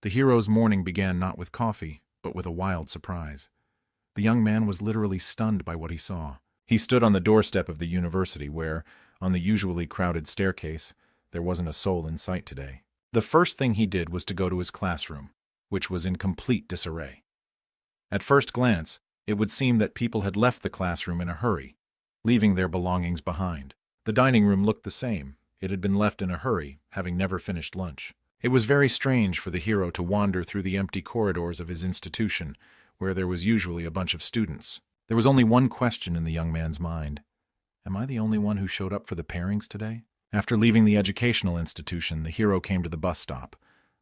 The hero's morning began not with coffee, but with a wild surprise. The young man was literally stunned by what he saw. He stood on the doorstep of the university where, on the usually crowded staircase, there wasn't a soul in sight today. The first thing he did was to go to his classroom, which was in complete disarray. At first glance, it would seem that people had left the classroom in a hurry, leaving their belongings behind. The dining room looked the same. It had been left in a hurry, having never finished lunch. It was very strange for the hero to wander through the empty corridors of his institution, where there was usually a bunch of students. There was only one question in the young man's mind. Am I the only one who showed up for the pairings today? After leaving the educational institution, the hero came to the bus stop,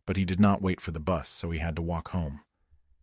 but he did not wait for the bus, so he had to walk home.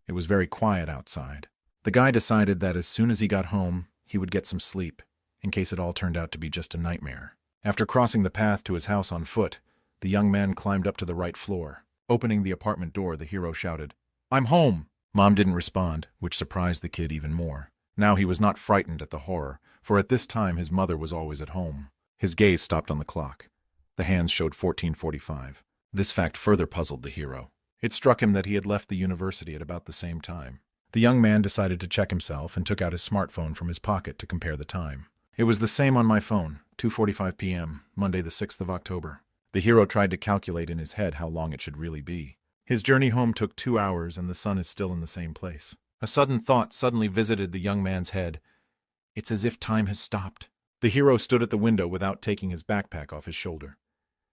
It was very quiet outside. The guy decided that as soon as he got home, he would get some sleep, in case it all turned out to be just a nightmare. After crossing the path to his house on foot, the young man climbed up to the right floor. Opening the apartment door, the hero shouted, "I'm home!" Mom didn't respond, which surprised the kid even more. Now he was not frightened at the horror, for at this time his mother was always at home. His gaze stopped on the clock. The hands showed 14:45. This fact further puzzled the hero. It struck him that he had left the university at about the same time. The young man decided to check himself and took out his smartphone from his pocket to compare the time. It was the same on my phone, 2:45 p.m., Monday the 6th of October. The hero tried to calculate in his head how long it should really be. His journey home took 2 hours and the sun is still in the same place. A sudden thought suddenly visited the young man's head. It's as if time has stopped. The hero stood at the window without taking his backpack off his shoulder.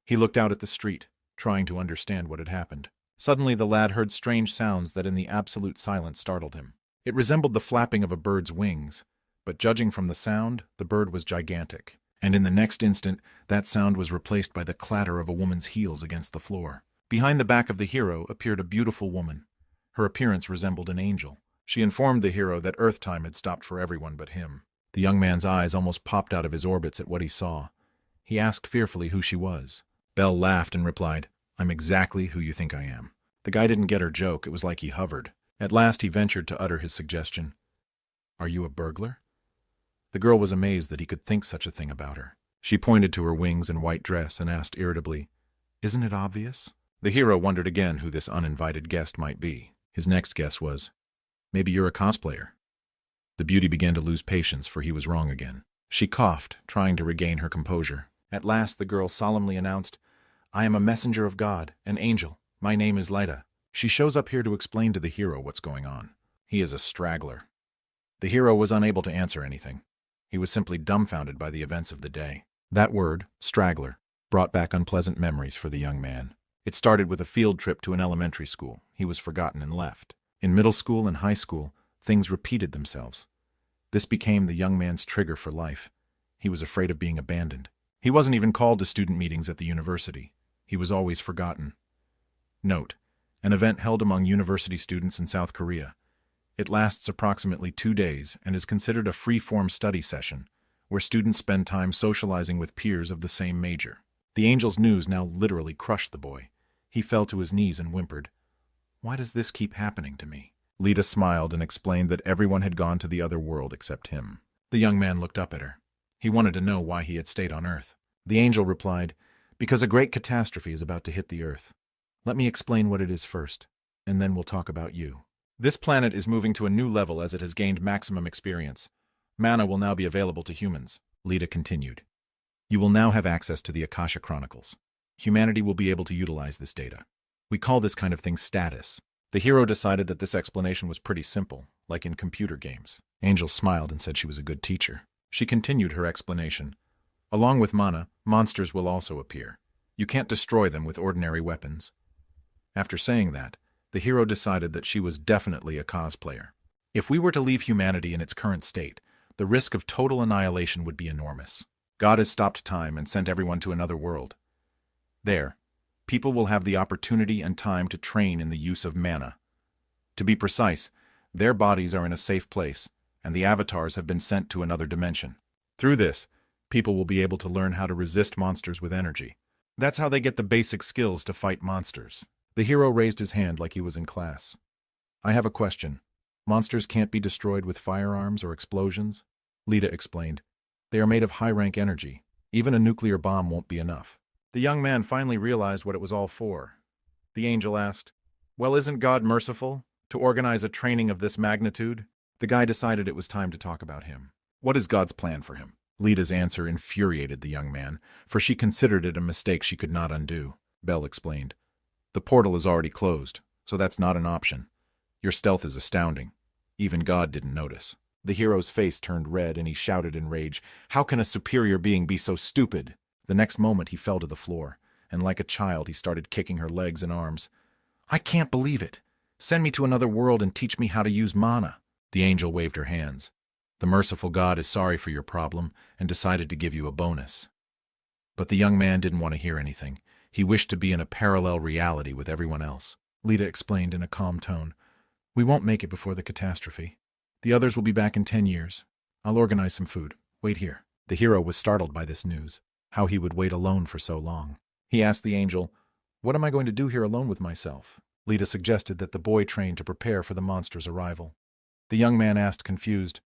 He looked out at the street, trying to understand what had happened. Suddenly the lad heard strange sounds that in the absolute silence startled him. It resembled the flapping of a bird's wings, but judging from the sound, the bird was gigantic. And in the next instant, that sound was replaced by the clatter of a woman's heels against the floor. Behind the back of the hero appeared a beautiful woman. Her appearance resembled an angel. She informed the hero that Earth time had stopped for everyone but him. The young man's eyes almost popped out of his orbits at what he saw. He asked fearfully who she was. Belle laughed and replied, "I'm exactly who you think I am." The guy didn't get her joke. It was like he hovered. At last he ventured to utter his suggestion. "Are you a burglar?" The girl was amazed that he could think such a thing about her. She pointed to her wings and white dress and asked irritably, "Isn't it obvious?" The hero wondered again who this uninvited guest might be. His next guess was, "Maybe you're a cosplayer." The beauty began to lose patience, for he was wrong again. She coughed, trying to regain her composure. At last the girl solemnly announced, "I am a messenger of God, an angel. My name is Lida. She shows up here to explain to the hero what's going on. He is a straggler." The hero was unable to answer anything. He was simply dumbfounded by the events of the day. That word, straggler, brought back unpleasant memories for the young man. It started with a field trip to an elementary school. He was forgotten and left. In middle school and high school, things repeated themselves. This became the young man's trigger for life. He was afraid of being abandoned. He wasn't even called to student meetings at the university. He was always forgotten. Note: an event held among university students in South Korea. It lasts approximately 2 days and is considered a free-form study session, where students spend time socializing with peers of the same major. The angel's news now literally crushed the boy. He fell to his knees and whimpered, "Why does this keep happening to me?" Lita smiled and explained that everyone had gone to the other world except him. The young man looked up at her. He wanted to know why he had stayed on Earth. The angel replied, "Because a great catastrophe is about to hit the Earth. Let me explain what it is first, and then we'll talk about you. This planet is moving to a new level as it has gained maximum experience. Mana will now be available to humans," Lita continued. "You will now have access to the Akasha Chronicles. Humanity will be able to utilize this data. We call this kind of thing status." The hero decided that this explanation was pretty simple, like in computer games. Angel smiled and said she was a good teacher. She continued her explanation. "Along with mana, monsters will also appear. You can't destroy them with ordinary weapons." After saying that, the hero decided that she was definitely a cosplayer. If we were to leave humanity in its current state, the risk of total annihilation would be enormous. God has stopped time and sent everyone to another world. There, people will have the opportunity and time to train in the use of mana. To be precise, their bodies are in a safe place, and the avatars have been sent to another dimension. Through this, people will be able to learn how to resist monsters with energy. That's how they get the basic skills to fight monsters. The hero raised his hand like he was in class. "I have a question. Monsters can't be destroyed with firearms or explosions?" Lita explained. "They are made of high-rank energy. Even a nuclear bomb won't be enough." The young man finally realized what it was all for. The angel asked, Well, isn't God merciful to organize a training of this magnitude? The guy decided it was time to talk about him. What is God's plan for him? Lita's answer infuriated the young man, for she considered it a mistake she could not undo. Bell explained. The portal is already closed, so that's not an option. Your stealth is astounding. Even God didn't notice. The hero's face turned red and he shouted in rage, "How can a superior being be so stupid?" The next moment he fell to the floor, and like a child he started kicking her legs and arms. "I can't believe it. Send me to another world and teach me how to use mana." The angel waved her hands. The merciful God is sorry for your problem and decided to give you a bonus. But the young man didn't want to hear anything. He wished to be in a parallel reality with everyone else. Lita explained in a calm tone, "We won't make it before the catastrophe. The others will be back in 10 years. I'll organize some food. Wait here." The hero was startled by this news, how he would wait alone for so long. He asked the angel, "What am I going to do here alone with myself?" Lita suggested that the boy train to prepare for the monster's arrival. The young man asked, confused,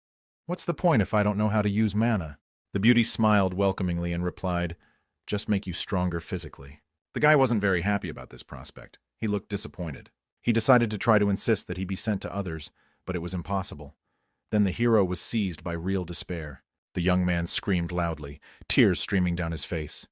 "What's the point if I don't know how to use mana?" The beauty smiled welcomingly and replied, "Just make you stronger physically." The guy wasn't very happy about this prospect. He looked disappointed. He decided to try to insist that he be sent to others, but it was impossible. Then the hero was seized by real despair. The young man screamed loudly, tears streaming down his face.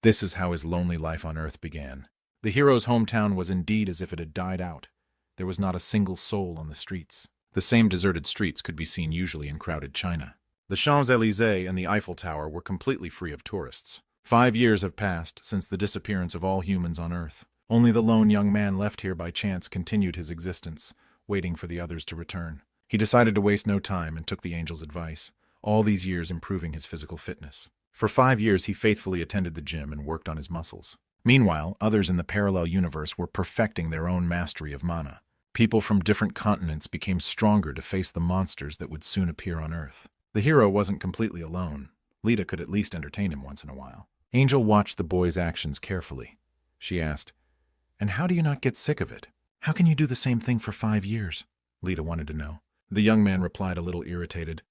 This is how his lonely life on Earth began. The hero's hometown was indeed as if it had died out. There was not a single soul on the streets. The same deserted streets could be seen usually in crowded China. The Champs-Élysées and the Eiffel Tower were completely free of tourists. 5 years have passed since the disappearance of all humans on Earth. Only the lone young man left here by chance continued his existence, waiting for the others to return. He decided to waste no time and took the angel's advice, all these years improving his physical fitness. For 5 years he faithfully attended the gym and worked on his muscles. Meanwhile, others in the parallel universe were perfecting their own mastery of mana. People from different continents became stronger to face the monsters that would soon appear on Earth. The hero wasn't completely alone. Lita could at least entertain him once in a while. Angel watched the boy's actions carefully. She asked, "And how do you not get sick of it? How can you do the same thing for 5 years?" Lita wanted to know. The young man replied a little irritated,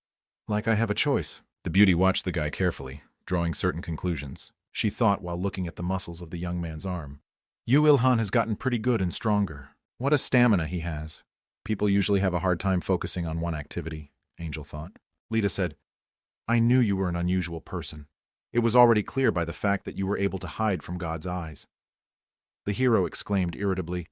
"Like I have a choice." The beauty watched the guy carefully, drawing certain conclusions. She thought while looking at the muscles of the young man's arm. "Yu Ilhan has gotten pretty good and stronger. What a stamina he has." People usually have a hard time focusing on one activity, Angel thought. Lita said, "I knew you were an unusual person. It was already clear by the fact that you were able to hide from God's eyes." The hero exclaimed irritably,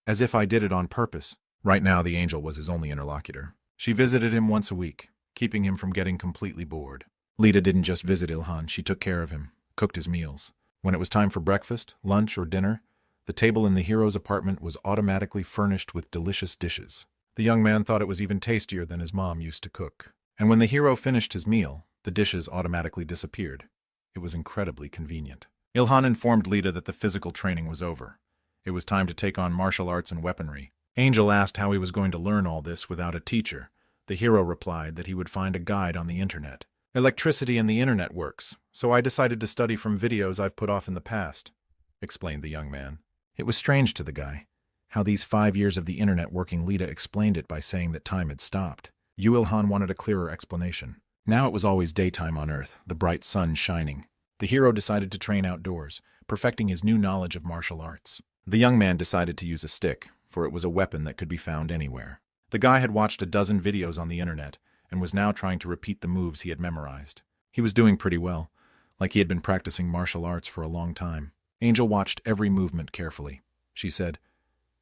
"As if I did it on purpose." Right now the angel was his only interlocutor. She visited him once a week, keeping him from getting completely bored. Lita didn't just visit Ilhan, she took care of him, cooked his meals. When it was time for breakfast, lunch, or dinner, the table in the hero's apartment was automatically furnished with delicious dishes. The young man thought it was even tastier than his mom used to cook. And when the hero finished his meal, the dishes automatically disappeared. It was incredibly convenient. Ilhan informed Lita that the physical training was over. It was time to take on martial arts and weaponry. Angel asked how he was going to learn all this without a teacher. The hero replied that he would find a guide on the internet. "Electricity and the internet works, so I decided to study from videos I've put off in the past," explained the young man. It was strange to the guy, how these 5 years of the internet working. Lita explained it by saying that time had stopped. Yu Ilhan wanted a clearer explanation. Now it was always daytime on Earth, the bright sun shining. The hero decided to train outdoors, perfecting his new knowledge of martial arts. The young man decided to use a stick, for it was a weapon that could be found anywhere. The guy had watched a dozen videos on the internet, and was now trying to repeat the moves he had memorized. He was doing pretty well, like he had been practicing martial arts for a long time. Angel watched every movement carefully. She said,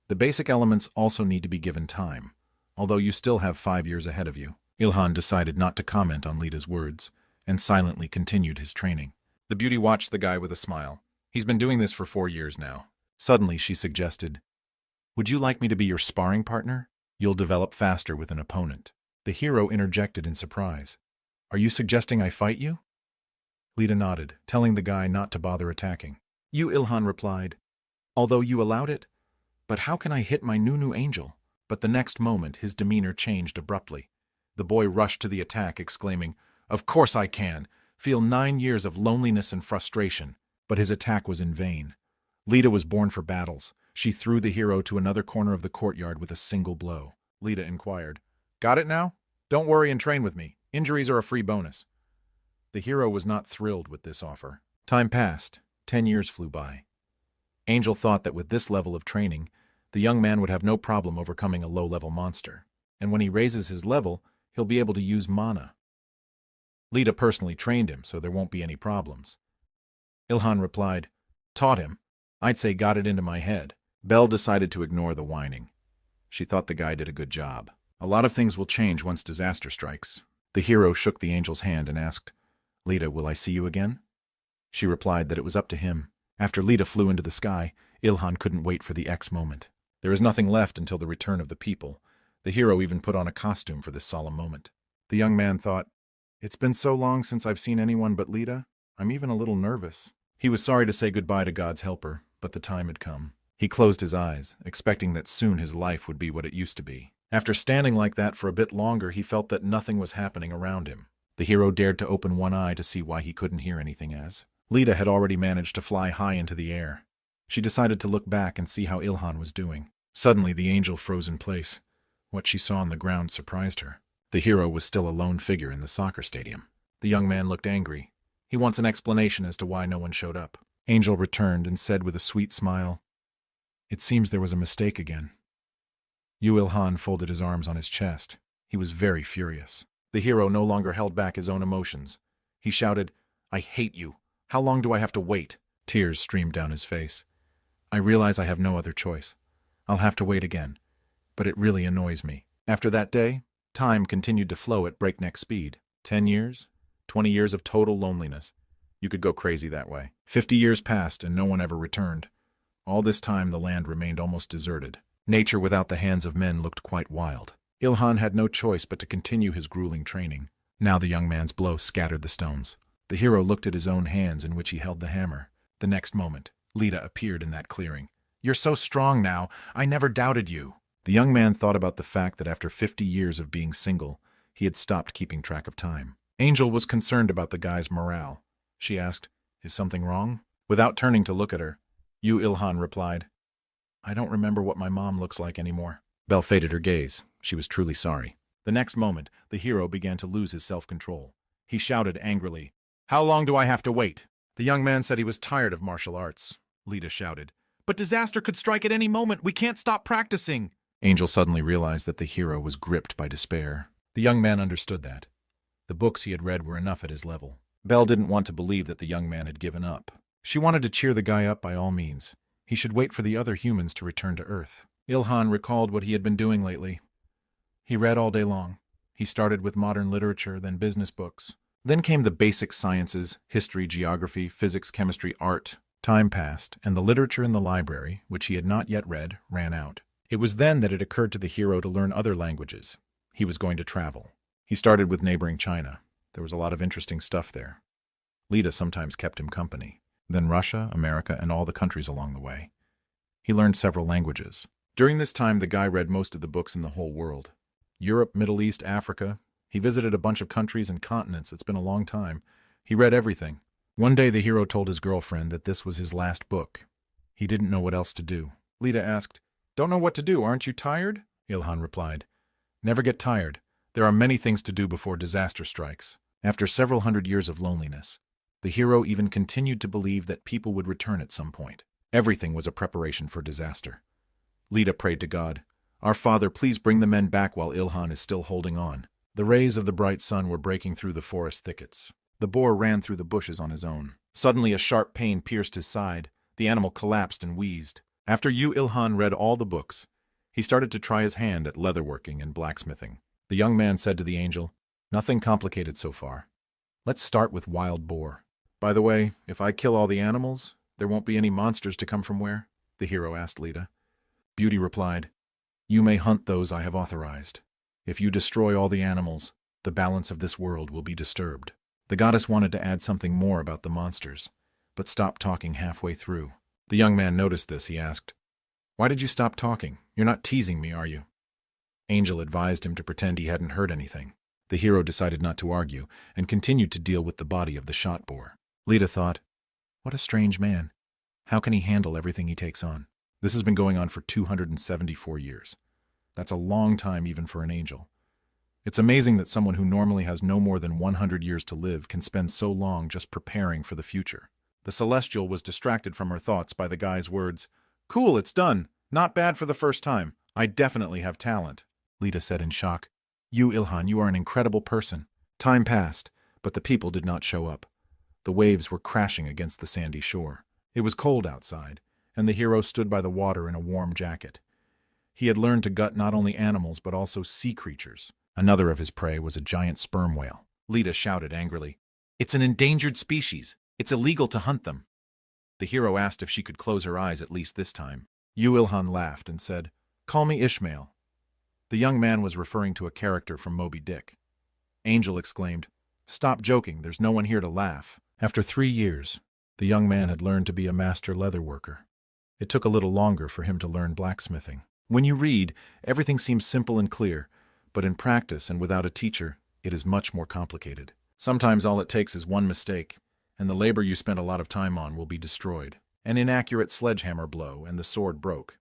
"The basic elements also need to be given time, although you still have 5 years ahead of you." Ilhan decided not to comment on Lita's words, and silently continued his training. The beauty watched the guy with a smile. He's been doing this for 4 years now. Suddenly she suggested, "Would you like me to be your sparring partner? You'll develop faster with an opponent." The hero interjected in surprise. "Are you suggesting I fight you?" Lita nodded, telling the guy not to bother attacking. Yu Ilhan replied, "Although you allowed it, but how can I hit my new angel?" But the next moment his demeanor changed abruptly. The boy rushed to the attack, exclaiming, "Of course I can! Feel 9 years of loneliness and frustration." But his attack was in vain. Lita was born for battles. She threw the hero to another corner of the courtyard with a single blow. Lita inquired, "Got it now? Don't worry and train with me. Injuries are a free bonus." The hero was not thrilled with this offer. Time passed. 10 years flew by. Angel thought that with this level of training, The young man would have no problem overcoming a low-level monster. And when he raises his level, he'll be able to use mana. Lita personally trained him, so there won't be any problems. Ilhan replied, "Taught him. I'd say got it into my head." Belle decided to ignore the whining. She thought the guy did a good job. A lot of things will change once disaster strikes. The hero shook the angel's hand and asked, "Lita, will I see you again?" She replied that it was up to him. After Lita flew into the sky, Ilhan couldn't wait for the X moment. There is nothing left until the return of the people. The hero even put on a costume for this solemn moment. The young man thought, "It's been so long since I've seen anyone but Lita, I'm even a little nervous." He was sorry to say goodbye to God's helper, but the time had come. He closed his eyes, expecting that soon his life would be what it used to be. After standing like that for a bit longer, he felt that nothing was happening around him. The hero dared to open one eye to see why he couldn't hear anything as Lita had already managed to fly high into the air. She decided to look back and see how Ilhan was doing. Suddenly, the angel froze in place. What she saw on the ground surprised her. The hero was still a lone figure in the soccer stadium. The young man looked angry. He wants an explanation as to why no one showed up. Angel returned and said with a sweet smile, "It seems there was a mistake again." Ilhan folded his arms on his chest. He was very furious. The hero no longer held back his own emotions. He shouted, "I hate you. How long do I have to wait?" Tears streamed down his face. "I realize I have no other choice. I'll have to wait again. But it really annoys me." After that day, time continued to flow at breakneck speed. 10 years? 20 years of total loneliness. You could go crazy that way. 50 years passed and no one ever returned. All this time the land remained almost deserted. Nature without the hands of men looked quite wild. Ilhan had no choice but to continue his grueling training. Now the young man's blow scattered the stones. The hero looked at his own hands in which he held the hammer. The next moment, Lita appeared in that clearing. "You're so strong now. I never doubted you." The young man thought about the fact that after 50 years of being single, he had stopped keeping track of time. Angel was concerned about the guy's morale. She asked, "Is something wrong?" Without turning to look at her, Ilhan replied, "I don't remember what my mom looks like anymore." Belle faded her gaze. She was truly sorry. The next moment, the hero began to lose his self-control. He shouted angrily, "How long do I have to wait?" The young man said he was tired of martial arts. Lita shouted, "But disaster could strike at any moment. We can't stop practicing." Angel suddenly realized that the hero was gripped by despair. The young man understood that. The books he had read were enough at his level. Belle didn't want to believe that the young man had given up. She wanted to cheer the guy up by all means. He should wait for the other humans to return to Earth. Ilhan recalled what he had been doing lately. He read all day long. He started with modern literature, then business books. Then came the basic sciences, history, geography, physics, chemistry, art. Time passed, and the literature in the library, which he had not yet read, ran out. It was then that it occurred to the hero to learn other languages. He was going to travel. He started with neighboring China. There was a lot of interesting stuff there. Lita sometimes kept him company. Then Russia, America, and all the countries along the way. He learned several languages. During this time, the guy read most of the books in the whole world. Europe, Middle East, Africa. He visited a bunch of countries and continents. It's been a long time. He read everything. One day, the hero told his girlfriend that this was his last book. He didn't know what else to do. Lita asked, "Don't know what to do, aren't you tired?" Ilhan replied, "Never get tired. There are many things to do before disaster strikes." After several hundred years of loneliness, the hero even continued to believe that people would return at some point. Everything was a preparation for disaster. Lita prayed to God, "Our Father, please bring the men back while Ilhan is still holding on." The rays of the bright sun were breaking through the forest thickets. The boar ran through the bushes on his own. Suddenly a sharp pain pierced his side. The animal collapsed and wheezed. After Ilhan read all the books, he started to try his hand at leatherworking and blacksmithing. The young man said to the angel, "Nothing complicated so far. Let's start with wild boar. By the way, if I kill all the animals, there won't be any monsters to come from where?" the hero asked Lita. Beauty replied, "You may hunt those I have authorized. If you destroy all the animals, the balance of this world will be disturbed." The goddess wanted to add something more about the monsters, but stopped talking halfway through. The young man noticed this. He asked, "Why did you stop talking? You're not teasing me, are you?" Angel advised him to pretend he hadn't heard anything. The hero decided not to argue and continued to deal with the body of the shot boar. Lita thought, "What a strange man. How can he handle everything he takes on?" This has been going on for 274 years. That's a long time even for an angel. It's amazing that someone who normally has no more than 100 years to live can spend so long just preparing for the future. The Celestial was distracted from her thoughts by the guy's words, "Cool, it's done. Not bad for the first time. I definitely have talent, Lita said in shock. You, Ilhan, you are an incredible person. Time passed, but the people did not show up. The waves were crashing against the sandy shore. It was cold outside, and the hero stood by the water in a warm jacket. He had learned to gut not only animals but also sea creatures. Another of his prey was a giant sperm whale. Lita shouted angrily, "It's an endangered species. It's illegal to hunt them." The hero asked if she could close her eyes at least this time. Ilhan laughed and said, "Call me Ishmael." The young man was referring to a character from Moby Dick. Angel exclaimed, "Stop joking, there's no one here to laugh." After 3 years, the young man had learned to be a master leather worker. It took a little longer for him to learn blacksmithing. When you read, everything seems simple and clear, but in practice and without a teacher, it is much more complicated. Sometimes all it takes is one mistake, and the labor you spent a lot of time on will be destroyed. An inaccurate sledgehammer blow, and the sword broke.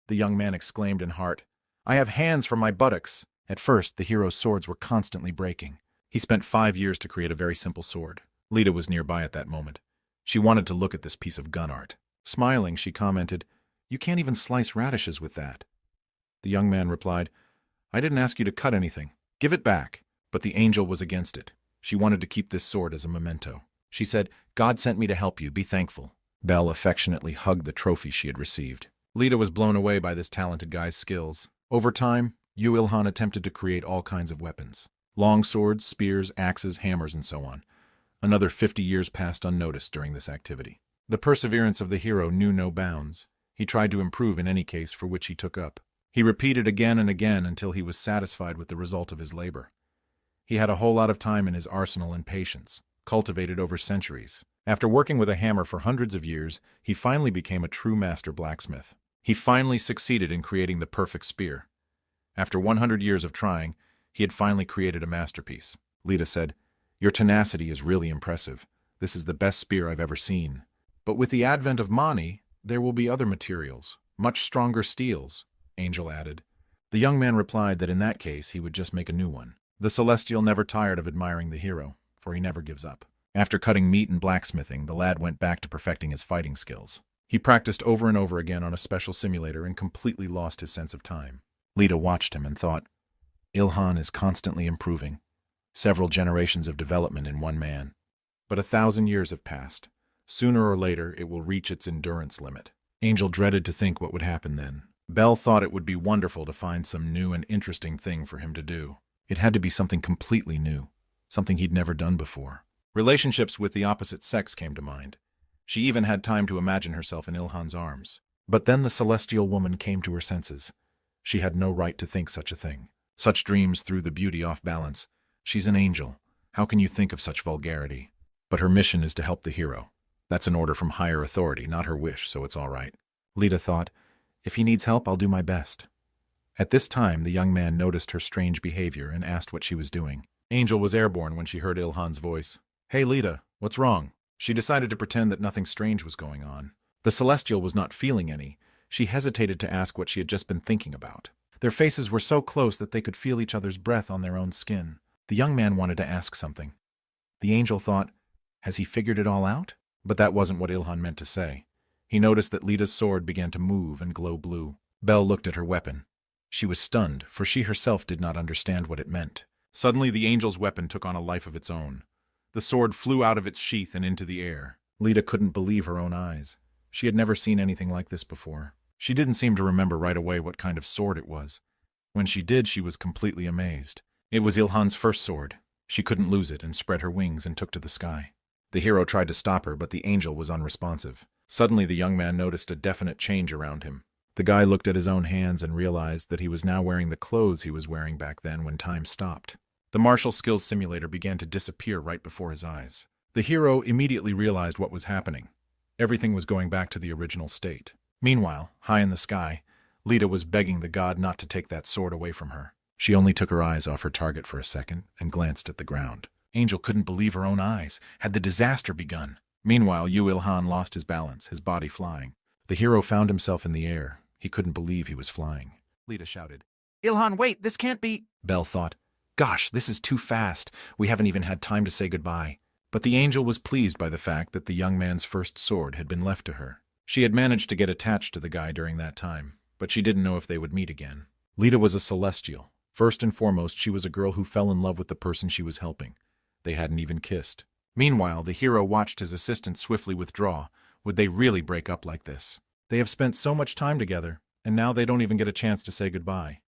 The young man exclaimed in heart, "I have hands from my buttocks." At first, the hero's swords were constantly breaking. He spent 5 years to create a very simple sword. Lita was nearby at that moment. She wanted to look at this piece of gun art. Smiling, she commented, "You can't even slice radishes with that." The young man replied, "I didn't ask you to cut anything. Give it back." But the angel was against it. She wanted to keep this sword as a memento. She said, "God sent me to help you. Be thankful." Belle affectionately hugged the trophy she had received. Lita was blown away by this talented guy's skills. Over time, Ilhan attempted to create all kinds of weapons. Long swords, spears, axes, hammers, and so on. Another 50 years passed unnoticed during this activity. The perseverance of the hero knew no bounds. He tried to improve in any case for which he took up. He repeated again and again until he was satisfied with the result of his labor. He had a whole lot of time in his arsenal and patience, cultivated over centuries. After working with a hammer for hundreds of years, he finally became a true master blacksmith. He finally succeeded in creating the perfect spear. After 100 years of trying, he had finally created a masterpiece. Lita said, "Your tenacity is really impressive. This is the best spear I've ever seen. But with the advent of Mani, there will be other materials, much stronger steels," Angel added. The young man replied that in that case he would just make a new one. The Celestial never tired of admiring the hero, for he never gives up. After cutting meat and blacksmithing, the lad went back to perfecting his fighting skills. He practiced over and over again on a special simulator and completely lost his sense of time. Lita watched him and thought, Ilhan is constantly improving. Several generations of development in one man. But 1,000 years have passed. Sooner or later, it will reach its endurance limit. Angel dreaded to think what would happen then. Belle thought it would be wonderful to find some new and interesting thing for him to do. It had to be something completely new, something he'd never done before. Relationships with the opposite sex came to mind. She even had time to imagine herself in Ilhan's arms. But then the celestial woman came to her senses. She had no right to think such a thing. Such dreams threw the beauty off balance. She's an angel. How can you think of such vulgarity? But her mission is to help the hero. That's an order from higher authority, not her wish, so it's all right. Lita thought, if he needs help, I'll do my best. At this time, the young man noticed her strange behavior and asked what she was doing. Angel was airborne when she heard Ilhan's voice. Hey, Lita, what's wrong? She decided to pretend that nothing strange was going on. The Celestial was not feeling any. She hesitated to ask what she had just been thinking about. Their faces were so close that they could feel each other's breath on their own skin. The young man wanted to ask something. The angel thought, has he figured it all out? But that wasn't what Ilhan meant to say. He noticed that Lita's sword began to move and glow blue. Belle looked at her weapon. She was stunned, for she herself did not understand what it meant. Suddenly the angel's weapon took on a life of its own. The sword flew out of its sheath and into the air. Lita couldn't believe her own eyes. She had never seen anything like this before. She didn't seem to remember right away what kind of sword it was. When she did, she was completely amazed. It was Ilhan's first sword. She couldn't lose it and spread her wings and took to the sky. The hero tried to stop her, but the angel was unresponsive. Suddenly the young man noticed a definite change around him. The guy looked at his own hands and realized that he was now wearing the clothes he was wearing back then when time stopped. The martial skills simulator began to disappear right before his eyes. The hero immediately realized what was happening. Everything was going back to the original state. Meanwhile, high in the sky, Lita was begging the god not to take that sword away from her. She only took her eyes off her target for a second and glanced at the ground. Angel couldn't believe her own eyes. Had the disaster begun? Meanwhile, Ilhan lost his balance, his body flying. The hero found himself in the air. He couldn't believe he was flying. Lita shouted, Ilhan, wait, this can't be... Belle thought, gosh, this is too fast. We haven't even had time to say goodbye. But the angel was pleased by the fact that the young man's first sword had been left to her. She had managed to get attached to the guy during that time. but she didn't know if they would meet again. Lita was a celestial. First and foremost, she was a girl who fell in love with the person she was helping. They hadn't even kissed. Meanwhile, the hero watched his assistant swiftly withdraw. Would they really break up like this? They have spent so much time together, and now they don't even get a chance to say goodbye.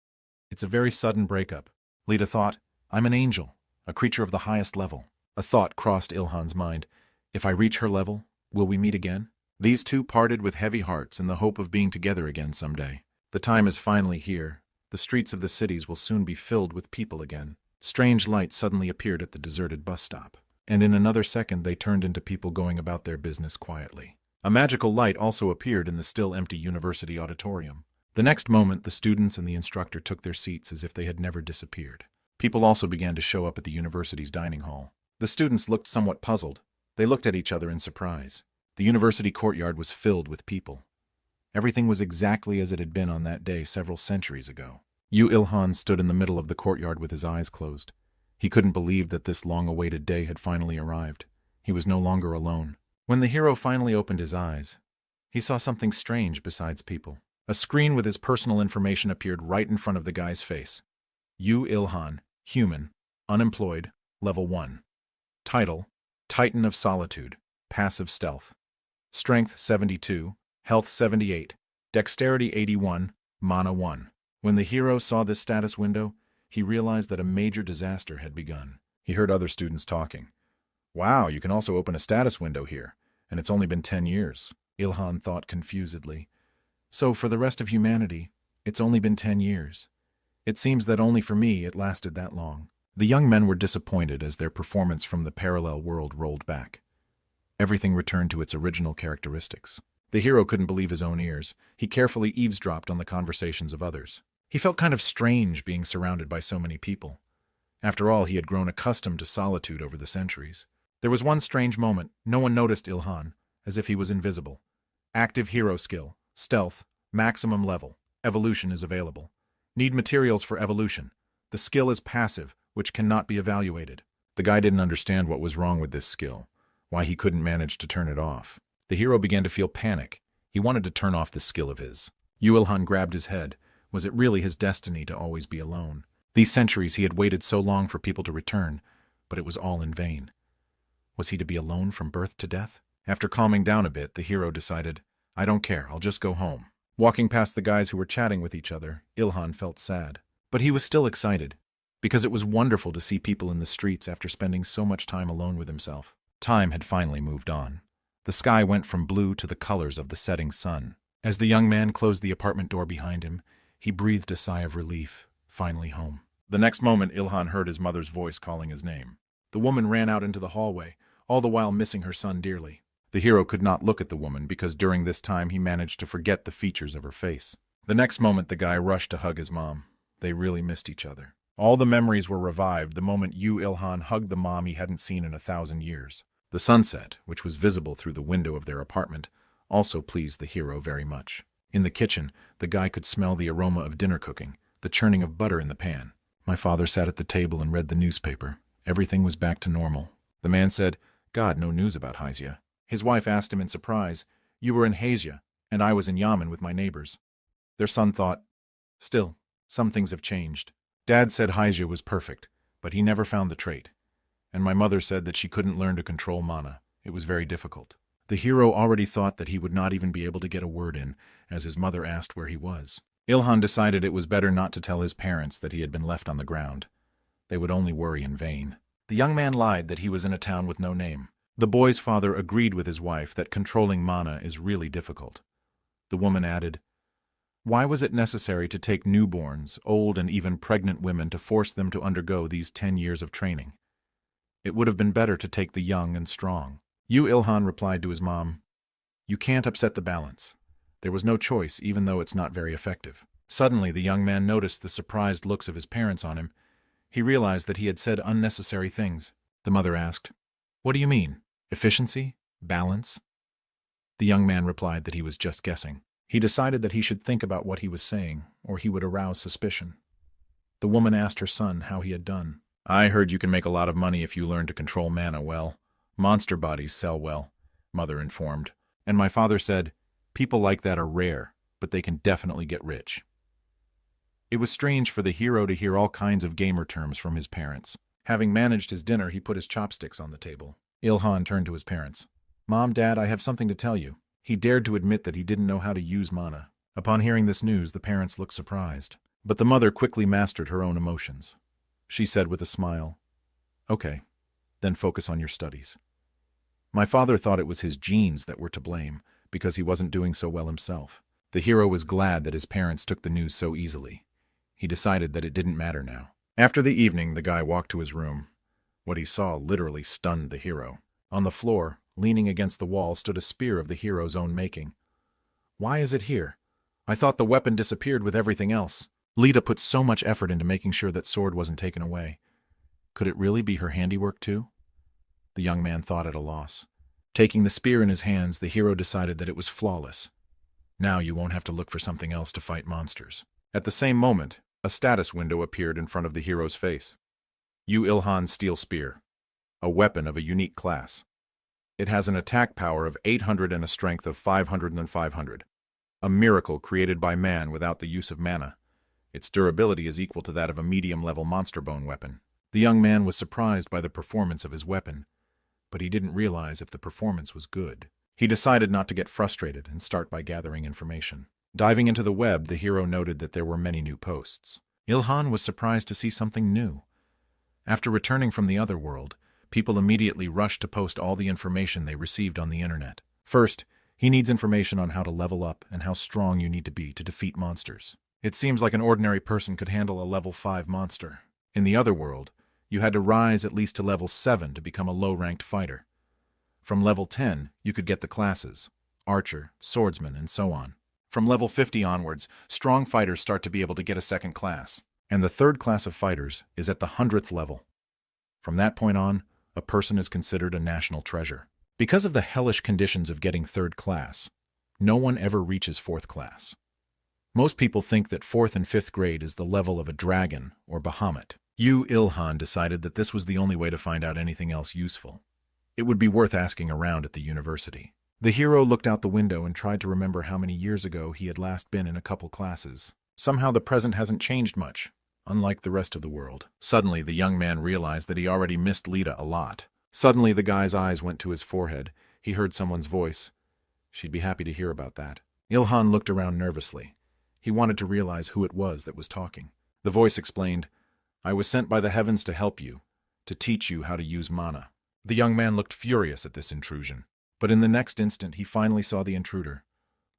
It's a very sudden breakup. Lita thought, I'm an angel, a creature of the highest level. A thought crossed Ilhan's mind. If I reach her level, will we meet again? These two parted with heavy hearts in the hope of being together again someday. The time is finally here. The streets of the cities will soon be filled with people again. Strange lights suddenly appeared at the deserted bus stop, and in another second they turned into people going about their business quietly. A magical light also appeared in the still empty university auditorium. The next moment, the students and the instructor took their seats as if they had never disappeared. People also began to show up at the university's dining hall. The students looked somewhat puzzled. They looked at each other in surprise. The university courtyard was filled with people. Everything was exactly as it had been on that day several centuries ago. Ilhan stood in the middle of the courtyard with his eyes closed. He couldn't believe that this long-awaited day had finally arrived. He was no longer alone. When the hero finally opened his eyes, he saw something strange besides people. A screen with his personal information appeared right in front of the guy's face. Ilhan, human, unemployed, level 1. Title, Titan of Solitude, passive stealth. Strength 72, health 78, dexterity 81, mana 1. When the hero saw this status window, he realized that a major disaster had begun. He heard other students talking. Wow, you can also open a status window here, and it's only been 10 years. Ilhan thought confusedly. So for the rest of humanity, it's only been 10 years. It seems that only for me it lasted that long. The young men were disappointed as their performance from the parallel world rolled back. Everything returned to its original characteristics. The hero couldn't believe his own ears. He carefully eavesdropped on the conversations of others. He felt kind of strange being surrounded by so many people. After all, he had grown accustomed to solitude over the centuries. There was one strange moment. No one noticed Ilhan, as if he was invisible. Active hero skill, stealth, maximum level, evolution is available. Need materials for evolution. The skill is passive, which cannot be evaluated. The guy didn't understand what was wrong with this skill, why he couldn't manage to turn it off. The hero began to feel panic. He wanted to turn off this skill of his. Ilhan grabbed his head. Was it really his destiny to always be alone? These centuries he had waited so long for people to return, but it was all in vain. Was he to be alone from birth to death? After calming down a bit, the hero decided, I don't care, I'll just go home. Walking past the guys who were chatting with each other, Ilhan felt sad. But he was still excited, because it was wonderful to see people in the streets after spending so much time alone with himself. Time had finally moved on. The sky went from blue to the colors of the setting sun. As the young man closed the apartment door behind him, he breathed a sigh of relief, finally home. The next moment, Ilhan heard his mother's voice calling his name. The woman ran out into the hallway, all the while missing her son dearly. The hero could not look at the woman because during this time he managed to forget the features of her face. The next moment, the guy rushed to hug his mom. They really missed each other. All the memories were revived the moment Ilhan hugged the mom he hadn't seen in 1,000 years. The sunset, which was visible through the window of their apartment, also pleased the hero very much. In the kitchen, the guy could smell the aroma of dinner cooking, the churning of butter in the pan. My father sat at the table and read the newspaper. Everything was back to normal. The man said, God, no news about Haizia. His wife asked him in surprise, You were in Haizia, and I was in Yamen with my neighbors. Their son thought, Still, some things have changed. Dad said Haizia was perfect, but he never found the trait. And my mother said that she couldn't learn to control mana. It was very difficult. The hero already thought that he would not even be able to get a word in, as his mother asked where he was. Ilhan decided it was better not to tell his parents that he had been left on the ground. They would only worry in vain. The young man lied that he was in a town with no name. The boy's father agreed with his wife that controlling mana is really difficult. The woman added, Why was it necessary to take newborns, old and even pregnant women to force them to undergo these 10 years of training? It would have been better to take the young and strong. Ilhan replied to his mom, You can't upset the balance. There was no choice, even though it's not very effective. Suddenly, the young man noticed the surprised looks of his parents on him. He realized that he had said unnecessary things. The mother asked, What do you mean? Efficiency? Balance? The young man replied that he was just guessing. He decided that he should think about what he was saying, or he would arouse suspicion. The woman asked her son how he had done. I heard you can make a lot of money if you learn to control mana well. Monster bodies sell well, Mother informed. And my father said, People like that are rare. but they can definitely get rich. It was strange for the hero to hear all kinds of gamer terms from his parents. Having managed his dinner, he put his chopsticks on the table. Ilhan turned to his parents. "Mom, Dad, I have something to tell you." He dared to admit that he didn't know how to use mana. Upon hearing this news, the parents looked surprised. But the mother quickly mastered her own emotions. She said with a smile, "Okay, then focus on your studies." My father thought it was his genes that were to blame, because he wasn't doing so well himself. The hero was glad that his parents took the news so easily. He decided that it didn't matter now. After the evening, the guy walked to his room. What he saw literally stunned the hero. On the floor, leaning against the wall, stood a spear of the hero's own making. "Why is it here? I thought the weapon disappeared with everything else." Lita put so much effort into making sure that sword wasn't taken away. Could it really be her handiwork too? The young man thought at a loss. Taking the spear in his hands, the hero decided that it was flawless. Now you won't have to look for something else to fight monsters. At the same moment, a status window appeared in front of the hero's face. "You Ilhan's steel spear. A weapon of a unique class. It has an attack power of 800 and a strength of 500 and 500. A miracle created by man without the use of mana. Its durability is equal to that of a medium-level monster bone weapon." The young man was surprised by the performance of his weapon, but he didn't realize if the performance was good. He decided not to get frustrated and start by gathering information. Diving into the web, the hero noted that there were many new posts. Ilhan was surprised to see something new. After returning from the other world, people immediately rushed to post all the information they received on the internet. First, he needs information on how to level up and how strong you need to be to defeat monsters. It seems like an ordinary person could handle a level 5 monster. In the other world, you had to rise at least to level 7 to become a low-ranked fighter. From level 10, you could get the classes: archer, swordsman, and so on. From level 50 onwards, strong fighters start to be able to get a second class, and the third class of fighters is at the 100th level. From that point on, a person is considered a national treasure. Because of the hellish conditions of getting third class, no one ever reaches fourth class. Most people think that 4th and 5th grade is the level of a dragon or Bahamut. Ilhan decided that this was the only way to find out anything else useful. It would be worth asking around at the university. The hero looked out the window and tried to remember how many years ago he had last been in a couple classes. Somehow the present hasn't changed much, unlike the rest of the world. Suddenly, the young man realized that he already missed Lita a lot. Suddenly, the guy's eyes went to his forehead. He heard someone's voice. She'd be happy to hear about that. Ilhan looked around nervously. He wanted to realize who it was that was talking. The voice explained, "I was sent by the heavens to help you, to teach you how to use mana." The young man looked furious at this intrusion. But in the next instant, he finally saw the intruder.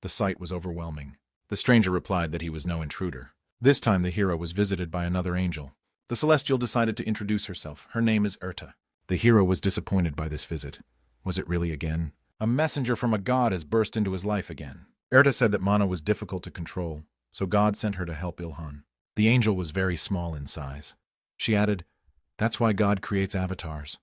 The sight was overwhelming. The stranger replied that he was no intruder. This time the hero was visited by another angel. The celestial decided to introduce herself. Her name is Erta. The hero was disappointed by this visit. Was it really again? A messenger from a god has burst into his life again. Erta said that mana was difficult to control, so God sent her to help Ilhan. The angel was very small in size. She added, "That's why God creates avatars,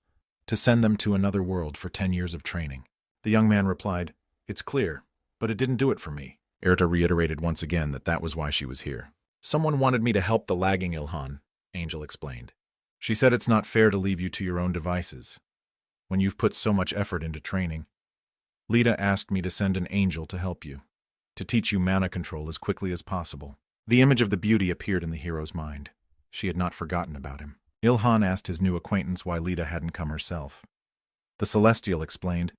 to send them to another world for 10 years of training." The young man replied, "It's clear, but it didn't do it for me." Erta reiterated once again that that was why she was here. "Someone wanted me to help the lagging Ilhan," Angel explained. "She said it's not fair to leave you to your own devices, when you've put so much effort into training. Lita asked me to send an angel to help you, to teach you mana control as quickly as possible." The image of the beauty appeared in the hero's mind. She had not forgotten about him. Ilhan asked his new acquaintance why Lita hadn't come herself. The Celestial explained,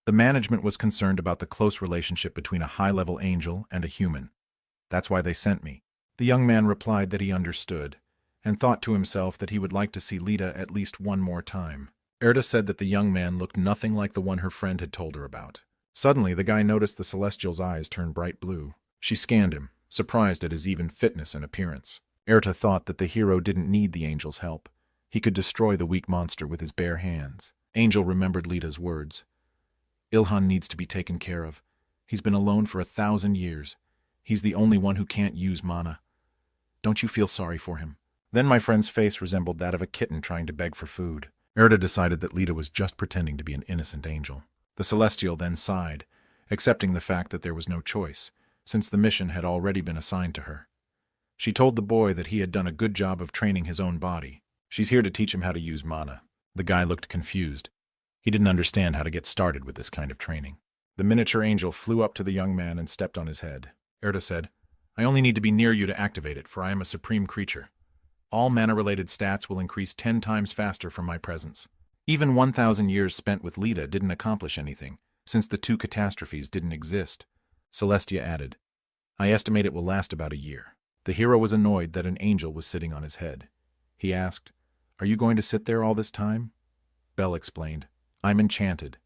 "The management was concerned about the close relationship between a high-level angel and a human. That's why they sent me." The young man replied that he understood, and thought to himself that he would like to see Lita at least one more time. Erta said that the young man looked nothing like the one her friend had told her about. Suddenly, the guy noticed the Celestial's eyes turn bright blue. She scanned him, surprised at his even fitness and appearance. Erta thought that the hero didn't need the angel's help. He could destroy the weak monster with his bare hands. Angel remembered Lita's words. "Ilhan needs to be taken care of. He's been alone for 1,000 years. He's the only one who can't use mana. Don't you feel sorry for him?" Then my friend's face resembled that of a kitten trying to beg for food. Erta decided that Lita was just pretending to be an innocent angel. The Celestial then sighed, accepting the fact that there was no choice, since the mission had already been assigned to her. She told the boy that he had done a good job of training his own body. She's here to teach him how to use mana. The guy looked confused. He didn't understand how to get started with this kind of training. The miniature angel flew up to the young man and stepped on his head. Erda said. I only need to be near you to activate it, for I am a supreme creature. All mana-related stats will increase 10 times faster from my presence. Even 1,000 years spent with Lita didn't accomplish anything, since the two catastrophes didn't exist. Celestia added, I estimate it will last about a year. The hero was annoyed that an angel was sitting on his head. He asked, Are you going to sit there all this time? Belle explained, I'm enchanted.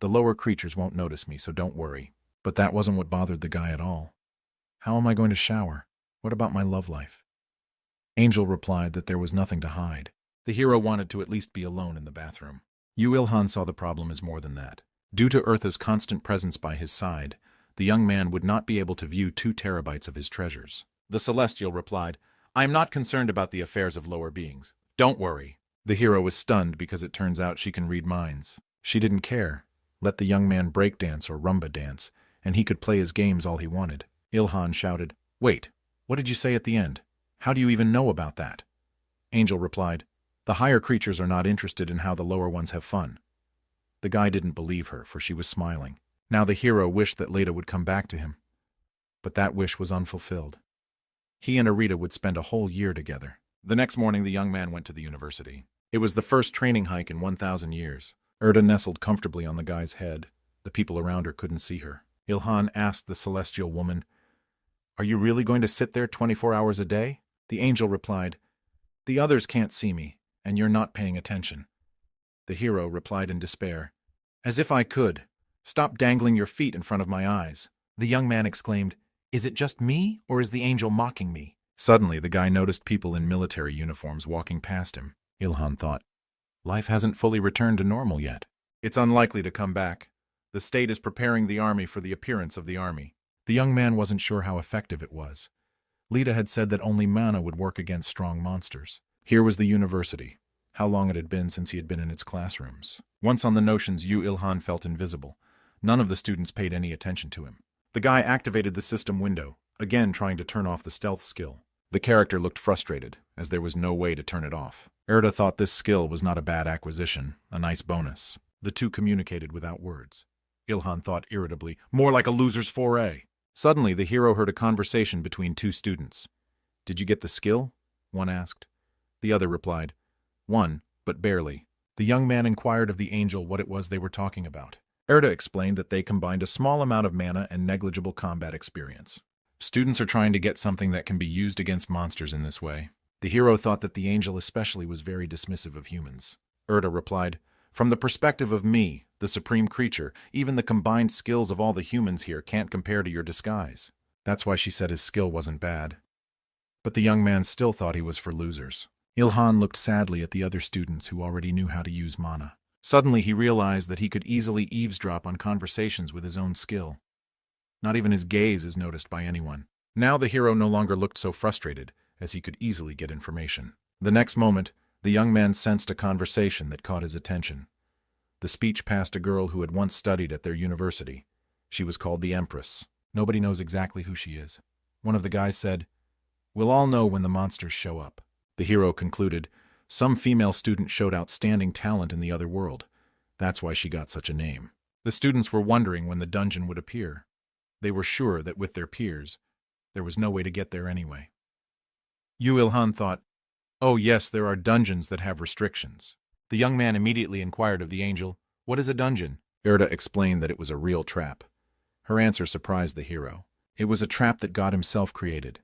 The lower creatures won't notice me, so don't worry. But that wasn't what bothered the guy at all. How am I going to shower? What about my love life? Angel replied that there was nothing to hide. The hero wanted to at least be alone in the bathroom. Ilhan saw the problem as more than that. Due to Eartha's constant presence by his side, the young man would not be able to view 2 terabytes of his treasures. The Celestial replied, I am not concerned about the affairs of lower beings. Don't worry. The hero was stunned because it turns out she can read minds. She didn't care. Let the young man breakdance or rumba dance, and he could play his games all he wanted. Ilhan shouted, Wait, what did you say at the end? How do you even know about that? Angel replied, The higher creatures are not interested in how the lower ones have fun. The guy didn't believe her, for she was smiling. Now the hero wished that Leda would come back to him. But that wish was unfulfilled. He and Arita would spend a whole year together. The next morning the young man went to the university. It was the first training hike in 1,000 years. Erda nestled comfortably on the guy's head. The people around her couldn't see her. Ilhan asked the celestial woman, Are you really going to sit there 24 hours a day? The angel replied, The others can't see me, and you're not paying attention. The hero replied in despair, As if I could. Stop dangling your feet in front of my eyes. The young man exclaimed, Is it just me, or is the angel mocking me? Suddenly, the guy noticed people in military uniforms walking past him. Ilhan thought, Life hasn't fully returned to normal yet. It's unlikely to come back. The state is preparing the army for the appearance of the army. The young man wasn't sure how effective it was. Lita had said that only mana would work against strong monsters. Here was the university. How long it had been since he had been in its classrooms. Once on the notions, Ilhan felt invisible. None of the students paid any attention to him. The guy activated the system window, again trying to turn off the stealth skill. The character looked frustrated, as there was no way to turn it off. Erda thought this skill was not a bad acquisition, a nice bonus. The two communicated without words. Ilhan thought irritably, More like a loser's foray. Suddenly, the hero heard a conversation between 2 students. Did you get the skill? One asked. The other replied, One, but barely. The young man inquired of the angel what it was they were talking about. Erda explained that they combined a small amount of mana and negligible combat experience. Students are trying to get something that can be used against monsters in this way. The hero thought that the angel especially was very dismissive of humans. Erda replied, From the perspective of me, the supreme creature, even the combined skills of all the humans here can't compare to your disguise. That's why she said his skill wasn't bad. But the young man still thought he was for losers. Ilhan looked sadly at the other students who already knew how to use mana. Suddenly he realized that he could easily eavesdrop on conversations with his own skill. Not even his gaze is noticed by anyone. Now the hero no longer looked so frustrated, as he could easily get information. The next moment, the young man sensed a conversation that caught his attention. The speech passed a girl who had once studied at their university. She was called the Empress. Nobody knows exactly who she is. One of the guys said, We'll all know when the monsters show up. The hero concluded, Some female student showed outstanding talent in the other world. That's why she got such a name. The students were wondering when the dungeon would appear. They were sure that with their peers, there was no way to get there anyway. Ilhan thought, Oh yes, there are dungeons that have restrictions. The young man immediately inquired of the angel, What is a dungeon? Erda explained that it was a real trap. Her answer surprised the hero. It was a trap that God himself created.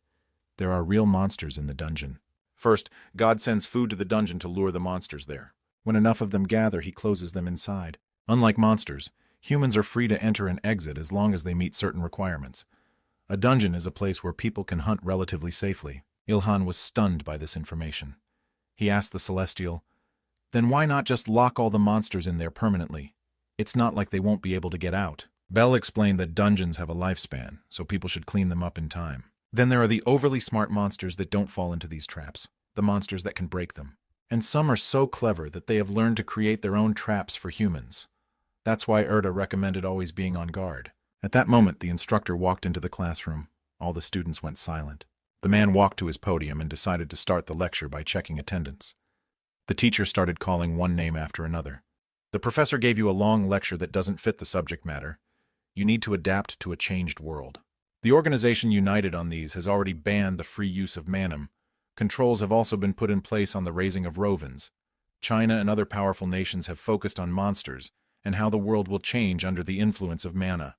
There are real monsters in the dungeon. First, God sends food to the dungeon to lure the monsters there. When enough of them gather, he closes them inside. Unlike monsters, humans are free to enter and exit as long as they meet certain requirements. A dungeon is a place where people can hunt relatively safely. Ilhan was stunned by this information. He asked the Celestial, Then why not just lock all the monsters in there permanently? It's not like they won't be able to get out. Belle explained that dungeons have a lifespan, so people should clean them up in time. Then there are the overly smart monsters that don't fall into these traps, the monsters that can break them. And some are so clever that they have learned to create their own traps for humans. That's why Erda recommended always being on guard. At that moment, the instructor walked into the classroom. All the students went silent. The man walked to his podium and decided to start the lecture by checking attendance. The teacher started calling one name after another. The professor gave you a long lecture that doesn't fit the subject matter. You need to adapt to a changed world. The organization united on these has already banned the free use of manam. Controls have also been put in place on the raising of rovens. China and other powerful nations have focused on monsters and how the world will change under the influence of mana.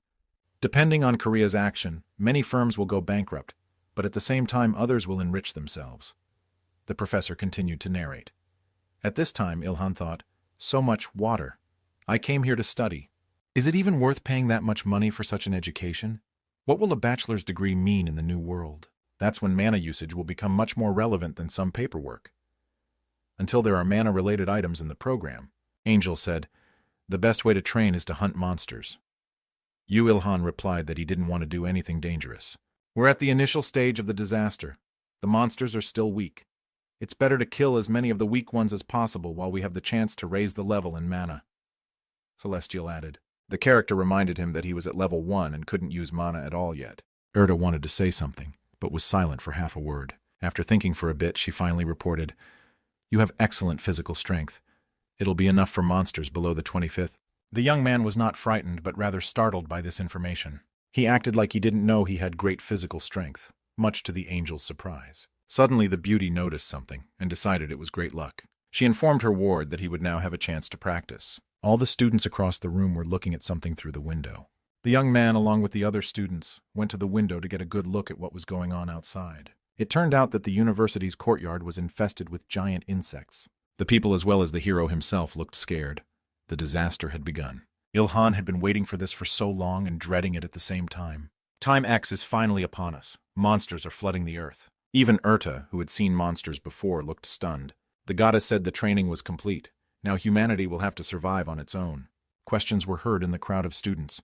Depending on Korea's action, many firms will go bankrupt, but at the same time others will enrich themselves. The professor continued to narrate. At this time, Ilhan thought, so much water. I came here to study. Is it even worth paying that much money for such an education? What will a bachelor's degree mean in the new world? That's when mana usage will become much more relevant than some paperwork. Until there are mana-related items in the program, Angel said, the best way to train is to hunt monsters. Ilhan replied that he didn't want to do anything dangerous. We're at the initial stage of the disaster. The monsters are still weak. It's better to kill as many of the weak ones as possible while we have the chance to raise the level in mana. Celestial added. The character reminded him that he was at level 1 and couldn't use mana at all yet. Erda wanted to say something, but was silent for half a word. After thinking for a bit, she finally reported, You have excellent physical strength. It'll be enough for monsters below the 25th. The young man was not frightened, but rather startled by this information. He acted like he didn't know he had great physical strength, much to the angel's surprise. Suddenly the beauty noticed something and decided it was great luck. She informed her ward that he would now have a chance to practice. All the students across the room were looking at something through the window. The young man, along with the other students, went to the window to get a good look at what was going on outside. It turned out that the university's courtyard was infested with giant insects. The people as well as the hero himself looked scared. The disaster had begun. Ilhan had been waiting for this for so long and dreading it at the same time. Time X is finally upon us. Monsters are flooding the earth. Even Urta, who had seen monsters before, looked stunned. The goddess said the training was complete. Now humanity will have to survive on its own. Questions were heard in the crowd of students.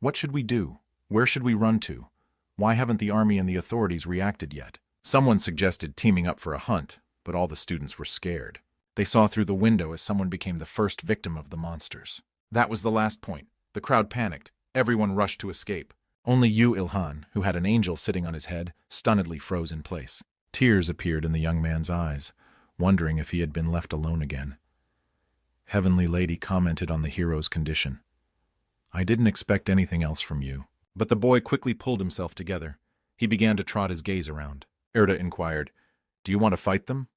What should we do? Where should we run to? Why haven't the army and the authorities reacted yet? Someone suggested teaming up for a hunt, but all the students were scared. They saw through the window as someone became the first victim of the monsters. That was the last point. The crowd panicked. Everyone rushed to escape. Only Ilhan, who had an angel sitting on his head, stunnedly froze in place. Tears appeared in the young man's eyes, wondering if he had been left alone again. Heavenly Lady commented on the hero's condition. I didn't expect anything else from you. But the boy quickly pulled himself together. He began to trot his gaze around. Erda inquired, Do you want to fight them?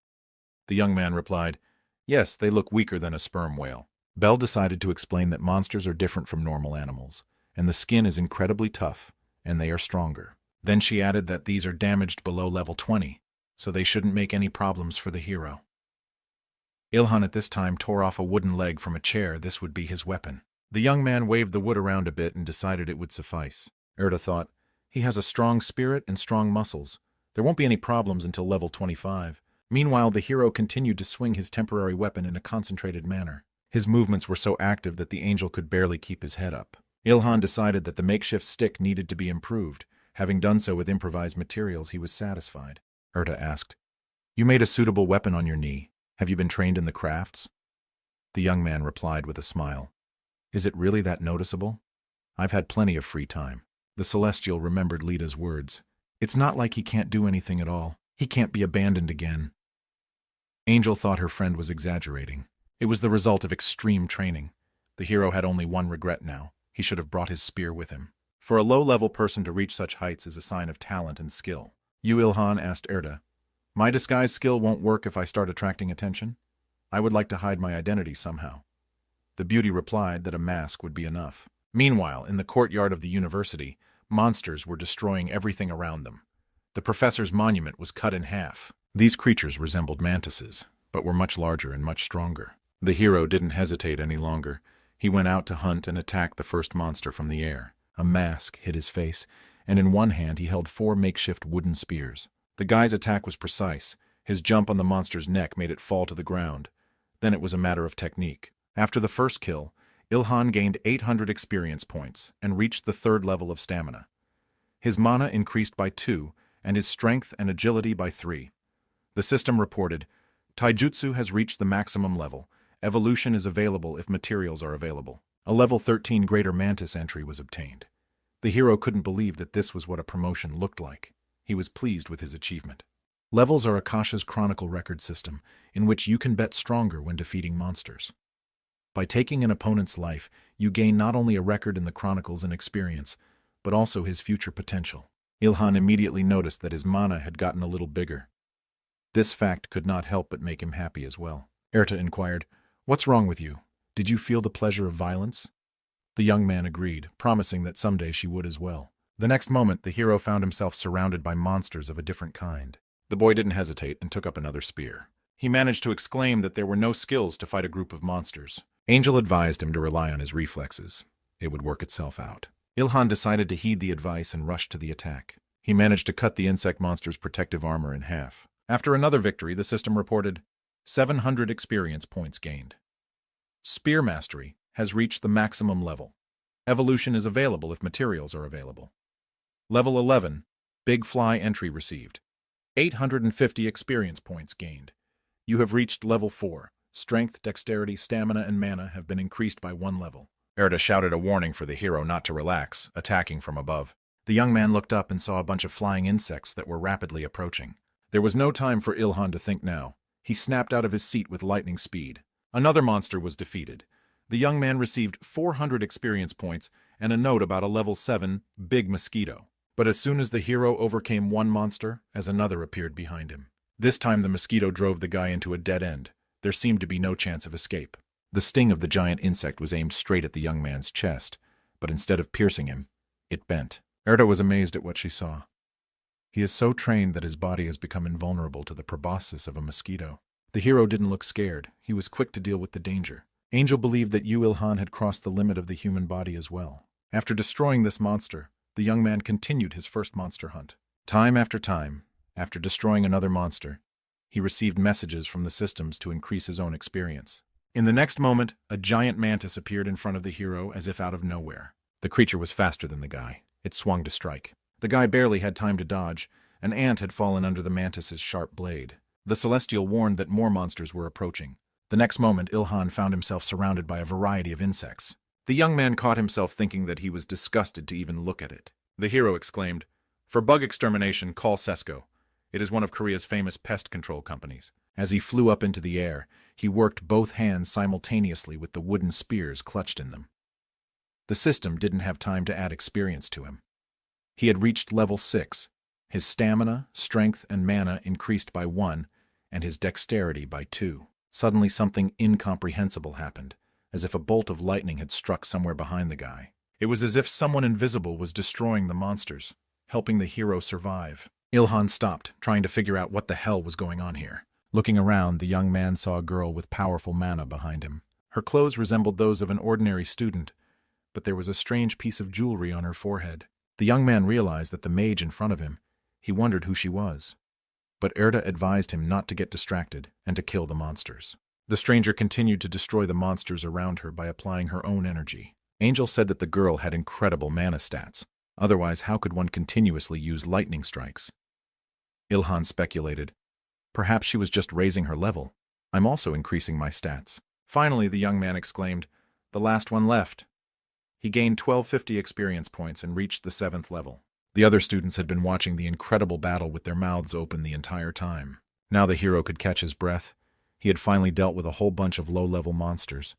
The young man replied, Yes, they look weaker than a sperm whale. Belle decided to explain that monsters are different from normal animals, and the skin is incredibly tough, and they are stronger. Then she added that these are damaged below level 20, so they shouldn't make any problems for the hero. Ilhan at this time tore off a wooden leg from a chair. This would be his weapon. The young man waved the wood around a bit and decided it would suffice. Erda thought, he has a strong spirit and strong muscles. There won't be any problems until level 25. Meanwhile, the hero continued to swing his temporary weapon in a concentrated manner. His movements were so active that the angel could barely keep his head up. Ilhan decided that the makeshift stick needed to be improved. Having done so with improvised materials, he was satisfied. Erda asked, You made a suitable weapon on your knee. Have you been trained in the crafts? The young man replied with a smile. Is it really that noticeable? I've had plenty of free time. The Celestial remembered Lita's words. It's not like he can't do anything at all. He can't be abandoned again. Angel thought her friend was exaggerating. It was the result of extreme training. The hero had only one regret now. He should have brought his spear with him. For a low-level person to reach such heights is a sign of talent and skill. Ilhan asked Erda, My disguise skill won't work if I start attracting attention? I would like to hide my identity somehow. The beauty replied that a mask would be enough. Meanwhile, in the courtyard of the university, monsters were destroying everything around them. The professor's monument was cut in half. These creatures resembled mantises, but were much larger and much stronger. The hero didn't hesitate any longer. He went out to hunt and attack the first monster from the air. A mask hid his face, and in one hand he held 4 makeshift wooden spears. The guy's attack was precise. His jump on the monster's neck made it fall to the ground. Then it was a matter of technique. After the first kill, Ilhan gained 800 experience points and reached the 3rd level of stamina. His mana increased by 2, and his strength and agility by 3. The system reported, Taijutsu has reached the maximum level. Evolution is available if materials are available. A level 13 Greater Mantis entry was obtained. The hero couldn't believe that this was what a promotion looked like. He was pleased with his achievement. Levels are Akasha's Chronicle record system, in which you can bet stronger when defeating monsters. By taking an opponent's life, you gain not only a record in the Chronicles and experience, but also his future potential. Ilhan immediately noticed that his mana had gotten a little bigger. This fact could not help but make him happy as well. Erta inquired, "What's wrong with you? Did you feel the pleasure of violence?" The young man agreed, promising that someday she would as well. The next moment, the hero found himself surrounded by monsters of a different kind. The boy didn't hesitate and took up another spear. He managed to exclaim that there were no skills to fight a group of monsters. Angel advised him to rely on his reflexes. It would work itself out. Ilhan decided to heed the advice and rushed to the attack. He managed to cut the insect monster's protective armor in half. After another victory, the system reported 700 experience points gained. Spear Mastery has reached the maximum level. Evolution is available if materials are available. Level 11, Big Fly entry received. 850 experience points gained. You have reached level 4. Strength, dexterity, stamina, and mana have been increased by 1 level. Erta shouted a warning for the hero not to relax, attacking from above. The young man looked up and saw a bunch of flying insects that were rapidly approaching. There was no time for Ilhan to think now. He snapped out of his seat with lightning speed. Another monster was defeated. The young man received 400 experience points and a note about a level 7 big mosquito. But as soon as the hero overcame one monster, as another appeared behind him. This time the mosquito drove the guy into a dead end. There seemed to be no chance of escape. The sting of the giant insect was aimed straight at the young man's chest, but instead of piercing him, it bent. Erta was amazed at what she saw. He is so trained that his body has become invulnerable to the proboscis of a mosquito. The hero didn't look scared. He was quick to deal with the danger. Angel believed that Ilhan had crossed the limit of the human body as well. After destroying this monster, the young man continued his first monster hunt. Time after time, after destroying another monster, he received messages from the systems to increase his own experience. In the next moment, a giant mantis appeared in front of the hero as if out of nowhere. The creature was faster than the guy. It swung to strike. The guy barely had time to dodge. An ant had fallen under the mantis's sharp blade. The Celestial warned that more monsters were approaching. The next moment, Ilhan found himself surrounded by a variety of insects. The young man caught himself thinking that he was disgusted to even look at it. The hero exclaimed, "For bug extermination, call Sesko. It is one of Korea's famous pest control companies." As he flew up into the air, he worked both hands simultaneously with the wooden spears clutched in them. The system didn't have time to add experience to him. He had reached level 6. His stamina, strength, and mana increased by 1, and his dexterity by 2. Suddenly something incomprehensible happened, as if a bolt of lightning had struck somewhere behind the guy. It was as if someone invisible was destroying the monsters, helping the hero survive. Ilhan stopped, trying to figure out what the hell was going on here. Looking around, the young man saw a girl with powerful mana behind him. Her clothes resembled those of an ordinary student, but there was a strange piece of jewelry on her forehead. The young man realized that the mage in front of him, he wondered who she was. But Erta advised him not to get distracted and to kill the monsters. The stranger continued to destroy the monsters around her by applying her own energy. Angel said that the girl had incredible mana stats. Otherwise, how could one continuously use lightning strikes? Ilhan speculated. Perhaps she was just raising her level. I'm also increasing my stats. Finally, the young man exclaimed, "The last one left." He gained 1250 experience points and reached the 7th level. The other students had been watching the incredible battle with their mouths open the entire time. Now the hero could catch his breath. He had finally dealt with a whole bunch of low-level monsters.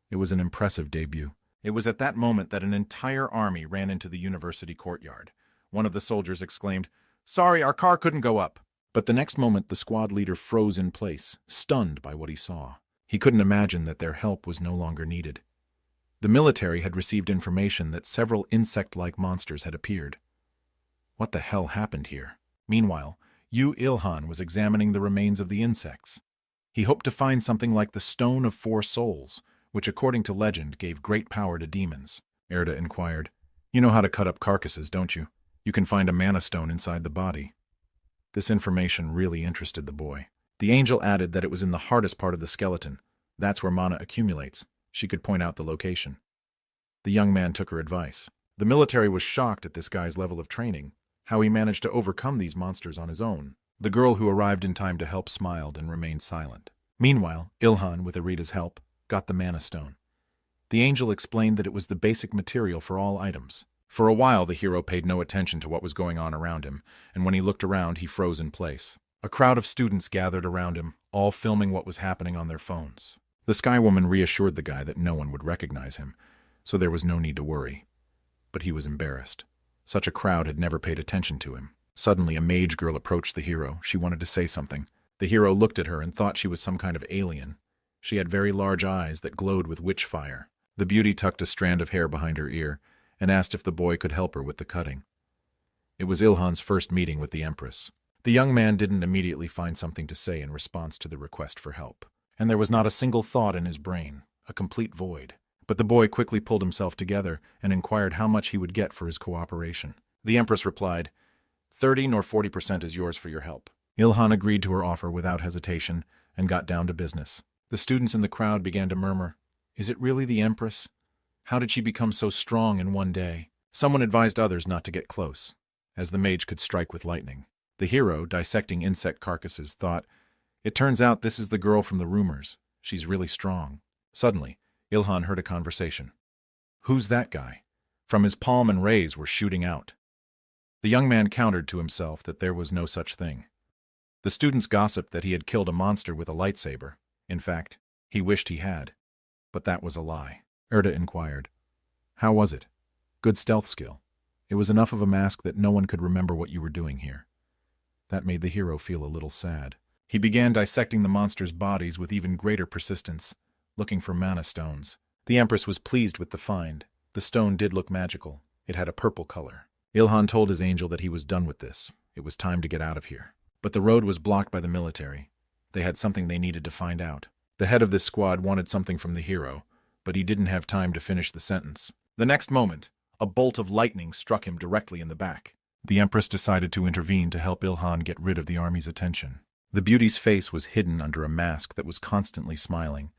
It was an impressive debut. It was at that moment that an entire army ran into the university courtyard. One of the soldiers exclaimed, "Sorry, our car couldn't go up." But the next moment the squad leader froze in place, stunned by what he saw. He couldn't imagine that their help was no longer needed. The military had received information that several insect-like monsters had appeared. What the hell happened here? Meanwhile, Ilhan was examining the remains of the insects. He hoped to find something like the Stone of 4 Souls, which according to legend gave great power to demons. Erta inquired, "You know how to cut up carcasses, don't you? You can find a mana stone inside the body." This information really interested the boy. The angel added that it was in the hardest part of the skeleton. That's where mana accumulates. She could point out the location. The young man took her advice. The military was shocked at this guy's level of training, how he managed to overcome these monsters on his own. The girl who arrived in time to help smiled and remained silent. Meanwhile, Ilhan, with Arita's help, got the mana stone. The angel explained that it was the basic material for all items. For a while, the hero paid no attention to what was going on around him, and when he looked around, he froze in place. A crowd of students gathered around him, all filming what was happening on their phones. The Sky Woman reassured the guy that no one would recognize him, so there was no need to worry. but he was embarrassed. Such a crowd had never paid attention to him. Suddenly, a mage girl approached the hero. She wanted to say something. The hero looked at her and thought she was some kind of alien. She had very large eyes that glowed with witch fire. The beauty tucked a strand of hair behind her ear and asked if the boy could help her with the cutting. It was Ilhan's first meeting with the Empress. The young man didn't immediately find something to say in response to the request for help. And there was not a single thought in his brain, a complete void. But the boy quickly pulled himself together and inquired how much he would get for his cooperation. The Empress replied, 30 nor 40% is yours for your help. Ilhan agreed to her offer without hesitation and got down to business. The students in the crowd began to murmur, "Is it really the Empress? How did she become so strong in one day?" Someone advised others not to get close, as the mage could strike with lightning. The hero, dissecting insect carcasses, thought, "It turns out this is the girl from the rumors. She's really strong." Suddenly, Ilhan heard a conversation. "Who's that guy?" From his palm and rays were shooting out. The young man countered to himself that there was no such thing. The students gossiped that he had killed a monster with a lightsaber. In fact, he wished he had. But that was a lie. Erda inquired, "How was it?" "Good stealth skill. It was enough of a mask that no one could remember what you were doing here." That made the hero feel a little sad. He began dissecting the monsters' bodies with even greater persistence, looking for mana stones. The Empress was pleased with the find. The stone did look magical. It had a purple color. Ilhan told his angel that he was done with this. It was time to get out of here. But the road was blocked by the military. They had something they needed to find out. The head of this squad wanted something from the hero, but he didn't have time to finish the sentence. The next moment, a bolt of lightning struck him directly in the back. The Empress decided to intervene to help Ilhan get rid of the army's attention. The beauty's face was hidden under a mask that was constantly smiling.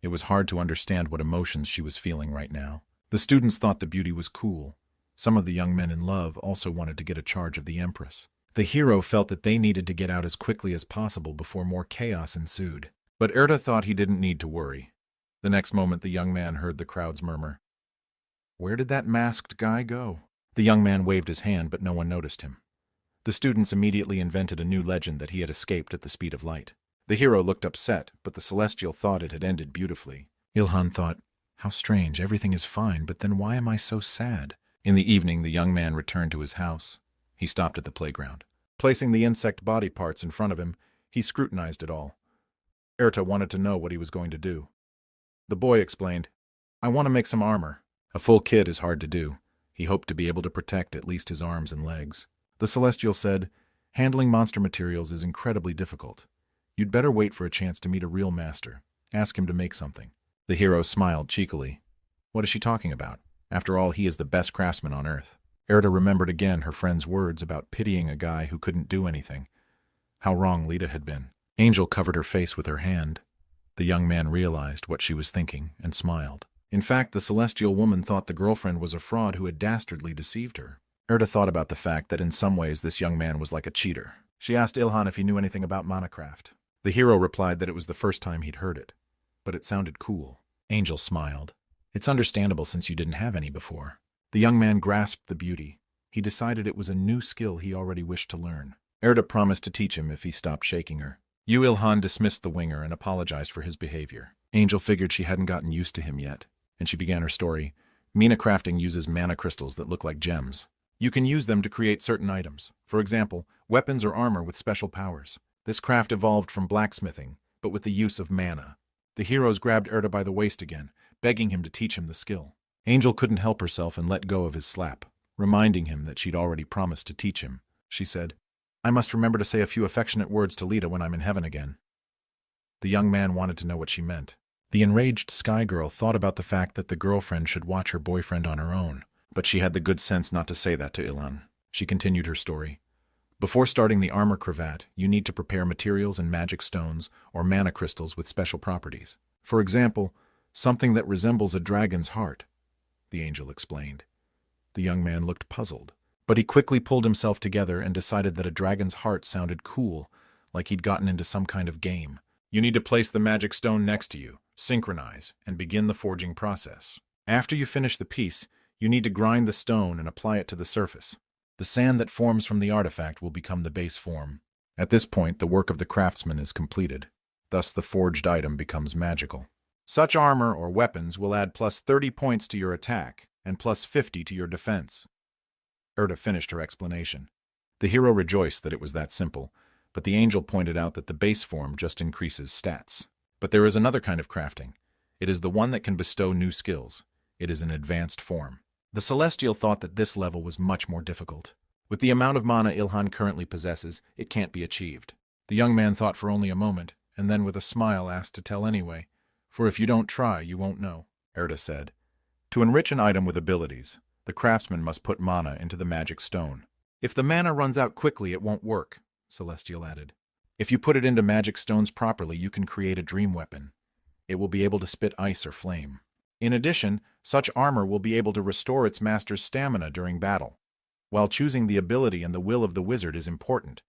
It was hard to understand what emotions she was feeling right now. The students thought the beauty was cool. Some of the young men in love also wanted to get a charge of the Empress. The hero felt that they needed to get out as quickly as possible before more chaos ensued. But Erda thought he didn't need to worry. The next moment the young man heard the crowd's murmur. "Where did that masked guy go?" The young man waved his hand, but no one noticed him. The students immediately invented a new legend that he had escaped at the speed of light. The hero looked upset, but the Celestial thought it had ended beautifully. Ilhan thought, "How strange, everything is fine, but then why am I so sad?" In the evening, the young man returned to his house. He stopped at the playground. Placing the insect body parts in front of him, he scrutinized it all. Erta wanted to know what he was going to do. The boy explained, "I want to make some armor." A full kit is hard to do. He hoped to be able to protect at least his arms and legs. The Celestial said, "Handling monster materials is incredibly difficult. You'd better wait for a chance to meet a real master. Ask him to make something." The hero smiled cheekily. What is she talking about? After all, he is the best craftsman on Earth. Erda remembered again her friend's words about pitying a guy who couldn't do anything. How wrong Lita had been. Angel covered her face with her hand. The young man realized what she was thinking and smiled. In fact, the Celestial woman thought the girlfriend was a fraud who had dastardly deceived her. Erda thought about the fact that in some ways this young man was like a cheater. She asked Ilhan if he knew anything about Manacraft. The hero replied that it was the first time he'd heard it, but it sounded cool. Angel smiled. "It's understandable since you didn't have any before." The young man grasped the beauty. He decided it was a new skill he already wished to learn. Erda promised to teach him if he stopped shaking her. Ilhan dismissed the winger and apologized for his behavior. Angel figured she hadn't gotten used to him yet, and she began her story. Mina crafting uses mana crystals that look like gems. You can use them to create certain items. For example, weapons or armor with special powers. This craft evolved from blacksmithing, but with the use of mana. The heroes grabbed Erda by the waist again, begging him to teach him the skill. Angel couldn't help herself and let go of his slap, reminding him that she'd already promised to teach him. She said, "I must remember to say a few affectionate words to Lita when I'm in heaven again." The young man wanted to know what she meant. The enraged Sky Girl thought about the fact that the girlfriend should watch her boyfriend on her own, but she had the good sense not to say that to Ilhan. She continued her story. "Before starting the armor cravat, you need to prepare materials and magic stones or mana crystals with special properties. For example, something that resembles a dragon's heart," the angel explained. The young man looked puzzled, but he quickly pulled himself together and decided that a dragon's heart sounded cool, like he'd gotten into some kind of game. "You need to place the magic stone next to you, synchronize, and begin the forging process. After you finish the piece, you need to grind the stone and apply it to the surface. The sand that forms from the artifact will become the base form. At this point, the work of the craftsman is completed. Thus, the forged item becomes magical. Such armor or weapons will add plus 30 points to your attack and plus 50 to your defense. Erta finished her explanation. The hero rejoiced that it was that simple, but the angel pointed out that the base form just increases stats. But there is another kind of crafting. It is the one that can bestow new skills. It is an advanced form. The Celestial thought that this level was much more difficult. With the amount of mana Ilhan currently possesses, it can't be achieved. The young man thought for only a moment, and then with a smile asked to tell anyway. For if you don't try, you won't know, Erta said. To enrich an item with abilities, the craftsman must put mana into the magic stone. If the mana runs out quickly, it won't work, Celestial added. If you put it into magic stones properly, you can create a dream weapon. It will be able to spit ice or flame. In addition, such armor will be able to restore its master's stamina during battle. While choosing the ability and the will of the wizard is important,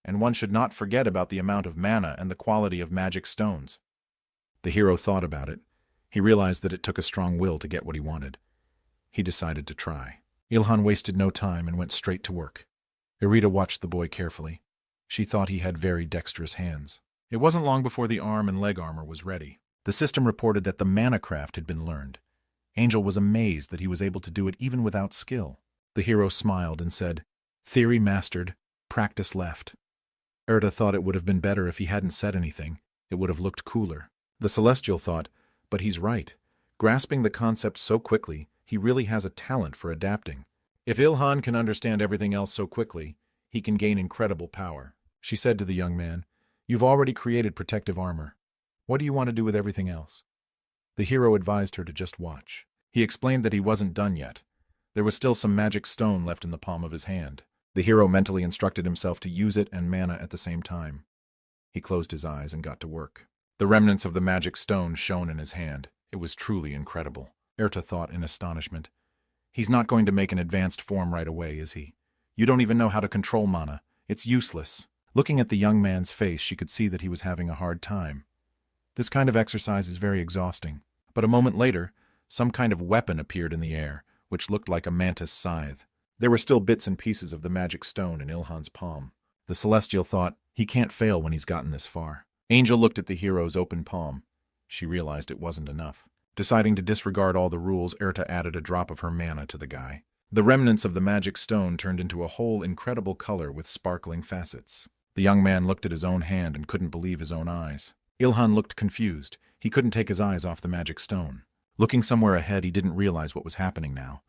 and one should not forget about the amount of mana and the quality of magic stones. The hero thought about it. He realized that it took a strong will to get what he wanted. He decided to try. Ilhan wasted no time and went straight to work. Irita watched the boy carefully. She thought he had very dexterous hands. It wasn't long before the arm and leg armor was ready. The system reported that the mana craft had been learned. Angel was amazed that he was able to do it even without skill. The hero smiled and said, "Theory mastered, practice left." Erta thought it would have been better if he hadn't said anything. It would have looked cooler. The Celestial thought, but he's right. Grasping the concept so quickly, he really has a talent for adapting. If Ilhan can understand everything else so quickly, he can gain incredible power. She said to the young man, "You've already created protective armor. What do you want to do with everything else?" The hero advised her to just watch. He explained that he wasn't done yet. There was still some magic stone left in the palm of his hand. The hero mentally instructed himself to use it and mana at the same time. He closed his eyes and got to work. The remnants of the magic stone shone in his hand. It was truly incredible. Erta thought in astonishment. He's not going to make an advanced form right away, is he? You don't even know how to control mana. It's useless. Looking at the young man's face, she could see that he was having a hard time. This kind of exercise is very exhausting. But a moment later, some kind of weapon appeared in the air, which looked like a mantis scythe. There were still bits and pieces of the magic stone in Ilhan's palm. The Celestial thought, he can't fail when he's gotten this far. Angel looked at the hero's open palm. She realized it wasn't enough. Deciding to disregard all the rules, Erta added a drop of her mana to the guy. The remnants of the magic stone turned into a whole incredible color with sparkling facets. The young man looked at his own hand and couldn't believe his own eyes. Ilhan looked confused. He couldn't take his eyes off the magic stone. Looking somewhere ahead, he didn't realize what was happening now.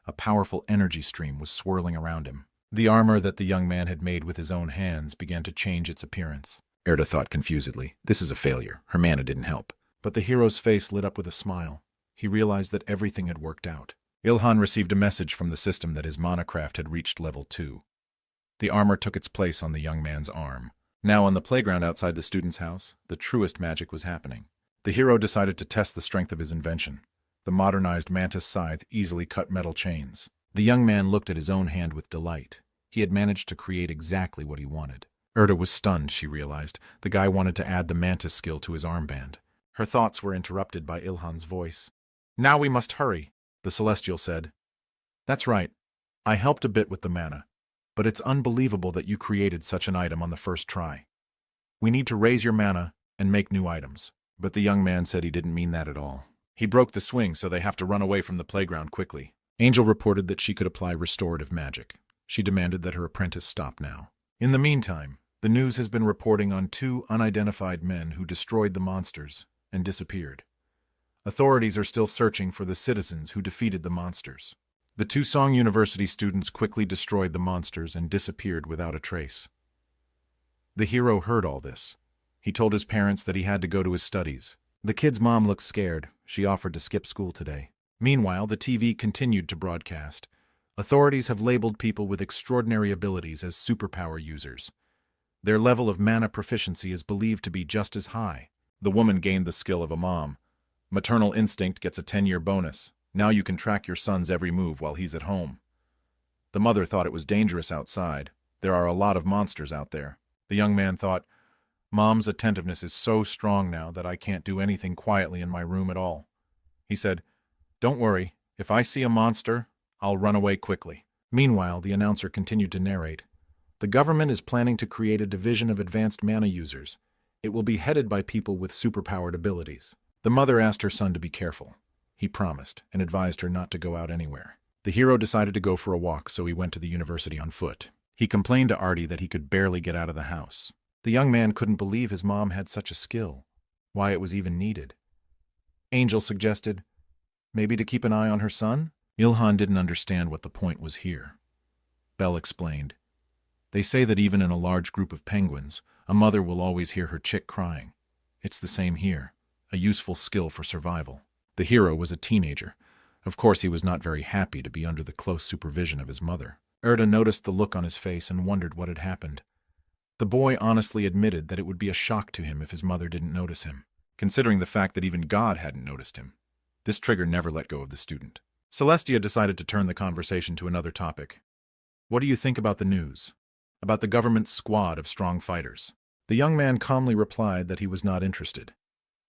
A powerful energy stream was swirling around him. The armor that the young man had made with his own hands began to change its appearance. Erta thought confusedly, this is a failure. Her mana didn't help. But the hero's face lit up with a smile. He realized that everything had worked out. Ilhan received a message from the system that his mana craft had reached level 2. The armor took its place on the young man's arm. Now on the playground outside the student's house, the truest magic was happening. The hero decided to test the strength of his invention. The modernized mantis scythe easily cut metal chains. The young man looked at his own hand with delight. He had managed to create exactly what he wanted. Erta was stunned, she realized. The guy wanted to add the mantis skill to his armband. Her thoughts were interrupted by Ilhan's voice. "Now we must hurry," the Celestial said. "That's right. I helped a bit with the mana. But it's unbelievable that you created such an item on the first try. We need to raise your mana and make new items." But the young man said he didn't mean that at all. He broke the swing, so they have to run away from the playground quickly. Angel reported that she could apply restorative magic. She demanded that her apprentice stop now. In the meantime, the news has been reporting on 2 unidentified men who destroyed the monsters and disappeared. Authorities are still searching for the citizens who defeated the monsters. The Tusong University students quickly destroyed the monsters and disappeared without a trace. The hero heard all this. He told his parents that he had to go to his studies. The kid's mom looked scared. She offered to skip school today. Meanwhile, the TV continued to broadcast. Authorities have labeled people with extraordinary abilities as superpower users. Their level of mana proficiency is believed to be just as high. The woman gained the skill of a mom. Maternal instinct gets a 10-year bonus. Now you can track your son's every move while he's at home. The mother thought it was dangerous outside. There are a lot of monsters out there. The young man thought, Mom's attentiveness is so strong now that I can't do anything quietly in my room at all. He said, "Don't worry. If I see a monster, I'll run away quickly." Meanwhile, the announcer continued to narrate. The government is planning to create a division of advanced mana users. It will be headed by people with superpowered abilities. The mother asked her son to be careful. He promised, and advised her not to go out anywhere. The hero decided to go for a walk, so he went to the university on foot. He complained to Artie that he could barely get out of the house. The young man couldn't believe his mom had such a skill, why it was even needed. Angel suggested, maybe to keep an eye on her son? Ilhan didn't understand what the point was here. Belle explained, they say that even in a large group of penguins, a mother will always hear her chick crying. It's the same here, a useful skill for survival. The hero was a teenager. Of course, he was not very happy to be under the close supervision of his mother. Erda noticed the look on his face and wondered what had happened. The boy honestly admitted that it would be a shock to him if his mother didn't notice him, considering the fact that even God hadn't noticed him. This trigger never let go of the student. Celestia decided to turn the conversation to another topic. What do you think about the news? About the government's squad of strong fighters? The young man calmly replied that he was not interested.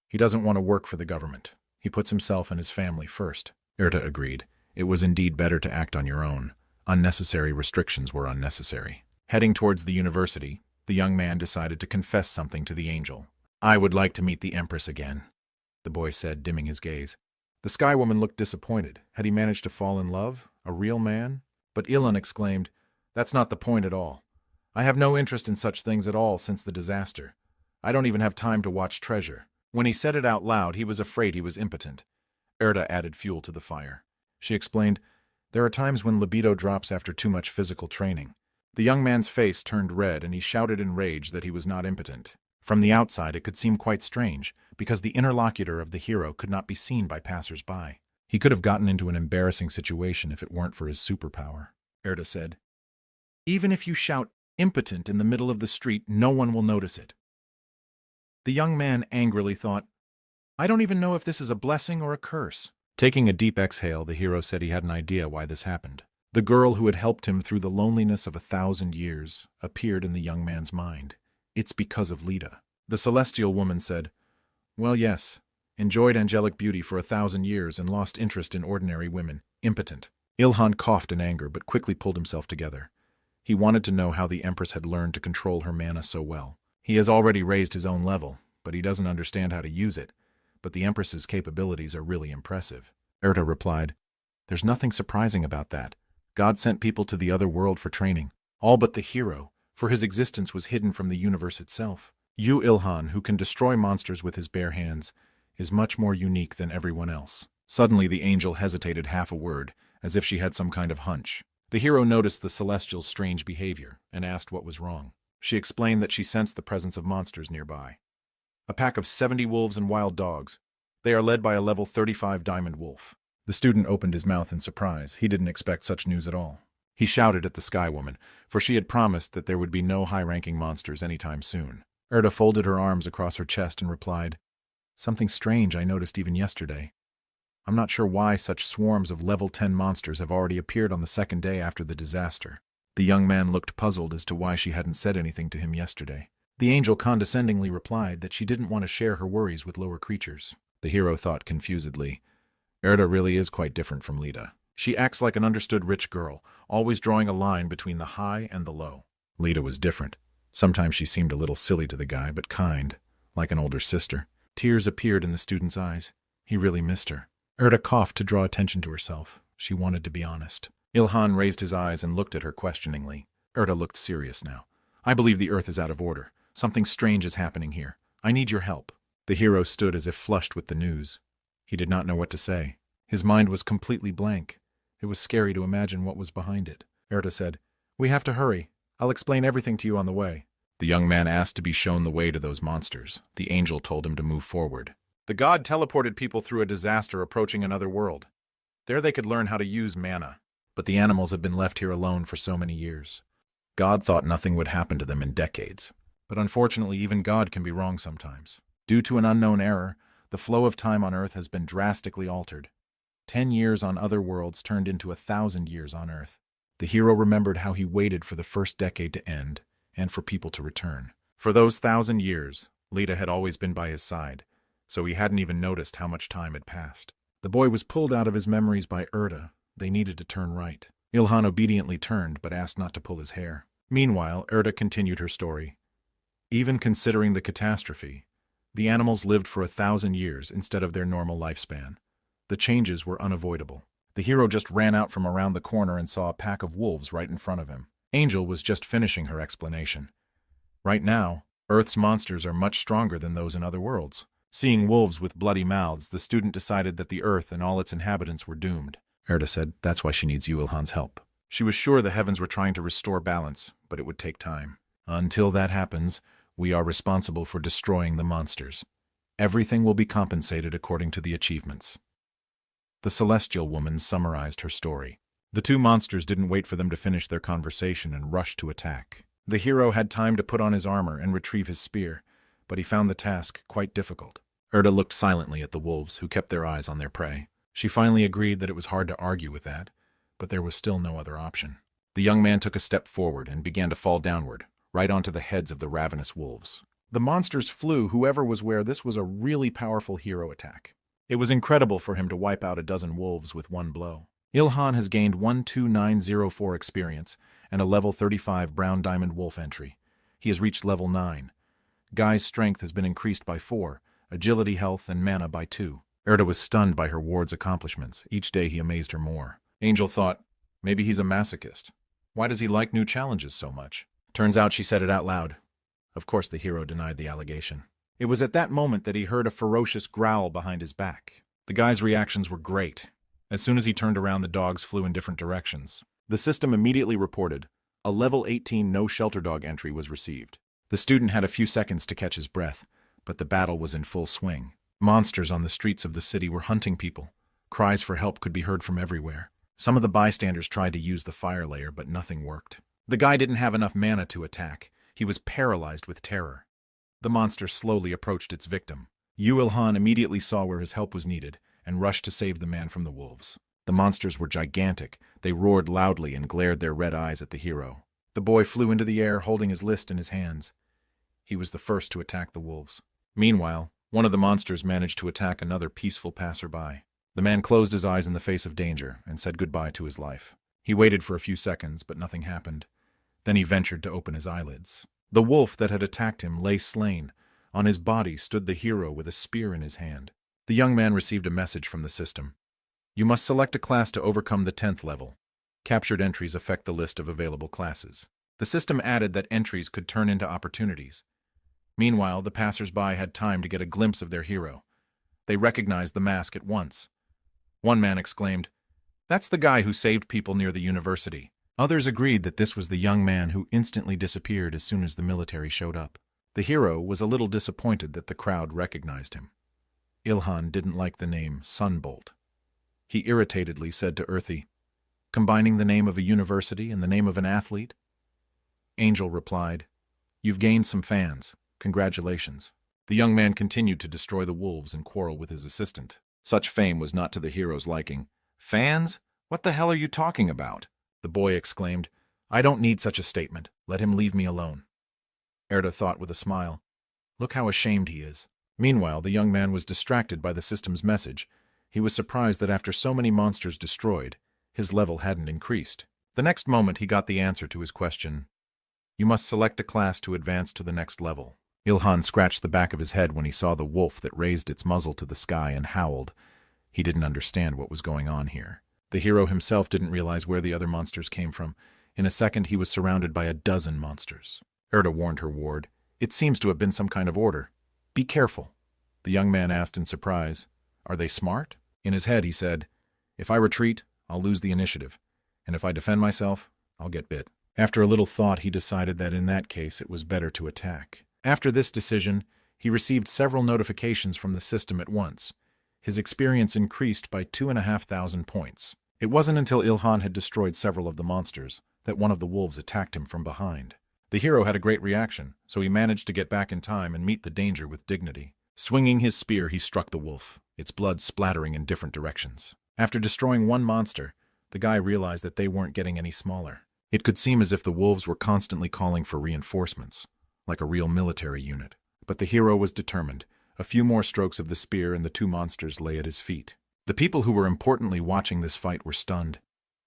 He doesn't want to work for the government. He puts himself and his family first. Erta agreed. It was indeed better to act on your own. Unnecessary restrictions were unnecessary. Heading towards the university, the young man decided to confess something to the angel. I would like to meet the Empress again, the boy said, dimming his gaze. The Sky Woman looked disappointed. Had he managed to fall in love? A real man? But Ilan exclaimed, that's not the point at all. I have no interest in such things at all since the disaster. I don't even have time to watch Treasure. When he said it out loud, he was afraid he was impotent. Erda added fuel to the fire. She explained, there are times when libido drops after too much physical training. The young man's face turned red and he shouted in rage that he was not impotent. From the outside, it could seem quite strange, because the interlocutor of the hero could not be seen by passers-by. He could have gotten into an embarrassing situation if it weren't for his superpower. Erda said, even if you shout impotent in the middle of the street, no one will notice it. The young man angrily thought, I don't even know if this is a blessing or a curse. Taking a deep exhale, the hero said he had an idea why this happened. The girl who had helped him through the loneliness of 1,000 years appeared in the young man's mind. It's because of Lita. The celestial woman said, well, yes, enjoyed angelic beauty for 1,000 years and lost interest in ordinary women. Impotent. Ilhan coughed in anger but quickly pulled himself together. He wanted to know how the Empress had learned to control her mana so well. He has already raised his own level, but he doesn't understand how to use it. But the Empress's capabilities are really impressive. Erta replied, there's nothing surprising about that. God sent people to the other world for training. All but the hero, for his existence was hidden from the universe itself. You, Ilhan, who can destroy monsters with his bare hands, is much more unique than everyone else. Suddenly the angel hesitated half a word, as if she had some kind of hunch. The hero noticed the celestial's strange behavior and asked what was wrong. She explained that she sensed the presence of monsters nearby. A pack of 70 wolves and wild dogs. They are led by a level 35 diamond wolf. The student opened his mouth in surprise. He didn't expect such news at all. He shouted at the Sky Woman, for she had promised that there would be no high-ranking monsters anytime soon. Erda folded her arms across her chest and replied, something strange I noticed even yesterday. I'm not sure why such swarms of level 10 monsters have already appeared on the second day after the disaster. The young man looked puzzled as to why she hadn't said anything to him yesterday. The angel condescendingly replied that she didn't want to share her worries with lower creatures. The hero thought confusedly, Erda really is quite different from Lita. She acts like an understood rich girl, always drawing a line between the high and the low. Lita was different. Sometimes she seemed a little silly to the guy, but kind, like an older sister. Tears appeared in the student's eyes. He really missed her. Erda coughed to draw attention to herself. She wanted to be honest. Ilhan raised his eyes and looked at her questioningly. Erda looked serious now. I believe the earth is out of order. Something strange is happening here. I need your help. The hero stood as if flushed with the news. He did not know what to say. His mind was completely blank. It was scary to imagine what was behind it. Erda said, we have to hurry. I'll explain everything to you on the way. The young man asked to be shown the way to those monsters. The angel told him to move forward. The god teleported people through a disaster approaching another world. There they could learn how to use mana. But the animals have been left here alone for so many years. God thought nothing would happen to them in decades. But unfortunately, even God can be wrong sometimes. Due to an unknown error, the flow of time on Earth has been drastically altered. 10 years on other worlds turned into 1,000 years on Earth. The hero remembered how he waited for the first decade to end, and for people to return. For those 1,000 years, Lita had always been by his side, so he hadn't even noticed how much time had passed. The boy was pulled out of his memories by Erda. They needed to turn right. Ilhan obediently turned, but asked not to pull his hair. Meanwhile, Erda continued her story. Even considering the catastrophe, the animals lived for 1,000 years instead of their normal lifespan. The changes were unavoidable. The hero just ran out from around the corner and saw a pack of wolves right in front of him. Angel was just finishing her explanation. Right now, Earth's monsters are much stronger than those in other worlds. Seeing wolves with bloody mouths, the student decided that the Earth and all its inhabitants were doomed. Erda said that's why she needs Yuilhan's help. She was sure the heavens were trying to restore balance, but it would take time. Until that happens, we are responsible for destroying the monsters. Everything will be compensated according to the achievements. The Celestial Woman summarized her story. The two monsters didn't wait for them to finish their conversation and rushed to attack. The hero had time to put on his armor and retrieve his spear, but he found the task quite difficult. Erda looked silently at the wolves, who kept their eyes on their prey. She finally agreed that it was hard to argue with that, but there was still no other option. The young man took a step forward and began to fall downward, right onto the heads of the ravenous wolves. The monsters flew, whoever was where. This was a really powerful hero attack. It was incredible for him to wipe out a dozen wolves with one blow. Ilhan has gained 12904 experience and a level 35 Brown Diamond Wolf entry. He has reached level 9. Guy's strength has been increased by 4, agility, health, and mana by 2. Erda was stunned by her ward's accomplishments. Each day he amazed her more. Angel thought, maybe he's a masochist. Why does he like new challenges so much? Turns out she said it out loud. Of course the hero denied the allegation. It was at that moment that he heard a ferocious growl behind his back. The guy's reactions were great. As soon as he turned around, the dogs flew in different directions. The system immediately reported a level 18 no shelter dog entry was received. The student had a few seconds to catch his breath, but the battle was in full swing. Monsters on the streets of the city were hunting people. Cries for help could be heard from everywhere. Some of the bystanders tried to use the fire layer, but nothing worked. The guy didn't have enough mana to attack. He was paralyzed with terror. The monster slowly approached its victim. Yuilhan immediately saw where his help was needed and rushed to save the man from the wolves. The monsters were gigantic. They roared loudly and glared their red eyes at the hero. The boy flew into the air, holding his list in his hands. He was the first to attack the wolves. Meanwhile, one of the monsters managed to attack another peaceful passerby. The man closed his eyes in the face of danger and said goodbye to his life. He waited for a few seconds, but nothing happened. Then he ventured to open his eyelids. The wolf that had attacked him lay slain. On his body stood the hero with a spear in his hand. The young man received a message from the system. You must select a class to overcome the 10th level. Captured entries affect the list of available classes. The system added that entries could turn into opportunities. Meanwhile, the passers-by had time to get a glimpse of their hero. They recognized the mask at once. One man exclaimed, "That's the guy who saved people near the university." Others agreed that this was the young man who instantly disappeared as soon as the military showed up. The hero was a little disappointed that the crowd recognized him. Ilhan didn't like the name Sunbolt. He irritatedly said to Earthy, "Combining the name of a university and the name of an athlete?" Angel replied, "You've gained some fans. Congratulations." The young man continued to destroy the wolves and quarrel with his assistant. Such fame was not to the hero's liking. "Fans? What the hell are you talking about?" The boy exclaimed, "I don't need such a statement. Let him leave me alone." Erda thought with a smile, "Look how ashamed he is." Meanwhile, the young man was distracted by the system's message. He was surprised that after so many monsters destroyed, his level hadn't increased. The next moment he got the answer to his question. You must select a class to advance to the next level. Ilhan scratched the back of his head when he saw the wolf that raised its muzzle to the sky and howled. He didn't understand what was going on here. The hero himself didn't realize where the other monsters came from. In a second, he was surrounded by a dozen monsters. Erda warned her ward. "It seems to have been some kind of order. Be careful." The young man asked in surprise, "Are they smart?" In his head, he said, "If I retreat, I'll lose the initiative. And if I defend myself, I'll get bit." After a little thought, he decided that in that case, it was better to attack. After this decision, he received several notifications from the system at once. His experience increased by 2,500 points. It wasn't until Ilhan had destroyed several of the monsters that one of the wolves attacked him from behind. The hero had a great reaction, so he managed to get back in time and meet the danger with dignity. Swinging his spear, he struck the wolf, its blood splattering in different directions. After destroying one monster, the guy realized that they weren't getting any smaller. It could seem as if the wolves were constantly calling for reinforcements, like a real military unit. But the hero was determined. A few more strokes of the spear and the two monsters lay at his feet. The people who were importantly watching this fight were stunned.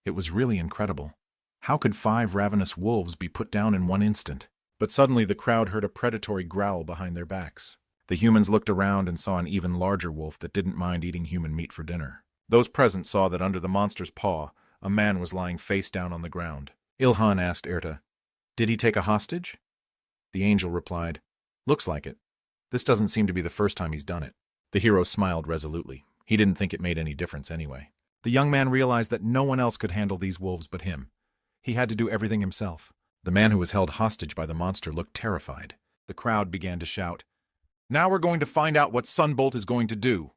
It was really incredible. How could 5 ravenous wolves be put down in one instant? But suddenly the crowd heard a predatory growl behind their backs. The humans looked around and saw an even larger wolf that didn't mind eating human meat for dinner. Those present saw that under the monster's paw, a man was lying face down on the ground. Ilhan asked Erta, "Did he take a hostage?" The angel replied, "Looks like it. This doesn't seem to be the first time he's done it." The hero smiled resolutely. He didn't think it made any difference anyway. The young man realized that no one else could handle these wolves but him. He had to do everything himself. The man who was held hostage by the monster looked terrified. The crowd began to shout, "Now we're going to find out what Sunbolt is going to do."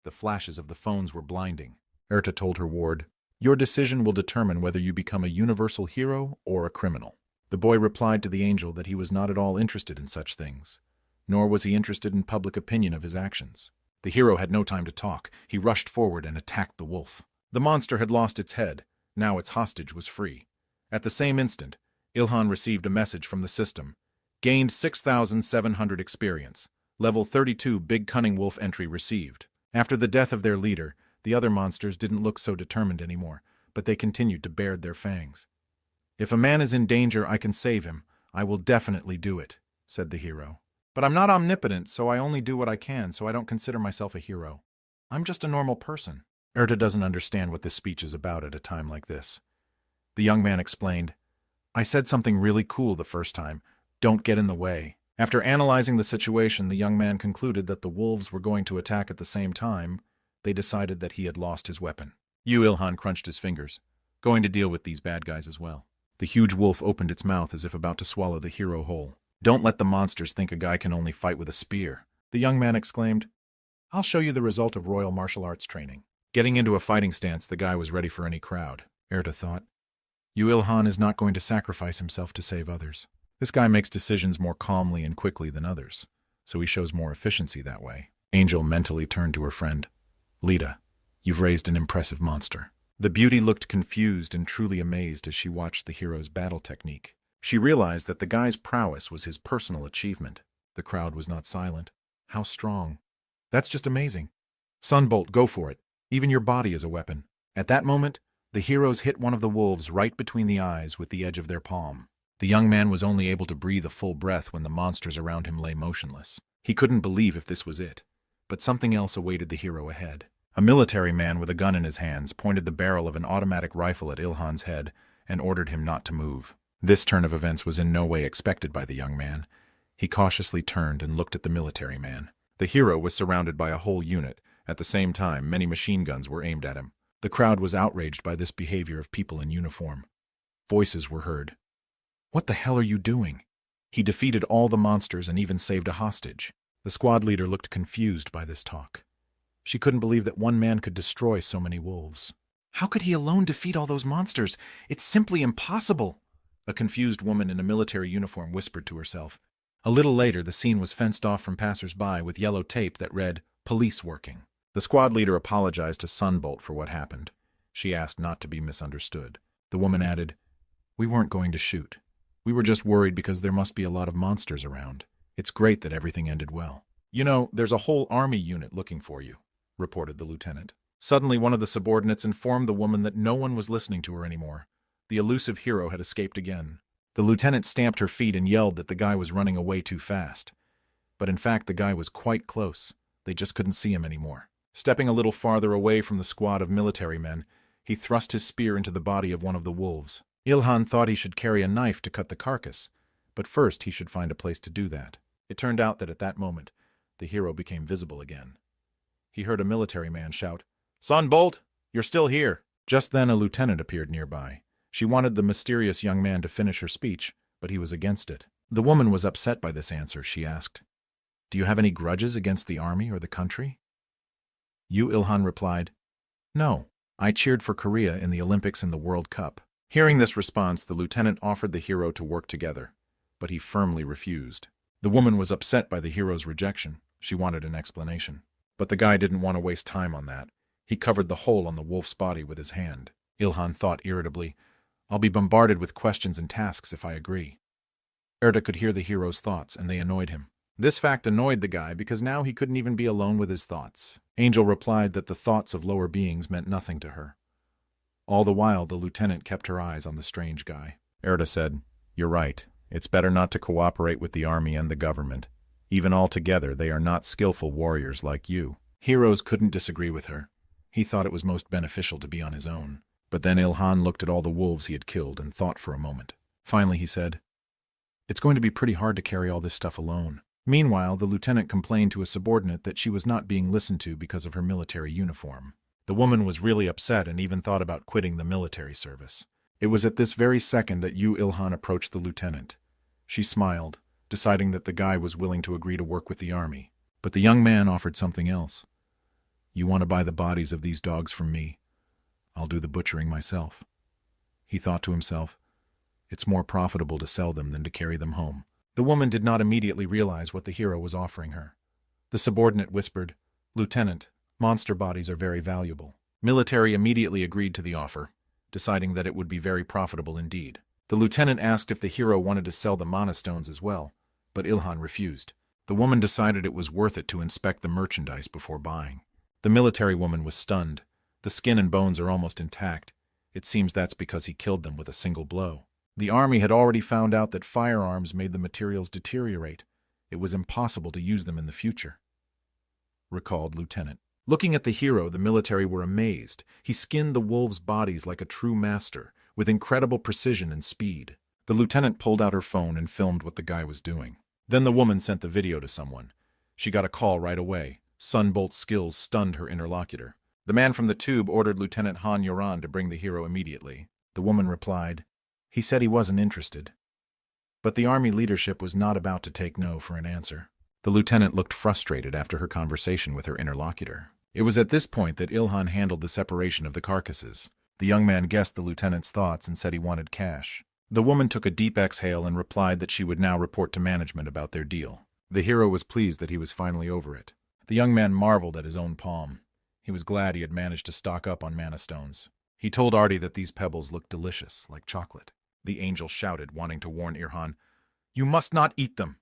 The flashes of the phones were blinding. Erta told her ward, "Your decision will determine whether you become a universal hero or a criminal." The boy replied to the angel that he was not at all interested in such things, nor was he interested in public opinion of his actions. The hero had no time to talk. He rushed forward and attacked the wolf. The monster had lost its head. Now its hostage was free. At the same instant, Ilhan received a message from the system. Gained 6,700 experience. Level 32 Big Cunning Wolf entry received. After the death of their leader, the other monsters didn't look so determined anymore, but they continued to bared their fangs. "If a man is in danger, I can save him. I will definitely do it," said the hero. "But I'm not omnipotent, so I only do what I can, so I don't consider myself a hero. I'm just a normal person." Erta doesn't understand what this speech is about at a time like this. The young man explained, "I said something really cool the first time. Don't get in the way." After analyzing the situation, the young man concluded that the wolves were going to attack at the same time. They decided that he had lost his weapon. Ilhan crunched his fingers. "Going to deal with these bad guys as well." The huge wolf opened its mouth as if about to swallow the hero whole. "Don't let the monsters think a guy can only fight with a spear." The young man exclaimed, "I'll show you the result of royal martial arts training." Getting into a fighting stance, the guy was ready for any crowd. Erta thought, Ilhan is not going to sacrifice himself to save others. This guy makes decisions more calmly and quickly than others, so he shows more efficiency that way. Angel mentally turned to her friend. "Lita, you've raised an impressive monster." The beauty looked confused and truly amazed as she watched the hero's battle technique. She realized that the guy's prowess was his personal achievement. The crowd was not silent. "How strong. That's just amazing. Sunbolt, go for it. Even your body is a weapon." At that moment, the heroes hit one of the wolves right between the eyes with the edge of their palm. The young man was only able to breathe a full breath when the monsters around him lay motionless. He couldn't believe if this was it, but something else awaited the hero ahead. A military man with a gun in his hands pointed the barrel of an automatic rifle at Ilhan's head and ordered him not to move. This turn of events was in no way expected by the young man. He cautiously turned and looked at the military man. The hero was surrounded by a whole unit. At the same time, many machine guns were aimed at him. The crowd was outraged by this behavior of people in uniform. Voices were heard. "What the hell are you doing? He defeated all the monsters and even saved a hostage." The squad leader looked confused by this talk. She couldn't believe that one man could destroy so many wolves. "How could he alone defeat all those monsters? It's simply impossible," a confused woman in a military uniform whispered to herself. A little later, the scene was fenced off from passers-by with yellow tape that read, "Police working." The squad leader apologized to Sunbolt for what happened. She asked not to be misunderstood. The woman added, "We weren't going to shoot. We were just worried because there must be a lot of monsters around. It's great that everything ended well. You know, there's a whole army unit looking for you," reported the lieutenant. Suddenly, one of the subordinates informed the woman that no one was listening to her anymore. The elusive hero had escaped again. The lieutenant stamped her feet and yelled that the guy was running away too fast. But in fact, the guy was quite close. They just couldn't see him anymore. Stepping a little farther away from the squad of military men, he thrust his spear into the body of one of the wolves. Ilhan thought he should carry a knife to cut the carcass, but first he should find a place to do that. It turned out that at that moment, the hero became visible again. He heard a military man shout, "Sunbolt, you're still here." Just then a lieutenant appeared nearby. She wanted the mysterious young man to finish her speech, but he was against it. The woman was upset by this answer. She asked, "Do you have any grudges against the army or the country?" Ilhan replied, "No, I cheered for Korea in the Olympics and the World Cup." Hearing this response, the lieutenant offered the hero to work together, but he firmly refused. The woman was upset by the hero's rejection. She wanted an explanation. But the guy didn't want to waste time on that. He covered the hole on the wolf's body with his hand. Ilhan thought irritably, "I'll be bombarded with questions and tasks if I agree." Erta could hear the hero's thoughts, and they annoyed him. This fact annoyed the guy because now he couldn't even be alone with his thoughts. Angel replied that the thoughts of lower beings meant nothing to her. All the while, the lieutenant kept her eyes on the strange guy. Erta said, "You're right. It's better not to cooperate with the army and the government. Even altogether, they are not skillful warriors like you." Heroes couldn't disagree with her. He thought it was most beneficial to be on his own. But then Ilhan looked at all the wolves he had killed and thought for a moment. Finally he said, "It's going to be pretty hard to carry all this stuff alone." Meanwhile, the lieutenant complained to a subordinate that she was not being listened to because of her military uniform. The woman was really upset and even thought about quitting the military service. It was at this very second that Ilhan approached the lieutenant. She smiled, deciding that the guy was willing to agree to work with the army. But the young man offered something else. "You want to buy the bodies of these dogs from me? I'll do the butchering myself." He thought to himself, "It's more profitable to sell them than to carry them home." The woman did not immediately realize what the hero was offering her. The subordinate whispered, "Lieutenant, monster bodies are very valuable." Military immediately agreed to the offer, deciding that it would be very profitable indeed. The lieutenant asked if the hero wanted to sell the mana stones as well, but Ilhan refused. The woman decided it was worth it to inspect the merchandise before buying. The military woman was stunned. The skin and bones are almost intact. It seems that's because he killed them with a single blow. The army had already found out that firearms made the materials deteriorate. It was impossible to use them in the future, recalled Lieutenant. Looking at the hero, the military were amazed. He skinned the wolves' bodies like a true master, with incredible precision and speed. The lieutenant pulled out her phone and filmed what the guy was doing. Then the woman sent the video to someone. She got a call right away. Sunbolt's skills stunned her interlocutor. The man from the tube ordered Lieutenant Han Yoran to bring the hero immediately. The woman replied, "He said he wasn't interested." But the army leadership was not about to take no for an answer. The lieutenant looked frustrated after her conversation with her interlocutor. It was at this point that Ilhan handled the separation of the carcasses. The young man guessed the lieutenant's thoughts and said he wanted cash. The woman took a deep exhale and replied that she would now report to management about their deal. The hero was pleased that he was finally over it. The young man marveled at his own palm. He was glad he had managed to stock up on mana stones. He told Artie that these pebbles looked delicious, like chocolate. The angel shouted, wanting to warn Ilhan, "You must not eat them.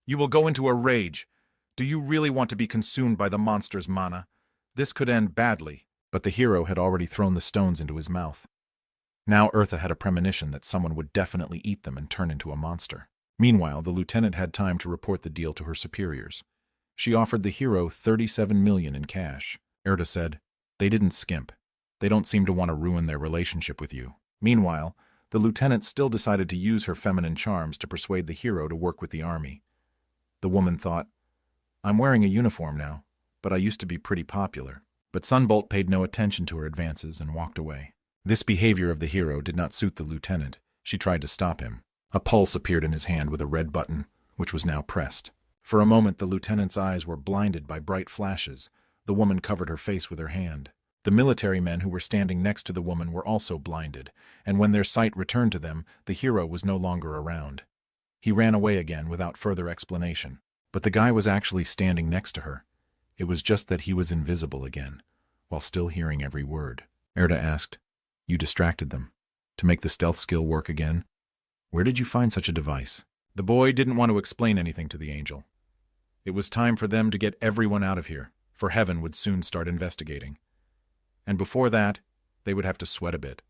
You will go into a rage. Do you really want to be consumed by the monster's mana? This could end badly." But the hero had already thrown the stones into his mouth. Now Eartha had a premonition that someone would definitely eat them and turn into a monster. Meanwhile, the lieutenant had time to report the deal to her superiors. She offered the hero 37 million in cash. Eartha said, "They didn't skimp. They don't seem to want to ruin their relationship with you." Meanwhile, the lieutenant still decided to use her feminine charms to persuade the hero to work with the army. The woman thought, "I'm wearing a uniform now, but I used to be pretty popular." But Sunbolt paid no attention to her advances and walked away. This behavior of the hero did not suit the lieutenant. She tried to stop him. A pulse appeared in his hand with a red button, which was now pressed. For a moment, the lieutenant's eyes were blinded by bright flashes. The woman covered her face with her hand. The military men who were standing next to the woman were also blinded, and when their sight returned to them, the hero was no longer around. He ran away again without further explanation. But the guy was actually standing next to her. It was just that he was invisible again, while still hearing every word. Erda asked, "You distracted them. To make the stealth skill work again? Where did you find such a device?" The boy didn't want to explain anything to the angel. It was time for them to get everyone out of here, for Heaven would soon start investigating. And before that, they would have to sweat a bit.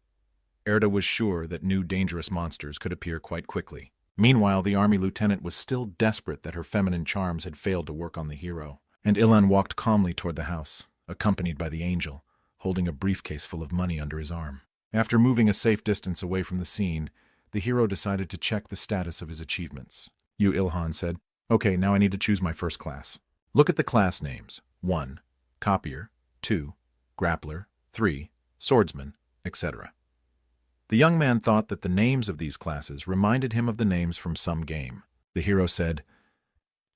Erda was sure that new dangerous monsters could appear quite quickly. Meanwhile, the army lieutenant was still desperate that her feminine charms had failed to work on the hero. And Ilhan walked calmly toward the house, accompanied by the angel, holding a briefcase full of money under his arm. After moving a safe distance away from the scene, the hero decided to check the status of his achievements. Ilhan said, "Okay, now I need to choose my first class. Look at the class names. 1. Copier. 2. Grappler. 3. Swordsman, etc." The young man thought that the names of these classes reminded him of the names from some game. The hero said,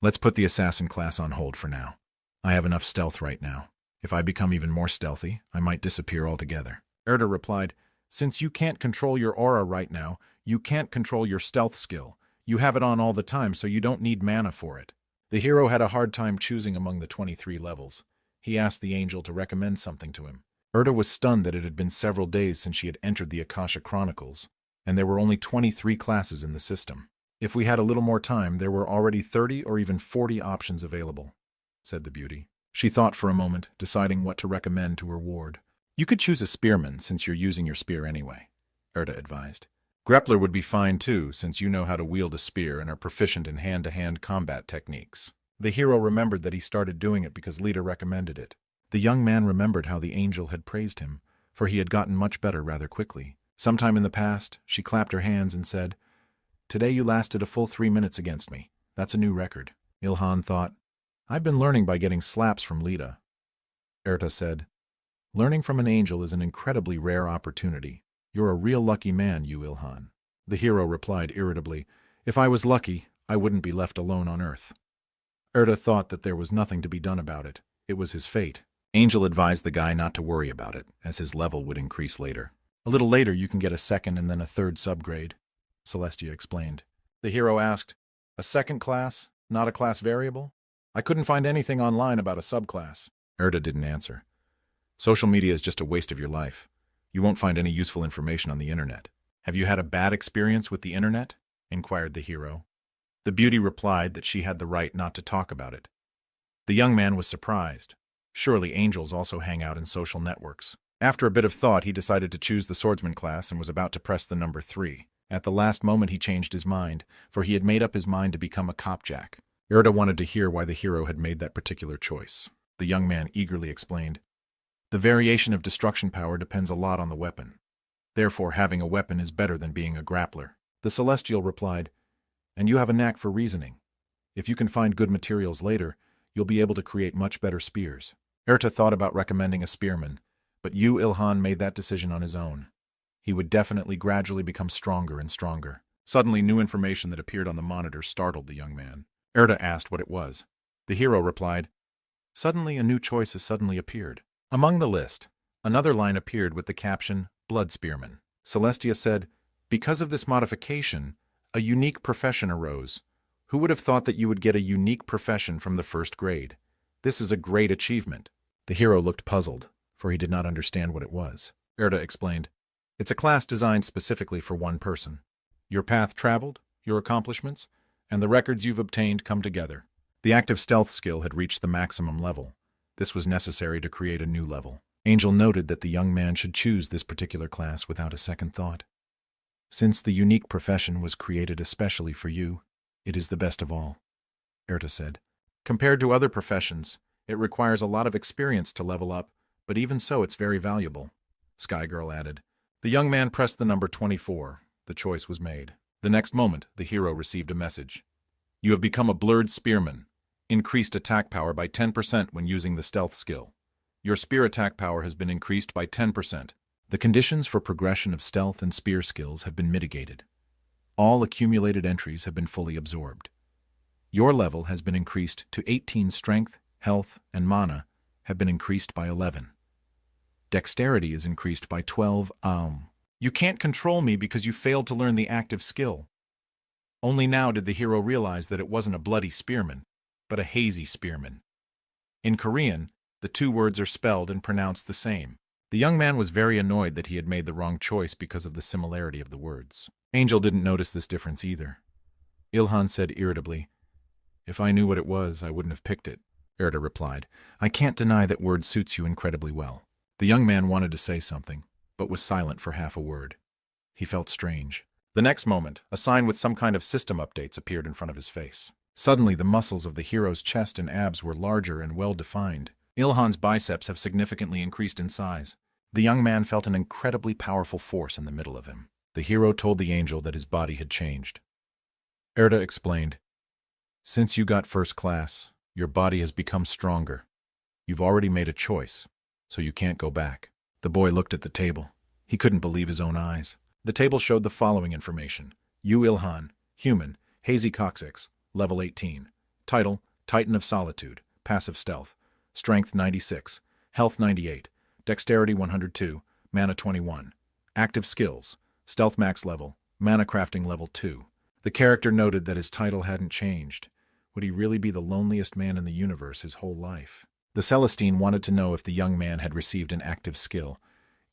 "Let's put the assassin class on hold for now. I have enough stealth right now. If I become even more stealthy, I might disappear altogether." Erda replied, "Since you can't control your aura right now, you can't control your stealth skill. You have it on all the time, so you don't need mana for it." The hero had a hard time choosing among the 23 levels. He asked the angel to recommend something to him. Erda was stunned that it had been several days since she had entered the Akasha Chronicles, and there were only 23 classes in the system. "If we had a little more time, there were already 30 or even 40 options available," said the beauty. She thought for a moment, deciding what to recommend to her ward. "You could choose a spearman, since you're using your spear anyway," Erda advised. "Grappler would be fine too, since you know how to wield a spear and are proficient in hand-to-hand combat techniques." The hero remembered that he started doing it because Lita recommended it. The young man remembered how the angel had praised him, for he had gotten much better rather quickly. Sometime in the past, she clapped her hands and said, "Today you lasted a full 3 minutes against me. That's a new record." Ilhan thought, "I've been learning by getting slaps from Lita." Erta said, "Learning from an angel is an incredibly rare opportunity. You're a real lucky man, you Ilhan." The hero replied irritably, "If I was lucky, I wouldn't be left alone on Earth." Erta thought that there was nothing to be done about it. It was his fate. Angel advised the guy not to worry about it, as his level would increase later. "A little later you can get a second and then a third subgrade," Celestia explained. The hero asked, "A second class, not a class variable? I couldn't find anything online about a subclass." Erta didn't answer. "Social media is just a waste of your life. You won't find any useful information on the internet." "Have you had a bad experience with the internet?" inquired the hero. The beauty replied that she had the right not to talk about it. The young man was surprised. Surely angels also hang out in social networks. After a bit of thought, he decided to choose the swordsman class and was about to press the number 3. At the last moment he changed his mind, for he had made up his mind to become a copjack. Erta wanted to hear why the hero had made that particular choice. The young man eagerly explained, "The variation of destruction power depends a lot on the weapon. Therefore, having a weapon is better than being a grappler." The celestial replied, "And you have a knack for reasoning. If you can find good materials later, you'll be able to create much better spears." Erta thought about recommending a spearman, but Yu Ilhan made that decision on his own. He would definitely gradually become stronger and stronger. Suddenly, new information that appeared on the monitor startled the young man. Erta asked what it was. The hero replied, "Suddenly a new choice has suddenly appeared." Among the list, another line appeared with the caption, "Blood Spearman." Celestia said, "Because of this modification, a unique profession arose. Who would have thought that you would get a unique profession from the first grade? This is a great achievement." The hero looked puzzled, for he did not understand what it was. Erta explained, "It's a class designed specifically for one person. Your path traveled, your accomplishments, and the records you've obtained come together." The active stealth skill had reached the maximum level. This was necessary to create a new level. Angel noted that the young man should choose this particular class without a second thought. "Since the unique profession was created especially for you, it is the best of all," Erta said. "Compared to other professions, it requires a lot of experience to level up, but even so it's very valuable," Sky Girl added. The young man pressed the number 24. The choice was made. The next moment, the hero received a message. "You have become a blurred spearman. Increased attack power by 10% when using the stealth skill. Your spear attack power has been increased by 10%. The conditions for progression of stealth and spear skills have been mitigated. All accumulated entries have been fully absorbed. Your level has been increased to 18. Strength, health, and mana have been increased by 11. Dexterity is increased by 12. You can't control me because you failed to learn the active skill." Only now did the hero realize that it wasn't a bloody spearman, but a hazy spearman. In Korean, the two words are spelled and pronounced the same. The young man was very annoyed that he had made the wrong choice because of the similarity of the words. Angel didn't notice this difference either. Ilhan said irritably, "If I knew what it was, I wouldn't have picked it." Erta replied, "I can't deny that word suits you incredibly well." The young man wanted to say something, but was silent for half a word. He felt strange. The next moment, a sign with some kind of system updates appeared in front of his face. Suddenly, the muscles of the hero's chest and abs were larger and well-defined. Ilhan's biceps have significantly increased in size. The young man felt an incredibly powerful force in the middle of him. The hero told the angel that his body had changed. Erta explained, "Since you got first class, your body has become stronger. You've already made a choice, so you can't go back." The boy looked at the table. He couldn't believe his own eyes. The table showed the following information. Yu Ilhan, human, hazy coccyx, level 18. Title, Titan of Solitude, passive stealth. Strength 96, health 98, dexterity 102, mana 21. Active skills, stealth max level, mana crafting level 2. The character noted that his title hadn't changed. Would he really be the loneliest man in the universe his whole life? The Celestine wanted to know if the young man had received an active skill.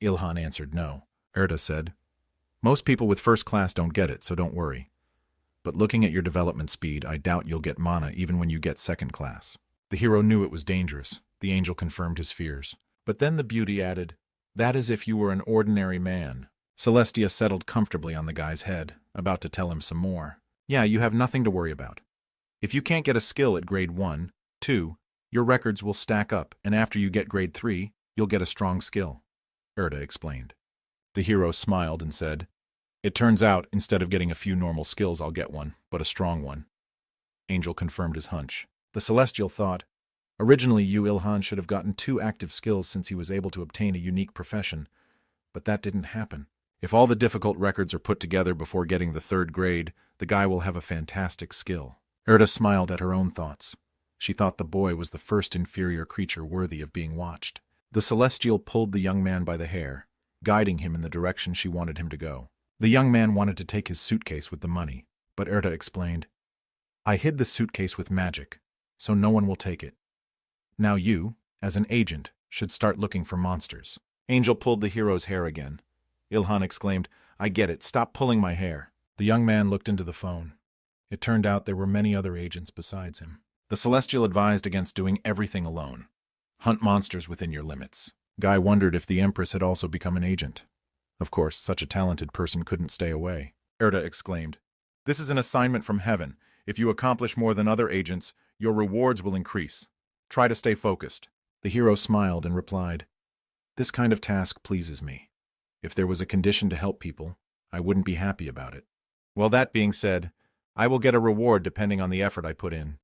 Ilhan answered no. Erta said, "Most people with first class don't get it, so don't worry. But looking at your development speed, I doubt you'll get mana even when you get second class." The hero knew it was dangerous. The angel confirmed his fears. But then the beauty added, "That is if you were an ordinary man." Celestia settled comfortably on the guy's head, about to tell him some more. "Yeah, you have nothing to worry about. If you can't get a skill at grade 1, 2, Your records will stack up, and after you get grade 3, you'll get a strong skill, Erda explained. The hero smiled and said, It turns out, instead of getting a few normal skills, I'll get one, but a strong one. Angel confirmed his hunch. The Celestial thought, Originally, Ilhan should have gotten 2 active skills since he was able to obtain a unique profession, but that didn't happen. If all the difficult records are put together before getting the 3rd grade, the guy will have a fantastic skill. Erda smiled at her own thoughts. She thought the boy was the first inferior creature worthy of being watched. The Celestial pulled the young man by the hair, guiding him in the direction she wanted him to go. The young man wanted to take his suitcase with the money, but Erda explained, I hid the suitcase with magic, so no one will take it. Now you, as an agent, should start looking for monsters. Angel pulled the hero's hair again. Ilhan exclaimed, I get it, stop pulling my hair. The young man looked into the phone. It turned out there were many other agents besides him. The Celestial advised against doing everything alone. Hunt monsters within your limits. Guy wondered if the Empress had also become an agent. Of course, such a talented person couldn't stay away. Erda exclaimed, This is an assignment from heaven. If you accomplish more than other agents, your rewards will increase. Try to stay focused. The hero smiled and replied, This kind of task pleases me. If there was a condition to help people, I wouldn't be happy about it. Well, that being said, I will get a reward depending on the effort I put in.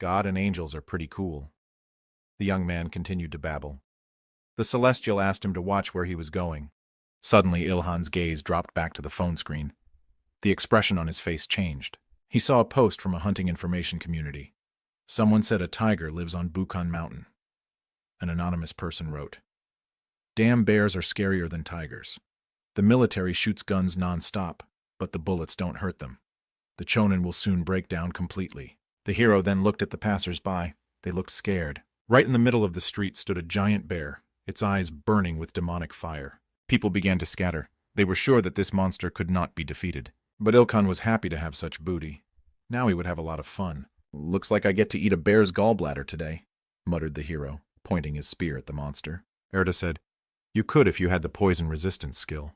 God and angels are pretty cool. The young man continued to babble. The Celestial asked him to watch where he was going. Suddenly, Ilhan's gaze dropped back to the phone screen. The expression on his face changed. He saw a post from a hunting information community. Someone said a tiger lives on Bukan Mountain. An anonymous person wrote, Damn bears are scarier than tigers. The military shoots guns non-stop, but the bullets don't hurt them. The Chonin will soon break down completely. The hero then looked at the passers-by. They looked scared. Right in the middle of the street stood a giant bear, its eyes burning with demonic fire. People began to scatter. They were sure that this monster could not be defeated. But Ilkan was happy to have such booty. Now he would have a lot of fun. Looks like I get to eat a bear's gallbladder today, muttered the hero, pointing his spear at the monster. Erda said, You could if you had the poison resistance skill.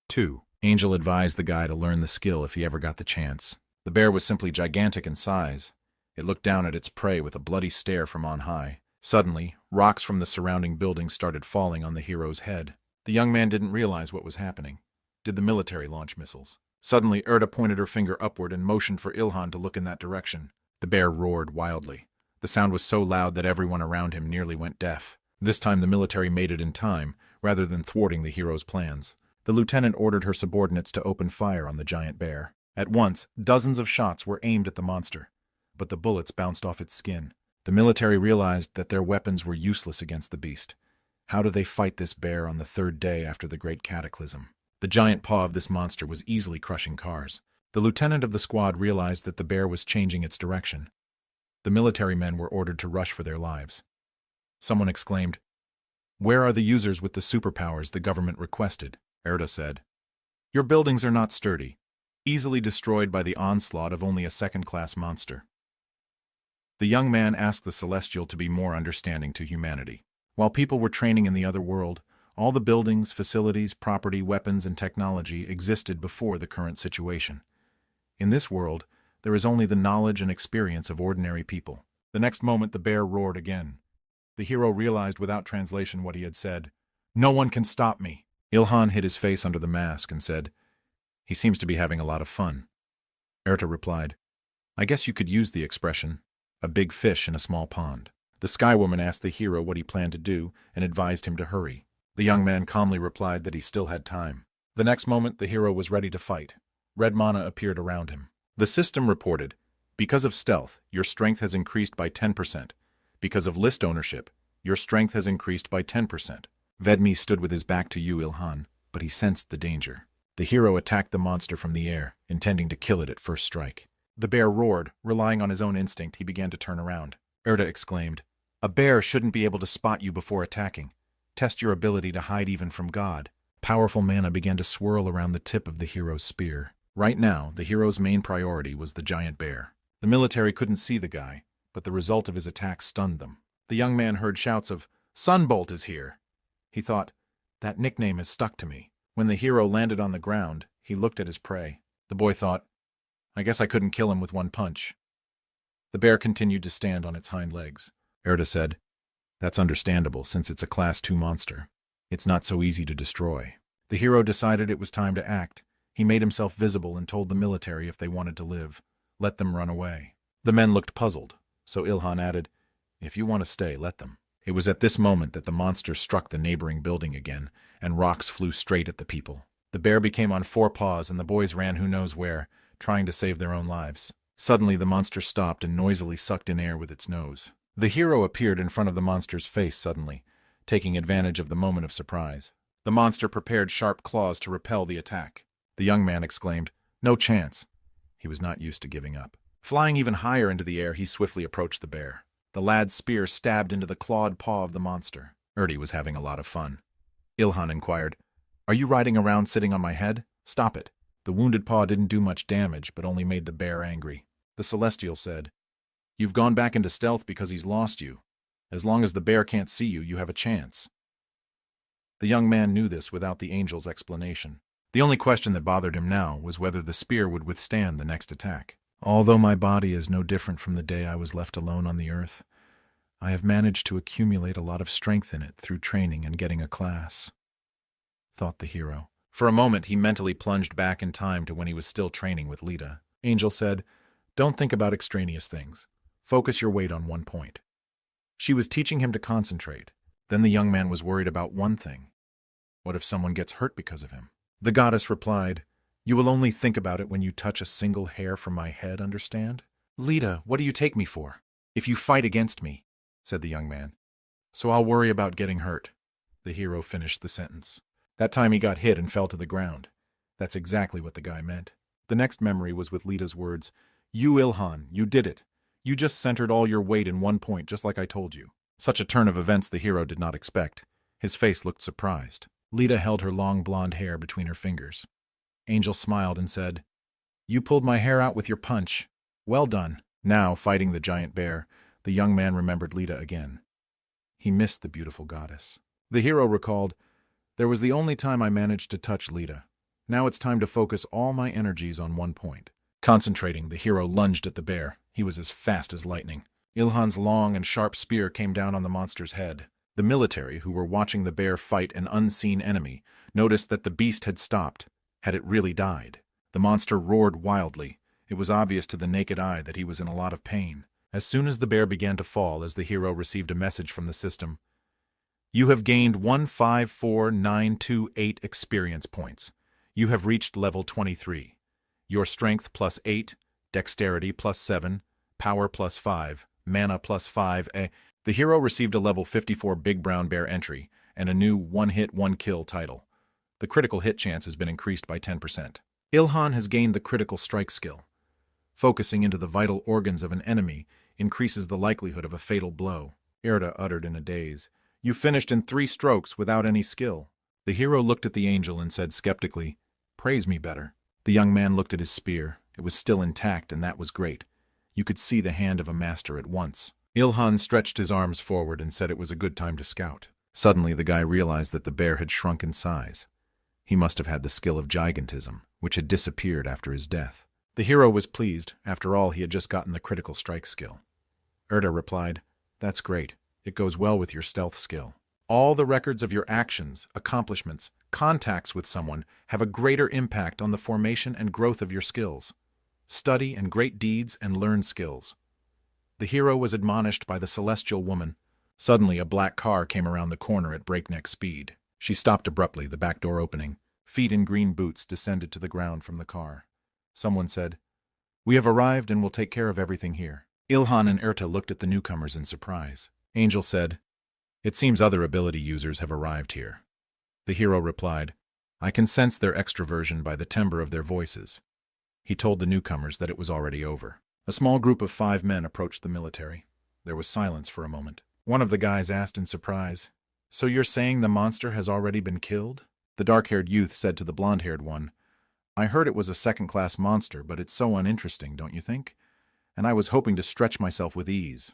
2. Angel advised the guy to learn the skill if he ever got the chance. The bear was simply gigantic in size. It looked down at its prey with a bloody stare from on high. Suddenly, rocks from the surrounding buildings started falling on the hero's head. The young man didn't realize what was happening. Did the military launch missiles? Suddenly, Erda pointed her finger upward and motioned for Ilhan to look in that direction. The bear roared wildly. The sound was so loud that everyone around him nearly went deaf. This time the military made it in time, rather than thwarting the hero's plans. The lieutenant ordered her subordinates to open fire on the giant bear. At once, dozens of shots were aimed at the monster, but the bullets bounced off its skin. The military realized that their weapons were useless against the beast. How do they fight this bear on the 3rd day after the Great Cataclysm? The giant paw of this monster was easily crushing cars. The lieutenant of the squad realized that the bear was changing its direction. The military men were ordered to rush for their lives. Someone exclaimed, Where are the users with the superpowers the government requested? Erda said, Your buildings are not sturdy, easily destroyed by the onslaught of only a 2nd-class monster. The young man asked the Celestial to be more understanding to humanity. While people were training in the other world, all the buildings, facilities, property, weapons, and technology existed before the current situation. In this world, there is only the knowledge and experience of ordinary people. The next moment the bear roared again. The hero realized without translation what he had said. No one can stop me. Ilhan hid his face under the mask and said, He seems to be having a lot of fun. Erta replied, I guess you could use the expression, a big fish in a small pond. The Sky Woman asked the hero what he planned to do and advised him to hurry. The young man calmly replied that he still had time. The next moment the hero was ready to fight. Red mana appeared around him. The system reported, Because of stealth, your strength has increased by 10%. Because of list ownership, your strength has increased by 10%. Vedmi stood with his back to you, Ilhan, but he sensed the danger. The hero attacked the monster from the air, intending to kill it at first strike. The bear roared. Relying on his own instinct, he began to turn around. Erda exclaimed, A bear shouldn't be able to spot you before attacking. Test your ability to hide even from God. Powerful mana began to swirl around the tip of the hero's spear. Right now, the hero's main priority was the giant bear. The military couldn't see the guy, but the result of his attack stunned them. The young man heard shouts of, Sunbolt is here! He thought, that nickname has stuck to me. When the hero landed on the ground, he looked at his prey. The boy thought, I guess I couldn't kill him with one punch. The bear continued to stand on its hind legs. Erda said, "That's understandable, since it's a Class 2 monster. It's not so easy to destroy." The hero decided it was time to act. He made himself visible and told the military if they wanted to live, let them run away. The men looked puzzled, so Ilhan added, "If you want to stay, let them." It was at this moment that the monster struck the neighboring building again, and rocks flew straight at the people. The bear became on 4 paws, and the boys ran who knows where, trying to save their own lives. Suddenly, the monster stopped and noisily sucked in air with its nose. The hero appeared in front of the monster's face suddenly, taking advantage of the moment of surprise. The monster prepared sharp claws to repel the attack. The young man exclaimed, "No chance." He was not used to giving up. Flying even higher into the air, he swiftly approached the bear. The lad's spear stabbed into the clawed paw of the monster. Erdi was having a lot of fun. Ilhan inquired, "Are you riding around sitting on my head? Stop it." The wounded paw didn't do much damage, but only made the bear angry. The Celestial said, "You've gone back into stealth because he's lost you. As long as the bear can't see you, you have a chance." The young man knew this without the angel's explanation. The only question that bothered him now was whether the spear would withstand the next attack. "Although my body is no different from the day I was left alone on the earth, I have managed to accumulate a lot of strength in it through training and getting a class," thought the hero. For a moment, he mentally plunged back in time to when he was still training with Lita. Angel said, "Don't think about extraneous things. Focus your weight on one point." She was teaching him to concentrate. Then the young man was worried about one thing. What if someone gets hurt because of him? The goddess replied, "You will only think about it when you touch a single hair from my head, understand?" "Lita, what do you take me for?" "If you fight against me," said the young man. "So I'll worry about getting hurt." The hero finished the sentence. That time he got hit and fell to the ground. That's exactly what the guy meant. The next memory was with Lita's words, "You, Ilhan, you did it. You just centered all your weight in one point, just like I told you." Such a turn of events the hero did not expect. His face looked surprised. Lita held her long blonde hair between her fingers. Angel smiled and said, "You pulled my hair out with your punch. Well done." Now, fighting the giant bear, the young man remembered Lita again. He missed the beautiful goddess. The hero recalled, "There was the only time I managed to touch Lita. Now it's time to focus all my energies on one point." Concentrating, the hero lunged at the bear. He was as fast as lightning. Ilhan's long and sharp spear came down on the monster's head. The military, who were watching the bear fight an unseen enemy, noticed that the beast had stopped. Had it really died? The monster roared wildly. It was obvious to the naked eye that he was in a lot of pain. As soon as the bear began to fall, as the hero received a message from the system, "You have gained 154928 experience points. You have reached level 23. Your strength +8, dexterity +7, power +5, mana +5. The hero received a level 54 Big Brown Bear entry and a new one-hit, one-kill title. The critical hit chance has been increased by 10%. Ilhan has gained the critical strike skill. Focusing into the vital organs of an enemy increases the likelihood of a fatal blow." Erda uttered in a daze, "You finished in 3 strokes without any skill." The hero looked at the angel and said skeptically, "Praise me better." The young man looked at his spear. It was still intact, and that was great. You could see the hand of a master at once. Ilhan stretched his arms forward and said it was a good time to scout. Suddenly the guy realized that the bear had shrunk in size. He must have had the skill of gigantism, which had disappeared after his death. The hero was pleased. After all, he had just gotten the critical strike skill. Erda replied, "That's great. It goes well with your stealth skill. All the records of your actions, accomplishments, contacts with someone have a greater impact on the formation and growth of your skills. Study and great deeds and learn skills." The hero was admonished by the celestial woman. Suddenly, a black car came around the corner at breakneck speed. She stopped abruptly, the back door opening. Feet in green boots descended to the ground from the car. Someone said, "We have arrived and will take care of everything here." Ilhan and Erta looked at the newcomers in surprise. Angel said, "It seems other ability users have arrived here." The hero replied, "I can sense their extroversion by the timbre of their voices." He told the newcomers that it was already over. A small group of 5 men approached the military. There was silence for a moment. One of the guys asked in surprise, "So you're saying the monster has already been killed?" The dark-haired youth said to the blonde-haired one, "I heard it was a second-class monster, but it's so uninteresting, don't you think? And I was hoping to stretch myself with ease."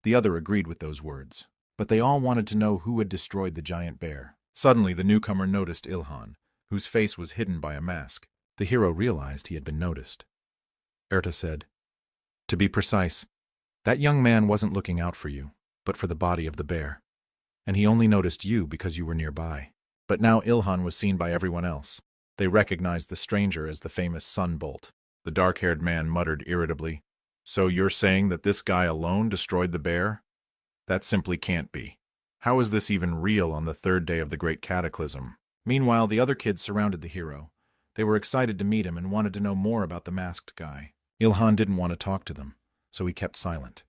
The other agreed with those words, but they all wanted to know who had destroyed the giant bear. Suddenly, the newcomer noticed Ilhan, whose face was hidden by a mask. The hero realized he had been noticed. Erta said, "To be precise, That young man wasn't looking out for you, but for the body of the bear. And he only noticed you because you were nearby. But now Ilhan was seen by everyone else. They recognized the stranger as the famous Sunbolt. The dark-haired man muttered irritably, "So you're saying that this guy alone destroyed the bear? That simply can't be. How is this even real on the third day of the Great Cataclysm?" Meanwhile, the other kids surrounded the hero. They were excited to meet him and wanted to know more about the masked guy. Ilhan didn't want to talk to them, so he kept silent.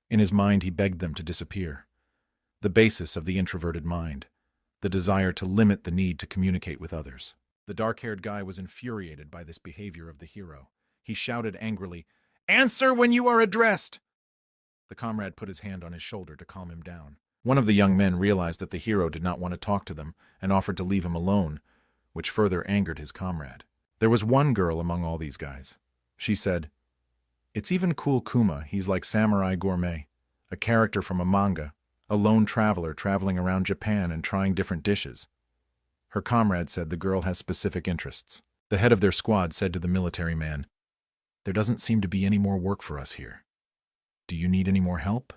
In his mind, he begged them to disappear. The basis of the introverted mind, the desire to limit the need to communicate with others. The dark-haired guy was infuriated by this behavior of the hero. He shouted angrily, "Answer when you are addressed!" The comrade put his hand on his shoulder to calm him down. One of the young men realized that the hero did not want to talk to them and offered to leave him alone, which further angered his comrade. There was one girl among all these guys. She said, "It's even cool Kuma, he's like Samurai Gourmet, a character from a manga, a lone traveler traveling around Japan and trying different dishes." Her comrade said the girl has specific interests. The head of their squad said to the military man, "There doesn't seem to be any more work for us here. Do you need any more help?"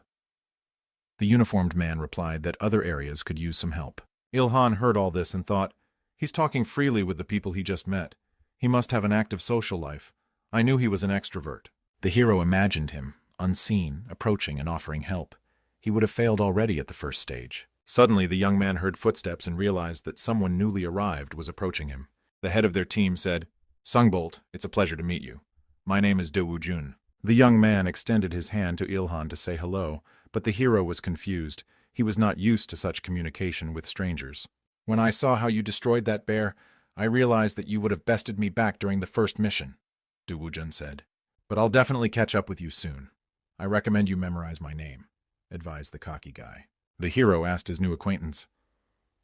The uniformed man replied that other areas could use some help. Ilhan heard all this and thought, "He's talking freely with the people he just met. He must have an active social life. I knew he was an extrovert." The hero imagined him, unseen, approaching and offering help. He would have failed already at the first stage. Suddenly, the young man heard footsteps and realized that someone newly arrived was approaching him. The head of their team said, "Sungbolt, it's a pleasure to meet you. My name is Do Jun." The young man extended his hand to Ilhan to say hello, but the hero was confused. He was not used to such communication with strangers. "When I saw how you destroyed that bear, I realized that you would have bested me back during the first mission," Do Jun said. "But I'll definitely catch up with you soon. I recommend you memorize my name," advised the cocky guy. The hero asked his new acquaintance,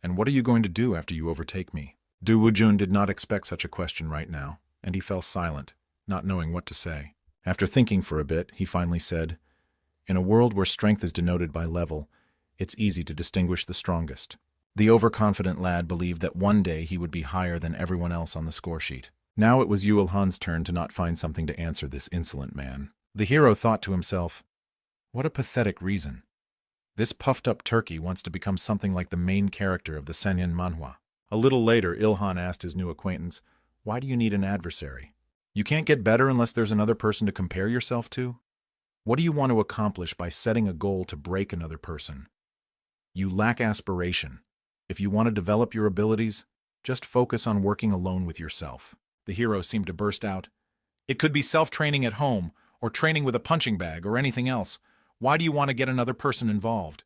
"And what are you going to do after you overtake me?" Do Jun did not expect such a question right now, and he fell silent, not knowing what to say. After thinking for a bit, he finally said, "In a world where strength is denoted by level, it's easy to distinguish the strongest." The overconfident lad believed that one day he would be higher than everyone else on the score sheet. Now it was Ilhan's turn to not find something to answer this insolent man. The hero thought to himself, "What a pathetic reason. This puffed-up turkey wants to become something like the main character of the seinen manhwa." A little later, Ilhan asked his new acquaintance, "Why do you need an adversary? You can't get better unless there's another person to compare yourself to? What do you want to accomplish by setting a goal to break another person? You lack aspiration. If you want to develop your abilities, just focus on working alone with yourself." The hero seemed to burst out, "It could be self-training at home, or training with a punching bag, or anything else. Why do you want to get another person involved?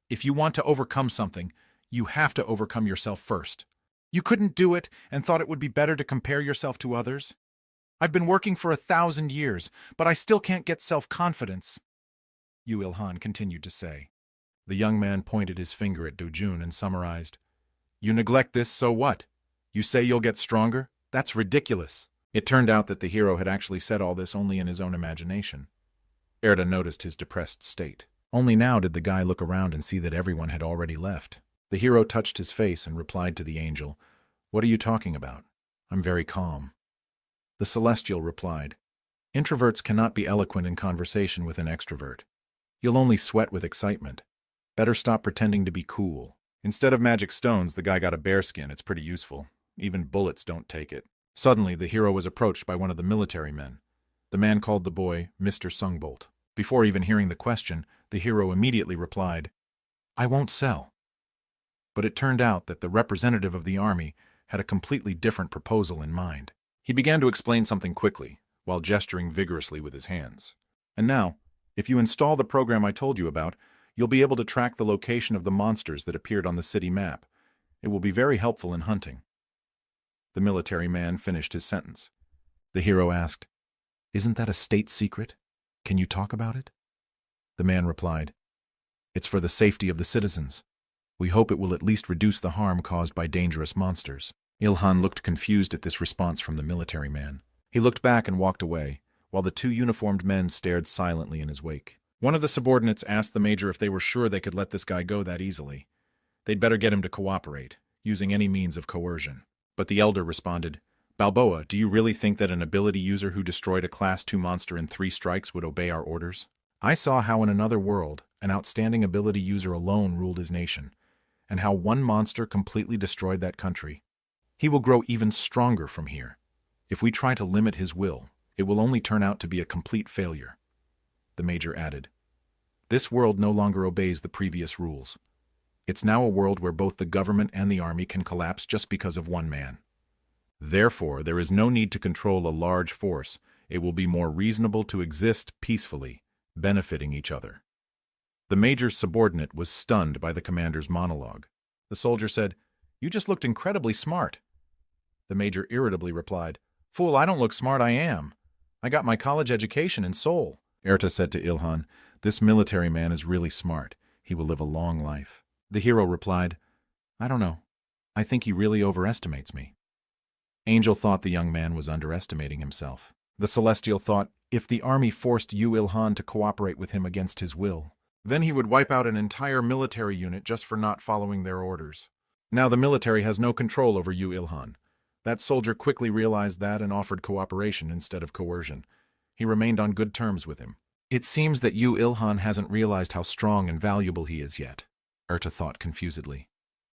If you want to overcome something, you have to overcome yourself first. You couldn't do it and thought it would be better to compare yourself to others? I've been working for 1,000 years, but I still can't get self-confidence," Ilhan continued to say. The young man pointed his finger at Dojun and summarized, "You neglect this, so what? You say you'll get stronger? That's ridiculous." It turned out that the hero had actually said all this only in his own imagination. Erda noticed his depressed state. Only now did the guy look around and see that everyone had already left. The hero touched his face and replied to the angel, "What are you talking about? I'm very calm." The celestial replied, "Introverts cannot be eloquent in conversation with an extrovert. You'll only sweat with excitement. Better stop pretending to be cool." Instead of magic stones, the guy got a bearskin. It's pretty useful. Even bullets don't take it. Suddenly, the hero was approached by one of the military men. The man called the boy Mr. Sungbolt. Before even hearing the question, the hero immediately replied, "I won't sell." But it turned out that the representative of the army had a completely different proposal in mind. He began to explain something quickly, while gesturing vigorously with his hands. "And now, if you install the program I told you about, you'll be able to track the location of the monsters that appeared on the city map. It will be very helpful in hunting." The military man finished his sentence. The hero asked, "Isn't that a state secret? Can you talk about it?" The man replied, "It's for the safety of the citizens. We hope it will at least reduce the harm caused by dangerous monsters." Ilhan looked confused at this response from the military man. He looked back and walked away, while the two uniformed men stared silently in his wake. One of the subordinates asked the major if they were sure they could let this guy go that easily. They'd better get him to cooperate, using any means of coercion. But the elder responded, "Balboa, do you really think that an ability user who destroyed a Class 2 monster in 3 strikes would obey our orders?" I saw how in another world, an outstanding ability user alone ruled his nation, and how one monster completely destroyed that country. He will grow even stronger from here. If we try to limit his will, it will only turn out to be a complete failure. The Major added, "This world no longer obeys the previous rules. It's now a world where both the government and the army can collapse just because of one man. Therefore, there is no need to control a large force. It will be more reasonable to exist peacefully, benefiting each other." The Major's subordinate was stunned by the commander's monologue. The soldier said, "You just looked incredibly smart." The Major irritably replied, "Fool, I don't look smart, I am. I got my college education in Seoul." Erta said to Ilhan, "This military man is really smart. He will live a long life." The hero replied, "I don't know. I think he really overestimates me." Angel thought the young man was underestimating himself. The Celestial thought, if the army forced Yu Ilhan to cooperate with him against his will, then he would wipe out an entire military unit just for not following their orders. Now the military has no control over Yu Ilhan. That soldier quickly realized that and offered cooperation instead of coercion. He remained on good terms with him. It seems that Yu Ilhan hasn't realized how strong and valuable he is yet, Erta thought confusedly.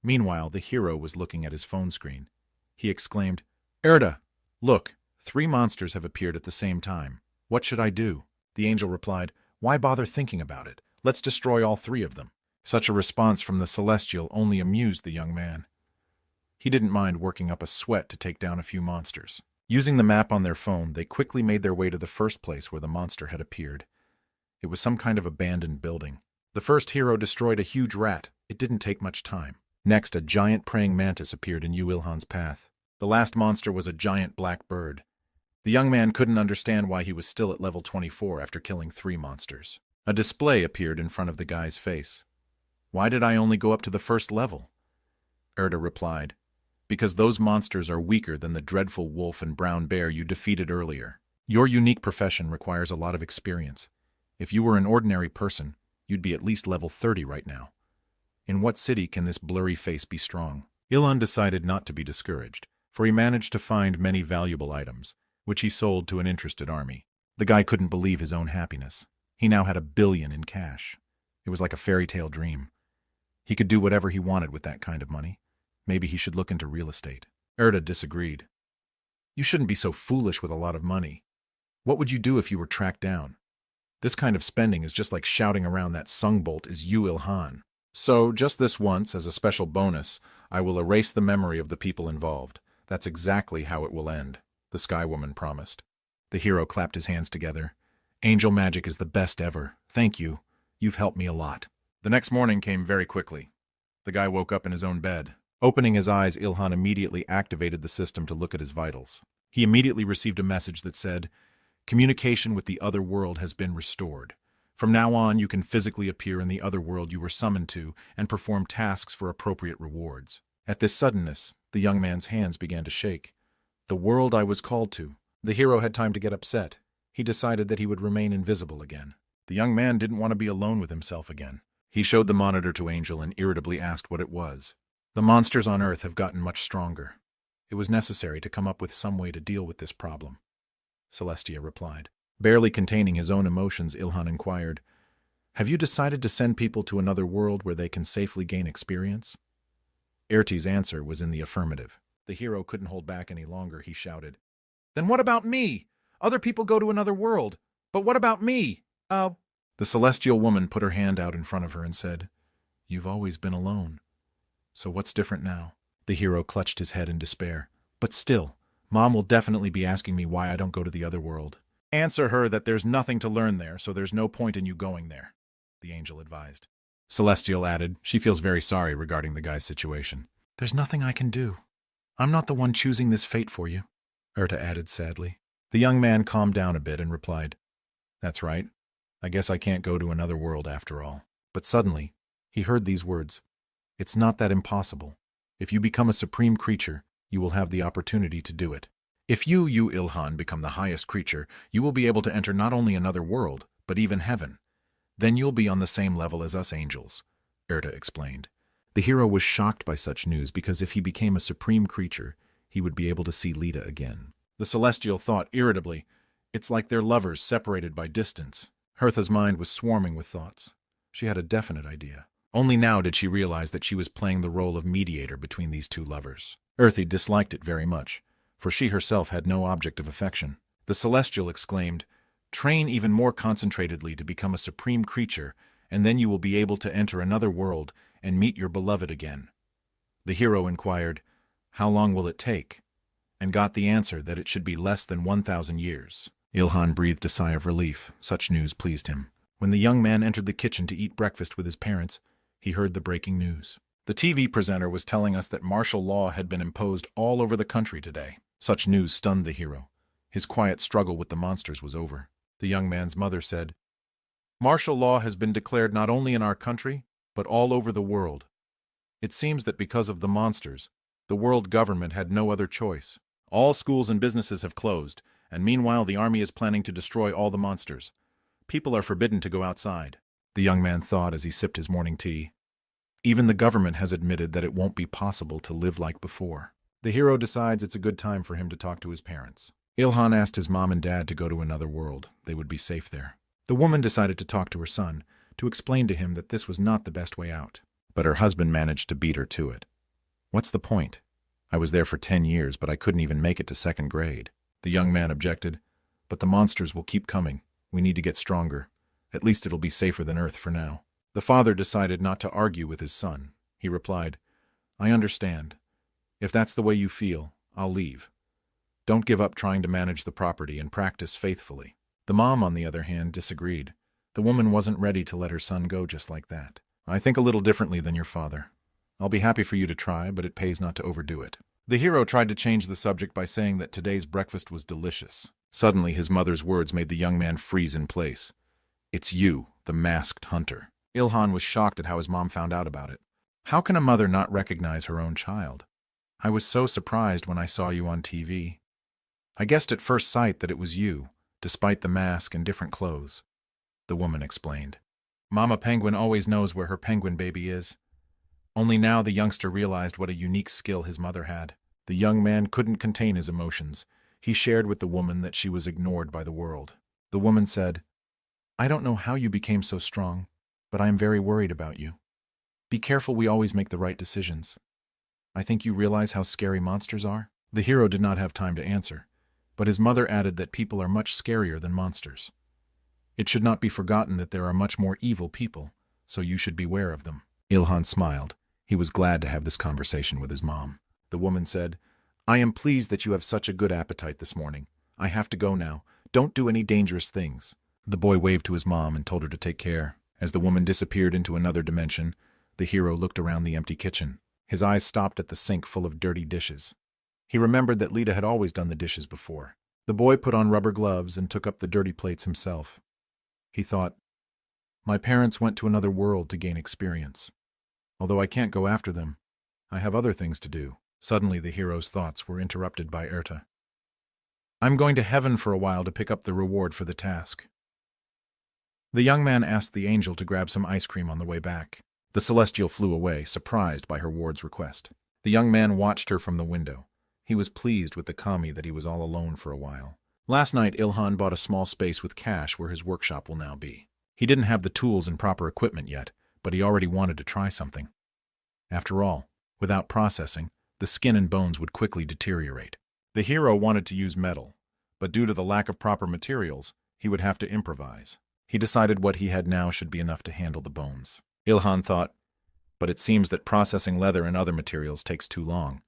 Meanwhile, the hero was looking at his phone screen. He exclaimed, "Erta, look, 3 monsters have appeared at the same time. What should I do?" The angel replied, "Why bother thinking about it? Let's destroy all 3 of them." Such a response from the Celestial only amused the young man. He didn't mind working up a sweat to take down a few monsters. Using the map on their phone, they quickly made their way to the first place where the monster had appeared. It was some kind of abandoned building. The first hero destroyed a huge rat. It didn't take much time. Next, a giant praying mantis appeared in Yu Ilhan's path. The last monster was a giant black bird. The young man couldn't understand why he was still at level 24 after killing 3 monsters. A display appeared in front of the guy's face. "Why did I only go up to the first level?" Erta replied, "Because those monsters are weaker than the dreadful wolf and brown bear you defeated earlier. Your unique profession requires a lot of experience. If you were an ordinary person, you'd be at least level 30 right now. In what city can this blurry face be strong?" Ilhan decided not to be discouraged, for he managed to find many valuable items, which he sold to an interested army. The guy couldn't believe his own happiness. He now had 1 billion in cash. It was like a fairy tale dream. He could do whatever he wanted with that kind of money. Maybe he should look into real estate. Erta disagreed. "You shouldn't be so foolish with a lot of money. What would you do if you were tracked down? This kind of spending is just like shouting around that Sungbolt is Yu Ilhan. So, just this once, as a special bonus, I will erase the memory of the people involved. That's exactly how it will end," the Sky Woman promised. The hero clapped his hands together. "Angel magic is the best ever. Thank you. You've helped me a lot." The next morning came very quickly. The guy woke up in his own bed. Opening his eyes, Ilhan immediately activated the system to look at his vitals. He immediately received a message that said, "Communication with the other world has been restored. From now on, you can physically appear in the other world you were summoned to and perform tasks for appropriate rewards." At this suddenness, the young man's hands began to shake. The world I was called to. The hero had time to get upset. He decided that he would remain invisible again. The young man didn't want to be alone with himself again. He showed the monitor to Angel and irritably asked what it was. "The monsters on Earth have gotten much stronger. It was necessary to come up with some way to deal with this problem," Celestia replied. Barely containing his own emotions, Ilhan inquired, "Have you decided to send people to another world where they can safely gain experience?" Erti's answer was in the affirmative. The hero couldn't hold back any longer. He shouted, "Then what about me? Other people go to another world. But what about me? The celestial woman put her hand out in front of her and said, "You've always been alone. So what's different now?" The hero clutched his head in despair. "But still, Mom will definitely be asking me why I don't go to the other world." "Answer her that there's nothing to learn there, so there's no point in you going there," the angel advised. Celestial added, she feels very sorry regarding the guy's situation. "There's nothing I can do. I'm not the one choosing this fate for you," Erta added sadly. The young man calmed down a bit and replied, "That's right. I guess I can't go to another world after all." But suddenly, he heard these words, "It's not that impossible. If you become a supreme creature, you will have the opportunity to do it. If you, Yu Ilhan, become the highest creature, you will be able to enter not only another world, but even heaven. Then you'll be on the same level as us angels," Erta explained. The hero was shocked by such news because if he became a supreme creature, he would be able to see Lita again. The celestial thought irritably, "It's like they're lovers separated by distance." Hertha's mind was swarming with thoughts. She had a definite idea. Only now did she realize that she was playing the role of mediator between these two lovers. Earthy disliked it very much, for she herself had no object of affection. The Celestial exclaimed, "Train even more concentratedly to become a supreme creature, and then you will be able to enter another world and meet your beloved again." The hero inquired, "How long will it take?" and got the answer that it should be less than 1,000 years. Ilhan breathed a sigh of relief. Such news pleased him. When the young man entered the kitchen to eat breakfast with his parents, he heard the breaking news. The TV presenter was telling us that martial law had been imposed all over the country today. Such news stunned the hero. His quiet struggle with the monsters was over. The young man's mother said, "Martial law has been declared not only in our country, but all over the world. It seems that because of the monsters, the world government had no other choice. All schools and businesses have closed, and meanwhile the army is planning to destroy all the monsters. People are forbidden to go outside." The young man thought as he sipped his morning tea. Even the government has admitted that it won't be possible to live like before. The hero decides it's a good time for him to talk to his parents. Ilhan asked his mom and dad to go to another world. They would be safe there. The woman decided to talk to her son, to explain to him that this was not the best way out. But her husband managed to beat her to it. "What's the point? I was there for 10 years, but I couldn't even make it to 2nd grade. The young man objected, "But the monsters will keep coming. We need to get stronger. At least it'll be safer than Earth for now." The father decided not to argue with his son. He replied, "I understand. If that's the way you feel, I'll leave. Don't give up trying to manage the property and practice faithfully." The mom, on the other hand, disagreed. The woman wasn't ready to let her son go just like that. "I think a little differently than your father. I'll be happy for you to try, but it pays not to overdo it." The hero tried to change the subject by saying that today's breakfast was delicious. Suddenly, his mother's words made the young man freeze in place. "It's you, the masked hunter." Ilhan was shocked at how his mom found out about it. How can a mother not recognize her own child? "I was so surprised when I saw you on TV. I guessed at first sight that it was you, despite the mask and different clothes," the woman explained. Mama Penguin always knows where her penguin baby is. Only now the youngster realized what a unique skill his mother had. The young man couldn't contain his emotions. He shared with the woman that she was ignored by the world. The woman said, "I don't know how you became so strong, but I am very worried about you. Be careful, we always make the right decisions. I think you realize how scary monsters are?" The hero did not have time to answer, but his mother added that people are much scarier than monsters. It should not be forgotten that there are much more evil people, so you should beware of them. Ilhan smiled. He was glad to have this conversation with his mom. The woman said, "I am pleased that you have such a good appetite this morning. I have to go now. Don't do any dangerous things." The boy waved to his mom and told her to take care. As the woman disappeared into another dimension, the hero looked around the empty kitchen. His eyes stopped at the sink full of dirty dishes. He remembered that Lita had always done the dishes before. The boy put on rubber gloves and took up the dirty plates himself. He thought, "My parents went to another world to gain experience. Although I can't go after them, I have other things to do." Suddenly the hero's thoughts were interrupted by Erta. "I'm going to heaven for a while to pick up the reward for the task." The young man asked the angel to grab some ice cream on the way back. The Celestial flew away, surprised by her ward's request. The young man watched her from the window. He was pleased with the kami that he was all alone for a while. Last night, Ilhan bought a small space with cash where his workshop will now be. He didn't have the tools and proper equipment yet, but he already wanted to try something. After all, without processing, the skin and bones would quickly deteriorate. The hero wanted to use metal, but due to the lack of proper materials, he would have to improvise. He decided what he had now should be enough to handle the bones. Ilhan thought, "But it seems that processing leather and other materials takes too long.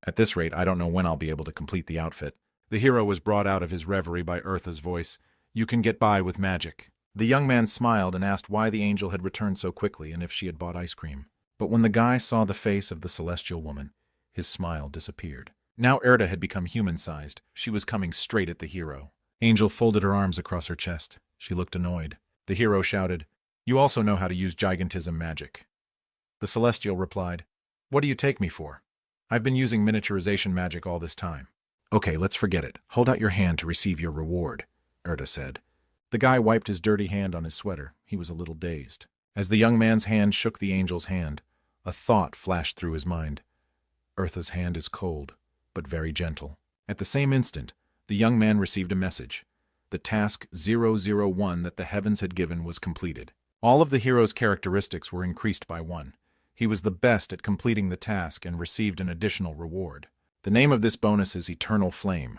At this rate, I don't know when I'll be able to complete the outfit." The hero was brought out of his reverie by Eartha's voice. "You can get by with magic." The young man smiled and asked why the angel had returned so quickly and if she had bought ice cream. But when the guy saw the face of the celestial woman, his smile disappeared. Now Erta had become human-sized. She was coming straight at the hero. Angel folded her arms across her chest. She looked annoyed. The hero shouted, "You also know how to use gigantism magic." The celestial replied, "What do you take me for? I've been using miniaturization magic all this time." "Okay, let's forget it. Hold out your hand to receive your reward," Erta said. The guy wiped his dirty hand on his sweater. He was a little dazed. As the young man's hand shook the angel's hand, a thought flashed through his mind. Eartha's hand is cold, but very gentle. At the same instant, the young man received a message. The task 001 that the heavens had given was completed. All of the hero's characteristics were increased by 1. He was the best at completing the task and received an additional reward. The name of this bonus is Eternal Flame.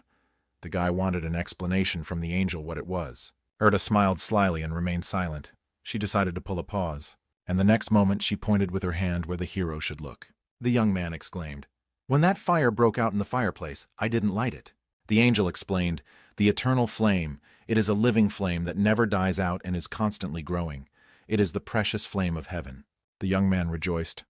The guy wanted an explanation from the angel what it was. Erta smiled slyly and remained silent. She decided to pull a pause, and the next moment she pointed with her hand where the hero should look. The young man exclaimed, "When that fire broke out in the fireplace, I didn't light it." The angel explained, "The eternal flame, it is a living flame that never dies out and is constantly growing. It is the precious flame of heaven." The young man rejoiced.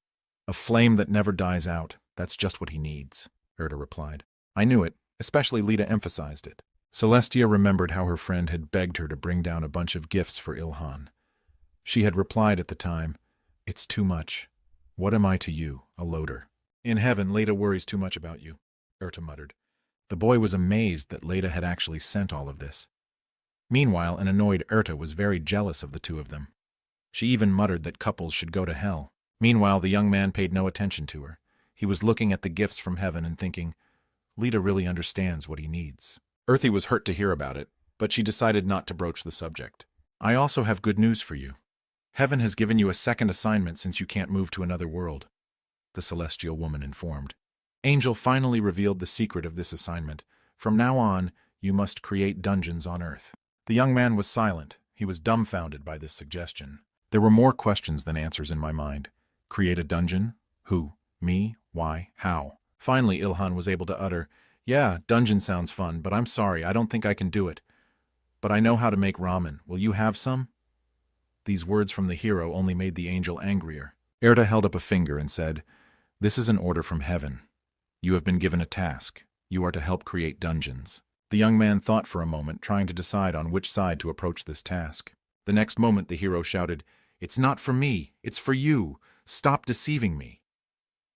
"A flame that never dies out, that's just what he needs," Erta replied. "I knew it, especially Lita emphasized it." Celestia remembered how her friend had begged her to bring down a bunch of gifts for Ilhan. She had replied at the time, "It's too much. What am I to you, a loader?" "In heaven, Leda worries too much about you," Erta muttered. The boy was amazed that Leda had actually sent all of this. Meanwhile, an annoyed Erta was very jealous of the two of them. She even muttered that couples should go to hell. Meanwhile, the young man paid no attention to her. He was looking at the gifts from heaven and thinking, Leda really understands what he needs. Earthy was hurt to hear about it, but she decided not to broach the subject. "I also have good news for you. Heaven has given you a second assignment since you can't move to another world," the celestial woman informed. Angel finally revealed the secret of this assignment. "From now on, you must create dungeons on Earth." The young man was silent. He was dumbfounded by this suggestion. There were more questions than answers in my mind. Create a dungeon? Who? Me? Why? How? Finally, Ilhan was able to utter, "Yeah, dungeon sounds fun, but I'm sorry, I don't think I can do it. But I know how to make ramen. Will you have some?" These words from the hero only made the angel angrier. Erta held up a finger and said, "This is an order from heaven. You have been given a task. You are to help create dungeons." The young man thought for a moment, trying to decide on which side to approach this task. The next moment the hero shouted, "It's not for me, it's for you. Stop deceiving me."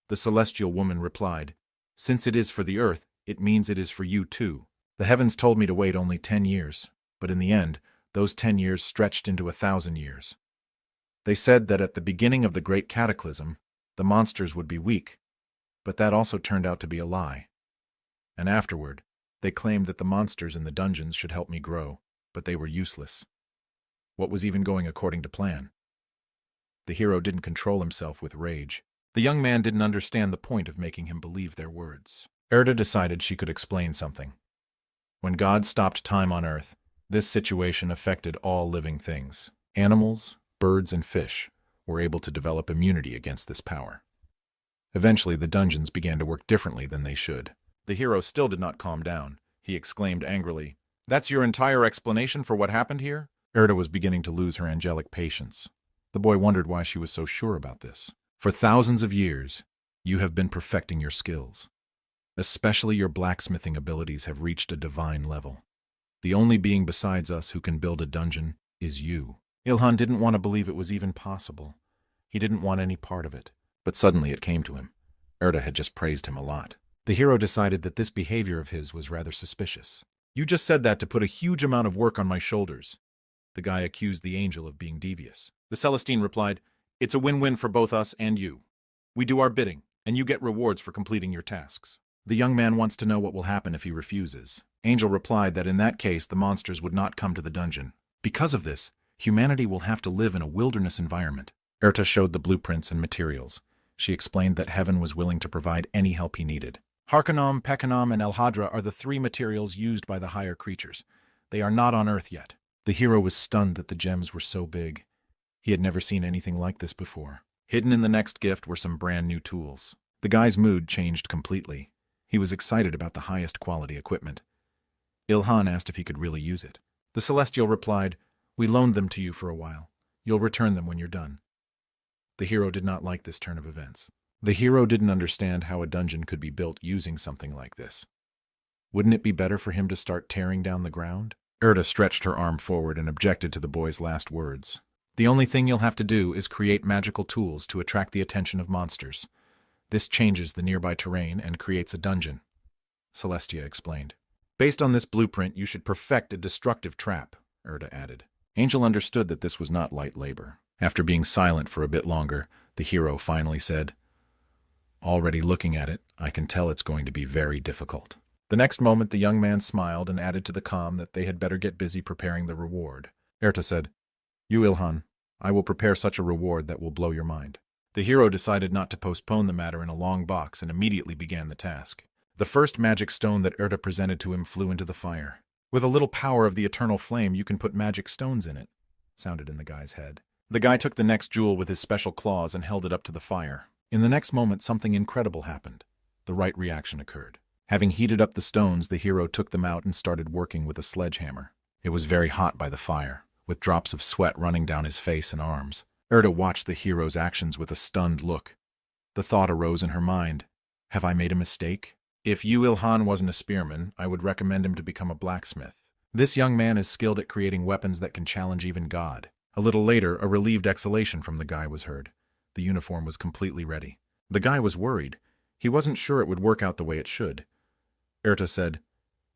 The celestial woman replied, "Since it is for the earth, it means it is for you too. The heavens told me to wait only 10 years, but in the end, those 10 years stretched into 1,000 years. They said that at the beginning of the great cataclysm, the monsters would be weak, but that also turned out to be a lie. And afterward, they claimed that the monsters in the dungeons should help me grow, but they were useless. What was even going according to plan?" The hero didn't control himself with rage. The young man didn't understand the point of making him believe their words. Erta decided she could explain something. When God stopped time on Earth, this situation affected all living things. Animals, birds, and fish were able to develop immunity against this power. Eventually, the dungeons began to work differently than they should. The hero still did not calm down. He exclaimed angrily, "That's your entire explanation for what happened here?" Erta was beginning to lose her angelic patience. The boy wondered why she was so sure about this. "For thousands of years, you have been perfecting your skills. Especially your blacksmithing abilities have reached a divine level. The only being besides us who can build a dungeon is you." Ilhan didn't want to believe it was even possible. He didn't want any part of it. But suddenly it came to him. Erta had just praised him a lot. The hero decided that this behavior of his was rather suspicious. "You just said that to put a huge amount of work on my shoulders." The guy accused the angel of being devious. The Celestine replied, "It's a win-win for both us and you. We do our bidding, and you get rewards for completing your tasks." The young man wants to know what will happen if he refuses. Angel replied that in that case the monsters would not come to the dungeon. Because of this, humanity will have to live in a wilderness environment. Erta showed the blueprints and materials. She explained that heaven was willing to provide any help he needed. Harkonom, Pekanam, and Elhadra are the 3 materials used by the higher creatures. They are not on Earth yet. The hero was stunned that the gems were so big. He had never seen anything like this before. Hidden in the next gift were some brand new tools. The guy's mood changed completely. He was excited about the highest quality equipment. Ilhan asked if he could really use it. The Celestial replied, "We loaned them to you for a while. You'll return them when you're done." The hero did not like this turn of events. The hero didn't understand how a dungeon could be built using something like this. Wouldn't it be better for him to start tearing down the ground? Erta stretched her arm forward and objected to the boy's last words. "The only thing you'll have to do is create magical tools to attract the attention of monsters. This changes the nearby terrain and creates a dungeon," Celestia explained. "Based on this blueprint, you should perfect a destructive trap," Erta added. Angel understood that this was not light labor. After being silent for a bit longer, the hero finally said, "Already looking at it, I can tell it's going to be very difficult." The next moment the young man smiled and added to the calm that they had better get busy preparing the reward. Erta said, "You, Ilhan, I will prepare such a reward that will blow your mind." The hero decided not to postpone the matter in a long box and immediately began the task. The first magic stone that Erta presented to him flew into the fire. "With a little power of the eternal flame, you can put magic stones in it," sounded in the guy's head. The guy took the next jewel with his special claws and held it up to the fire. In the next moment, something incredible happened. The right reaction occurred. Having heated up the stones, the hero took them out and started working with a sledgehammer. It was very hot by the fire, with drops of sweat running down his face and arms. Erta watched the hero's actions with a stunned look. The thought arose in her mind, have I made a mistake? If Yu Ilhan wasn't a spearman, I would recommend him to become a blacksmith. This young man is skilled at creating weapons that can challenge even God. A little later, a relieved exhalation from the guy was heard. The uniform was completely ready. The guy was worried. He wasn't sure it would work out the way it should. Erta said,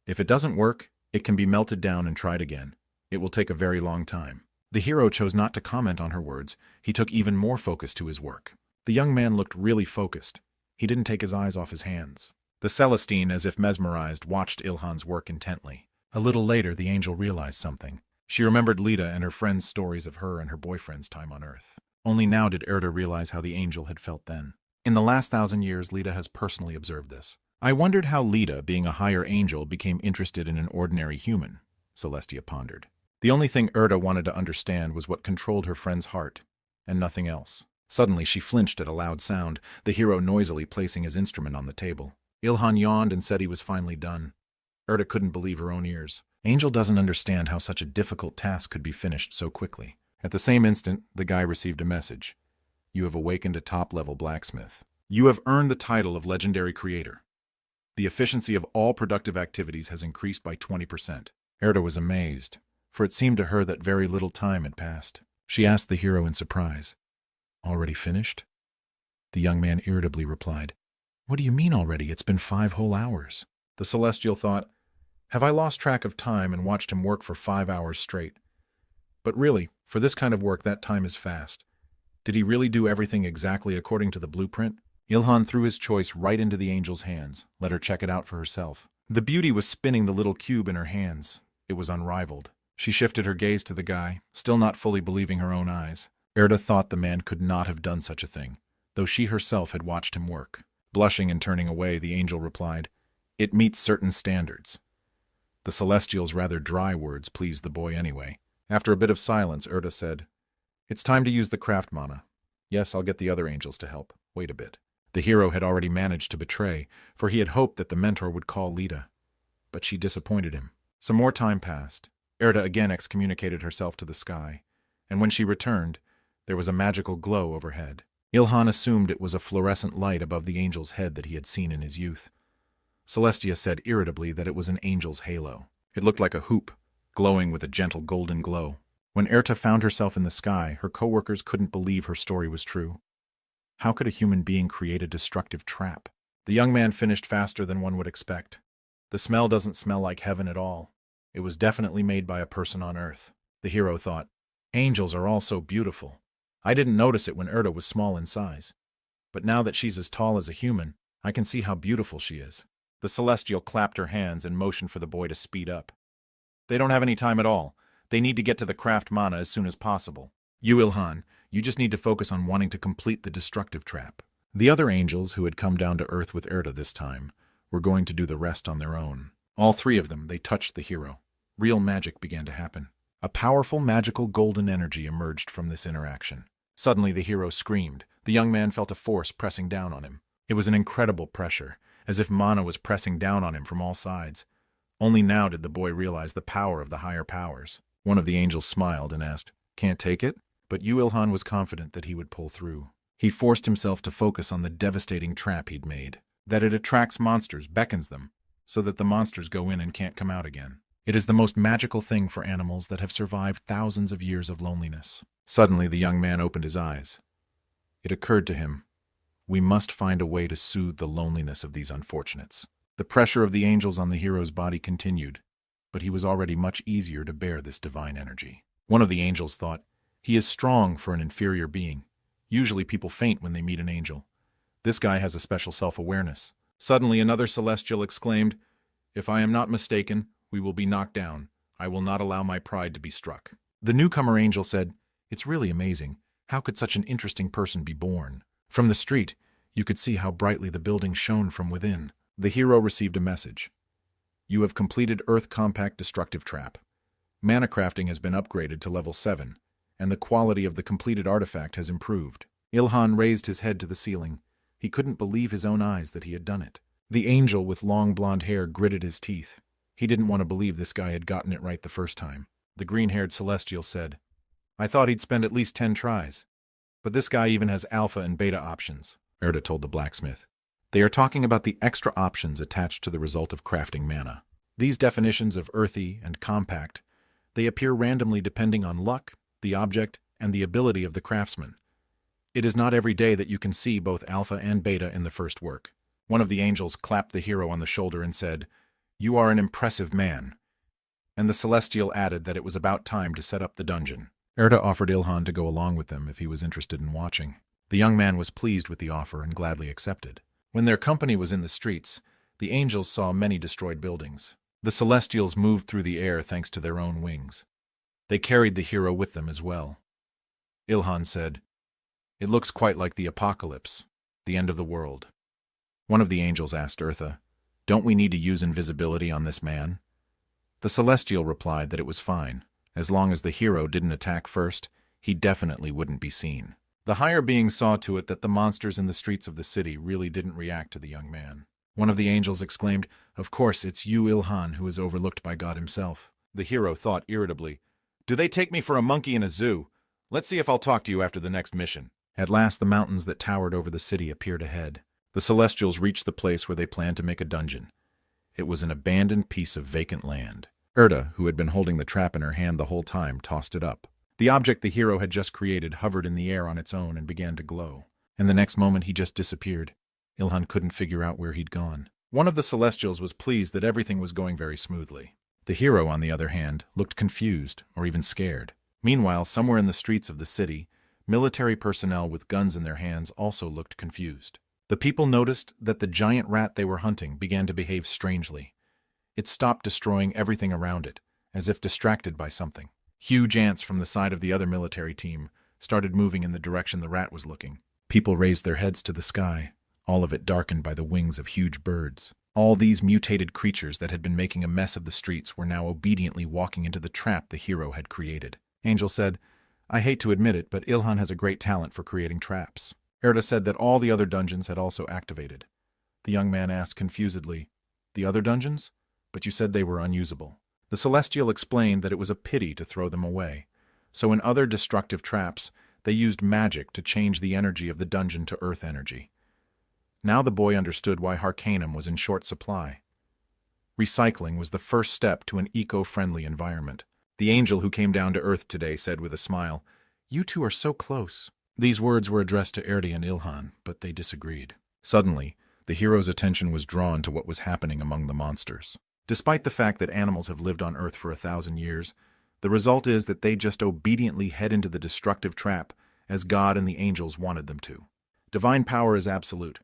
"If it doesn't work, it can be melted down and tried again. It will take a very long time." The hero chose not to comment on her words. He took even more focus to his work. The young man looked really focused. He didn't take his eyes off his hands. The Celestine, as if mesmerized, watched Ilhan's work intently. A little later, the angel realized something. She remembered Lita and her friends' stories of her and her boyfriend's time on Earth. Only now did Erta realize how the angel had felt then. In the last 1,000 years, Lita has personally observed this. "I wondered how Lita, being a higher angel, became interested in an ordinary human," Celestia pondered. The only thing Erta wanted to understand was what controlled her friend's heart, and nothing else. Suddenly she flinched at a loud sound, the hero noisily placing his instrument on the table. Ilhan yawned and said he was finally done. Erta couldn't believe her own ears. Angel doesn't understand how such a difficult task could be finished so quickly. At the same instant, the guy received a message. "You have awakened a top-level blacksmith. You have earned the title of legendary creator. The efficiency of all productive activities has increased by 20%. Erta was amazed, for it seemed to her that very little time had passed. She asked the hero in surprise, "Already finished?" The young man irritably replied, "What do you mean already? It's been 5 whole hours." The Celestial thought, "Have I lost track of time and watched him work for 5 hours straight? But really, for this kind of work, that time is fast. Did he really do everything exactly according to the blueprint?" Ilhan threw his choice right into the angel's hands, let her check it out for herself. The beauty was spinning the little cube in her hands. It was unrivaled. She shifted her gaze to the guy, still not fully believing her own eyes. Erta thought the man could not have done such a thing, though she herself had watched him work. Blushing and turning away, the angel replied, "It meets certain standards." The Celestial's rather dry words pleased the boy anyway. After a bit of silence, Erta said, "It's time to use the craft mana. Yes, I'll get the other angels to help. Wait a bit." The hero had already managed to betray, for he had hoped that the mentor would call Lita. But she disappointed him. Some more time passed. Erta again excommunicated herself to the sky, and when she returned, there was a magical glow overhead. Ilhan assumed it was a fluorescent light above the angel's head that he had seen in his youth. Celestia said irritably that it was an angel's halo. It looked like a hoop, glowing with a gentle golden glow. When Erta found herself in the sky, her co-workers couldn't believe her story was true. How could a human being create a destructive trap? The young man finished faster than one would expect. The smell doesn't smell like heaven at all. It was definitely made by a person on Earth. The hero thought, "Angels are all so beautiful. I didn't notice it when Erta was small in size. But now that she's as tall as a human, I can see how beautiful she is." The Celestial clapped her hands and motioned for the boy to speed up. "They don't have any time at all. They need to get to the craft mana as soon as possible. You, Ilhan, you just need to focus on wanting to complete the destructive trap." The other angels, who had come down to Earth with Erta this time, were going to do the rest on their own. All 3 of them, they touched the hero. Real magic began to happen. A powerful magical golden energy emerged from this interaction. Suddenly the hero screamed. The young man felt a force pressing down on him. It was an incredible pressure, as if mana was pressing down on him from all sides. Only now did the boy realize the power of the higher powers. One of the angels smiled and asked, "Can't take it?" But Yu Ilhan was confident that he would pull through. He forced himself to focus on the devastating trap he'd made. That it attracts monsters, beckons them, so that the monsters go in and can't come out again. It is the most magical thing for animals that have survived thousands of years of loneliness. Suddenly the young man opened his eyes. It occurred to him, we must find a way to soothe the loneliness of these unfortunates. The pressure of the angels on the hero's body continued, but he was already much easier to bear this divine energy. One of the angels thought, "He is strong for an inferior being. Usually people faint when they meet an angel. This guy has a special self-awareness." Suddenly another celestial exclaimed, If I am not mistaken, we will be knocked down. I will not allow my pride to be struck. The newcomer angel said, "It's really amazing. How could such an interesting person be born?" From the street, you could see how brightly the building shone from within. The hero received a message. You have completed Earth Compact Destructive Trap. Mana crafting has been upgraded to level 7, and the quality of the completed artifact has improved. Ilhan raised his head to the ceiling. He couldn't believe his own eyes that he had done it. The angel with long blonde hair gritted his teeth. He didn't want to believe this guy had gotten it right the first time. The green-haired celestial said, "I thought he'd spend at least 10 tries. But this guy even has alpha and beta options," Erda told the blacksmith. They are talking about the extra options attached to the result of crafting mana. These definitions of earthy and compact, they appear randomly depending on luck, the object, and the ability of the craftsman. It is not every day that you can see both alpha and beta in the first work. One of the angels clapped the hero on the shoulder and said, "You are an impressive man." And the celestial added that it was about time to set up the dungeon. Erda offered Ilhan to go along with them if he was interested in watching. The young man was pleased with the offer and gladly accepted. When their company was in the streets, the angels saw many destroyed buildings. The celestials moved through the air thanks to their own wings. They carried the hero with them as well. Ilhan said, "It looks quite like the apocalypse, the end of the world." One of the angels asked Eartha, "Don't we need to use invisibility on this man?" The celestial replied that it was fine. As long as the hero didn't attack first, he definitely wouldn't be seen. The higher being saw to it that the monsters in the streets of the city really didn't react to the young man. One of the angels exclaimed, "Of course, it's you, Ilhan, who is overlooked by God himself." The hero thought irritably, "Do they take me for a monkey in a zoo? Let's see if I'll talk to you after the next mission." At last the mountains that towered over the city appeared ahead. The celestials reached the place where they planned to make a dungeon. It was an abandoned piece of vacant land. Erda, who had been holding the trap in her hand the whole time, tossed it up. The object the hero had just created hovered in the air on its own and began to glow. And the next moment he just disappeared. Ilhan couldn't figure out where he'd gone. One of the celestials was pleased that everything was going very smoothly. The hero, on the other hand, looked confused or even scared. Meanwhile, somewhere in the streets of the city, military personnel with guns in their hands also looked confused. The people noticed that the giant rat they were hunting began to behave strangely. It stopped destroying everything around it, as if distracted by something. Huge ants from the side of the other military team started moving in the direction the rat was looking. People raised their heads to the sky, all of it darkened by the wings of huge birds. All these mutated creatures that had been making a mess of the streets were now obediently walking into the trap the hero had created. Angel said, "I hate to admit it, but Ilhan has a great talent for creating traps." Erda said that all the other dungeons had also activated. The young man asked confusedly, "The other dungeons? But you said they were unusable." The celestial explained that it was a pity to throw them away, so in other destructive traps, they used magic to change the energy of the dungeon to earth energy. Now the boy understood why Harcanum was in short supply. Recycling was the first step to an eco-friendly environment. The angel who came down to earth today said with a smile, "You two are so close." These words were addressed to Erdi and Ilhan, but they disagreed. Suddenly, the hero's attention was drawn to what was happening among the monsters. Despite the fact that animals have lived on Earth for 1,000 years, the result is that they just obediently head into the destructive trap as God and the angels wanted them to. Divine power is absolute.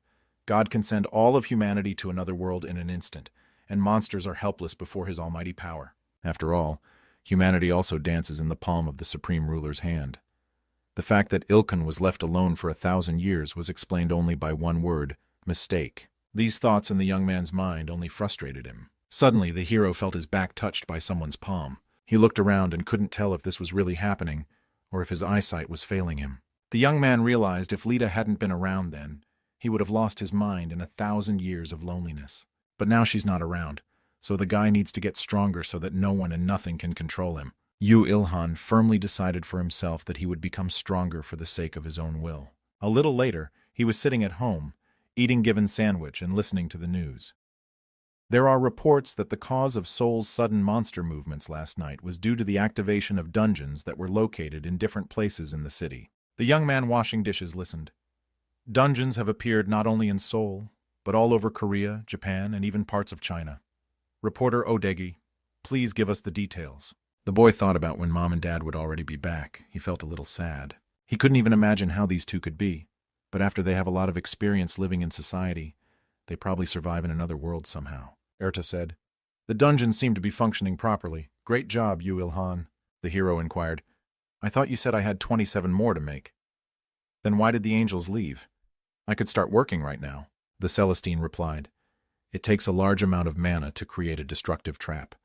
God can send all of humanity to another world in an instant, and monsters are helpless before his almighty power. After all, humanity also dances in the palm of the supreme ruler's hand. The fact that Ilkan was left alone for 1,000 years was explained only by one word: mistake. These thoughts in the young man's mind only frustrated him. Suddenly, the hero felt his back touched by someone's palm. He looked around and couldn't tell if this was really happening or if his eyesight was failing him. The young man realized if Lita hadn't been around then, he would have lost his mind in 1,000 years of loneliness. But now she's not around, so the guy needs to get stronger so that no one and nothing can control him. Ilhan firmly decided for himself that he would become stronger for the sake of his own will. A little later, he was sitting at home, eating Given's sandwich and listening to the news. There are reports that the cause of Seoul's sudden monster movements last night was due to the activation of dungeons that were located in different places in the city. The young man washing dishes listened. Dungeons have appeared not only in Seoul, but all over Korea, Japan, and even parts of China. Reporter Odegi, please give us the details. The boy thought about when Mom and Dad would already be back. He felt a little sad. He couldn't even imagine how these two could be, but after they have a lot of experience living in society, they probably survive in another world somehow. Erta said, The dungeon seemed to be functioning properly. Great job, you Ilhan, the hero inquired. I thought you said I had 27 more to make. Then why did the angels leave? I could start working right now, the Celestine replied. It takes a large amount of mana to create a destructive trap.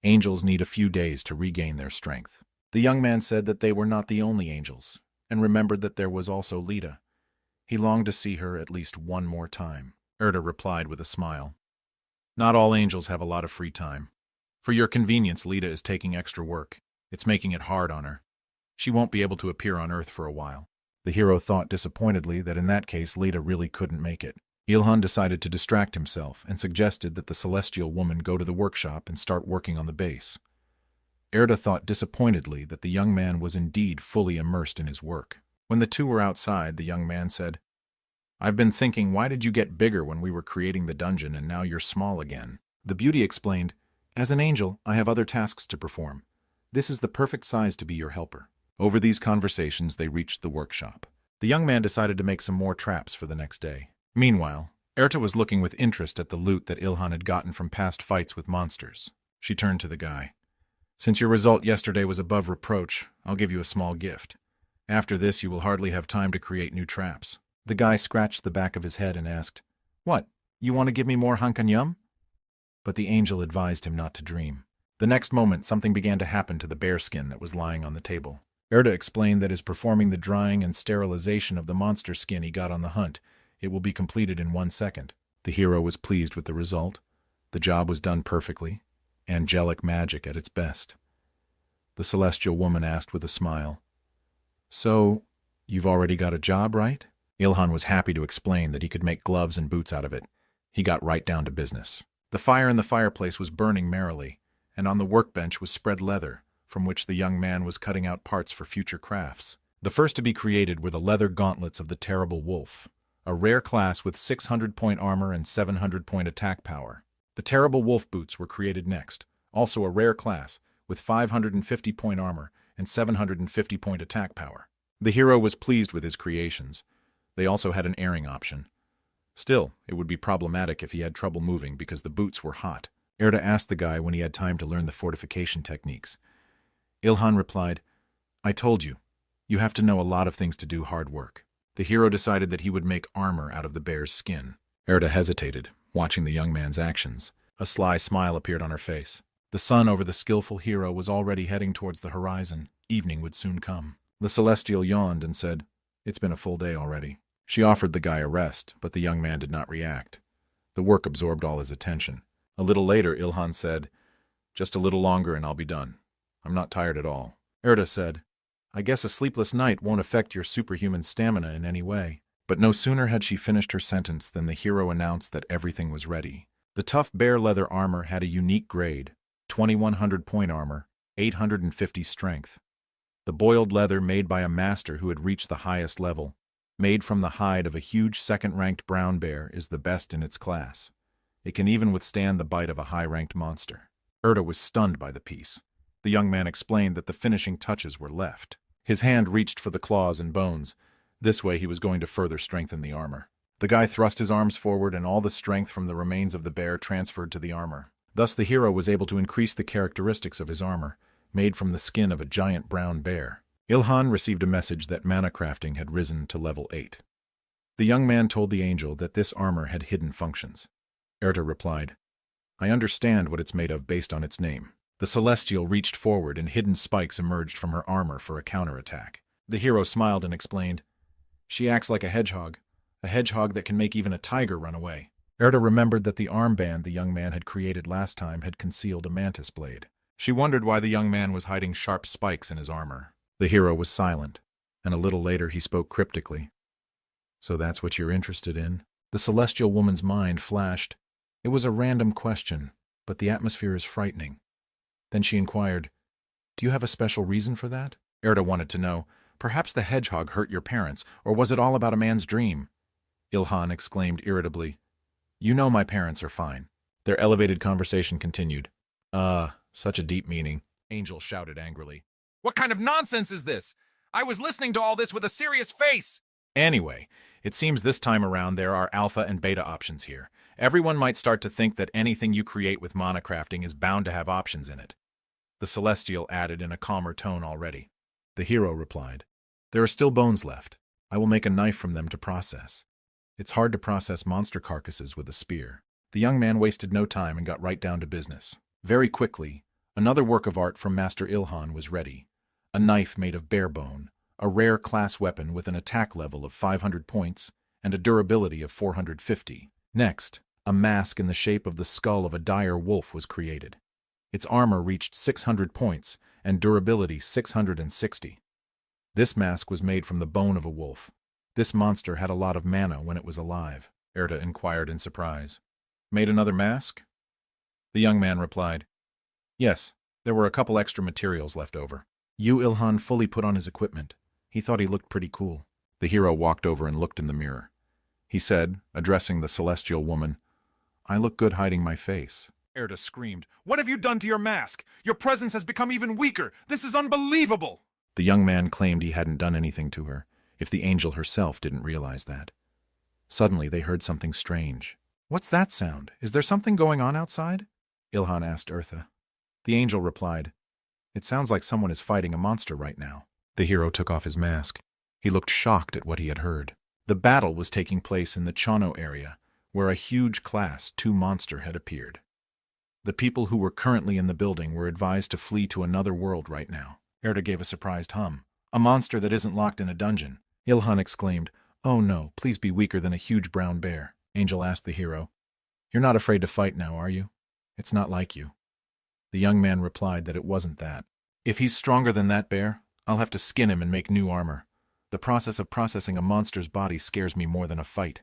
Angels need a few days to regain their strength. The young man said that they were not the only angels, and remembered that there was also Lita. He longed to see her at least one more time. Erda replied with a smile. Not all angels have a lot of free time. For your convenience, Lita is taking extra work. It's making it hard on her. She won't be able to appear on Earth for a while. The hero thought disappointedly that in that case Lita really couldn't make it. Ilhan decided to distract himself and suggested that the celestial woman go to the workshop and start working on the base. Erda thought disappointedly that the young man was indeed fully immersed in his work. When the two were outside, the young man said, I've been thinking, why did you get bigger when we were creating the dungeon and now you're small again? The beauty explained, As an angel, I have other tasks to perform. This is the perfect size to be your helper. Over these conversations, they reached the workshop. The young man decided to make some more traps for the next day. Meanwhile, Erta was looking with interest at the loot that Ilhan had gotten from past fights with monsters. She turned to the guy. Since your result yesterday was above reproach, I'll give you a small gift. After this, you will hardly have time to create new traps. The guy scratched the back of his head and asked, What, you want to give me more hankanyum? But the angel advised him not to dream. The next moment, something began to happen to the bearskin that was lying on the table. Erda explained that as performing the drying and sterilization of the monster skin he got on the hunt, it will be completed in 1 second. The hero was pleased with the result. The job was done perfectly. Angelic magic at its best. The celestial woman asked with a smile, So, you've already got a job, right? Ilhan was happy to explain that he could make gloves and boots out of it. He got right down to business. The fire in the fireplace was burning merrily, and on the workbench was spread leather, from which the young man was cutting out parts for future crafts. The first to be created were the leather gauntlets of the Terrible Wolf, a rare class with 600-point armor and 700-point attack power. The Terrible Wolf boots were created next, also a rare class, with 550-point armor and 750-point attack power. The hero was pleased with his creations. They also had an airing option. Still, it would be problematic if he had trouble moving because the boots were hot. Erda asked the guy when he had time to learn the fortification techniques. Ilhan replied, I told you. You have to know a lot of things to do hard work. The hero decided that he would make armor out of the bear's skin. Erda hesitated, watching the young man's actions. A sly smile appeared on her face. The sun over the skillful hero was already heading towards the horizon. Evening would soon come. The celestial yawned and said, It's been a full day already. She offered the guy a rest, but the young man did not react. The work absorbed all his attention. A little later, Ilhan said, Just a little longer and I'll be done. I'm not tired at all. Erda said, I guess a sleepless night won't affect your superhuman stamina in any way. But no sooner had she finished her sentence than the hero announced that everything was ready. The tough bear leather armor had a unique grade, 2100-point armor, 850 strength. The boiled leather made by a master who had reached the highest level, made from the hide of a huge second-ranked brown bear, is the best in its class. It can even withstand the bite of a high-ranked monster. Erda was stunned by the piece. The young man explained that the finishing touches were left. His hand reached for the claws and bones. This way he was going to further strengthen the armor. The guy thrust his arms forward and all the strength from the remains of the bear transferred to the armor. Thus the hero was able to increase the characteristics of his armor, made from the skin of a giant brown bear. Ilhan received a message that mana crafting had risen to level 8. The young man told the angel that this armor had hidden functions. Erta replied, I understand what it's made of based on its name. The celestial reached forward and hidden spikes emerged from her armor for a counterattack. The hero smiled and explained, She acts like a hedgehog that can make even a tiger run away. Erta remembered that the armband the young man had created last time had concealed a mantis blade. She wondered why the young man was hiding sharp spikes in his armor. The hero was silent, and a little later he spoke cryptically. So that's what you're interested in? The celestial woman's mind flashed. It was a random question, but the atmosphere is frightening. Then she inquired, Do you have a special reason for that? Erta wanted to know, Perhaps the hedgehog hurt your parents, or was it all about a man's dream? Ilhan exclaimed irritably, You know my parents are fine. Their elevated conversation continued. Such a deep meaning. Angel shouted angrily. What kind of nonsense is this? I was listening to all this with a serious face. Anyway, it seems this time around there are alpha and beta options here, Everyone might start to think that anything you create with monocrafting is bound to have options in it. The Celestial added in a calmer tone already. The hero replied, "There are still bones left. I will make a knife from them to process. It's hard to process monster carcasses with a spear." The young man wasted no time and got right down to business. Very quickly, another work of art from Master Ilhan was ready. A knife made of bear bone, a rare class weapon with an attack level of 500 points and a durability of 450. Next, a mask in the shape of the skull of a dire wolf was created. Its armor reached 600 points and durability 660. This mask was made from the bone of a wolf. This monster had a lot of mana when it was alive, Erta inquired in surprise. "Made another mask?" The young man replied, "Yes, there were a couple extra materials left over." Ilhan fully put on his equipment. He thought he looked pretty cool. The hero walked over and looked in the mirror. He said, addressing the celestial woman, "I look good hiding my face." Erta screamed, "What have you done to your mask? Your presence has become even weaker! This is unbelievable!" The young man claimed he hadn't done anything to her, if the angel herself didn't realize that. Suddenly they heard something strange. "What's that sound? Is there something going on outside?" Ilhan asked Eartha. The angel replied, "It sounds like someone is fighting a monster right now." The hero took off his mask. He looked shocked at what he had heard. The battle was taking place in the Chono area, where a huge Class 2 monster had appeared. The people who were currently in the building were advised to flee to another world right now. Erta gave a surprised hum. "A monster that isn't locked in a dungeon." Ilhan exclaimed, "Oh no, please be weaker than a huge brown bear." Angel asked the hero, "You're not afraid to fight now, are you? It's not like you." The young man replied that it wasn't that. "If he's stronger than that bear, I'll have to skin him and make new armor. The process of processing a monster's body scares me more than a fight,"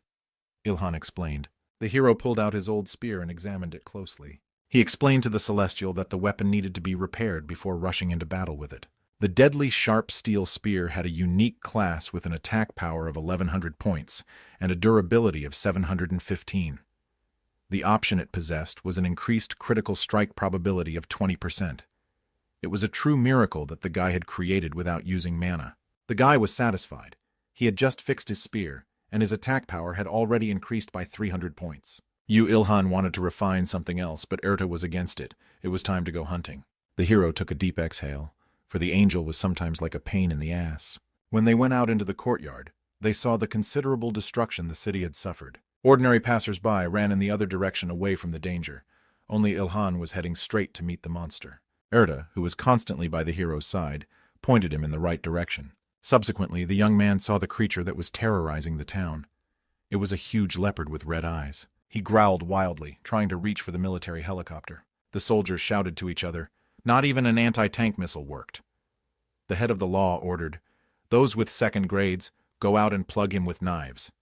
Ilhan explained. The hero pulled out his old spear and examined it closely. He explained to the Celestial that the weapon needed to be repaired before rushing into battle with it. The deadly sharp steel spear had a unique class with an attack power of 1100 points and a durability of 715. The option it possessed was an increased critical strike probability of 20%. It was a true miracle that the guy had created without using mana. The guy was satisfied. He had just fixed his spear, and his attack power had already increased by 300 points. Ilhan wanted to refine something else, but Erta was against it. It was time to go hunting. The hero took a deep exhale, for the angel was sometimes like a pain in the ass. When they went out into the courtyard, they saw the considerable destruction the city had suffered. Ordinary passers-by ran in the other direction away from the danger. Only Ilhan was heading straight to meet the monster. Erta, who was constantly by the hero's side, pointed him in the right direction. Subsequently, the young man saw the creature that was terrorizing the town. It was a huge leopard with red eyes. He growled wildly, trying to reach for the military helicopter. The soldiers shouted to each other. Not even an anti-tank missile worked. The head of the law ordered, "Those with second grades, go out and plug him with knives."